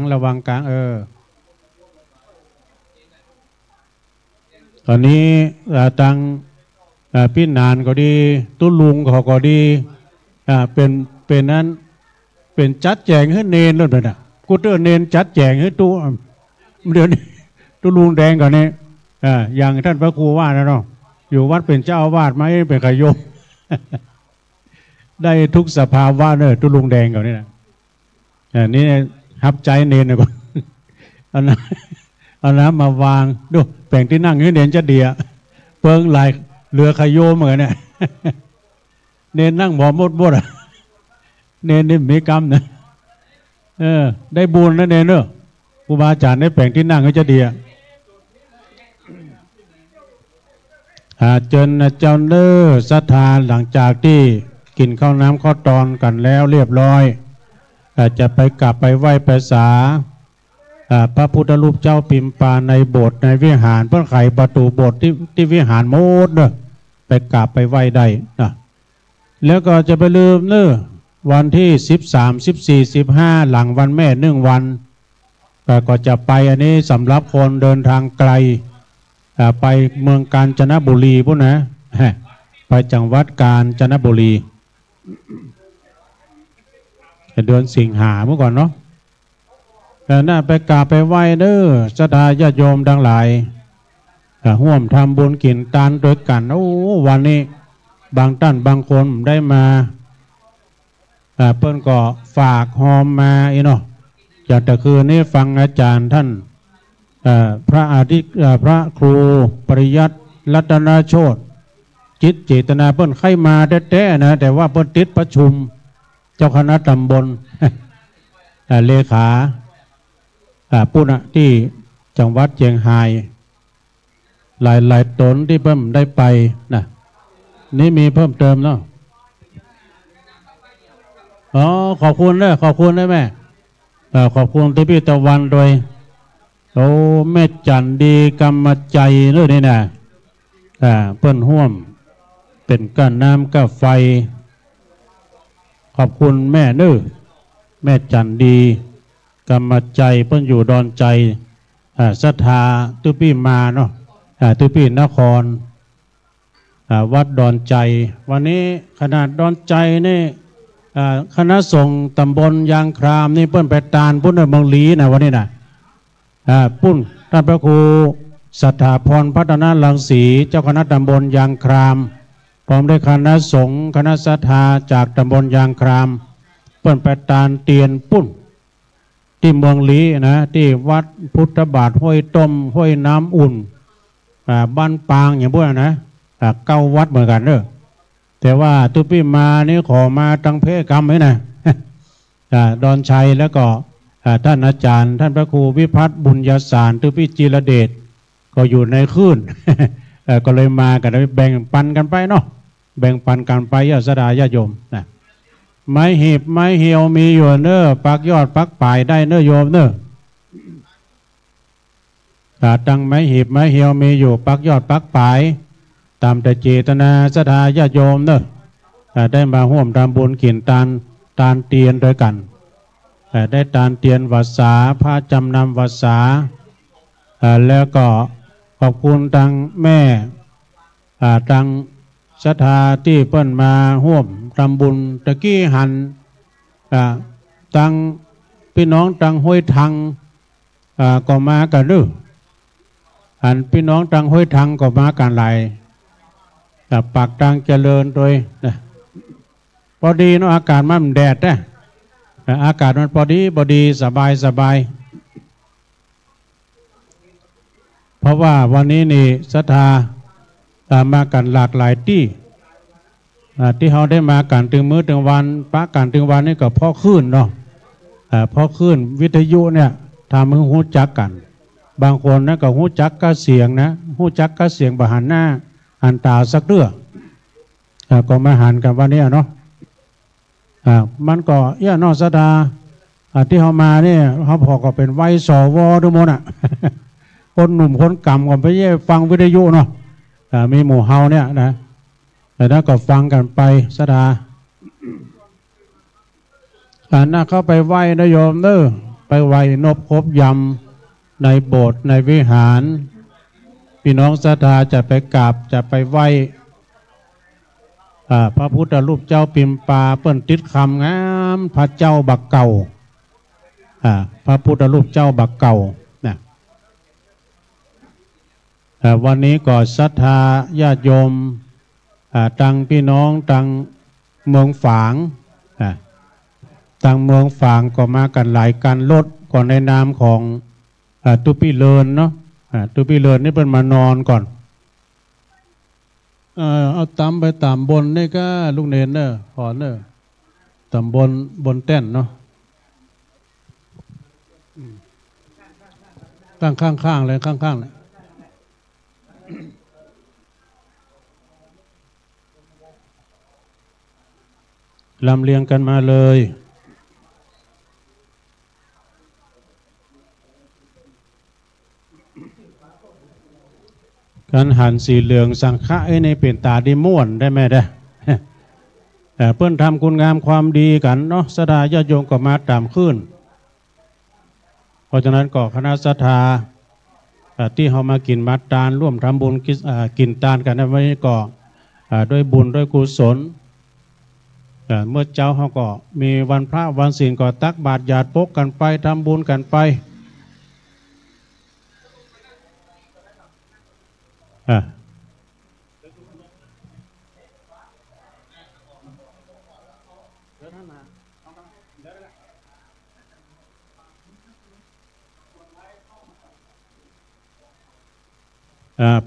ตอนนี้ทางพี่นานก็ดีตุ้ลุงเขาก็ดีเป็นนั้นเป็นจัดแจงให้เนนเลยนะกูเตอร์เนนจัดแจงให้ตู้เดี๋ยวนี้ตู้ลุงแดงก่อนนี้อย่างท่านพระครูว่านะเนาะอยู่วัดเป็นเจ้าอาวาสไหมเป็นขยม ได้ทุกสภาวะเนี่ยตุลุงแดงก่อนนี่นะนี่ฮับใจเนนก่อนเอาน้ำมาวางดูแป่งที่นั่งนี่เนนจะเดียเปิงลายเรือขยโยมเหมือนเนี่ยเนนนั่งหมอมดอ่ะเนนนี่มีกรรมนะได้บุญนะเนนเนอะครูบาอาจารย์ได้แป่งที่นั่งก็จะเดียเจนเจ้าเนื้อศรัทธาหลังจากที่กินข้าวน้ำข้าวตอนกันแล้วเรียบร้อยจะไปกลับไปไหว้ภาษาพระพุทธรูปเจ้าปิมปาในโบสถ์ในวิหารเพื่อไขประตูโบสถ์ที่วิหารโมดเนอะไปกราบไปไหว้ได้นะแล้วก็จะไปลืมเนอะวันที่13 14 15หลังวันแม่1 วันก็จะไปอันนี้สำหรับคนเดินทางไกลไปเมืองกาญจนบุรีพวกนะไปจังหวัดกาญจนบุรีเดือนสิงหาเมื่อก่อนเนาะแต่น่าไปกราบไปไหว้เด้อศรัทธาญาติโยมดังหลายร่วมทำบุญกินทานด้วยกันโอ้วันนี้บางท่านบางคนได้มาเพิ่นก็ฝากหอมมาอีเนาะจากแต่คืนนี้ฟังอาจารย์ท่านพระครูปริยัติรัตนโชติจิตเจตนาเพิ่นไข้มาแท้ๆนะแต่ว่าเพิ่นติดประชุมเจ้าคณะตำบลเลขาปุณะที่จังหวัดเชียงรายหลายตนที่เพิ่มได้ไปนะนี่มีเพิ่มเติมเนาะขอบคุณนะขอบคุณนะแม่ขอบคุณที่พี่ตะวันโดยโอ้แม่จันดีกรรมใจเลยนี่นะเพิ่นห่วมเป็นก้านน้ำก้าไฟขอบคุณแม่เนื้อแม่จันดีกรรมใจเพิ่นอยู่ดอนใจศรัทธาตุพี่มาเนาะตุพี่นครวัดดอนใจวันนี้ขนาดดอนใจนี่คณะสงฆ์ตำบลยางครามนี่เพิ่นไปตานพุ่นเมืองลีนะวันนี้นะปุ้นท่านพระครูสัทธาพรพัฒนาลังสีเจ้าคณะตำบลยางครามพร้อมด้วยคณะสงฆ์คณะศรัทธาจากตำบลยางครามเปิ้นไปตานเตียนปุ้นที่เมืองลีนะที่วัดพุทธบาทห้วยต้มห้วยน้ำอุ่นบ้านปางอย่างพวกนั้นนะ9 วัดเหมือนกันเด้อแต่ว่าตุพี่มานี่ขอมาตั้งเพศกรรมไว้นะดอนชัยแล้วก็ท่านอาจารย์ท่านพระครูวิพัฒน์บุญญาสารตุพี่จิรเดชก็อยู่ในคลื่น ก็เลยมากันแบ่งปันกันไปเนาะแบ่งปันกันไปญาติสดาญาติโยมนะไม้หีบไม้เหี่ยวมีอยู่เน้อปักยอดปักปลายได้เน้อโยมเน้อตั้งไม้หีบไม้เหี่ยวมีอยู่ปักยอดปักปลายตามแต่เจตนาศรัทธาญาติโยมเน้อได้มาร่วมทำบุญกินทานเตียนด้วยกันได้ทานเตียนวัดสาพระจำนำวัดสาแล้วก็ขอบคุณทางแม่ทางศรัทธาที่เพิ่นมาร่วมทำบุญตะกี้หันทางพี่น้องทางห้วยทังก็มากันด้วยหันพี่น้องทางห้วยทังก็มากันหลายปากทางเจริญโดยพอดีเนาะอากาศมันแดดนะอากาศมันพอดีสบายเพราะว่าวันนี้นี่ศรัทธามากันหลากหลายที่เขาได้มากันถึงมื้อถึงวันปะกันถึงวันนี่ก็พ่อขึ้นเนาะพ่อขึ้นวิทยุเนี่ยทำให้หูจักกันบางคนนะก็หูจักก็เสียงนะหูจักก็เสียงบหันหน้าหันตาสักเรื่องก็มาหันกันวันนี้เนาะมันก็นอกศรัทธาที่เขามาเนี่ยเขาพอก็เป็นไวสวทุกมนคนหนุ่มคนกำก็ไปแย่ฟังวิทยุเนาะมีหมู่เฮาเนี่ยนะแต่นั้นก็ฟังกันไปศรัทธาน่าเข้าไปไหว้นะโยมเด้อไปไหว้นบครบยำในโบสถ์ในวิหารพี่น้องศรัทธาจะไปกราบจะไปไหว้พระพุทธรูปเจ้าปิมปาเปิ้นติดคำงามพระเจ้าบักเก่าพระพุทธรูปเจ้าบักเก่านะวันนี้ก็ศรัทธาญาติโยมตังพี่น้องตัง เมืองฝางต่างเมืองฝางก็มากันหลายการรถก่อนในนามของตุปีเลินเนาะตุปีเลินนี่เป็นมานอนก่อนเอาตามไปตามบนนี่ก็ลูกเนนเนอะขอเนอะตามบนแต้นเนาะตั้งข้างๆเลยข้างๆเลยลำเลียงกันมาเลยการหันสีเหลืองสังฆะในเป็นตาดีม่วนได้ไหมได้เพื่อนทำคุณงามความดีกันเนาะศรัทธาญาติโยมก็มาตามขึ้นเพราะฉะนั้นก็คณะศรัทธาที่เขามากินมัดตานร่วมทำบุญกินตานกันในวันนี้ก็ด้วยบุญด้วยกุศลเมื่อเจ้าเขาก็มีวันพระวันศีลก็ตักบาตรหยาดปกกันไปทำบุญกันไป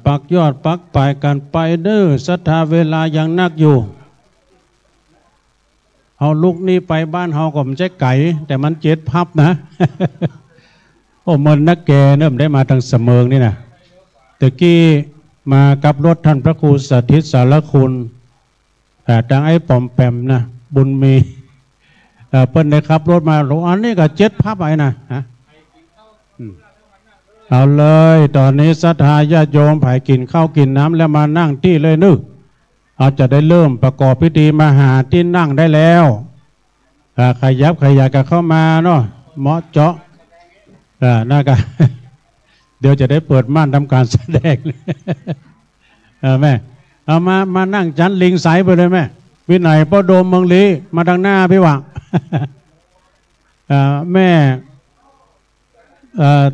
ปักยอดปักปลายกันไปเด้อศรัทธาเวลายังนักอยู่เฮาลุกนี่ไปบ้านเฮาก็ไม่ใช่ไก่แต่มันเจ็ดพับนะ โอ้มันนักแกเริ่มได้มาทางเสมิงนี่นะตะกี้มากับรถท่านพระครูสาธิตสารคุณดังไอ้ปอมแปมนะบุญมีเปิ้นได้ขับรถมาหลวงอันนี้ก็เจ็ดพับไอ้นะฮะเอาเลยตอนนี้ศรัทธาญาติโยมไผ่กินข้าวกินน้ำแล้วมานั่งที่เลยนึกเราจะได้เริ่มประกอบพิธีมหาที่นั่งได้แล้วขยับขยายกันเข้ามาเนาะเหมาะเจาะน่ากันเดี๋ยวจะได้เปิดม่านทำการแสดงแม่เอามานั่งจันลิงใสไปเลยแม่วินัยพ่อโดมเมืองลีมาทางหน้าพี่หวังแม่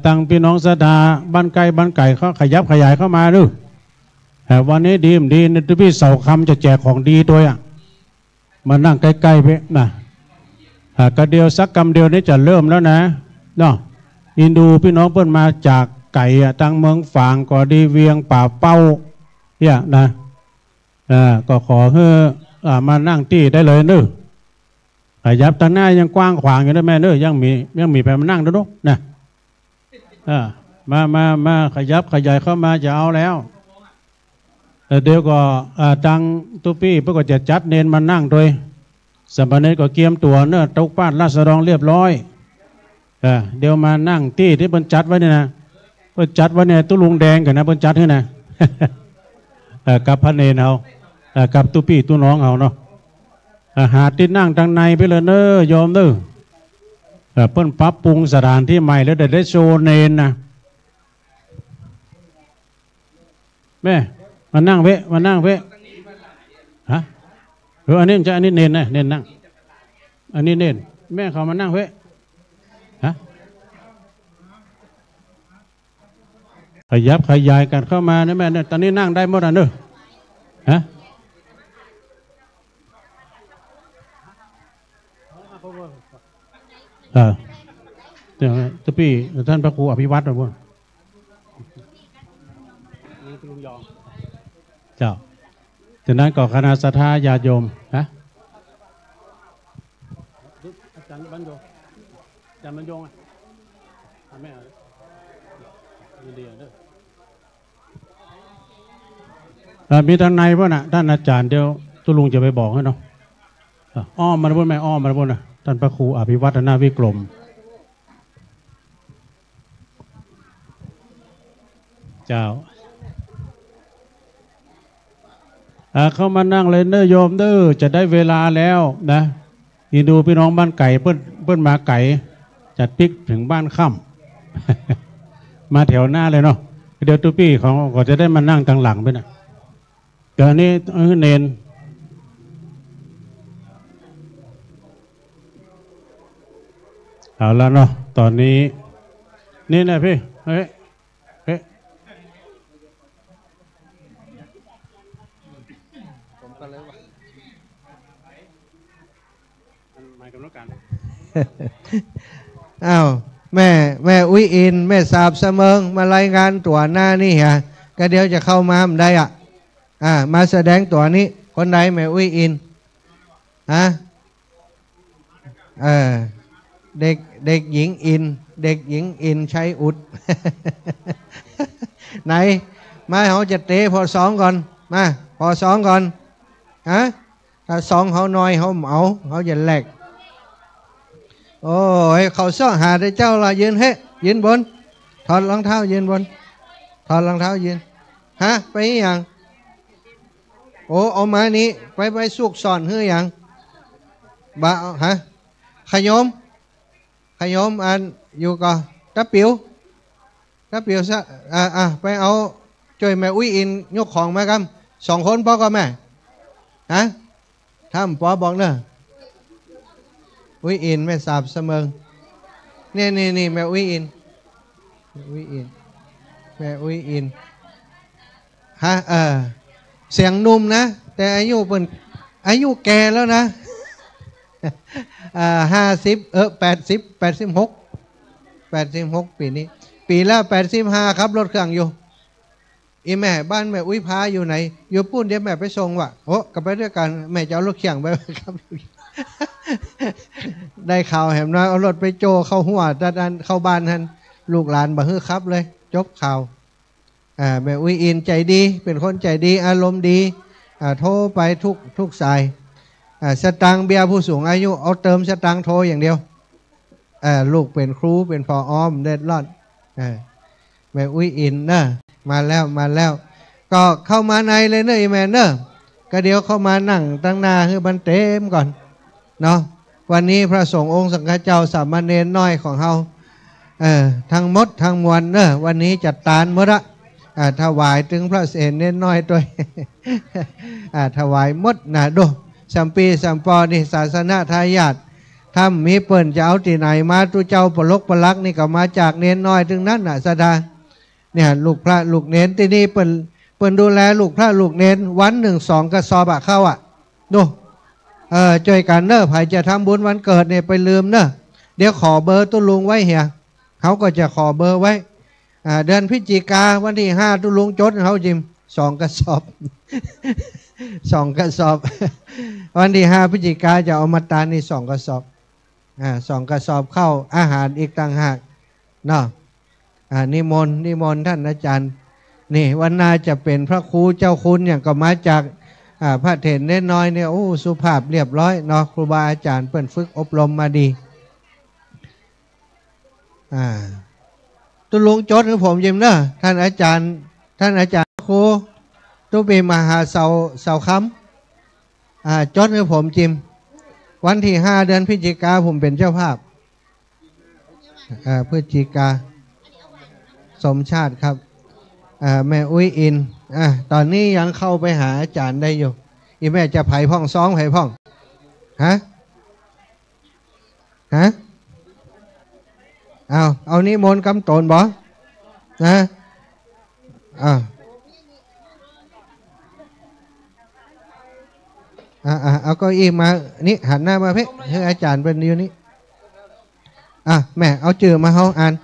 ตั้งพี่น้องศรัทธาบ้านไก่เขาขยับขยายเข้ามาดูวันนี้ดีนะพี่เสาคำจะแจกของดีตัวมานั่งใกล้ๆไปนะกระเดียวสักกำเดียวนี้จะเริ่มแล้วนะเนาะอินดูพี่น้องเพิ่นมาจากไก่ตั้งเมืองฝางก็ดีเวียงป่าเป้าเนี่ยนะก็ขอให้มานั่งที่ได้เลยเนอะขยับทางหน้ายังกว้างขวางอยู่นะแม่เนอะยังมีไปมานั่งดูนะมาขยับขยายเข้ามาจะเอาแล้วเดี๋ยวก็ตังตุปี้เพื่อก็จะจัดเนนมานั่งโดยสมณเณรก็เกียมตัวเนื้อตกป้านราษฎรเรียบร้อยเดี๋ยวมานั่งที่เพิ่นจัดไว้เนี่ยนะเพิ่นจัดไว้เนี่ยตุ้ลุงแดงกันนะเพิ่นจัดให้นะกับพระเนรเอากับตุปี้ตุน้องเอาเนาะหาที่นั่งทางในไปเลยเน้อยอมเน้อเพิ่นปรับปรุงสถานที่ใหม่แล้วได้โชว์เนนนะแม่มานั่งเวฮะอันนี้จะอันนี้เนนนะเนนนั่งอันนี้เนนแม่เขามานั่งเวฮะขยับขยายกันเข้ามานะแม่เนี่ยตอนนี้นั่งได้หมดอ่ะเนอะฮะเดี๋ยวจะพี่ท่านพระครูอภิวัตรหรือเปล่าเจ้าจากนั้นก็คณะศรัทธาญาติโยมฮะอาจารย์บรรยงอาจารย์บรรยงแม่ดีๆเด้อมีทางในป่ะน่ะท่านอาจารย์เดี๋ยวตุลุงจะไปบอกให้เนาะอ้อมมาบนแม่อ้อมมาบนน่ะท่านพระครูอภิวัฒนาวิกรมเจ้าเข้ามานั่งเลยเน้อโยมเด้อจะได้เวลาแล้วนะนี่ดูพี่น้องบ้านไก่เปิ้นมาไก่จัดปิ๊กถึงบ้านค่ำมาแถวหน้าเลยเนาะเดี๋ยวตุปี้เขาก็จะได้มานั่งทางหลังไปนะเดี๋ยวนี้เนนเอาแล้วเนาะตอนนี้นี่นะพี่เฮ้ย อ้าวแม่อุ้ยอินแม่สาบเสมิงมารายงานตัวหน้านี่ฮะก็เดี๋ยวจะเข้ามาได้อ่ะมาแสดงตัวนี้คนใดแม่อุ้ยอินเด็กหญิงอินเด็กหญิงอินใช้อุด ไหนมาเขาจะเตะพอสองก่อนมาพอสองก่อนถ้าสองเขาน้อยเขาเหมาเขาจะแหลกโอ้ยเขาเสื้อหาได้เจ้าละยืนยืนบนถอดรองเท้ายืนบนถอดรองเท้ายืนไปอย่างโอ้เอามานี้ไปสุกสอนเฮืออย่างบ่าขยมอันอยู่ก่อนตะเปียวซะไปเอาช่วยแม่อุ้ยอินยกของมาครับ2 คนพ่อกับแม่ทำพ่อบอกเนอะอุ้ยอินแม่สาบเสมิงนี่แม่อุ้ยอินแม่อุ้ยอินเสียงนุ่มนะแต่อายุเป็นอายุแก่แล้วนะ50 86ปีนี้ปีแล้ว85ครับรถเครื่องอยู่อีแม่บ้านแม่อุ้ยพาอยู่ไหนอยู่ปุ้นเดี๋ยวแม่ไปส่งว่ะโอ้กลับไปด้วยกันแม่จะเอารถเขี่ยงไปครับ ได้ข่าวแหมน้อยเอารถไปโจเข้าหัวดันเข้าบ้านท่านลูกหลานบ่ฮื้อครับเลยจบข่าวแม่อุ้ยอินใจดีเป็นคนใจดีอารมณ์ดีโทรไปทุกสายสตังเบียร์ผู้สูงอายุเอาเติมสตังโทรอย่างเดียวลูกเป็นครูเป็นพออ้อมเด็ดรอดแม่อุ้ยอินนะมาแล้วก็เข้ามาในเลยเนอะอีแม่เนอะก็เดี๋ยวเข้ามานั่งตั้งหน้าคือบันเต็มก่อนเนาะวันนี้พระสงฆ์องค์สังฆเจ้าสามเณรน้อยของเฮาทั้งหมดทั้งมวลเนอะวันนี้จัดตานหมดละถวายถึงพระเสนเน้นน้อยตัว ถวายหมดนะดูสัมปีสัมปอนี่ศาสนาทายาทถ้ามีเปิ่นจะเอาที่ไหนมาตุเจ้าปลกปลักนี่ก็มาจากเน้นน้อยถึงนั้นน่ะสดาเนี่ยลูกพระลูกเน้นที่นี่เปิ่นดูแลลูกพระลูกเน้นวัน1-2 กระสอบเข้าดูช่วยกันเนอะใครจะทำบุญวันเกิดเนี่ยไปลืมเนอะเดี๋ยวขอเบอร์ตุลุงไว้เหียเขาก็จะขอเบอร์ไว้เดือนพฤศจิกาวันที่5ตุลุงจดเขาจิม2 กระสอบ 2 กระสอบ วันที่5พฤศจิกาจะเอามาตานี่2 กระสอบ2 กระสอบเข้าอาหารอีกต่างหากเนาะนิมนต์ท่านอาจารย์นี่วันหน้าจะเป็นพระครูเจ้าคุณอย่างก็มาจากพระเถรเน้นน้อยเนี่ยโอ้สุภาพเรียบร้อยเนาะครูบาอาจารย์เปิ่นฝึกอบรมมาดีตุลุงจดคือผมยิมเนอะท่านอาจารย์ครูตุปีมหาเสาคำจดคือผมจิมวันที่5 เดือนพฤศจิกาผมเป็นเจ้าภาพพฤศจิกาสมชาติครับแม่อุ้ยอินตอนนี้ยังเข้าไปหาอาจารย์ได้อยู่อีแม่จะไผ่พ่องซ้องไผ่พ่องเอานิมนต์กำตนบ่นะเอาเก้าอี้มานี่หันหน้ามาเพ่ให้อาจารย์เป็นอยู่นี่แม่เอาจื่อมาเฮาอ่าน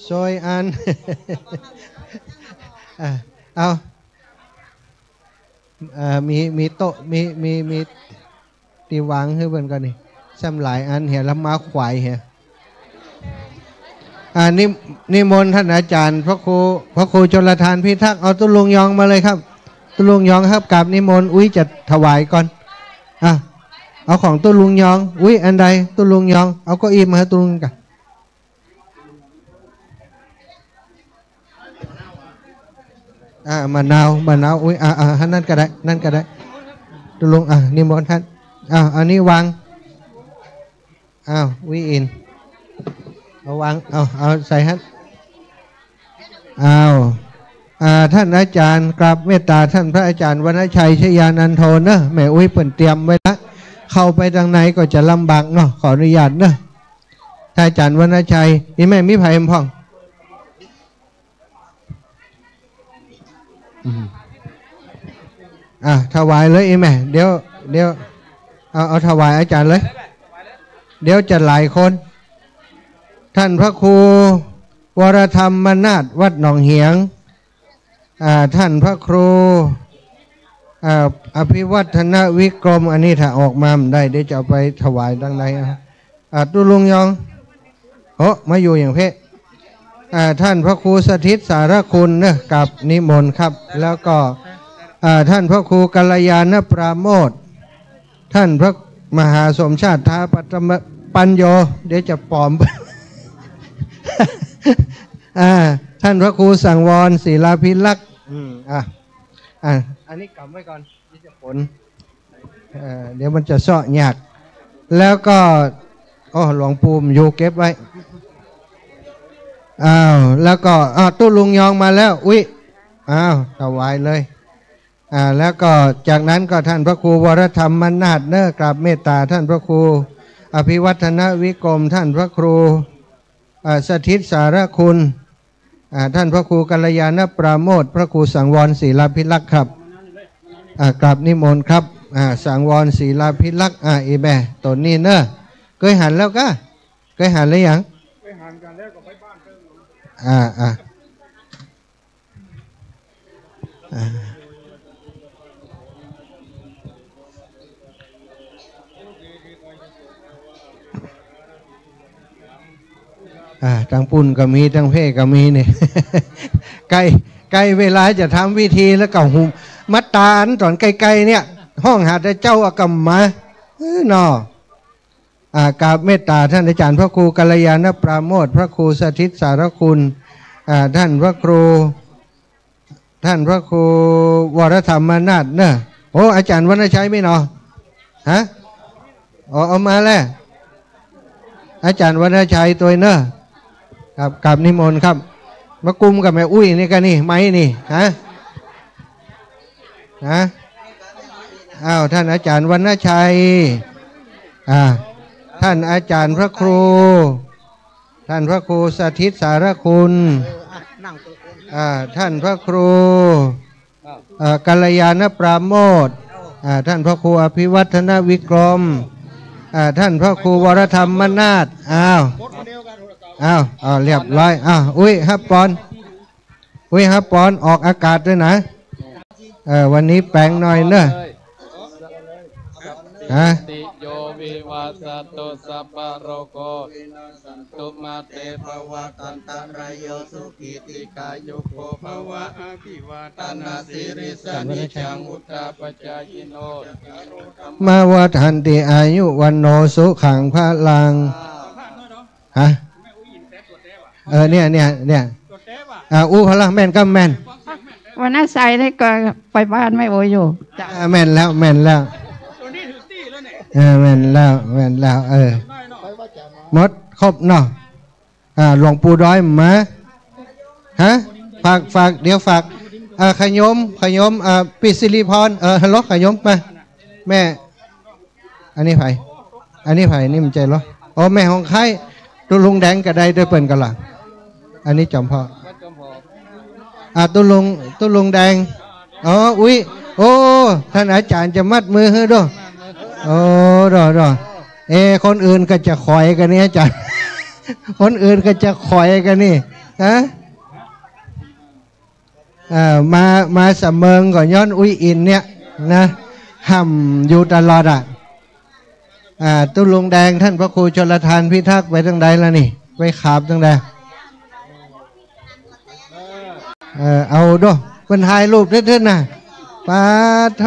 ซอยอ่าน เอามีโต๊ะมีตีวางให้เบิ่นก่อนนี่ซ้ำหลายอันเหี่ยแล้วมาขวายเหี่ยนิมนต์ท่านอาจารย์พระครูชลทานพิทักษ์เอาตุลุงยองมาเลยครับตุลุงยองครับกับนิมนต์อุ้ยจะถวายก่อนเอาของตุลุงยองอุ้ยอันใดตุลุงยองเอาเก้าอี้มาให้ตุลุงกันมะนาวอุ้ยนั่นก็ได้ตุลุงนิมนต์ท่านอันนี้วางวิอินเอาวางเอาใส่ฮะท่านอาจารย์กราบเมตตาท่านพระอาจารย์วรรณชัยชยานันโทเนอะแม่อุ้ยเปิ่นเตรียมไว้ละเข้าไปทางไหนก็จะลำบากเนาะขออนุญาตเนอะท่านอาจารย์วรรณชัยนี่แม่มีไผ่พ่อง ถวายเลยแม่เดี๋ยวเอาถวายอาจารย์เลยเดี๋ยวจะหลายคนท่านพระครูวรธรรมนาถวัดหนองเหียงท่านพระครูอภิวัฒนวิกรมอันนี้ถ้าออกมาได้เดี๋ยวจะเอาไปถวายดังใดตุลุงยองมาอยู่อย่างเพศท่านพระครูสถิตสารคุณเนี่ยกับนิมนต์ครับแล้วก็ท่านพระครูกัลยาณปราโมทย์ท่านพระมหาสมชาติทาปัญโยเดี๋ยวจะปลอม ท่านพระครูสังวรศิลาภิลักษ์อันนี้กำไว้ก่อนที่จะผลเดี๋ยวมันจะเสาะยากแล้วก็หลวงปู่อยู่เก็บไว้แล้วก็ตู้ลุงยองมาแล้วอุ้ยถวายเลยแล้วก็จากนั้นก็ท่านพระครูวรธรรมนาถเนกราบเมตตาท่านพระครูอภิวัฒนวิกรมท่านพระครูสถิตสารคุณท่านพระครูกัลยาณปราโมทย์พระครูสังวรศิลาภิลักษ์ครับกราบนิมนต์ครับสังวรศิลาภิลักษ์อีแบตนนี้เนอะเคยหันแล้วก็เคยหันหรือยังเคยหันกันแล้วก็ไปบ้านทั้งปุ่นก็มีทั้งเพ่ก็มีเนี่ย ใกล้เวลาจะทำวิธีแล้วก็หุมมัดตาอันตอนใกล้ๆเนี่ยห้องหาแต่เจ้าอากรรมมาเนาะกราบเมตตาท่านอาจารย์พระครูกัลยาณปราโมทย์พระครูสถิตสารคุณท่านพระครูวรธรรมนาถเนอะอาจารย์วรรณชัยไม่เนาะเอามาแล้วอาจารย์วรรณชัยตัวเนอะครับกราบนิมนต์ครับมากุมกับแม่อุ้ยนี่กันนี่ไม้นี่ท่านอาจารย์วรรณชัยท่านอาจารย์พระครูสถิตสารคุณท่านพระครูกัลยาณปราโมทย์ท่านพระครูอภิวัฒนวิกรมท่านพระครูวรธรรมนาถเรียบร้อยอุ้ยฮับปอนออกอากาศด้วยนะวันนี้แปลงหน่อยเนอะติโยวิวัสตุสัพพะโรโคตุมาเตภวัตันตรายโยสุขิติกายุโกภวะอภิวาทนาสิริสานิจังอุตตาปจายโนมาวัฏันติอายุวันโนสุขังพลังเนี่ยอู้พลังแม่นก็แม่นวันนั้นใส่ได้ก็ไปบ้านไม่โอยอยู่แม่นแล้วแม่นแล้วมดครบเนาะหลวงปู่ด้อยมาฝากเดี๋ยวฝากขยมปิศิริพรฮัลโหลขยมมาแม่อันนี้ไผ่นี่มันใจเหรอแม่ของใครตุลุงแดงกระไดด้วยเปิ่นกันล่ะอันนี้จอมพ่อตุลุงแดงอุ้ยท่านอาจารย์จะมัดมือให้ด้วยรอคนอื่นก็จะคอยกันนี่อาจารย์คนอื่นก็จะคอยกันนี่มาเสมอก่อนย้อนอุ้ยอินเนี่ยนะห่ำอยู่ตลอดตุลุงแดงท่านพระครูชลทานพิทักษ์ไปทางใดแล้วนี่ไปขาบทางใดเอาด้วยเป็นถ่ายรูปเท่ๆนะปาโท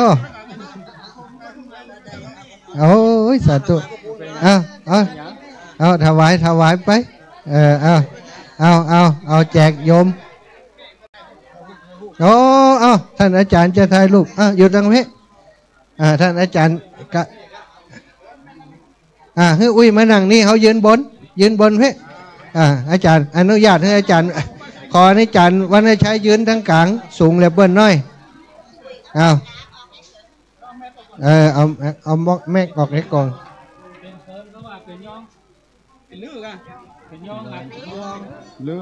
สาธุเอาถวายไปเอาแจกโยมท่านอาจารย์จะถ่ายรูปอยู่ตรงนี้ท่านอาจารย์ก็เฮ้ยอุ้ยมานั่งนี่เขายืนบนเพ่อาจารย์อนุญาตให้อาจารย์ขออาจารย์วันนี้ใช้ยืนทั้งกลางสูงเลยเบิ้ลน้อยเอาแม่ออกให้ก่อนเป็นลื้อกันเป็นยองกันลื้อ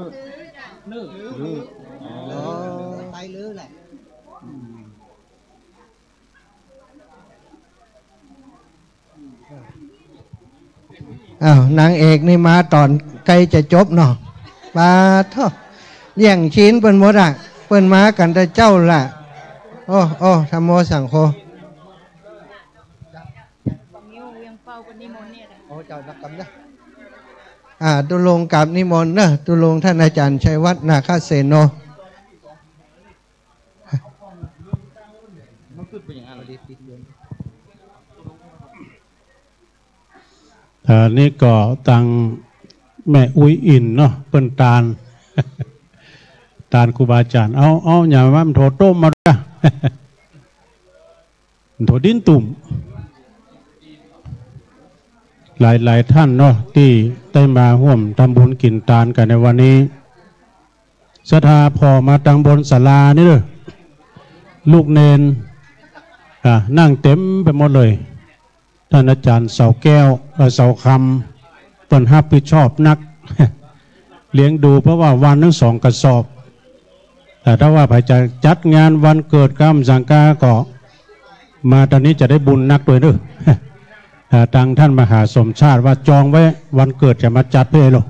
ไตลื้อแหละ อ้าวนางเอกนี่มาตอนใกล้จะจบเนาะปาเท่าแย่งชิ้นเปิ้นหมดอ่ะเปิ้นมากันแต่เจ้าล่ะโอ้ธรรมโมสังโฆตุลงกับนิมนต์เนอะตุลงท่านอาจารย์ชัยวัฒน์นาคเสโนนี่ก็ตังแม่อุ้ยอินเนาะเปิ้นตาลตาลครูบาอาจารย์เอาอย่าว่ามันโถต้มมาด้วยโถดิ้นตุ่มหลายท่านเนาะที่ได้มาร่วมทำบุญกินทานกันในวันนี้ศรัทธาพอมาตังบนศาลานี่เลยลูกเนนนั่งเต็มไปหมดเลยท่านอาจารย์เสาแก้วเสาคำต้นฮับผิดชอบนัก เลี้ยงดูเพราะว่าวันทั้ง2 กระสอบแต่ถ้าว่าใครจะจัดงานวันเกิดกรรมสังกาก็มาตอนนี้จะได้บุญนักด้วยเด้อ ทางท่านมหาสมชาติว่าจองไว้วันเกิดจะมาจัดเพื่อหรอ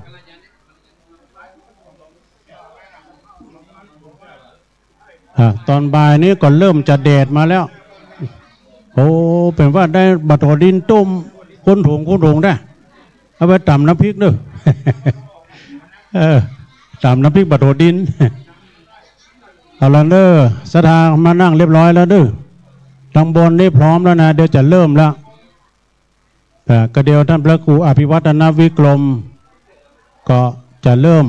ตอนบ่ายนี้ก็เริ่มจะแดดมาแล้วโอ้เป็นว่าได้บัตรดินต้มก้นถุงได้เอาไปตำน้ำพริกเด้อตำน้ำพริกบัตรดินเอาละเด้อศรัทธามานั่งเรียบร้อยแล้วเด้อทางบนนี่พร้อมแล้วนะเดี๋ยวจะเริ่มแล้วก็เดียวท่านพระครูอภิวัฒนวิกรมก็จะเริ่ม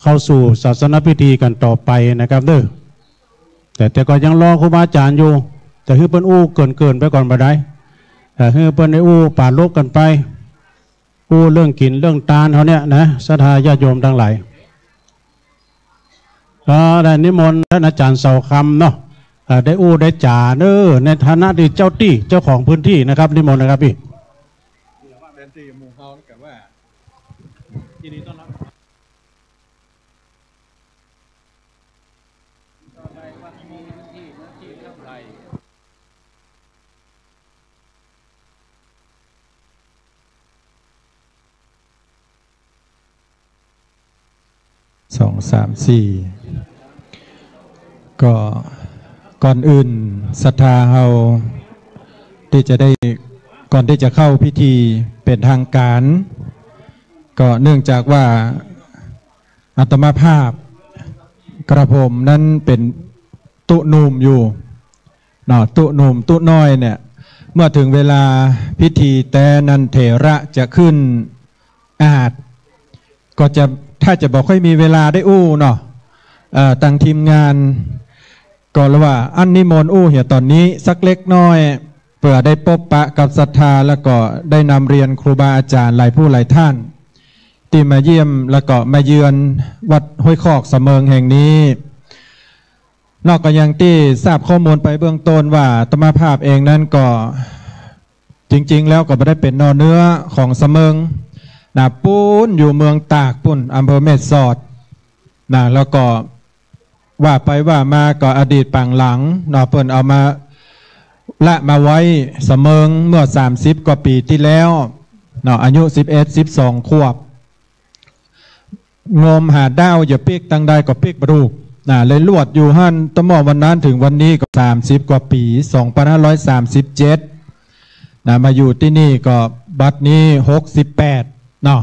เข้าสู่ศาสนพิธีกันต่อไปนะครับเด้อแต่ก็ยังรอครูบาอาจารย์อยู่แต่ฮือเปิ้นอู้เกินไปก่อนบ่ได้ฮือเปิ้นได้อู้ป่าลบกันไปอู้เรื่องกินเรื่องทานเขาเนี่ยนะศรัทธาญาติโยมทั้งหลายก็ได้นิมนต์ท่านอาจารย์เสาคำเนาะได้อู้ได้จ่าเนอในฐานะที่เจ้าที่เจ้าของพื้นที่นะครับนิมนต์นะครับพี่2 3 4ก็ก่อนอื่นศรัทธาเราที่จะได้ก่อนที่จะเข้าพิธีเป็นทางการก็เนื่องจากว่าอาตมาภาพกระผมนั้นเป็นตุนุ่มอยู่เนาะตุนุ่มตุน้อยเนี่ยเมื่อถึงเวลาพิธีแต่นันเถระจะขึ้นอาจก็จะถ้าจะบอกค่อยมีเวลาได้อู้เนาะตั้งทีมงานก็เลยว่าอันนิมนต์อู้เหี่ยตอนนี้สักเล็กน้อยเพื่อได้พบปะกับศรัทธาแล้วก็ได้นำเรียนครูบาอาจารย์หลายผู้หลายท่านที่มาเยี่ยมแล้วก็มาเยือนวัดห้วยคอกเสมิงแห่งนี้นอกจากยังที่ทราบข้อมูลไปเบื้องต้นว่าอาตมาภาพเองนั้นก็จริงๆแล้วก็ไม่ได้เป็นนอเนื้อของเสมิงนะปุ้นอยู่เมืองตากปุ้นอำเภอแม่สอดนะแล้วก็ว่าไปว่ามาก็อดีตปังหลังเนาะเพิ่นเอามาละมาไว้เสมิงเมื่อ30 กว่าปีที่แล้วเนาะอายุ11-12 ขวบงมหาดาวอย่าเปีกตั้งใดก็เปีกบรูกนะเลยลวดอยู่หั่นตั้งแต่วันนั้นถึงวันนี้ก็30 กว่าปี2537นะมาอยู่ที่นี่ก็บัดนี้68เนาะ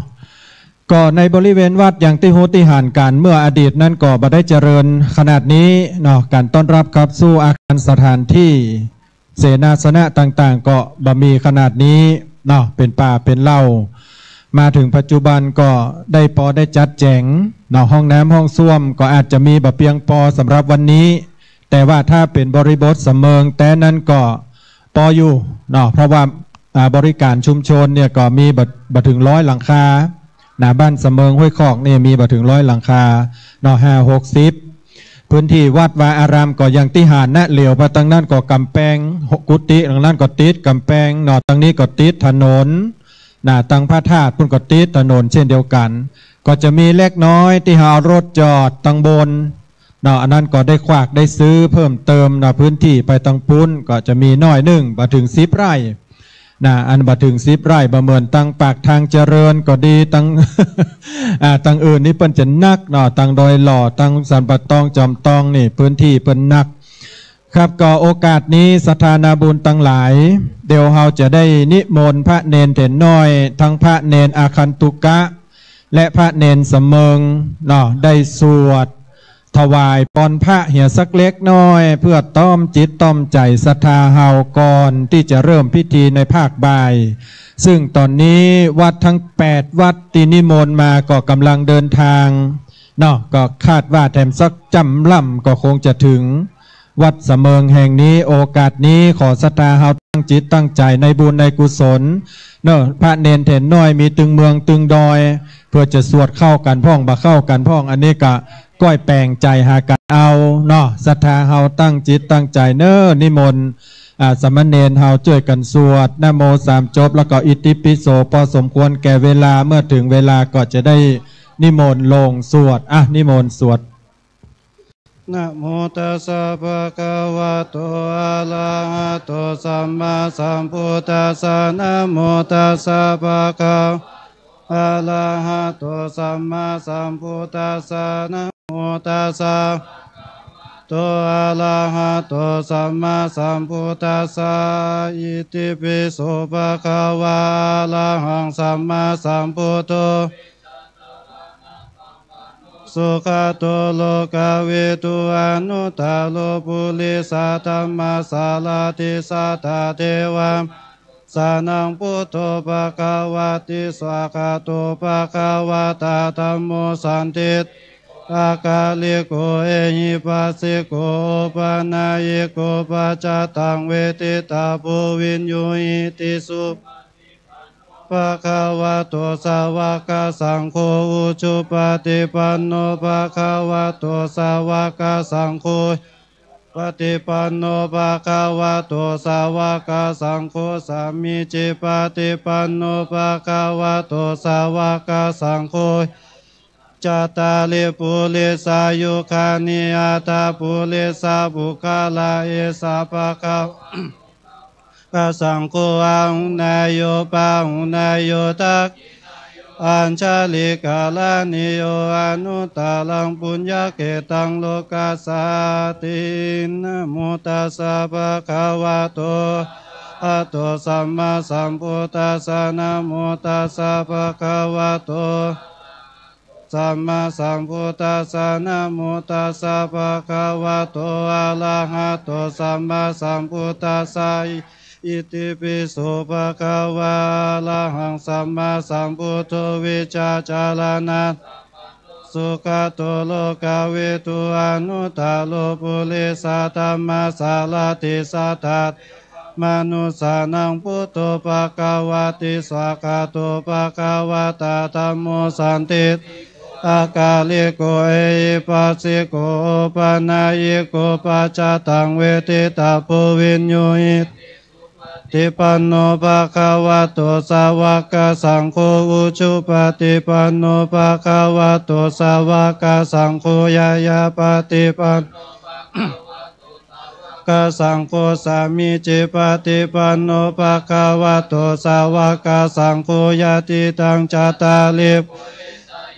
ก็ในบริเวณวัดอย่างที่โหติหานกันเมื่ออดีตนั้นก็บ่ได้เจริญขนาดนี้เนาะการต้อนรับครับสู่อาคารสถานที่เสนาสนะต่างๆก็บ่มีขนาดนี้เนาะเป็นป่าเป็นเล่ามาถึงปัจจุบันก็ได้พอได้จัดแจงเนาะห้องน้ำห้องส้วมก็อาจจะมีบ่เพียงพอสำหรับวันนี้แต่ว่าถ้าเป็นบริบทเสมิงแต่นั้นก็พออยู่เนาะเพราะว่าบริการชุมชนเนี่ยก็มีบ่ถึง100 หลังคาหน้าบ้านเสมิงห้วยคอกนี่มีบ่ถึง100 หลังคาเนาะ50-60พื้นที่วัดวาอารามก็ยังที่หาดนะเหลียวไปทางนั้นก็กำแพงกุฏิทางนั้นก็ติดกำแพงเนาะทางนี้ก็ติดถนนหน้าตังพระธาตุพุ่นก็ติดถนนเช่นเดียวกันก็จะมีเล็กน้อยที่หารถจอดตังบนเนาะอันนั้นก็ได้ควักได้ซื้อเพิ่มเติมเนาะพื้นที่ไปตังปุ้นก็จะมีน้อยนึงบ่ถึง10 ไร่ อันบัดถึง10 ไร่ประเมินตั้งปากทางเจริญก็ดีตั้ง ตั้งอื่นนี่เปิ้นจะนักตั้งดอยหล่อตั้งสันปะตองจอมตองนี่พื้นที่เปิ้นนักครับก็โอกาสนี้สถานาบุญตั้งหลายเดี๋ยวเราจะได้นิมนต์พระเนนเถนน้อยทั้งพระเนนอาคันตุกะและพระเนนเสมิงได้สวดถวายปอนพระเหียสักเล็กน้อยเพื่อต้อมจิตต้อมใจศรัทธาเฮาก่อนที่จะเริ่มพิธีในภาคบ่ายซึ่งตอนนี้วัดทั้ง8 วัดที่นิมนต์มาก็กำลังเดินทางก็คาดว่าแถมสักจำล่ำก็คงจะถึงวัดเสมิงแห่งนี้โอกาสนี้ขอศรัทธาเฮาตั้งจิตตั้งใจในบุญในกุศลพระเนนเถนน้อยมีตึงเมืองตึงดอยเพื่อจะสวดเข้ากันพ่องบ่เข้ากันพ่องอันนี้ก็ก้อยแปลงใจหากันเอาศรัทธาเฮาตั้งจิตตั้งใจนิมนต์สมณเณรเฮาช่วยกันสวดนะโม3 จบแล้วก็อิติปิโสพอสมควรแก่เวลาเมื่อถึงเวลาก็จะได้นิมนต์ลงสวดนิมนต์สวดนะโมตัสสะภะคะวะโตอะระหะโตสัมมาสัมพุทธัสสะนะโมตัสสะภะคะอะระหะโตสัมมาสัมพุทธัสสะนะโมตัสสะโตอะระหะโตสัมมาสัมพุทธัสสะอิติปิโสภะคะวะอะระหังสัมมาสัมพุทโธสุขโตโลกเวทุอนุตตาโลปุริสัตธัมมาสาลาติสัตตาเทวะสานังพุทโธภะคะวะติสวากาโตภะคะวะตาธัมโมสันติอากาลิโกเอหิปัสสิโกปนายโกปัจจตังเวทิตาภูวินยุหิติสุภะคะวะโตสาวกสังโฆอุชุปฏิปันโนภะคะวะโตสาวกสังโฆปฏิปันโนภะคะวะโตสาวกสังโฆสามิจิปฏิปันโนภะคะวะโตสาวกสังโฆจตาลิปุริสายุคานิอัตถปุริสาบุคลาเอสาภะคะสังโฆอังนายโยปังนายโยตักอัญชลิกาลานิโยอนุตตลังปุญญเกตังโลกัสสตินะโมตัสสะภะคะวะโตอะโตสัมมาสัมพุทธัสสะนะโมตัสสะภะคะวะโตสัมมาสัมพุทธัสสะนะโมตัสสะภะคะวะโตอะระหะโตสัมมาสัมพุทธัสสะอิติปิโสภะคะวะอะระหังสัมมาสัมพุทโธวิชาจารณะสุขโตโลกเวทุอนุตตาโลปุริสัตธัมมาสาลาติสัตถัตมนุสานังพุทโธภะคะวะติสวากาโตภะคะวะตาธัมโมสันติอากาลิโกเอหิปัสสิโกปนายโกปัจจตังเวทิตาภูวินยุหิติปันโนภะคะวะโตสาวกสังโฆอุชุปฏิปันโนภะคะวะโตสาวกสังโฆยายาปฏิปันกสังโฆสามิจิปฏิปันโนภะคะวะโตสาวกสังโฆยะติตังจตาลิ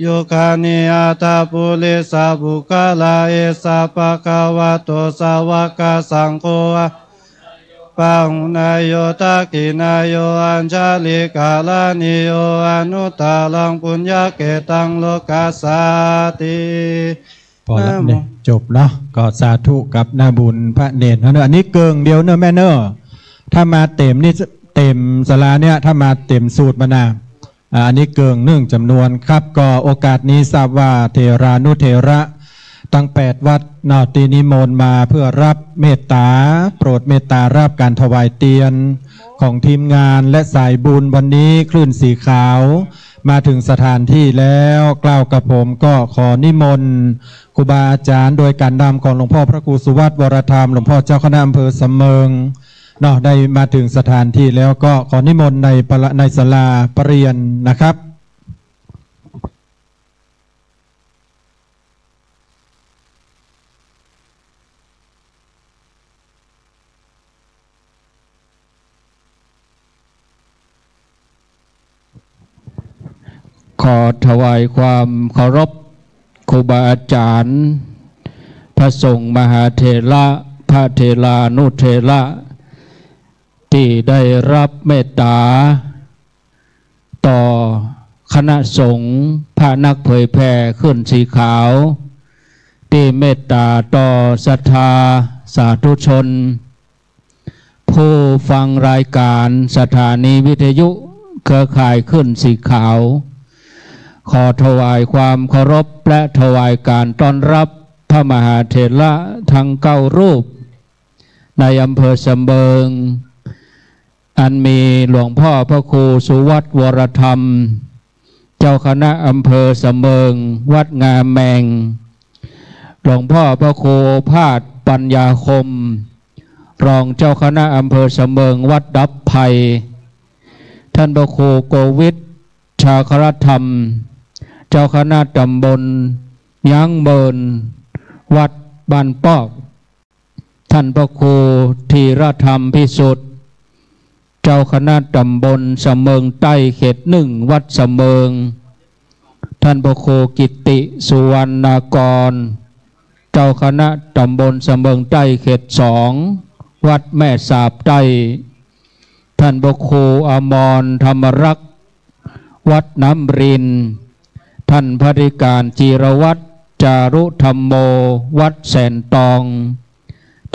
โยคานิอัตถปุริสาบุคลาเอสาภะคะวะโตสาวกสังโฆปังนายโยตักขินายโยอัญชลิกาลานิโยอนุตตลังปุญญเกตังโลกัสสติพอแล้วเนี่ยจบเนาะก็สาธุกับนาบุญพระเนตรอันนี้เกิงเดียวเนอะแม่เนอะถ้ามาเต็มนี่เต็มศาลาเนี่ยถ้ามาเต็มสูตรมานาอันนี้เกิง1 จำนวนครับก็โอกาสนี้ทราบว่าเทรานุเทระตั้ง8 วัดตีนิมนต์มาเพื่อรับเมตตาโปรดเมตตารับการถวายเตียนของทีมงานและสายบุญวันนี้คลื่นสีขาวมาถึงสถานที่แล้วกล่าวกับผมก็ขอนิมนต์ครูบาอาจารย์โดยการนำของหลวงพ่อพระครูสุวัตวรธรรมหลวงพ่อเจ้าคณะอำเภอเสมิงได้มาถึงสถานที่แล้วก็ขอนิมนต์ในศาลาปเรียนนะครับ อถวายความเคารพครูบาอาจารย์พระสงฆ์มหาเถระพระเถรานุเถระที่ได้รับเมตตาต่อคณะสงฆ์พระนักเผยแผ่ขึ้นสีขาวที่เมตตาต่อศรัทธาสาธุชนผู้ฟังรายการสถานีวิทยุเครือข่ายขึ้นสีขาวขอถวายความเคารพและถวายการต้อนรับพระมหาเถระทั้ง9 รูปในอำเภอสำเบิงอันมีหลวงพ่อพระครูสุวัตวรธรรมเจ้าคณะอำเภอสำเบิงวัดงามแมงหลวงพ่อพระครูพาดปัญญาคมรองเจ้าคณะอำเภอสำเบิงวัดดับไผ่ท่านพระครูโกวิทชาครธรรมเจ้าคณะตำบลยั้งเบินวัดบ้านปอกท่านพระครูธีรธรรมพิสุทธิ์เจ้าคณะตำบลสำเมิงใต้เขต1วัดสำเมิงท่านพระครูกิติสุวรรณกรเจ้าคณะตำบลสำเมิงใต้เขต2วัดแม่สาบใต้ท่านพระครูอมรธรรมรักษ์วัดน้ำรินท่านพระธิการจีรวัตรจารุธรรมโมวัดแสนตอง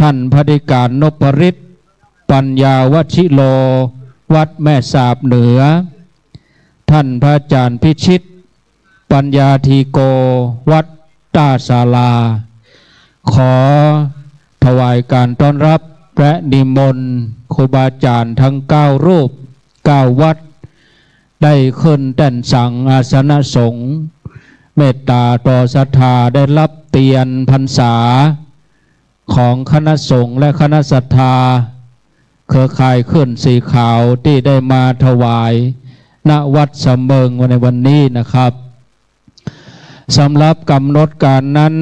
ท่านพระธิการนพฤทธิ์ปัญญาวชิโลวัดแม่สาบเหนือท่านพระอาจารย์พิชิตปัญญาธีโกวัดตาศาลาขอถวายการต้อนรับและนิมนต์ครูบาอาจารย์ทั้ง9 รูป9 วัดได้ขึ้นแต่นสั่งอาสนะสงฆ์เมตตาต่อศรัทธาได้รับเตียนพรรษาของคณะสงฆ์และคณะศรัทธาเครือข่ายขึ้นสีขาวที่ได้มาถวายณวัดสำเบิงในวันนี้นะครับสำหรับกำหนดการนั้น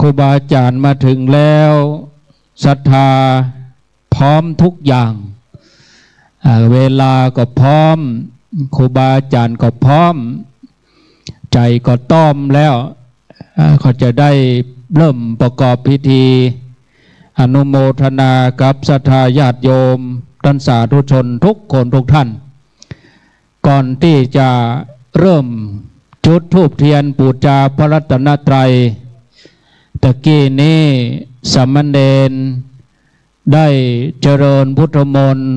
ครูบาอาจารย์มาถึงแล้วศรัทธาพร้อมทุกอย่างเวลาก็พร้อมครูบาอาจารย์ก็พร้อมใจก็ต้อมแล้วเขาจะได้เริ่มประกอบพิธีอนุโมทนากับศรัทธาญาติโยมท่านสาธุชนทุกคนทุกท่านก่อนที่จะเริ่มจุดธูปเทียนบูชาพระรัตนตรัยตะกี้นี้สามเณรได้เจริญพุทธมนต์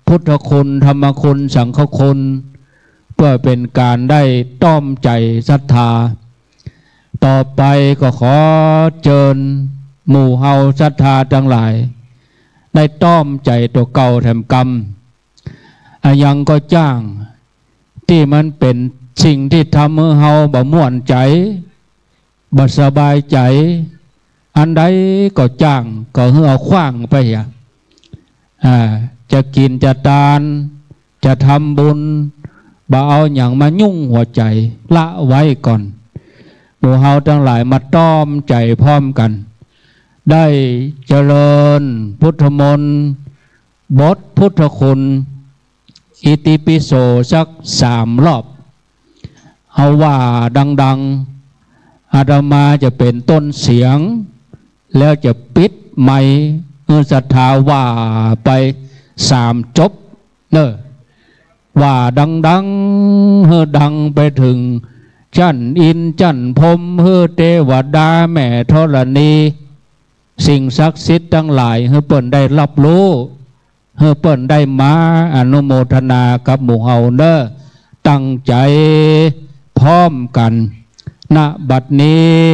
พุทธคุณธรรมคุณสังฆคุณเพื่อเป็นการได้ต้อมใจศรัทธาต่อไปก็ขอเชิญหมู่เฮาศรัทธาทั้งหลายได้ต้อมใจตัวเก่าแถมกรรมยังก็จ้างที่มันเป็นสิ่งที่ทำให้เฮาบ่ม่วนใจบ่สบายใจอันใดก็จ้างก็ให้เอาขว้างไปจะกินจะทานจะทำบุญบ่เอาอย่างมายุ่งหัวใจละไว้ก่อนหมู่เฮาทั้งหลายมาต้อมใจพร้อมกันได้เจริญพุทธมนต์บทพุทธคุณอิติปิโสสัก3 รอบเอาว่าดังๆอาตมาจะเป็นต้นเสียงแล้วจะปิดไมค์ศรัทธาว่าไป3 จบเนอะว่าดังๆเฮดังไปถึงจันอินจันพรหมเฮเทวดาแม่ธรณีสิ่งศักดิ์สิทธิ์ทั้งหลายเฮเปิ้นได้รับรู้เฮเปิ้นได้มาอนุโมทนากับหมู่เฮาเนอะตั้งใจพร้อมกันณบัดนี้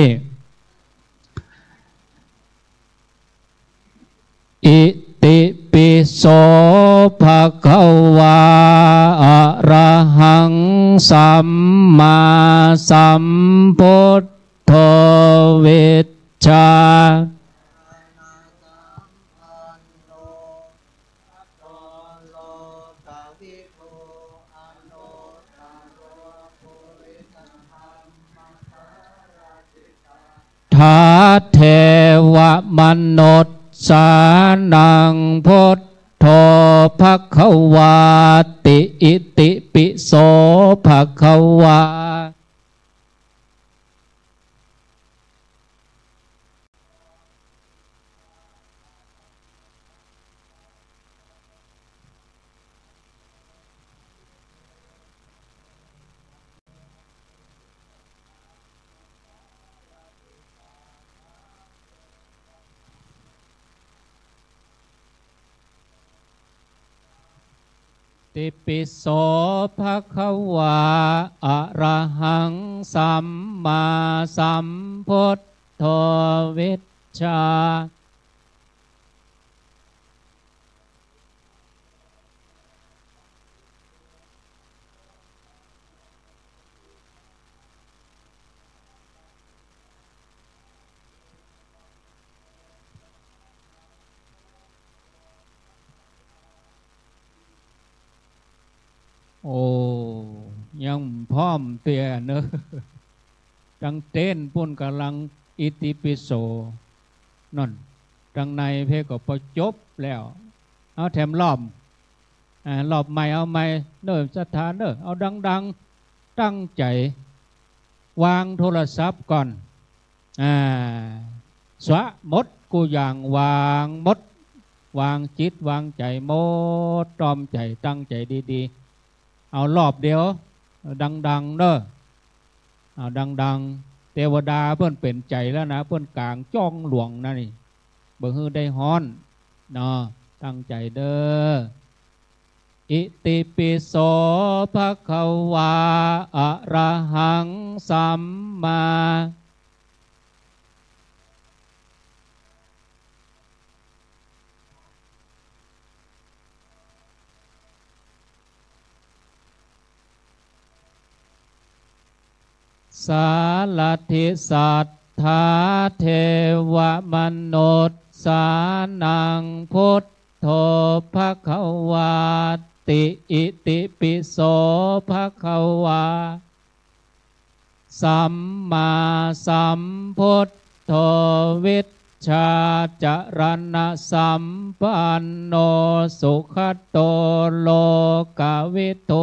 อิติปิโสภะคะวาอะระหังสัมมาสัมพุทโธวิชชาทาเทวมนุษย์สานังพุทโธภควาติอิติปิโสภควา ติปิโสภะคะวาอะระหังสัมมาสัมพุทโธวิชชาโอ้ยังพร้อมเตียเนอะดังเต้นปุ่นกำลังอิติปิโสนั่นดังในเพก็พอจบแล้วเอาแถมรอบใหม่เอาใหม่เนิ่มสถานเนอะเอาดังๆตั้งใจวางโทรศัพท์ก่อนสวะมดกูอย่างวางมดวางจิตวางใจหมดตอมใจตั้งใจดีๆเอารอบเดียวดังๆเนอะเอาดังๆเทวดาเพื่อนเป็นใจแล้วนะเพื่อนกลางจ้องหลวงนะนี่เบิ่งฮือได้ฮ้อนเนาะตั้งใจเด้ออิติปิโสภะคะวาอะระหังสัมมาสาลทิสัทธาเทวมนุษย์สานังพุทโธภะคะวาติอิติปิโสภะคะวาสัมมาสัมพุทโธวิชชาจรณะสัมปันโนสุขโตโลกวิโต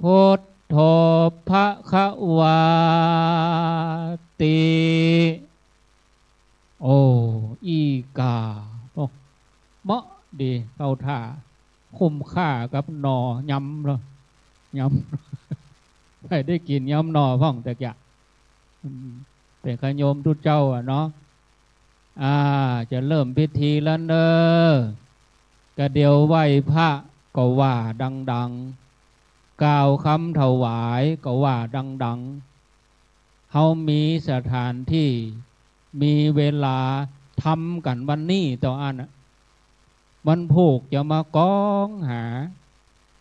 พุทโธภะคะวาติโอ้อีกาเหมาะดีเข้าท่าคุ้มค่ากับหน่อยำเลยยำไม่ได้กินยำหน่อพ่องแต่กะเป็นขโยมทุกเจ้าเนาะจะเริ่มพิธีแล้วเนอะกระเดียวไหว้พระก็ว่าดังๆกล่าวคำถวายก็ว่าดังๆเฮามีสถานที่มีเวลาทำกันวันนี้ต่ออันมันผูกจะมากองหา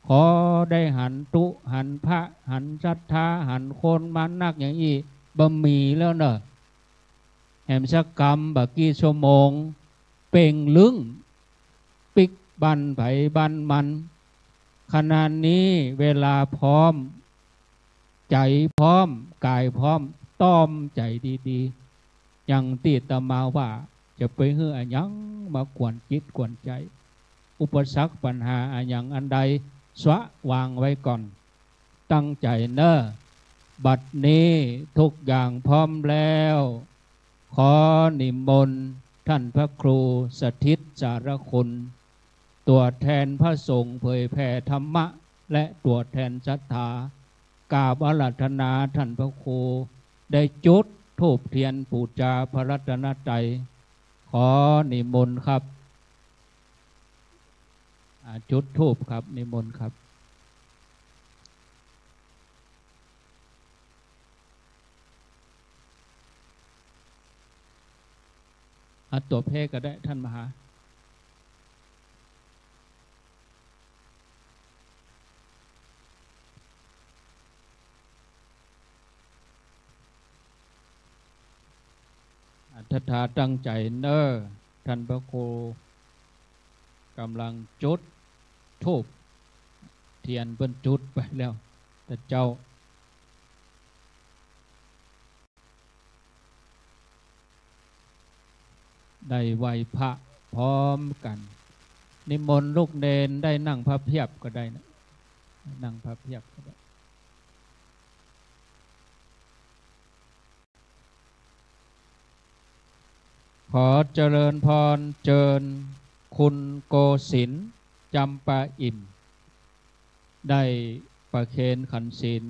ขอได้หันตุหันพระหันศรัทธาหันคนมันนักอย่างอีบะมีแล้วเนอะแหมสักกรรมบักกี่ชั่วโมงเป่งลึงปิกบันไผบันมันขณะนี้เวลาพร้อมใจพร้อมกายพร้อมต้อมใจดีๆยังติดตามาว่าจะไปเฮืออันยังมากวนจิตกวนใจอุปสรรคปัญหาอันยังอันใดสวะวางไว้ก่อนตั้งใจเนอะบัดนี้ทุกอย่างพร้อมแล้วขอนิมนต์ท่านพระครูสถิตสารคุณตัวแทนพระสงฆ์เผยแผ่ธรรมะและตัวแทนศรัทธากราบอาราธนาท่านพระครูได้จุดธูปเทียนปูชาพระรัตนตรัยขอนิมนต์ครับจุดธูปครับนิมนต์ครับตัวเพศก็ได้ท่านมหาทัทาตั้งใจเนอท่านพระครูกำลังจุดธูปเทียนเปิ้นจุดไปแล้วแต่เจ้าได้ไหวพระพร้อมกันนิมนต์ลูกเนนได้นั่งพระเพียบก็ได้นะนั่งพระเพียบก็ได้ขอเจริญพรเจิญคุณโกศินทร์จำปาอิ่มได้ประเคนขันศีล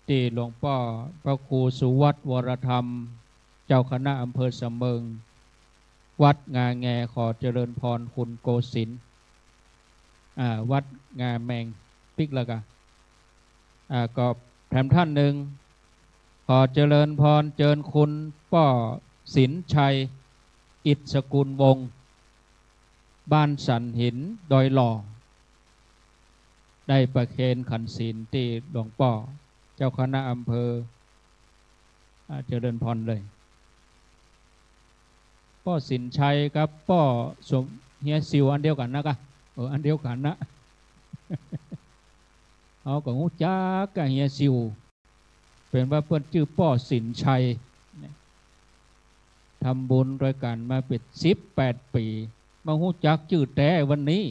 ที่หลวงพ่อพระครูสุวัตวรธรรมเจ้าคณะอำเภอสำเมิงวัดงาแงขอเจริญพรคุณโกศินทร์วัดงาแมงปิกละกะก็แถมท่านหนึ่งขอเจริญพรเจิญคุณป้อสินชัยอิศกุลวงศ์บ้านสันหินดอยหล่อได้ประเคนขันศีลที่หลวงพ่อเจ้าคณะอำเภอเจริญพรเลยป้อสินชัยครับป้อสมเฮียซิวอันเดียวกันนะกะอันเดียวกันนะ เอากับงูจ้ากับเฮียซิวเป็นว่าเพื่อนชื่อป้อสินชัยทำบุญด้วยกันมาเป็น18 ปีมาหูจักชื่อแต่วันนี้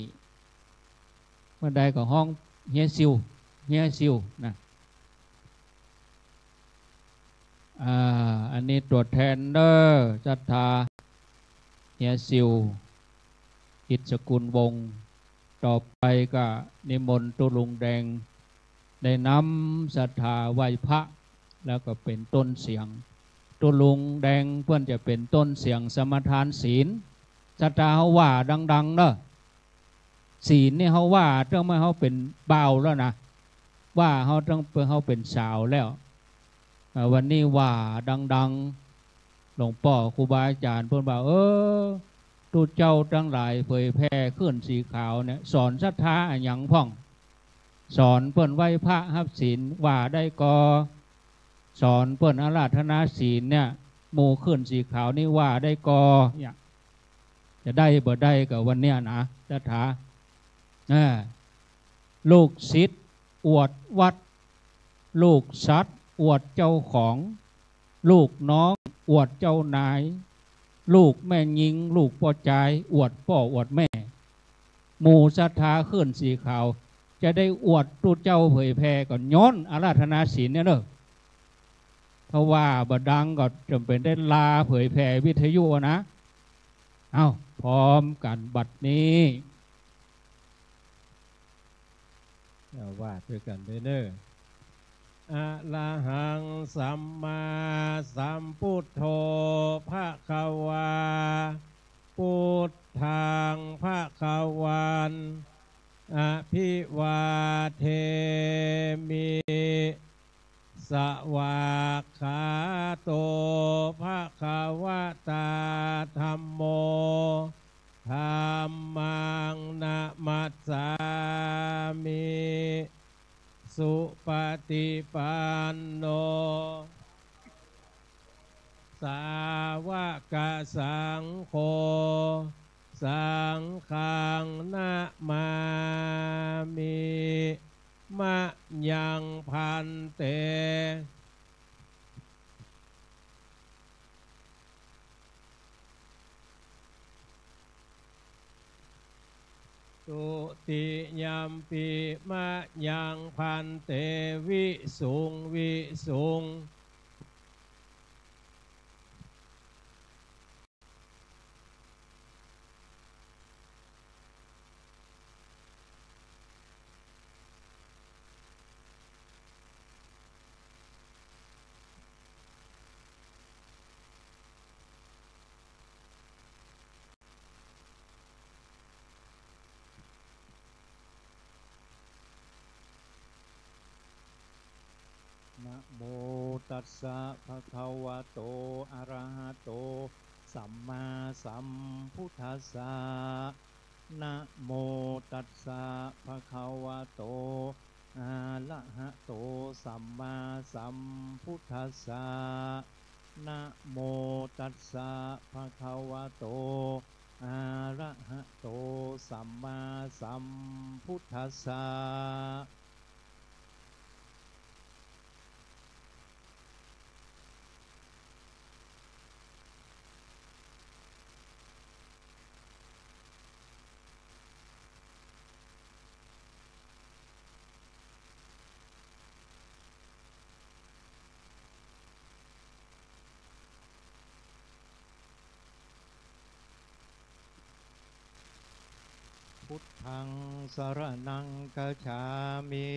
เมื่อใดก็ห้องเฮียซิวนะอันนี้ตัวแทนเนอร์ศรัทธาเฮียซิวอิศกุลวงศ์ต่อไปก็นิมนต์ตุลุงแดงได้นำศรัทธาไหว้พระแล้วก็เป็นต้นเสียงตุลุงแดงเพื่อนจะเป็นต้นเสียงสมทานศีลศรัทธาเขาว่าดังๆเนอะศีลนี่เขาว่าต้องมาเขาเป็นเบาแล้วนะว่าเขาต้องเขาเป็นสาวแล้ววันนี้ว่าดังๆหลวงพ่อครูบาอาจารย์เพื่อนบอกตูเจ้าทั้งหลายเผยแพร่ขึ้นสีขาวเนี่ยสอนศรัทธาอย่างพ่องสอนเพื่อนไหว้พระฮับศีลว่าได้ก็สอนเพื่อนอาราธนาศีลเนี่ยหมู่ขึ้นสีขาวนี่ว่าได้ก็จะได้บ่ได้กับวันเนี้ยนะศรัทธาลูกศิษย์อวดวัดลูกสัตว์อวดเจ้าของลูกน้องอวดเจ้านายลูกแม่ยิงลูกพ่อใจอวดพ่ออวดแม่หมู่ศรัทธาขึ้นสีขาวจะได้อวดตูเจ้าเผยแพร่ก่อนย้อนอาราธนาศีลเนี่ยเนอะเพราะว่าบดังก็จำเป็นได้ลาเผยแพร่วิทยุนะเอาพร้อมกันบัดนี้ว่าด้วยกันเด้ออะระหังสัมมาสัมพุทโธภะคะวาพุทธังภะคะวันอภิวาเทมิสวากขาโตภะคะวะตาธัมโมธัมมังนะมัสสามิสุปฏิปันโนสาวกสังโฆสังฆังนะมามิมะยังพันเตตุติยัมปิมะยังพันเตวิสุงวิสุงนะโมตัสสะภะคะวะโตอะระหะโตสัมมาสัมพุทธัสสะนะโมตัสสะภะคะวะโตอะระหะโตสัมมาสัมพุทธัสสะนะโมตัสสะภะคะวะโตอะระหะโตสัมมาสัมพุทธัสสะพุทธังสรณังคัจฉามิ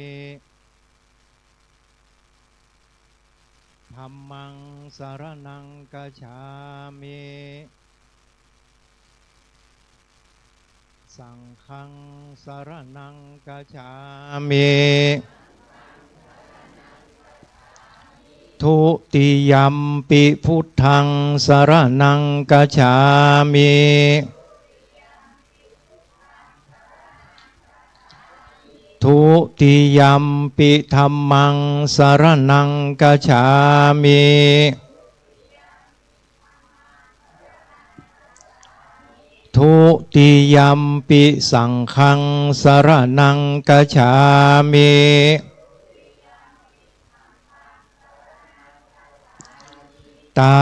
ธัมมังสรณังกัจฉามิสังฆังสรณังกัจฉามิทุติยัมปิพุทธังสรณังกัจฉามิทุติยัมปิธัมมังสรณังกัจฉามิทุติยัมปิสังฆังสรณังกัจฉามิตา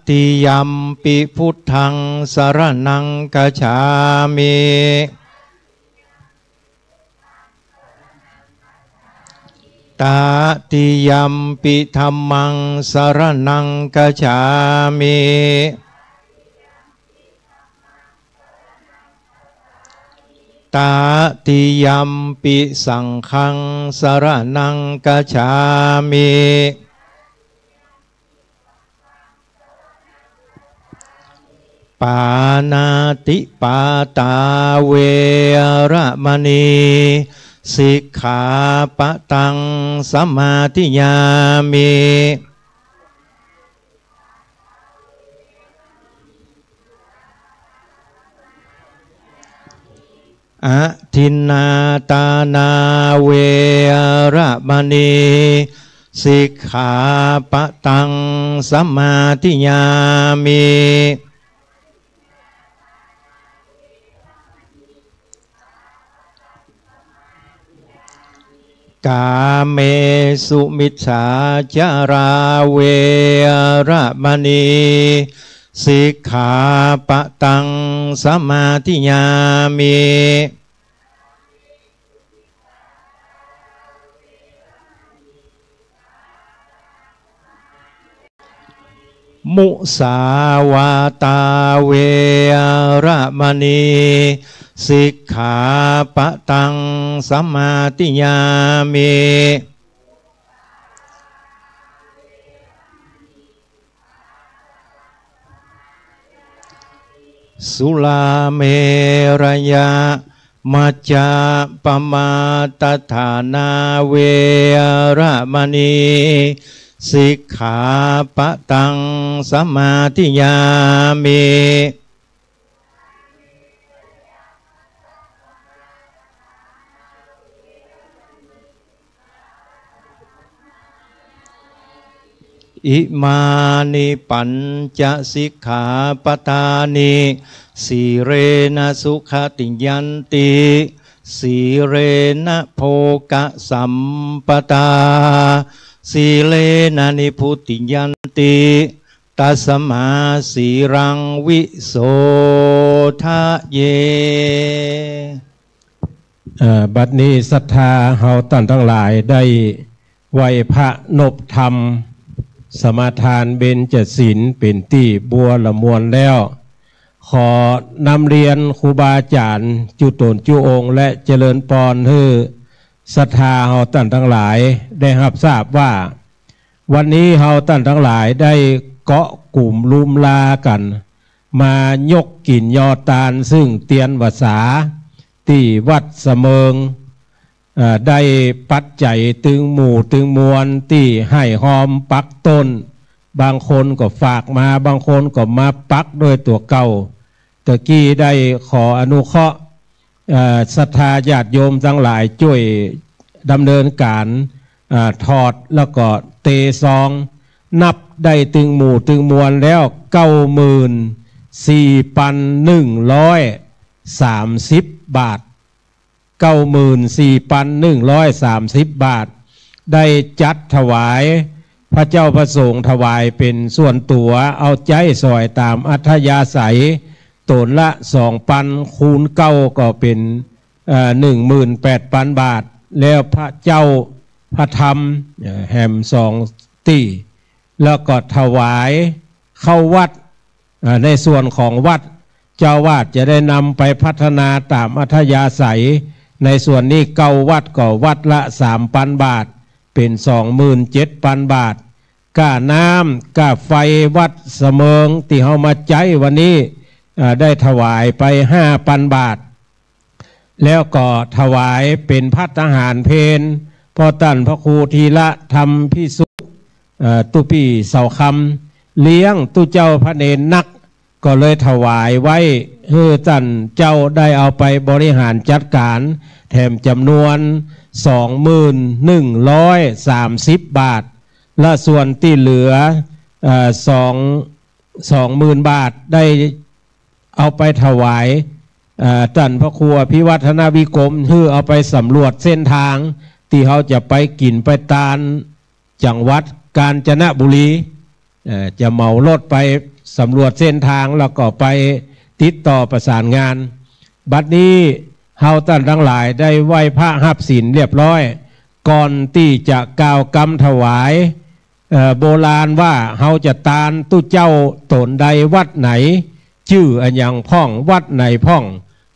ติยัมปิพุทธังสรณังกัจฉามิตาติยัมปิธัมมังสรณังกัจฉามิตาติยัมปิสังฆังสรณังกัจฉามิปานาติปาตาเวระมณีสิกขาปะตังสมาธิยามิอะทินนาตานาเวระมณีสิกขาปะตังสมาธิยามิกาเมสุมิจฉาจาราเวระมณีสิกขาปะตังสมาธิยามิมุสาวาตาเวระมณีสิกขาปะตังสมาธิยามิสุลาเมรยะมัจจาปมาตฐานาเวระมณีสิกขาปะตังสมาธิยามิอิมานิปัญจสิกขาปทานิสีเรนะสุขติยันติสีเรนะโภกะสัมปตาสีเลนะนิพุติยันติตัสมาสีรังวิโสทะเยบัดนี้ศรัทธาเฮาท่านทั้งหลายได้ไหวพระนบธรรมสมาทานเบญจศีลเป็นที่บัวละมวลแล้วขอนำเรียนครูบาอาจารย์จุตนจุองค์และเจริญปอนให้ศรัทธาเฮาท่านทั้งหลายได้รับทราบว่าวันนี้เฮาท่านทั้งหลายได้เกาะกลุ่มลุมลากันมายกกินยอตานซึ่งเตียนวสาที่วัดเสมิงได้ปัจจัยตึงหมู่ตึงมวลที่ให้หอมปักต้นบางคนก็ฝากมาบางคนก็มาปักด้วยตัวเก่าตะกี้ได้ขออนุเคราะห์ศรัทธาญาติโยมทั้งหลายช่วยดำเนินการถอดแล้วก็เตซองนับได้ตึงหมู่ตึงมวลแล้ว 94,130 บาท94,130 บาทได้จัดถวายพระเจ้าประสงค์ถวายเป็นส่วนตัวเอาใจซอยตามอัธยาศัยตนละ 2,000 คูณเก้าก็เป็น18,000 บาทแล้วพระเจ้าพระธรรมแหม2ตีแล้วก็ถวายเข้าวัดในส่วนของวัดเจ้าวาดจะได้นำไปพัฒนาตามอัธยาศัยในส่วนนี้เก้าวัดก็วัดละ 3,000 บาทเป็น 27,000 บาท ก้าน้ำก้าไฟวัดเสมิงที่เฮามาใจวันนี้ได้ถวายไป5,000 บาทแล้วก็ถวายเป็นภัตตาหารเพลพ่อตันพระครูธีระธรรมพิสุทธิ์ตุปีเสาคำเลี้ยงตุเจ้าพระเนรนักก็เลยถวายไว้ให้ตันเจ้าได้เอาไปบริหารจัดการแถมจำนวน 2130 บาทและส่วนที่เหลือ20,000 บาทได้เอาไปถวายท่านพระครูพิวัฒนวิกรมเพื่อเอาไปสำรวจเส้นทางที่เขาจะไปกินไปตาลจังหวัดกาญจนบุรีจะเหมารถไปสำรวจเส้นทางแล้วก็ไปติดต่อประสานงานบัดนี้เฮาท่านทั้งหลายได้ไหว้พระหับศีลเรียบร้อยก่อนที่จะกล่าวกรรมถวายโบราณว่าเฮาจะตาลตู้เจ้าตนใดวัดไหนชื่ออันยังพ่องวัดไหนพ่อง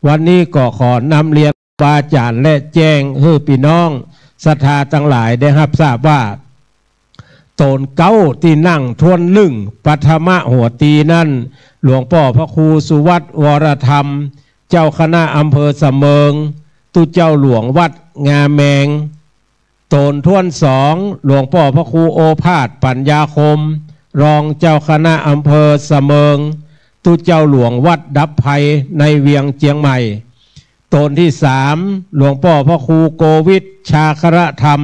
วันนี้ก็ขอนำเรียนบาอาจารย์และแจ้งให้พี่น้องศรัทธาทั้งหลายได้รับทราบว่าตนเก้าที่นั่งทวนลึ่งปัทมะหัวตีนั่นหลวงพ่อพระครูสุวัตวรธรรมเจ้าคณะอำเภอเสมิงตุเจ้าหลวงวัดงาแมงตนทวน2หลวงพ่อพระครูโอภาสปัญญาคมรองเจ้าคณะอำเภอเสมิงตุเจ้าหลวงวัดดับไพในเวียงเจียงใหม่ตนที่3หลวงพ่อพระครูโกวิทชาคระธรรม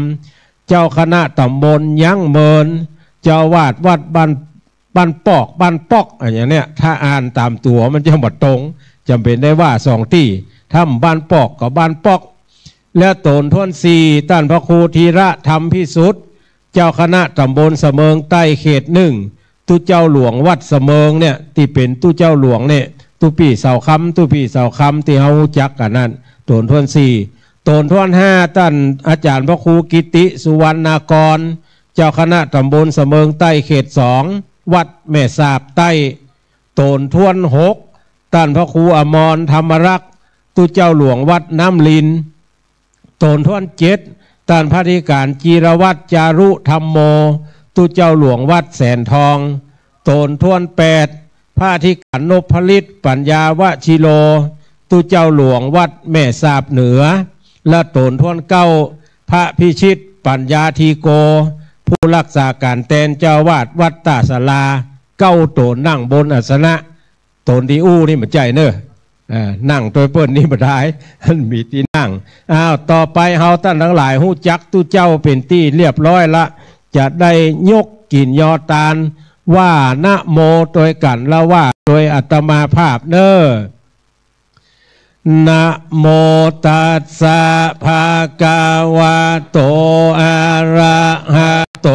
เจ้าคณะตำบลยังเมินเจ้าวาดวัดบ้านปอกอย่างเนี้ยถ้าอ่านตามตัวมันจะหมดตรงจำเป็นได้ว่า2ที่ถ้าบ้านปอกกับบ้านปอกและตนทวน4ท่านพระครูธีระธรรมพิสุทธิ์เจ้าคณะตำบลเสมิงใต้เขต1ตุเจ้าหลวงวัดเสมิงเนี่ยที่เป็นตุเจ้าหลวงเนี่ยตุปีเสาคำที่เฮาจักกันนั่นตนทวน4ตนทวน5ท่านอาจารย์พระครูกิติสุวรรณากรเจ้าคณะตำบลเสมิงใต้เขต2วัดแม่สาบใต้ตนทวน6ท่านพระครูอมรธรรมรักษ์ตุเจ้าหลวงวัดน้ำลินตนทวน7ท่านพระธิการจีรวัตรจารุธรรมโมตุเจ้าหลวงวัดแสนทองตนทวน8พระธิการนพฤทธิ์ปัญญาวชิโลตุเจ้าหลวงวัดแม่สาบเหนือและตนทวน9พระพิชิตปัญญาทีโกผู้รักษาการแทนเจ้าวาดวัดตาศาลา9ตนนั่งบนอาสนะตนที่นี่มันใจเนอะนั่งตัวเปิ้นนี่บ่ได้ท่านมีที่นั่งต่อไปเฮาท่านทั้งหลายฮู้จักตุเจ้าเป็นที่เรียบร้อยละจะได้ยกกินยอตาลว่านะโมโดยกันแล้วว่าโดยอัตมาภาพเนอนะโมตัสสะภะคะวะโตอะระหะโต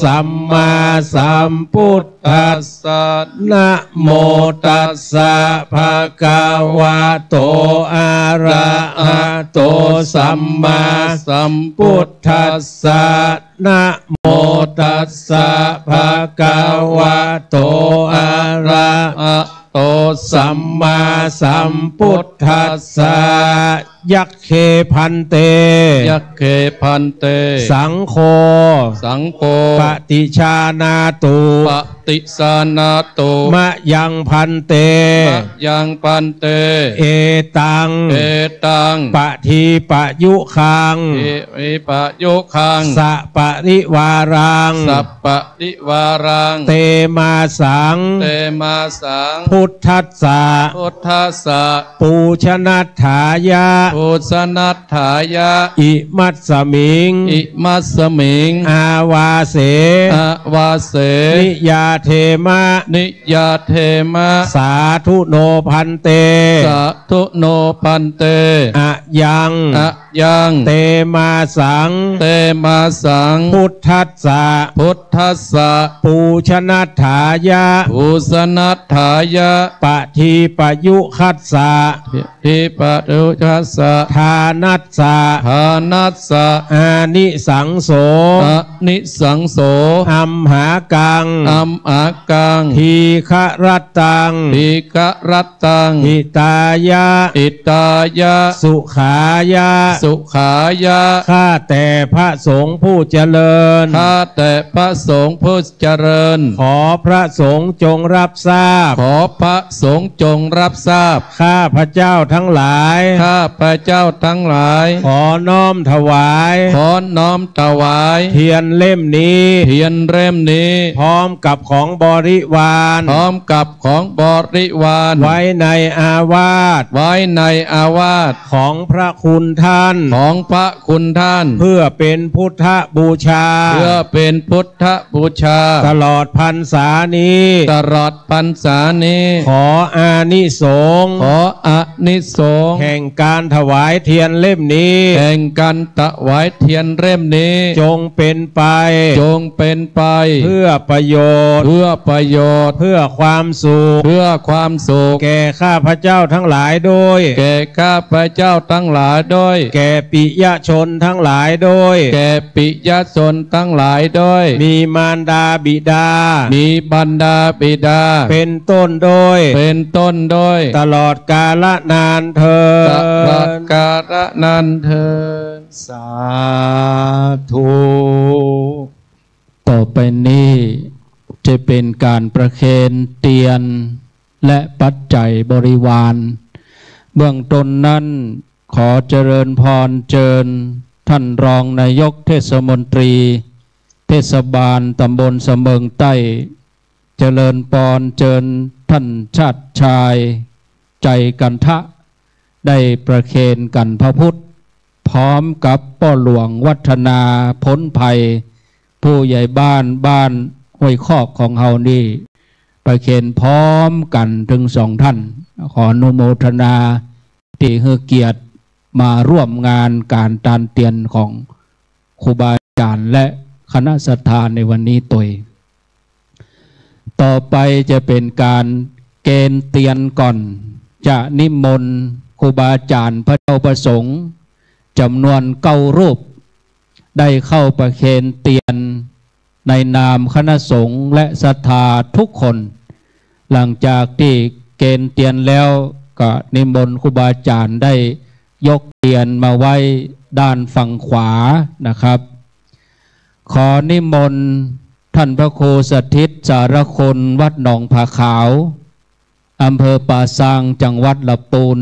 สัมมาสัมพุทธัสสะนะโมตัสสะภะคะวะโตอะระหะโตสัมมาสัมพุทธัสสะนะโมตัสสะภะคะวะโตอะระหะโตสัมมาสัมพุทธัสสะยักเคพันเตสังโฆปฏิชานาตุมะยังพันเตเอตังปะทีปะยุคังสัปะริวารังเตมาสังพุทธัสสะปูชนัตถายะอิมัสสมิงอาวาเสนิยาเทมะสาธุโนพันเตอะยังเตมาสังพุทธัสสะปูชนัตถายะปะทีปะยุคัสสะทานัสสะอานิสังโสอัมหากังทีฆรัตตังหิตายะสุขายะ สุขายะข้าแต่พระสงฆ์ผู้เจริญข้าแต่พระสงฆ์ผู้เจริญขอพระสงฆ์จงรับทราบขอพระสงฆ์จงรับทราบข้าพระเจ้าทั้งหลายข้าพระเจ้าทั้งหลายขอน้อมถวายขอน้อมถวายเทียนเล่มนี้เทียนเล่มนี้พร้อมกับของบริวารพร้อมกับของบริวารไว้ในอาวาสไว้ในอาวาสของพระคุณท่านของพระคุณท่านเพื่อเป็นพุทธบูชาเพื่อเป็นพุทธบูชาตลอดพรรษานี้ตลอดพรรษานี้ขออานิสงส์ขออานิสงส์แห่งการถวายเทียนเล่มนี้แห่งการถวายเทียนเล่มนี้จงเป็นไปจงเป็นไปเพื่อประโยชน์เพื่อประโยชน์เพื่อความสุขเพื่อความสุขแก่ข้าพระเจ้าทั้งหลายโดยแก่ข้าพระเจ้าทั้งหลายโดยแก่ปิยชนทั้งหลายโดยแก่ปิยชนทั้งหลายโดยมีมารดาบิดามีบรรดาบิดาเป็นต้นโดยเป็นต้นโดยตลอดกาลนานเถิดตลอดกาลนานเถิดสาธุต่อไปนี้จะเป็นการประเคนเตียนและปัจจัยบริวารเบื้องต้นนั้นขอเจริญพรเจิญท่านรองนายกเทศมนตรีเทศบาลตำบลเสมิงใต้เจริญพรเจิญท่านชาติชายใจกันทะได้ประเคนกันพระพุทธพร้อมกับป้อหลวงวัฒนาพ้นภัยผู้ใหญ่บ้านห้วยคอกของเฮานี่ประเคนพร้อมกันถึงสองท่านขออนุโมทนาที่ให้เกียรติมาร่วมงานการตานเตียนของครูบาอาจารย์และคณะศรัทธาในวันนี้ตัวต่อไปจะเป็นการเกณฑ์เตียนก่อนจะนิมนต์ครูบาอาจารย์พระเจ้าประสงค์จำนวน9 รูปได้เข้าประเคนเตียนในนามคณะสงฆ์และศรัทธาทุกคนหลังจากที่เกณฑ์เตียนแล้วก็นิมนต์ครูบาอาจารย์ได้ยกเตียนมาไว้ด้านฝั่งขวานะครับขอนิมนต์ท่านพระครูสถิตสารคุณวัดหนองผาขาวอำเภอป่าซางจังหวัดลำพูน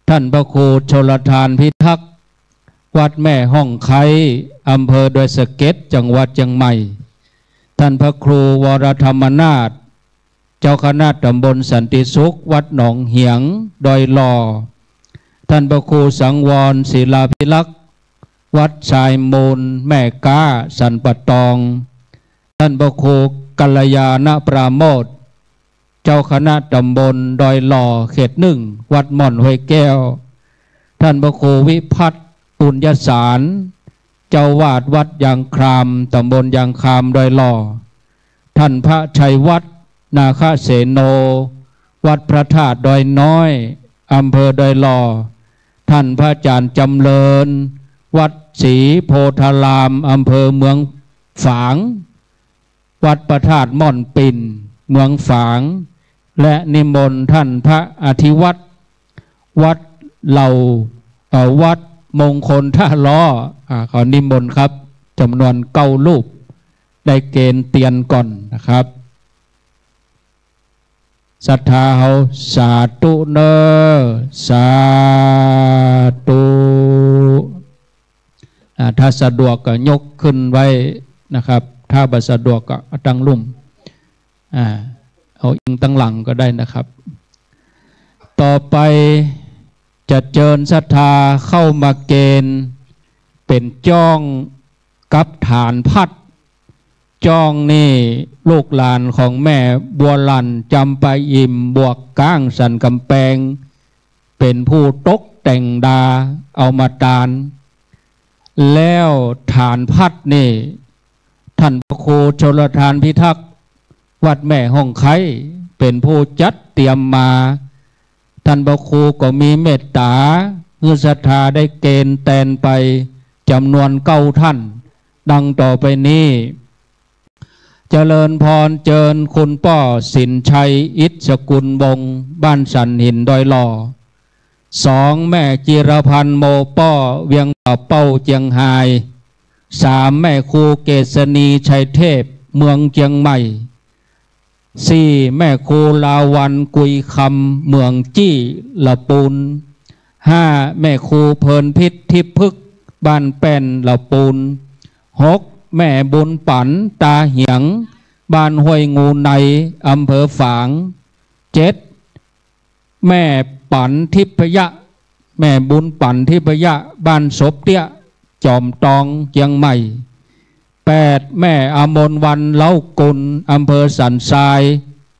ท่านพระครูชลทานพิทักษ์วัดแม่ห้องไคอำเภอดอยสะเก็ดจังหวัดเชียงใหม่ท่านพระครูวรธรรมนาถเจ้าคณะตำบลสันติสุขวัดหนองเหียงดอยหล่อท่านพระครูสังวรศิลาภิลักษ์วัดชายมูลแม่ก้าสันปะตองท่านพระครูกัลยาณปราโมทย์เจ้าคณะตำบลดอยหล่อเขต1วัดม่อนห้วยแก้วท่านพระครูวิพัฒน์ปุญญสารเจ้าวาดวัดยางครามตำบลยางครามดอยหล่อท่านพระชัยวัฒน์นาคเสโนวัดพระธาตุดอยน้อยอำเภอดอยหล่อท่านพระอาจารย์จำเริญวัดศรีโพธารามอำเภอเมืองฝางวัดพระธาตุม่อนปิ่นเมืองฝางและนิมนต์ท่านพระอธิวัตรวัดเหล่าวัดมงคลท่าล้อขอนิมนต์ครับจำนวน9 รูปได้เกณฑ์เตียนก่อนนะครับศรัทธาเฮาสาธุเนอสาธุถ้าสะดวกก็ยกขึ้นไว้นะครับถ้าบ่สะดวกก็ตั้งลุ่มเอาอิงตั้งหลังก็ได้นะครับต่อไปจะเจิญศรัทธาเข้ามาเกณฑ์เป็นจ้องกับฐานพัดจ้องนี่ลูกหลานของแม่บัวลันจำปาอิ่มบวกก้างสันกำแพงเป็นผู้ตกแต่งดาเอามาตานแล้วฐานพัดนี่ท่านพระครูชลทานพิทักษ์วัดแม่ห้องไคเป็นผู้จัดเตรียมมาท่านพระครูก็มีเมตตาเพื่อศรัทธาได้เกณฑ์แตนไปจำนวน9 ท่านดังต่อไปนี้เจริญพรเจิญคุณป้อสินชัยอิศกุลวงศ์บ้านสันหินดอยหล่อ 2แม่จิรพันธ์โมป้อเวียงป่าเป้าเจียงไฮ้3แม่ครูเกษณีชัยเทพเมืองเจียงใหม่4แม่ครูลาวันกุยคำเมืองจี้ละปูน5แม่ครูเพลินพิษทิพึกบ้านแป้นละปูน6แม่บุญปันตาเหียงบ้านห้วยงูในอำเภอฝาง7แม่ปันทิพยะแม่บุญปันทิพยะบ้านศพเตี้ยจอมตองเชียงใหม่8แม่อมรวันเล้ากุลอำเภอสันทราย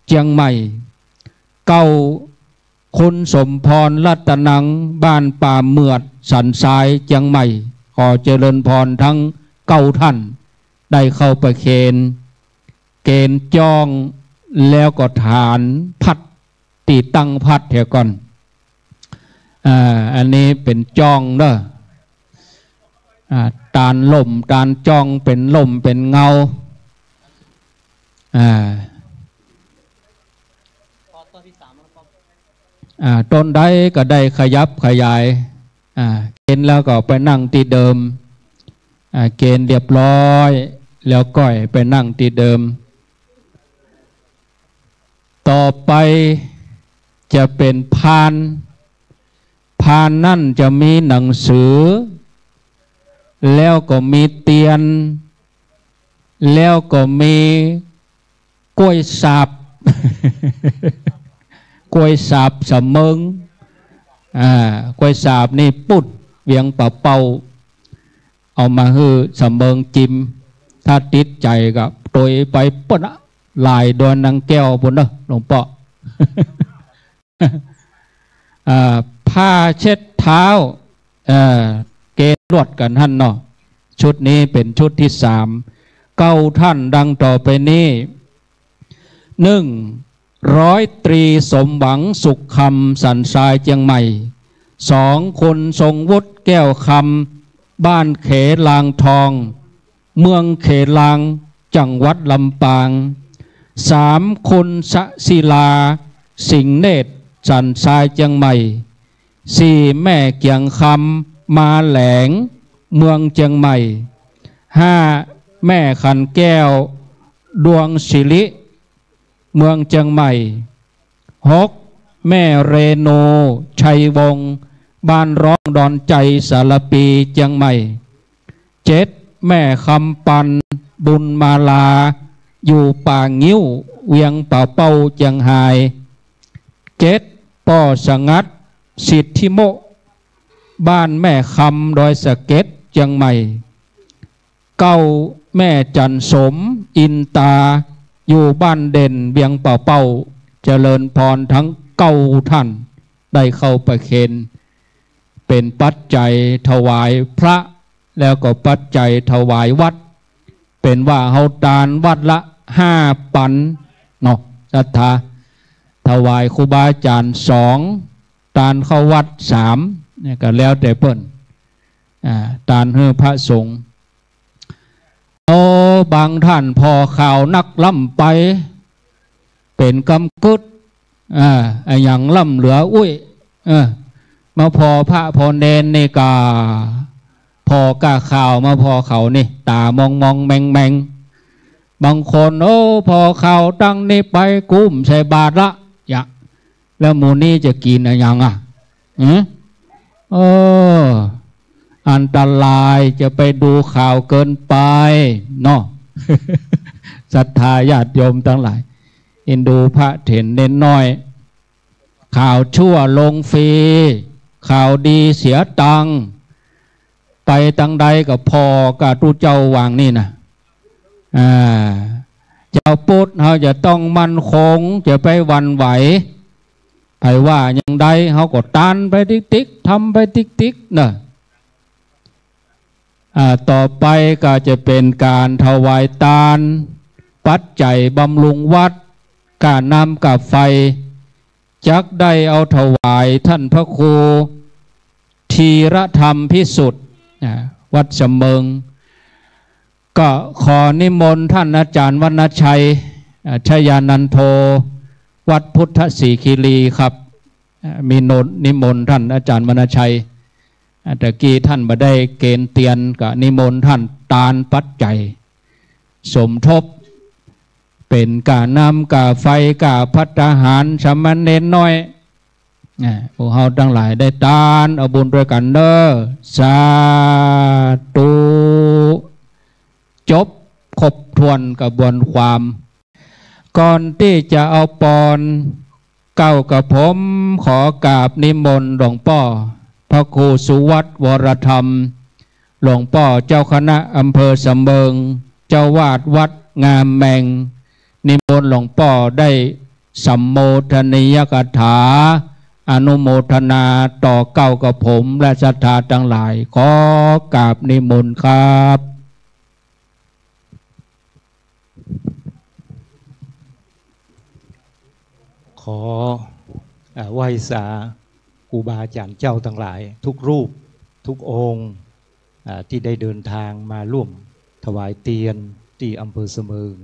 เชียงใหม่9คุณสมพรรัตนังบ้านป่าเมือดสันทรายเชียงใหม่ขอเจริญพรทั้ง9ท่านได้เข้าประเคนเกณฑ์จองแล้วก็ฐานพัดตีตั้งพัดเถอะก่อนอันนี้เป็นจองเด้อตานล่มตานจองเป็นล่มเป็นเงาต้นใดก็ได้ขยับขยายเกณฑ์แล้วก็ไปนั่งที่เดิมเกณฑ์เรียบร้อยแล้วก้อยไปนั่งที่เดิมต่อไปจะเป็นพานนั่นจะมีหนังสือแล้วก็มีเตียนแล้วก็มีกล้วยสาบ กล้วยสาบสมงกล้วยสาบนี่ปุ๊ดเวียงป่าเป่าเอามาฮือสมงจิมถ้าติดใจกับตัวไปปุ๊ดลายโดนนางแก้วบนเนอะหลวงพ่อ ผ้าเช็ดเท้าเกณฑ์รวดกันท่านเนาะชุดนี้เป็นชุดที่3 9ท่านดังต่อไปนี้1ร้อยตรีสมหวังสุขคำสันทรายเชียงใหม่2คนทรงวุฒิแก้วคำบ้านเขลางทองเมืองเขลางจังหวัดลำปาง3คนสศิลาสิงห์เนตรสันทรายเชียงใหม่4แม่เกียงคำมาแหลงเมืองเชียงใหม่5แม่ขันแก้วดวงศิริเมืองเชียงใหม่6แม่เรโนชัยวงศ์บ้านร้องดอนใจสารปีเชียงใหม่7แม่คำปันบุญมาลาอยู่ป่างิ้วเวียงป่าเป้าเชียงไฮ้7ป่อสงัดสิทธิโมบ้านแม่คำดอยสะเก็ดเชียงใหม่9แม่จันสมอินตาอยู่บ้านเด่นเวียงป่าเป้าเจริญพรทั้ง9ท่านได้เข้าประเคนเป็นปัจจัยถวายพระแล้วก็ปัจจัยถวายวัดเป็นว่าเฮาทานวัดละ5 ปันเนาะศรัทธาถวายครูบาอาจารย์2ตานเข้าวัด3เนี่ยก็แล้วแต่เปิ้นตานให้พระสงฆ์บางท่านพอข่าวนักล่ำไปเป็นกำกึดอย่างล่ำเหลืออุ้ยมาพอพระพอเนนนี่กาพอกาข่าวมาพอเขานี่ตามองแมงบางคนพอข่าวตั้งนี่ไปกุ้มใส่บาทละแล้วหมูนี่จะกินอะไรยังอันตรายจะไปดูข่าวเกินไปเนาะ ศรัทธาญาติโยมทั้งหลายอินดูพระเถรเน้นน้อยข่าวชั่วลงฟรีข่าวดีเสียตังไปตังใดกับพอกับตู้เจ้าวางนี่นะเจ้าพุทธเขาจะต้องมั่นคงจะไปวันไหวไผว่าอย่างใดเขาก็ตานไปติ๊กทำไปติ๊กเนอะต่อไปก็จะเป็นการถวายทานปัจจัยบำรุงวัดการนำกับไฟจักได้เอาถวายท่านพระครูธีรธรรมพิสุทธิ์วัดเสมิงก็ขอนิมนต์ท่านอาจารย์วรรณชัยชยานันโทวัดพุทธศรีคีรีครับ มีนิมนต์ท่านอาจารย์มณชัยตะกี้ท่านมาได้เกณฑ์เตียนกับนิมนต์ท่านตาลปัจจัยสมทบเป็นกานำกาไฟกาพัฒหารสมณเณรน้อยพวกเราทั้งหลายได้ตานเอาบุญด้วยกันเด้อสาธุจบครบถ้วนกระบวนความก่อนที่จะเอาปอนเก้ากับผมขอกราบนิมนต์หลวงพ่อพระครูสุวัตวรธรรมหลวงพ่อเจ้าคณะอำเภอสำเบิงเจ้าวาดวัดงามแมงนิมนต์หลวงพ่อได้สัมโมทนียกถาอนุโมทนาต่อเก้ากับผมและศรัทธาทั้งหลายขอกราบนิมนต์ครับขอไหว้สาครูบาอาจารย์เจ้าทั้งหลายทุกรูปทุกองค์ที่ได้เดินทางมาร่วมถวายเตียนที่อำเภอเสมิง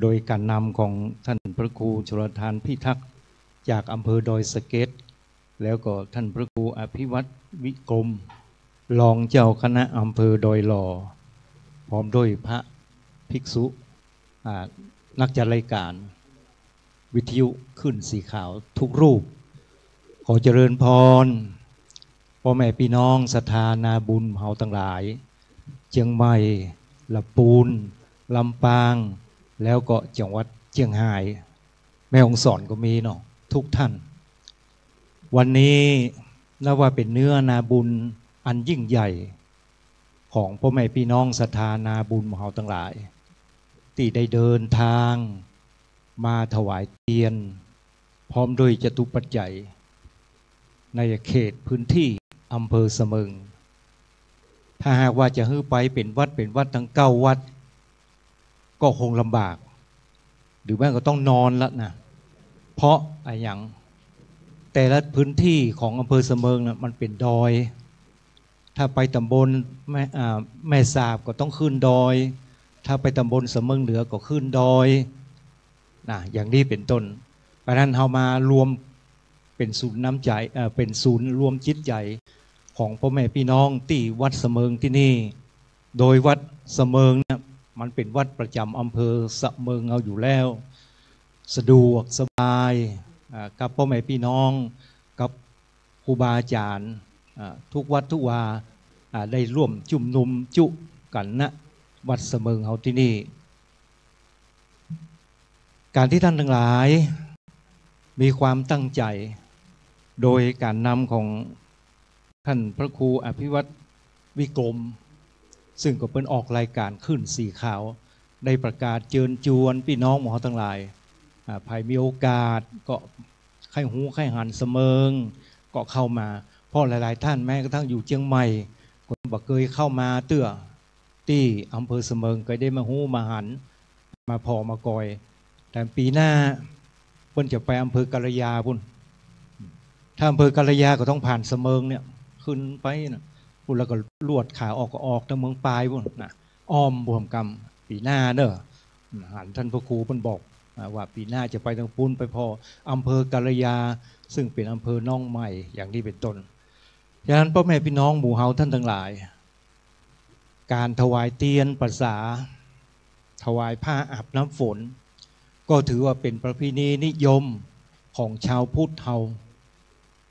โดยการนำของท่านพระครูชลทานพิทักษ์จากอำเภอดอยสะเก็ดแล้วก็ท่านพระครูอภิวัตรวิกรมรองเจ้าคณะอำเภอดอยหล่อพร้อมด้วยพระภิกษุนักจัดรายการวิทยุขึ้นสีขาวทุกรูปขอเจริญพรพ่อแม่พี่น้องศรัทธานาบุญเฮาทั้งหลายเชียงใหม่ลำปูนลำปางแล้วก็จังหวัดเชียงรายแม่ฮ่องสอนก็มีเนาะทุกท่านวันนี้นับว่าเป็นเนื้อนาบุญอันยิ่งใหญ่ของพ่อแม่พี่น้องศรัทธานาบุญเฮาทั้งหลายที่ได้เดินทางมาถวายเทียนพร้อมด้วยจตุปัจจัยในเขตพื้นที่อำเภอเสมิงถ้าหากว่าจะฮื้อไปเป็นวัดทั้ง9 วัดก็คงลำบากหรือแม้ก็ต้องนอนละนะเพราะอะไรอย่างแต่ละพื้นที่ของอำเภอเสมิงนะมันเป็นดอยถ้าไปตำบลแม่สาบก็ต้องขึ้นดอยถ้าไปตำบลเสมิงเหนือก็ขึ้นดอยนะอย่างนี้เป็นต้นเพราะนั้นเรามารวมเป็นศูนย์น้ำใจเป็นศูนย์รวมจิตใจของพ่อแม่พี่น้องที่วัดเสมิงที่นี่โดยวัดเสมิงเนี่ยมันเป็นวัดประจำอำเภอเสมิงเอาอยู่แล้วสะดวกสบายกับพ่อแม่พี่น้องกับครูบาอาจารย์ทุกวัดทุกวาได้ร่วมจุ่มนุมจุกันณวัดเสมิงเอาที่นี่การที่ท่านทั้งหลายมีความตั้งใจโดยการนำของท่านพระครูอภิวัตรวิกรมซึ่งก็เป็นออกรายการขึ้นสีขาวได้ประกาศเชิญชวนพี่น้องหมอทั้งหลายภายมีโอกาสก็ไข้หูไข้หันเสมิงก็เข้ามาเพราะหลายๆท่านแม้กระทั่งอยู่เชียงใหม่ก็บอกเคยเข้ามาเตื้อที่อำเภอเสมิงก็ได้มาหูมาหันมาพอมากอยแต่ปีหน้าเพิ่นจะไปอำเภอกาลยาพุ่นถ้าอำเภอกาลยาก็ต้องผ่านเสมิงเนี่ยขึ้นไปนะพุ่นแล้วก็ลวดขาออกก็ออกทางเมืองปลายพุ่นนะอ้อมบวมกรรมปีหน้าเด้อหันท่านพระครูเพิ่นบอกว่าปีหน้าจะไปทางปุ้นไปพออำเภอกาลยาซึ่งเป็นอำเภอน้องใหม่อย่างนี้เป็นต้นดังนั้นพ่อแม่พี่น้องหมู่เฮาท่านทั้งหลายการถวายเตียนประสาถวายผ้าอาบน้ำฝนก็ถือว่าเป็นประเพณีนิยมของชาวพุทธเฮา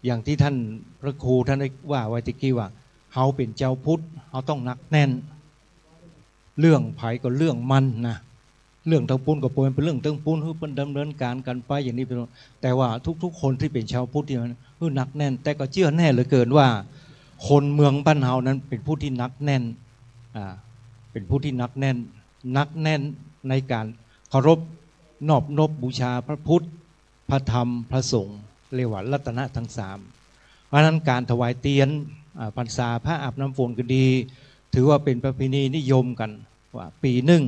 อย่างที่ท่านพระครูท่านได้ว่าไว้ตะกี้ว่าเฮาเป็นเจ้าพุทธเฮาต้องหนักแน่นเรื่องไผ่ก็เรื่องมันนะเรื่องทั้งปุ้นกับปวยเป็นเรื่องทั้งปุ้นคือเป็นดำเนินการกันไปอย่างนี้เป็นแต่ว่าทุกๆคนที่เป็นชาวพุทธที่มันคือหนักแน่นแต่ก็เชื่อแน่เหลือเกินว่าคนเมืองบ้านเฮานั้นเป็นผู้ที่หนักแน่นเป็นผู้ที่หนักแน่นในการเคารพนอบนบบูชาพระพุทธพระธรรมพระสงฆ์เรียกว่ารัตนะทั้ง3เพราะนั้นการถวายเตียนพรรษาพระอาบน้ำฝนก็ดีถือว่าเป็นประเพณีนิยมกันว่าปีหนึ่ง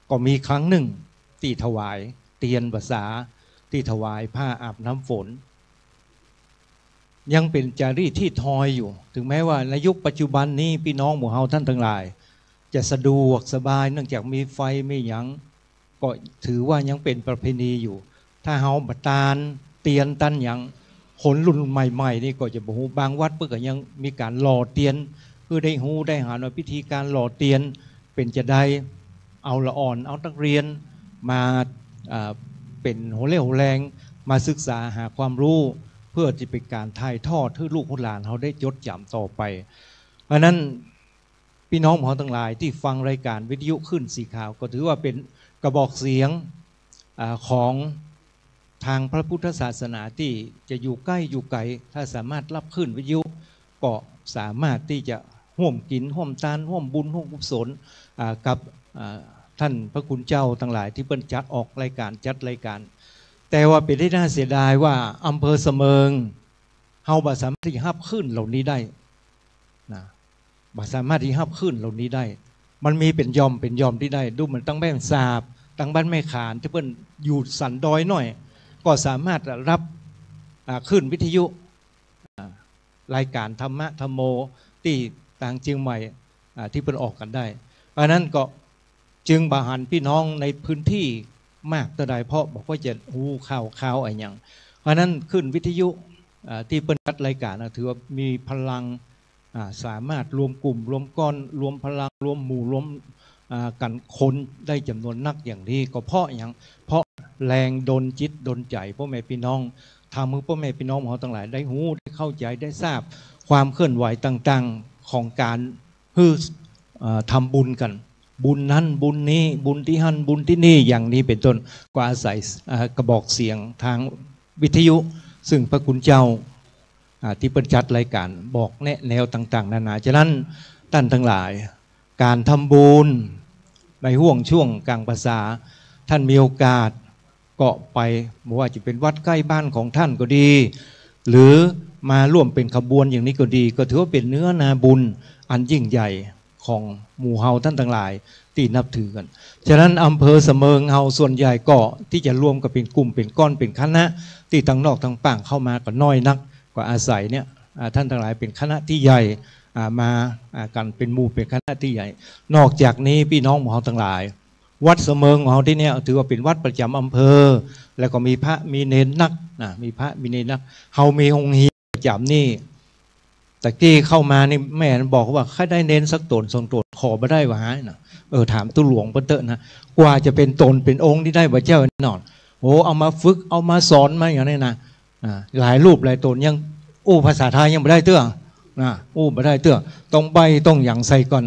ก็มีครั้งหนึ่งที่ถวายเตียนพรรษาที่ถวายผ้าอาบน้ำฝนยังเป็นจารีตที่ทอยอยู่ถึงแม้ว่าในยุคปัจจุบันนี้พี่น้องหมู่เฮาท่านทั้งหลายจะสะดวกสบายเนื่องจากมีไฟไม่ยั้งก็ถือว่ายังเป็นประเพณีอยู่ถ้าเฮาบัตานเตียนตันยัง คนรุ่นใหม่ๆนี่ก็จะบอกบางวัดเพื่อก็ยังมีการหล่อเตียนเพื่อได้หูได้หาว่าพิธีการหล่อเตียนเป็นจะได้เอาละอ่อนเอานักเรียนมาเป็นหัวเรี่ยวหัวแรงมาศึกษาหาความรู้เพื่อที่เป็นการถ่ายทอดให้ลูกหลานเขาได้จดจำต่อไปเพราะนั้นพี่น้องของทั้งหลายที่ฟังรายการวิทยุขึ้นสีขาวก็ถือว่าเป็นกระบอกเสียงของทางพระพุทธศาสนาที่จะอยู่ใกล้อยู่ไกลถ้าสามารถรับขึ้นวิทยุก็สามารถที่จะร่วมกินร่วมทานร่วมบุญร่วมกุศลกับท่านพระคุณเจ้าทั้งหลายที่เปิ้นจัดออกรายการจัดรายการแต่ว่าเป็นได้น่าเสียดายว่าอำเภอเสมิงเฮาบ่สามารถที่รับขึ้นเหล่านี้ได้นะบ่สามารถที่รับขึ้นเหล่านี้ได้มันมีเป็นยอมที่ได้ดูเหมือนตั้งแม่สาบตั้งบ้านแม่ขานที่เปิ้นอยู่สันดอยหน่อยก็สามารถรับขึ้นวิทยุรายการธรรมะธรรมโมที่ต่างเชียงใหม่ที่เปิ้นออกกันได้เพราะนั้นก็จึงบาหันพี่น้องในพื้นที่มากแต่ใดเพราะบอกว่าจะหูข่าวอะไรอย่างเพราะนั้นขึ้นวิทยุที่เปิ้นจัดรายการถือว่ามีพลังสามารถรวมกลุ่มรวมก้อนรวมพลังรวมหมู่รวมกันคนได้จำนวนนักอย่างนี้ก็เพราะอย่างเพราะแรงดลจิตดลใจพ่อแม่พี่น้องทำมือพ่อแม่พี่น้องของเราทั้งหลายได้หูได้เข้าใจได้ทราบความเคลื่อนไหวต่างๆของการทำบุญกันบุญนั้นบุญนี้บุญที่หั่นบุญที่นี่อย่างนี้เป็นต้นก็อาศัยกระบอกเสียงทางวิทยุซึ่งพระคุณเจ้าที่ประจัดรายการบอกแนะแนวต่างๆนานาฉะนั้นท่านทั้งหลายการทำบุญในห่วงช่วงกลางพรรษาท่านมีโอกาสก็ไปไม่ว่าจะเป็นวัดใกล้บ้านของท่านก็ดีหรือมาร่วมเป็นขบวนอย่างนี้ก็ดีก็ถือว่าเป็นเนื้อนาบุญอันยิ่งใหญ่ของหมู่เฮาท่านทั้งหลายที่นับถือกันฉะนั้นอำเภอเสมิงเฮาส่วนใหญ่ก็ที่จะรวมกับเป็นกลุ่มเป็นก้อนเป็นคณะที่ทั้งนอกทั้งป่างเข้ามาก็น้อยนักก็อาศัยเนี่ยท่านทั้งหลายเป็นคณะที่ใหญ่มากันเป็นหมู่เป็นคณะที่ใหญ่นอกจากนี้พี่น้องของเฮาทั้งหลายวัดเสมิงของเฮาที่เนี่ยถือว่าเป็นวัดประจำอำเภอแล้วก็มีพระมีเนรนักมีพระมีเนรนักเฮามีองค์เฮียประจำนี่แต่ที่เข้ามานี่แม่บอกว่าใครได้เน้นสักตนสองตนขอมาได้วะฮะนะถามตุหลวงเปิ้นเตอะนะกว่าจะเป็นตนเป็นองค์ที่ได้พระเจ้าแน่นอนโอ้เอามาฝึกเอามาสอนมาอย่างนี้นะหลายรูปหลายตนยังภาษาไทยยังไม่ได้เตื้อไม่ได้เตื้อต้องใบต้องอย่างใส่ก่อน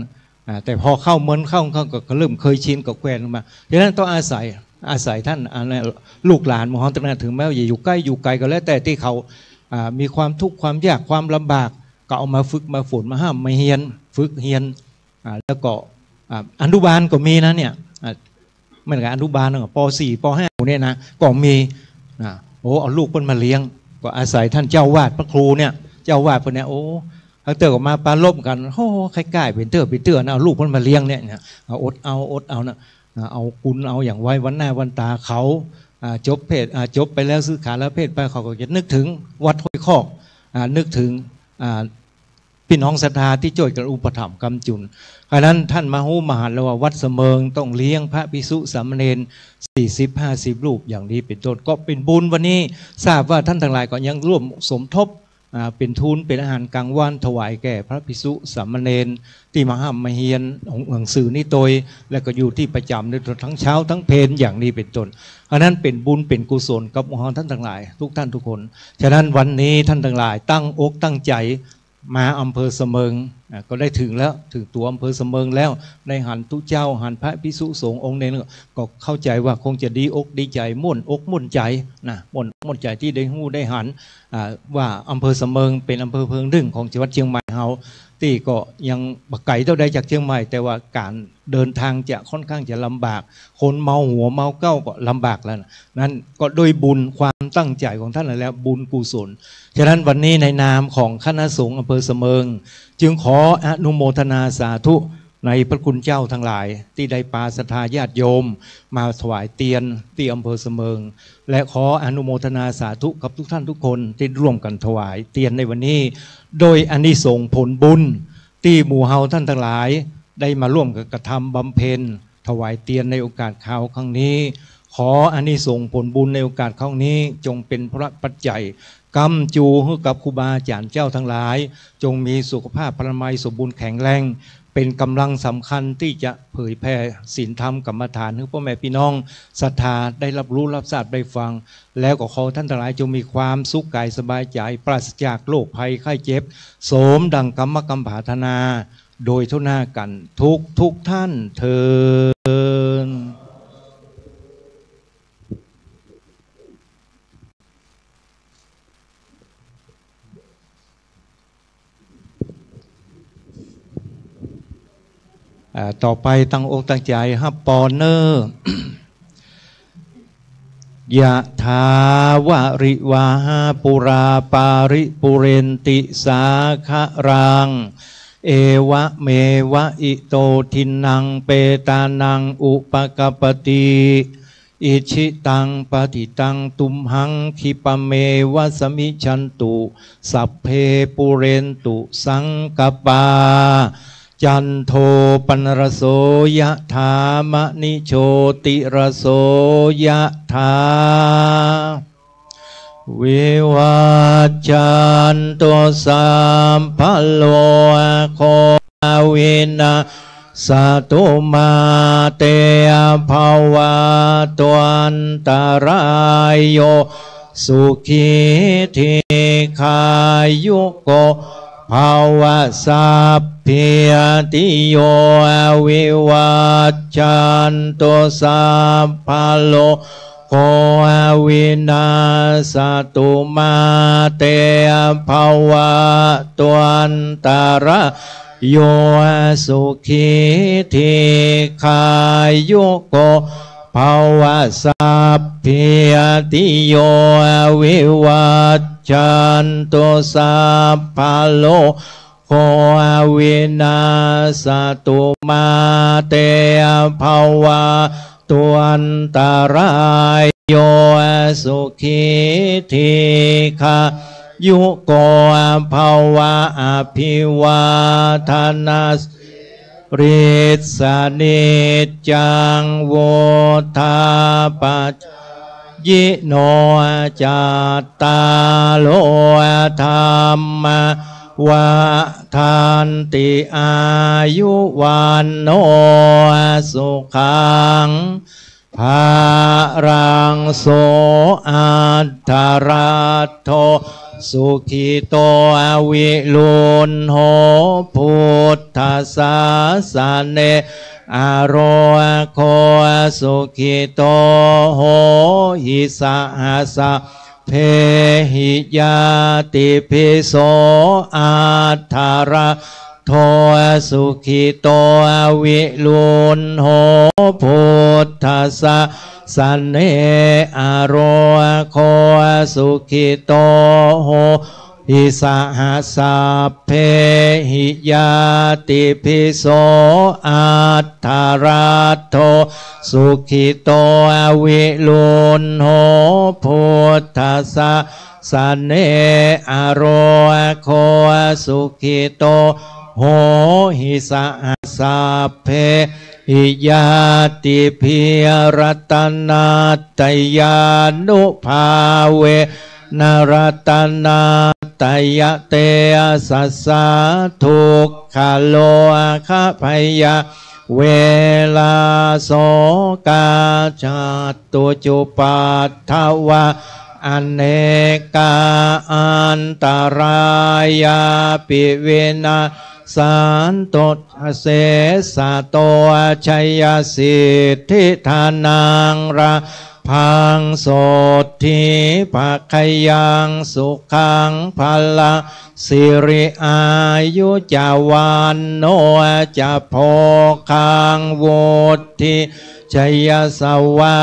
แต่พอเข้าเหมือนเข้าก็เริ่มเคยชินกับแควนมาดังนั้นต้องอาศัยท่านลูกหลานมหาตระถึงแม้ว่าอยู่ใกล้อยู่ไกลก็แล้วแต่ที่เขามีความทุกข์ความยากความลำบากก็เอามาฝึกมาฝนมาห้ามมาเฮียนฝึกเฮียนแล้วก็อนุบาลก็มีนะเนี่ยเหมือนกับอนุบาลป.4 ป.5 เนี่ยนะก็มีเอาลูกเพิ่นมาเลี้ยงก็อาศัยท่านเจ้าวาดพระครูเนี่ยเจ้าวาดเพิ่นเนี่ยเขาเตอร์ออกมาปาลบกันใคล้ายๆเป็นเตื้อนะเอาลูกเพิ่นมาเลี้ยงเนี่ยเอาอดเอานะเอากุลเอาอย่างไว้วันหน้าวันตาเขาจบเพศจบไปแล้วซื้อขาแล้วเพศไปเขาก็จะนึกถึงวัดห้วยคอกนึกถึงพี่น้องศรัทธาที่ช่วยกันอุปถัมภ์กำจุนเพราะนั้นท่านมาหูมหาแล้วว่าวัดเสมิงต้องเลี้ยงพระภิกษุสามเณร40-50 รูปอย่างนี้เป็นต้นก็เป็นบุญวันนี้ทราบว่าท่านทั้งหลายก็ยังร่วมสมทบเป็นทุนเป็นอาหารกลางวันถวายแก่พระภิกษุสามเณรที่มาห้ามมาเฮียนหนังสือนี่โดยแล้วก็อยู่ที่ประจำในทั้งเช้าทั้งเพลอย่างนี้เป็นต้นเพราะนั้นเป็นบุญเป็นกุศลกับท่านทั้งหลายทุกท่านทุกคนฉะนั้นวันนี้ท่านทั้งหลายตั้งอกตั้งใจมาอำเภอเสมิงก็ได้ถึงแล้วถึงตัวอำเภอเสมิงแล้วในหันทุเจ้าหันพระภิกษุสงฆ์องค์เนรก็เข้าใจว่าคงจะดีอกดีใจม่วนอกม่วนใจนะม่วนใจที่ได้หู้ได้หันว่าอำเภอเสมิงเป็นอำเภอเพิงดึงของจังหวัดเชียงใหม่เฮาที่ก็ยังบักไก่เท่าใดจากเชียงใหม่แต่ว่าการเดินทางจะค่อนข้างจะลำบากคนเมาหัวเมาเก้าก็ลำบากแล้วนั้นก็โดยบุญความตั้งใจของท่านแล้วบุญกุศลฉะนั้นวันนี้ในนามของคณะสงฆ์อำเภอเสมิงจึงขออนุโมทนาสาธุในพระคุณเจ้าทั้งหลายที่ได้ปาศรัทธาญาติโยมมาถวายเตียนที่อำเภอเสมิงและขออนุโมทนาสาธุกับทุกท่านทุกคนที่ร่วมกันถวายเตียนในวันนี้โดยอานิสงส์ผลบุญที่หมู่เฮาท่านทั้งหลายได้มาร่วมกับกระทำบำเพ็ญถวายเตียนในโอกาสข่าวครั้งนี้ขออานิสงส์ผลบุญในโอกาสครั้งนี้จงเป็นพระปัจจัย กำจูให้กับครูบาอาจารย์เจ้าทั้งหลายจงมีสุขภาพพลามัยสมบูรณ์แข็งแรงเป็นกำลังสำคัญที่จะเผยแผ่ศีลธรรมกรรมฐานให้พ่อแม่พี่น้องศรัทธาได้รับรู้รับทราบได้ฟังแล้วก็ขอท่านทั้งหลายจงมีความสุขกายสบายใจปราศจากโรคภัยไข้เจ็บสมดังกรรมปรารถนาโดยทุกหน้ากันทุกท่านเทินต่อไปตั้งอกตั้งใจฮับปอนเนอร์ยะถาวะริวาหาปุราปาริปุเรนติสาคะรังเอวะเมวะอิโตทินังเปตานังอุปกปติอิชิตังปฏิตังตุมหังคิปะเมวะสมิชันตุสัพเพปุเรนตุสังกปาจันโทปนรโสยะถามะนิโชติรโสยะถาวิวัจจันตุสัมภโลโควินาสตุมาเตภวะตวันตรายโยสุขีธิขายุโกภาวะสัพพิติโยวิวัจจันตุสัพพโลโควินาสตุมาเตภวะตวันตรายโยสุขีธิขายุโกภาวะสัพพิติโยวิวัจจันตุสัพพโลโควินาสตุมาเตภวะตวันตรายโยสุขีธิขายุโกภวะอภิวาทนาฤทธานิจังโวทาปัจยิโนจัตตาโลธรรมวะทันติอายุวันโนสุขังภารังโสอัตถรัตโธสุขิโตวิลุนโหพุทธศาสเนอโรโคสุขิโตโหหิสหัสเพหิยาติภิโสอัตถระโทสุขิโตวิลุนโหพุทธศาสเนอโรโคสุขิโตโหหิสหัสเพหิยาติภิโสอัตถระโทสุขิโตวิลุนโหพุทธศาสเนอโรโคสุขิโตโหหิสหัสเพหิยาติภิรตนาตยานุภาเวนรตนาตยเตสัสสะทุกขโลคพยาเวลาโสกาจัตตุจุปัฏฐวะอเนกาอันตรายาปิเวนะสันโตเสสะโตชัยสิทธิธานังราพังโสทิภาคยังสุขังพละสิริอายุจาวันโนจะโพคังวุฒิชัยสวา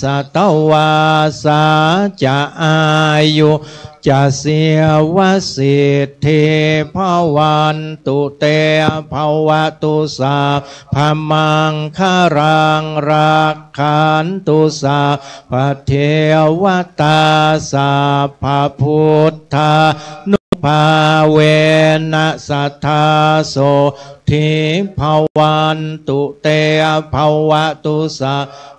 สตวาสาจะอายุจะเสียวสิทธิภวันตุเตภวตุสาพมังคารังรักขันตุสาพเทวตาสาพพุทธานุ ภาเวนะสัทธาโสทิภวันตุเตภวตุสะ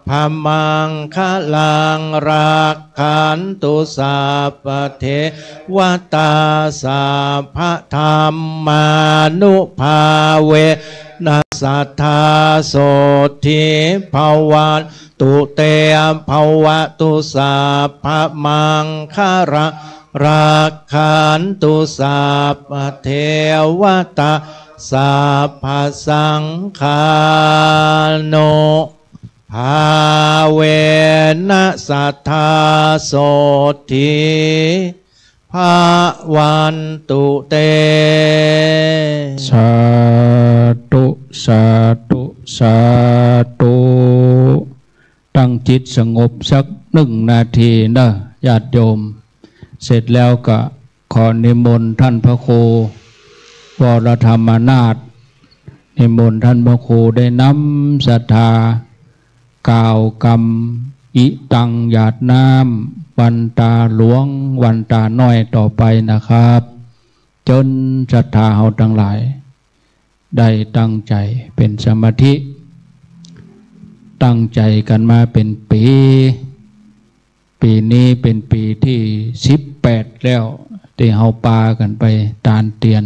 พมังคะลังรักขันตุสัพพเทวตาสัพพธรรมานุภาเวนะสัทธาโสทิภวันตุเตภวตุสัพพมังคะรักขันตุสัพพเทวตาสัพพสังฆาโนภาเวนะสัทธาโสทิภาวันตุเตสาธุสาธุสาธุตั้งจิตสงบสัก1 นาทีนะญาติโยมเสร็จแล้วก็ขอนิมนต์ท่านพระครูวรธรรมนาถนิมนต์ท่านพระครูได้นำศรัทธากล่าวกรรมอิตังหยาดน้ำวันตาหลวงวันตาน้อยต่อไปนะครับจนศรัทธาเฮาทั้งหลายได้ตั้งใจเป็นสมาธิตั้งใจกันมาเป็นปีนี้เป็นปีที่18แล้วที่เฮาปากันไปตานเตียน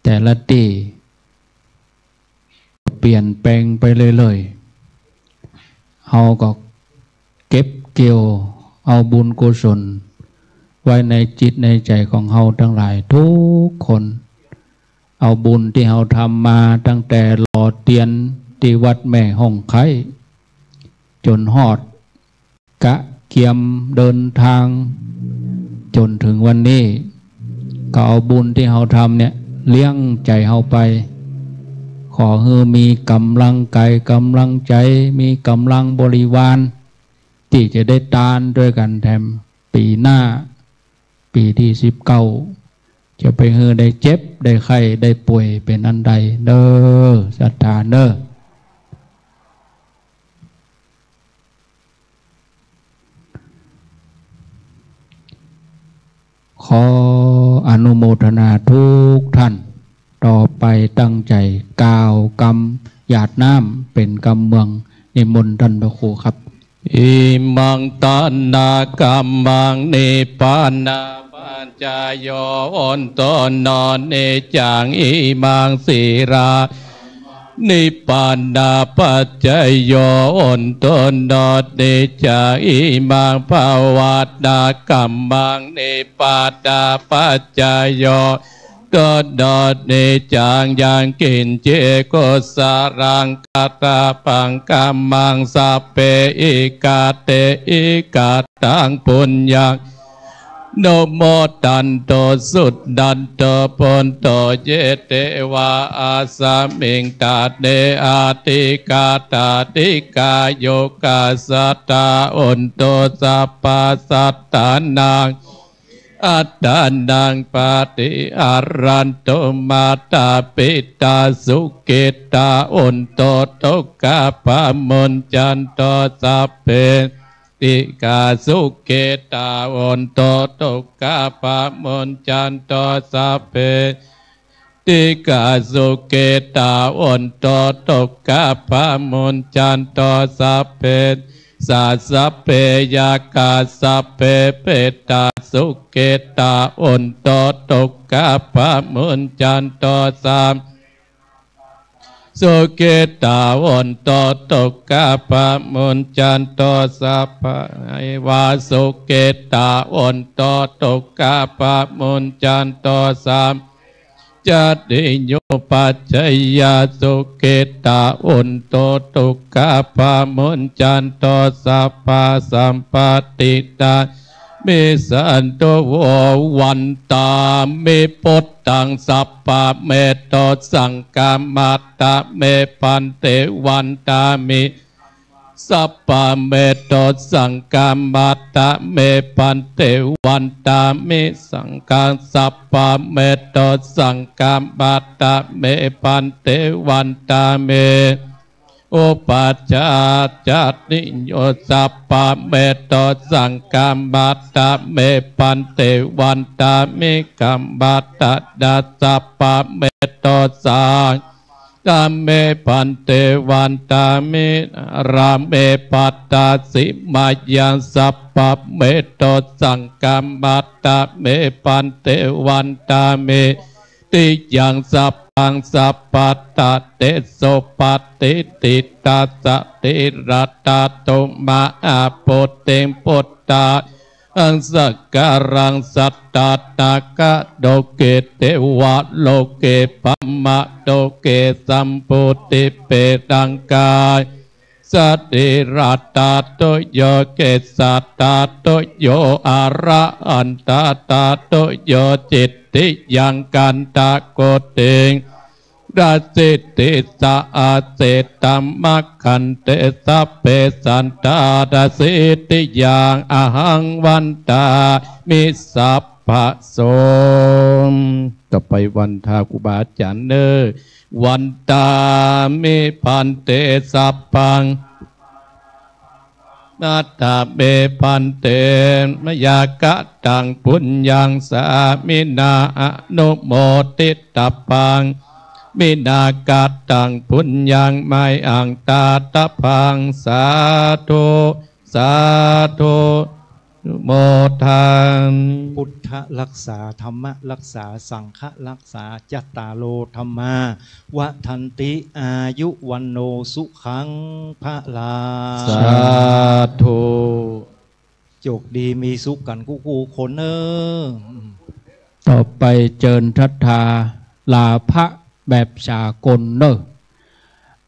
แต่ละตีเปลี่ยนแปลงไปเลยเฮาก็เก็บเกี่ยวเอาบุญกุศลไว้ในจิตในใจของเฮาทั้งหลายทุกคนเอาบุญที่เฮาทำมาตั้งแต่หล่อเตียนที่วัดแม่ห้องไข่จนฮอดกะเกียมเดินทางจนถึงวันนี้ก็เอาบุญที่เฮาทำเนี่ยเลี้ยงใจเฮาไปขอให้มีกำลังกายกำลังใจมีกำลังบริวารที่จะได้ตานด้วยกันแถมปีหน้าปีที่19จะไปให้ได้เจ็บได้ไข้ได้ป่วยเป็นอันใดเด้อศรัทธาเด้อขออนุโมทนาทุกท่านต่อไปตั้งใจกล่าวกรรมหยาดน้ำเป็นกรรมเมืองนิมนต์ท่านพระครูครับอิมังตานากรรมังนิปานาปัญจโยอนตนอนเนจังอิมังสีรานิปานาปัจจโยอนตนอนเนจังอิมังภวัตตากรรมังนิปานาปัจจโยก็ดอดเนจังยังกินเจโกสารังกาตาปังกัมมังสัพเพอิกาเตอิกาตังปุญญังโนโมตันโตสุดดันโตปนโตเยเตวาอาสามิงตาเดอาติกาตาติกาโยกาสัตตาอุนโตสัพพสัตตานังอัตตานังปาติอารันโตมาตาปิตาสุเกตาอุนโตตกาปามนจันโตสัพเพติกาสุเกตาอุนโตตกาปามนจันโตสัพเพติกาสุเกตาอุนโตตกาปามนจันโตสัพเพสัพเพยากาสัพเพเปตาสุเกตาอุนโตตกาปะมุนจันโตสามสุเกตาอุนโตตกาปะมุนจันโตสัพพะวาสุเกตาอุนโตตกาปะมุนจันโตสามจัตติโยปัจจยาสุเกตาอุนโตตุกาปามุนจันโตสัพพะสัมปติตาเมสันโตววันตาเมปุตตังสัพพะเมโตสังกามัตตะเมปันเตวันตามิสัพพะเมโตสังกามัตตะเมปันเตวันตามิสังฆังสัพพะเมโตสังกามัตตะเมปันเตวันตามิ โอปัจจาจัตนิโยสัพพะเมตตสังกัมบัตตะเมปันเตวันตามิกัมบัตตะดัสสัพพะเมตตสังตาเมปันเตวันตามิรามเมปัตตาสิมายังสัพพะเมตตสังกัมบัตตะเมปันเตวันตามิติยังสัพพังสัพปัตตะเตโสปัตติติตัสสะติรัตตะโตมาอาโปเตงปตตาอังสักการังสัตตาตากะโดเกเตวะโลเกปัมมะโดเกสัมปุติเปตังกายสัตติรัตตาโตโยเกสัตตาโตโยอาระอันตาตาโตโยจิตติยังกันตะโกเตงราสิติสะอาเสตัมมัคคันเตสัพเพสันตาดาสิติยังอหังวันตามิสัพพะโสมต่อไปวันทาคุบาอาจารย์เนอวันตามิพันเตสัพพังนาตาเบพันเตมยากะตังปุญญังสามินาอนุโมติตาปังมินากะตังปุญญังไมอังตาตะพังสาธุสาธุโมทันพุทธรักษาธรรมรักษาสังฆรักษาจัตตาโลธรรมาวะทันติอายุวันโนสุขังพระลาสาธุโชคดีมีสุขกันคู่คนต่อไปเจิญทัตถาลาภะแบบสากลเนอะ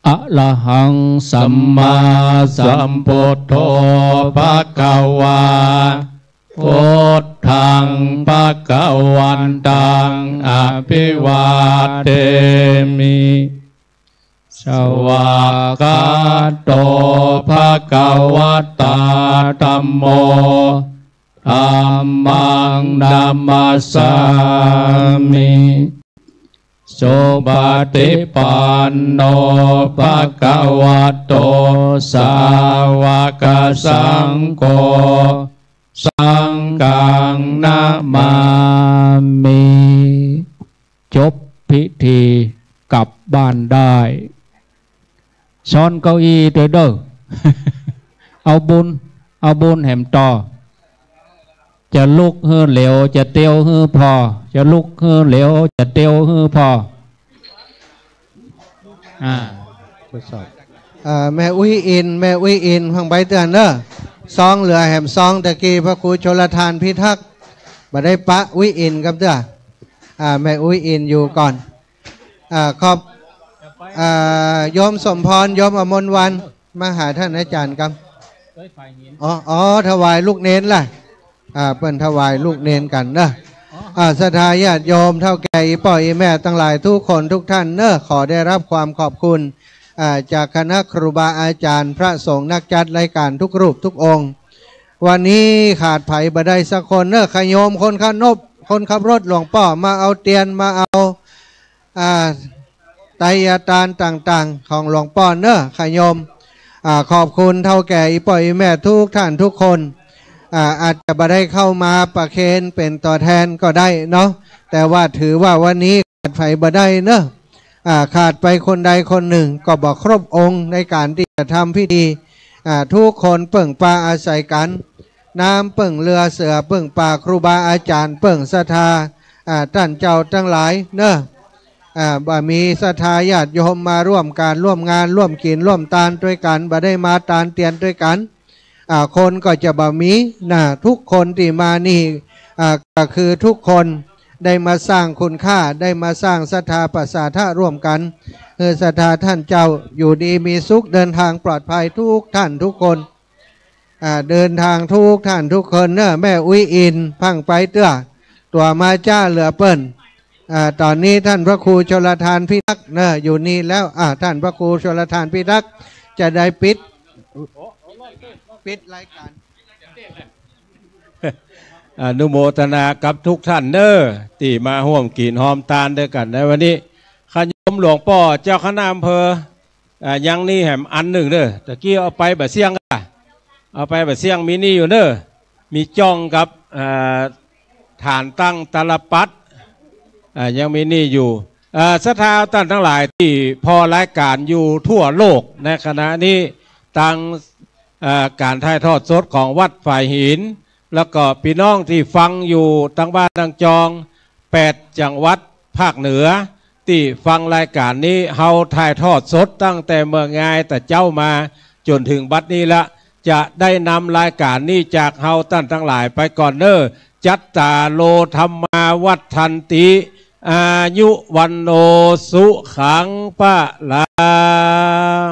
อะระหังสัมมาสัมพุทโธภะคะวาพุทธังภะคะวันตังอภิวาเทมิสวากาโตภะคะวะตาธัมโมธัมมังนัมมัสสามิโสปฏิปันโนภะคะวะโตสาวกสังโฆสังฆังนะมามิจบพิธีกลับบ้านได้ซ้อนเก้าอี้เด้อเด้อ เอาบุญแหมต่อจะลุกฮือเหลวจะเตียวฮือพอจะลุกฮือเหลวจะเตียวฮือพอทดสอบแม่อุ้ยอินฟังใบเตือนเนอะซองเหลือแหมซองตะกี้พระครูชลทานพิทักษ์มาได้ปะอุ้ยอินกับเด้อแม่อุ้ยอินอยู่ก่อนขอบโยมสมพรโยมอมรวันมาหาท่านอาจารย์ครับอ๋อถวายลูกเน้นล่ะเปิ้นถวายลูกเนนกันเนอะศรัทธาญาติโยมเท่าแก่อีป่ออีแม่ทั้งหลายทุกคนทุกท่านเนอะขอได้รับความขอบคุณจากคณะครูบาอาจารย์พระสงฆ์นักจัดรายการทุกรูปทุกองค์วันนี้ขาดไผ่บดได้สักคนเนอะขโยมคนขับนบคนขับรถหลวงพ่อมาเอาเตียนมาเอาไตรยาตานต่างๆของหลวงพ่อเนอะขโยมขอบคุณเท่าแก่อีป่ออีแม่ทุกท่านทุกคนอาจจะไม่ได้เข้ามาประเคนเป็นตัวแทนก็ได้เนาะแต่ว่าถือว่าวันนี้ขาดไฟบ่ได้เนอะขาดไปคนใดคนหนึ่งก็บอกครบองค์ในการที่จะทำพิธีทุกคนเปิ่งปลาอาศัยกันน้ำเปิ่งเรือเสือเปิ่งปลาครูบาอาจารย์เปิ่งศรัทธาท่านเจ้าทั้งหลายเนอะบ่มีศรัทธาญาติโยมมาร่วมการร่วมงานร่วมกินร่วมทานด้วยกันบ่ได้มาทานเตียนด้วยกันคนก็จะบ่มีทุกคนที่มานี่ก็คือทุกคนได้มาสร้างคุณค่าได้มาสร้างศรัทธาประสาทะร่วมกันศรัทธาท่านเจ้าอยู่ดีมีสุขเดินทางปลอดภัยทุกท่านทุกคนเดินทางทุกท่านทุกคนเนอะแม่อุ้ยอินพังไปเตื้อตัวมาจ้าเหลือเปิ้นตอนนี้ท่านพระครูชลทานพิทักษ์เนอะอยู่นี่แล้วท่านพระครูชลทานพิทักษ์จะได้ปิดรายการอนุโมทนากับทุกท่านเนอที่มาร่วมกินหอมตาลด้วยกันในวันนี้ขยมหลวงพ่อเจ้าคณะอำเภอ ยังนี่แหมอันหนึ่งเด้อตะกี้เอาไปแบบเสี่ยงอะเอาไปแบบเสี่ยงมีนี่อยู่เด้อมีจ้องกับฐานตั้งตาลปัดยังมีนี่อยู่ศรัทธาท่านทั้งหลายที่พอรายการอยู่ทั่วโลกในขณะนี้ตั้งการถ่ายทอดสดของวัดฝ่ายหินแล้วก็พี่น้องที่ฟังอยู่ตั้งบ้านตั้งจอง8จังหวัดภาคเหนือที่ฟังรายการนี้เฮาถ่ายทอดสดตั้งแต่เมื่อไงแต่เจ้ามาจนถึงบัดนี้ละจะได้นำรายการนี้จากเฮาท่านทั้งหลายไปก่อนเนอจัตตาโลธรรมาวัฏันติอายุวันโนสุขังปะลัง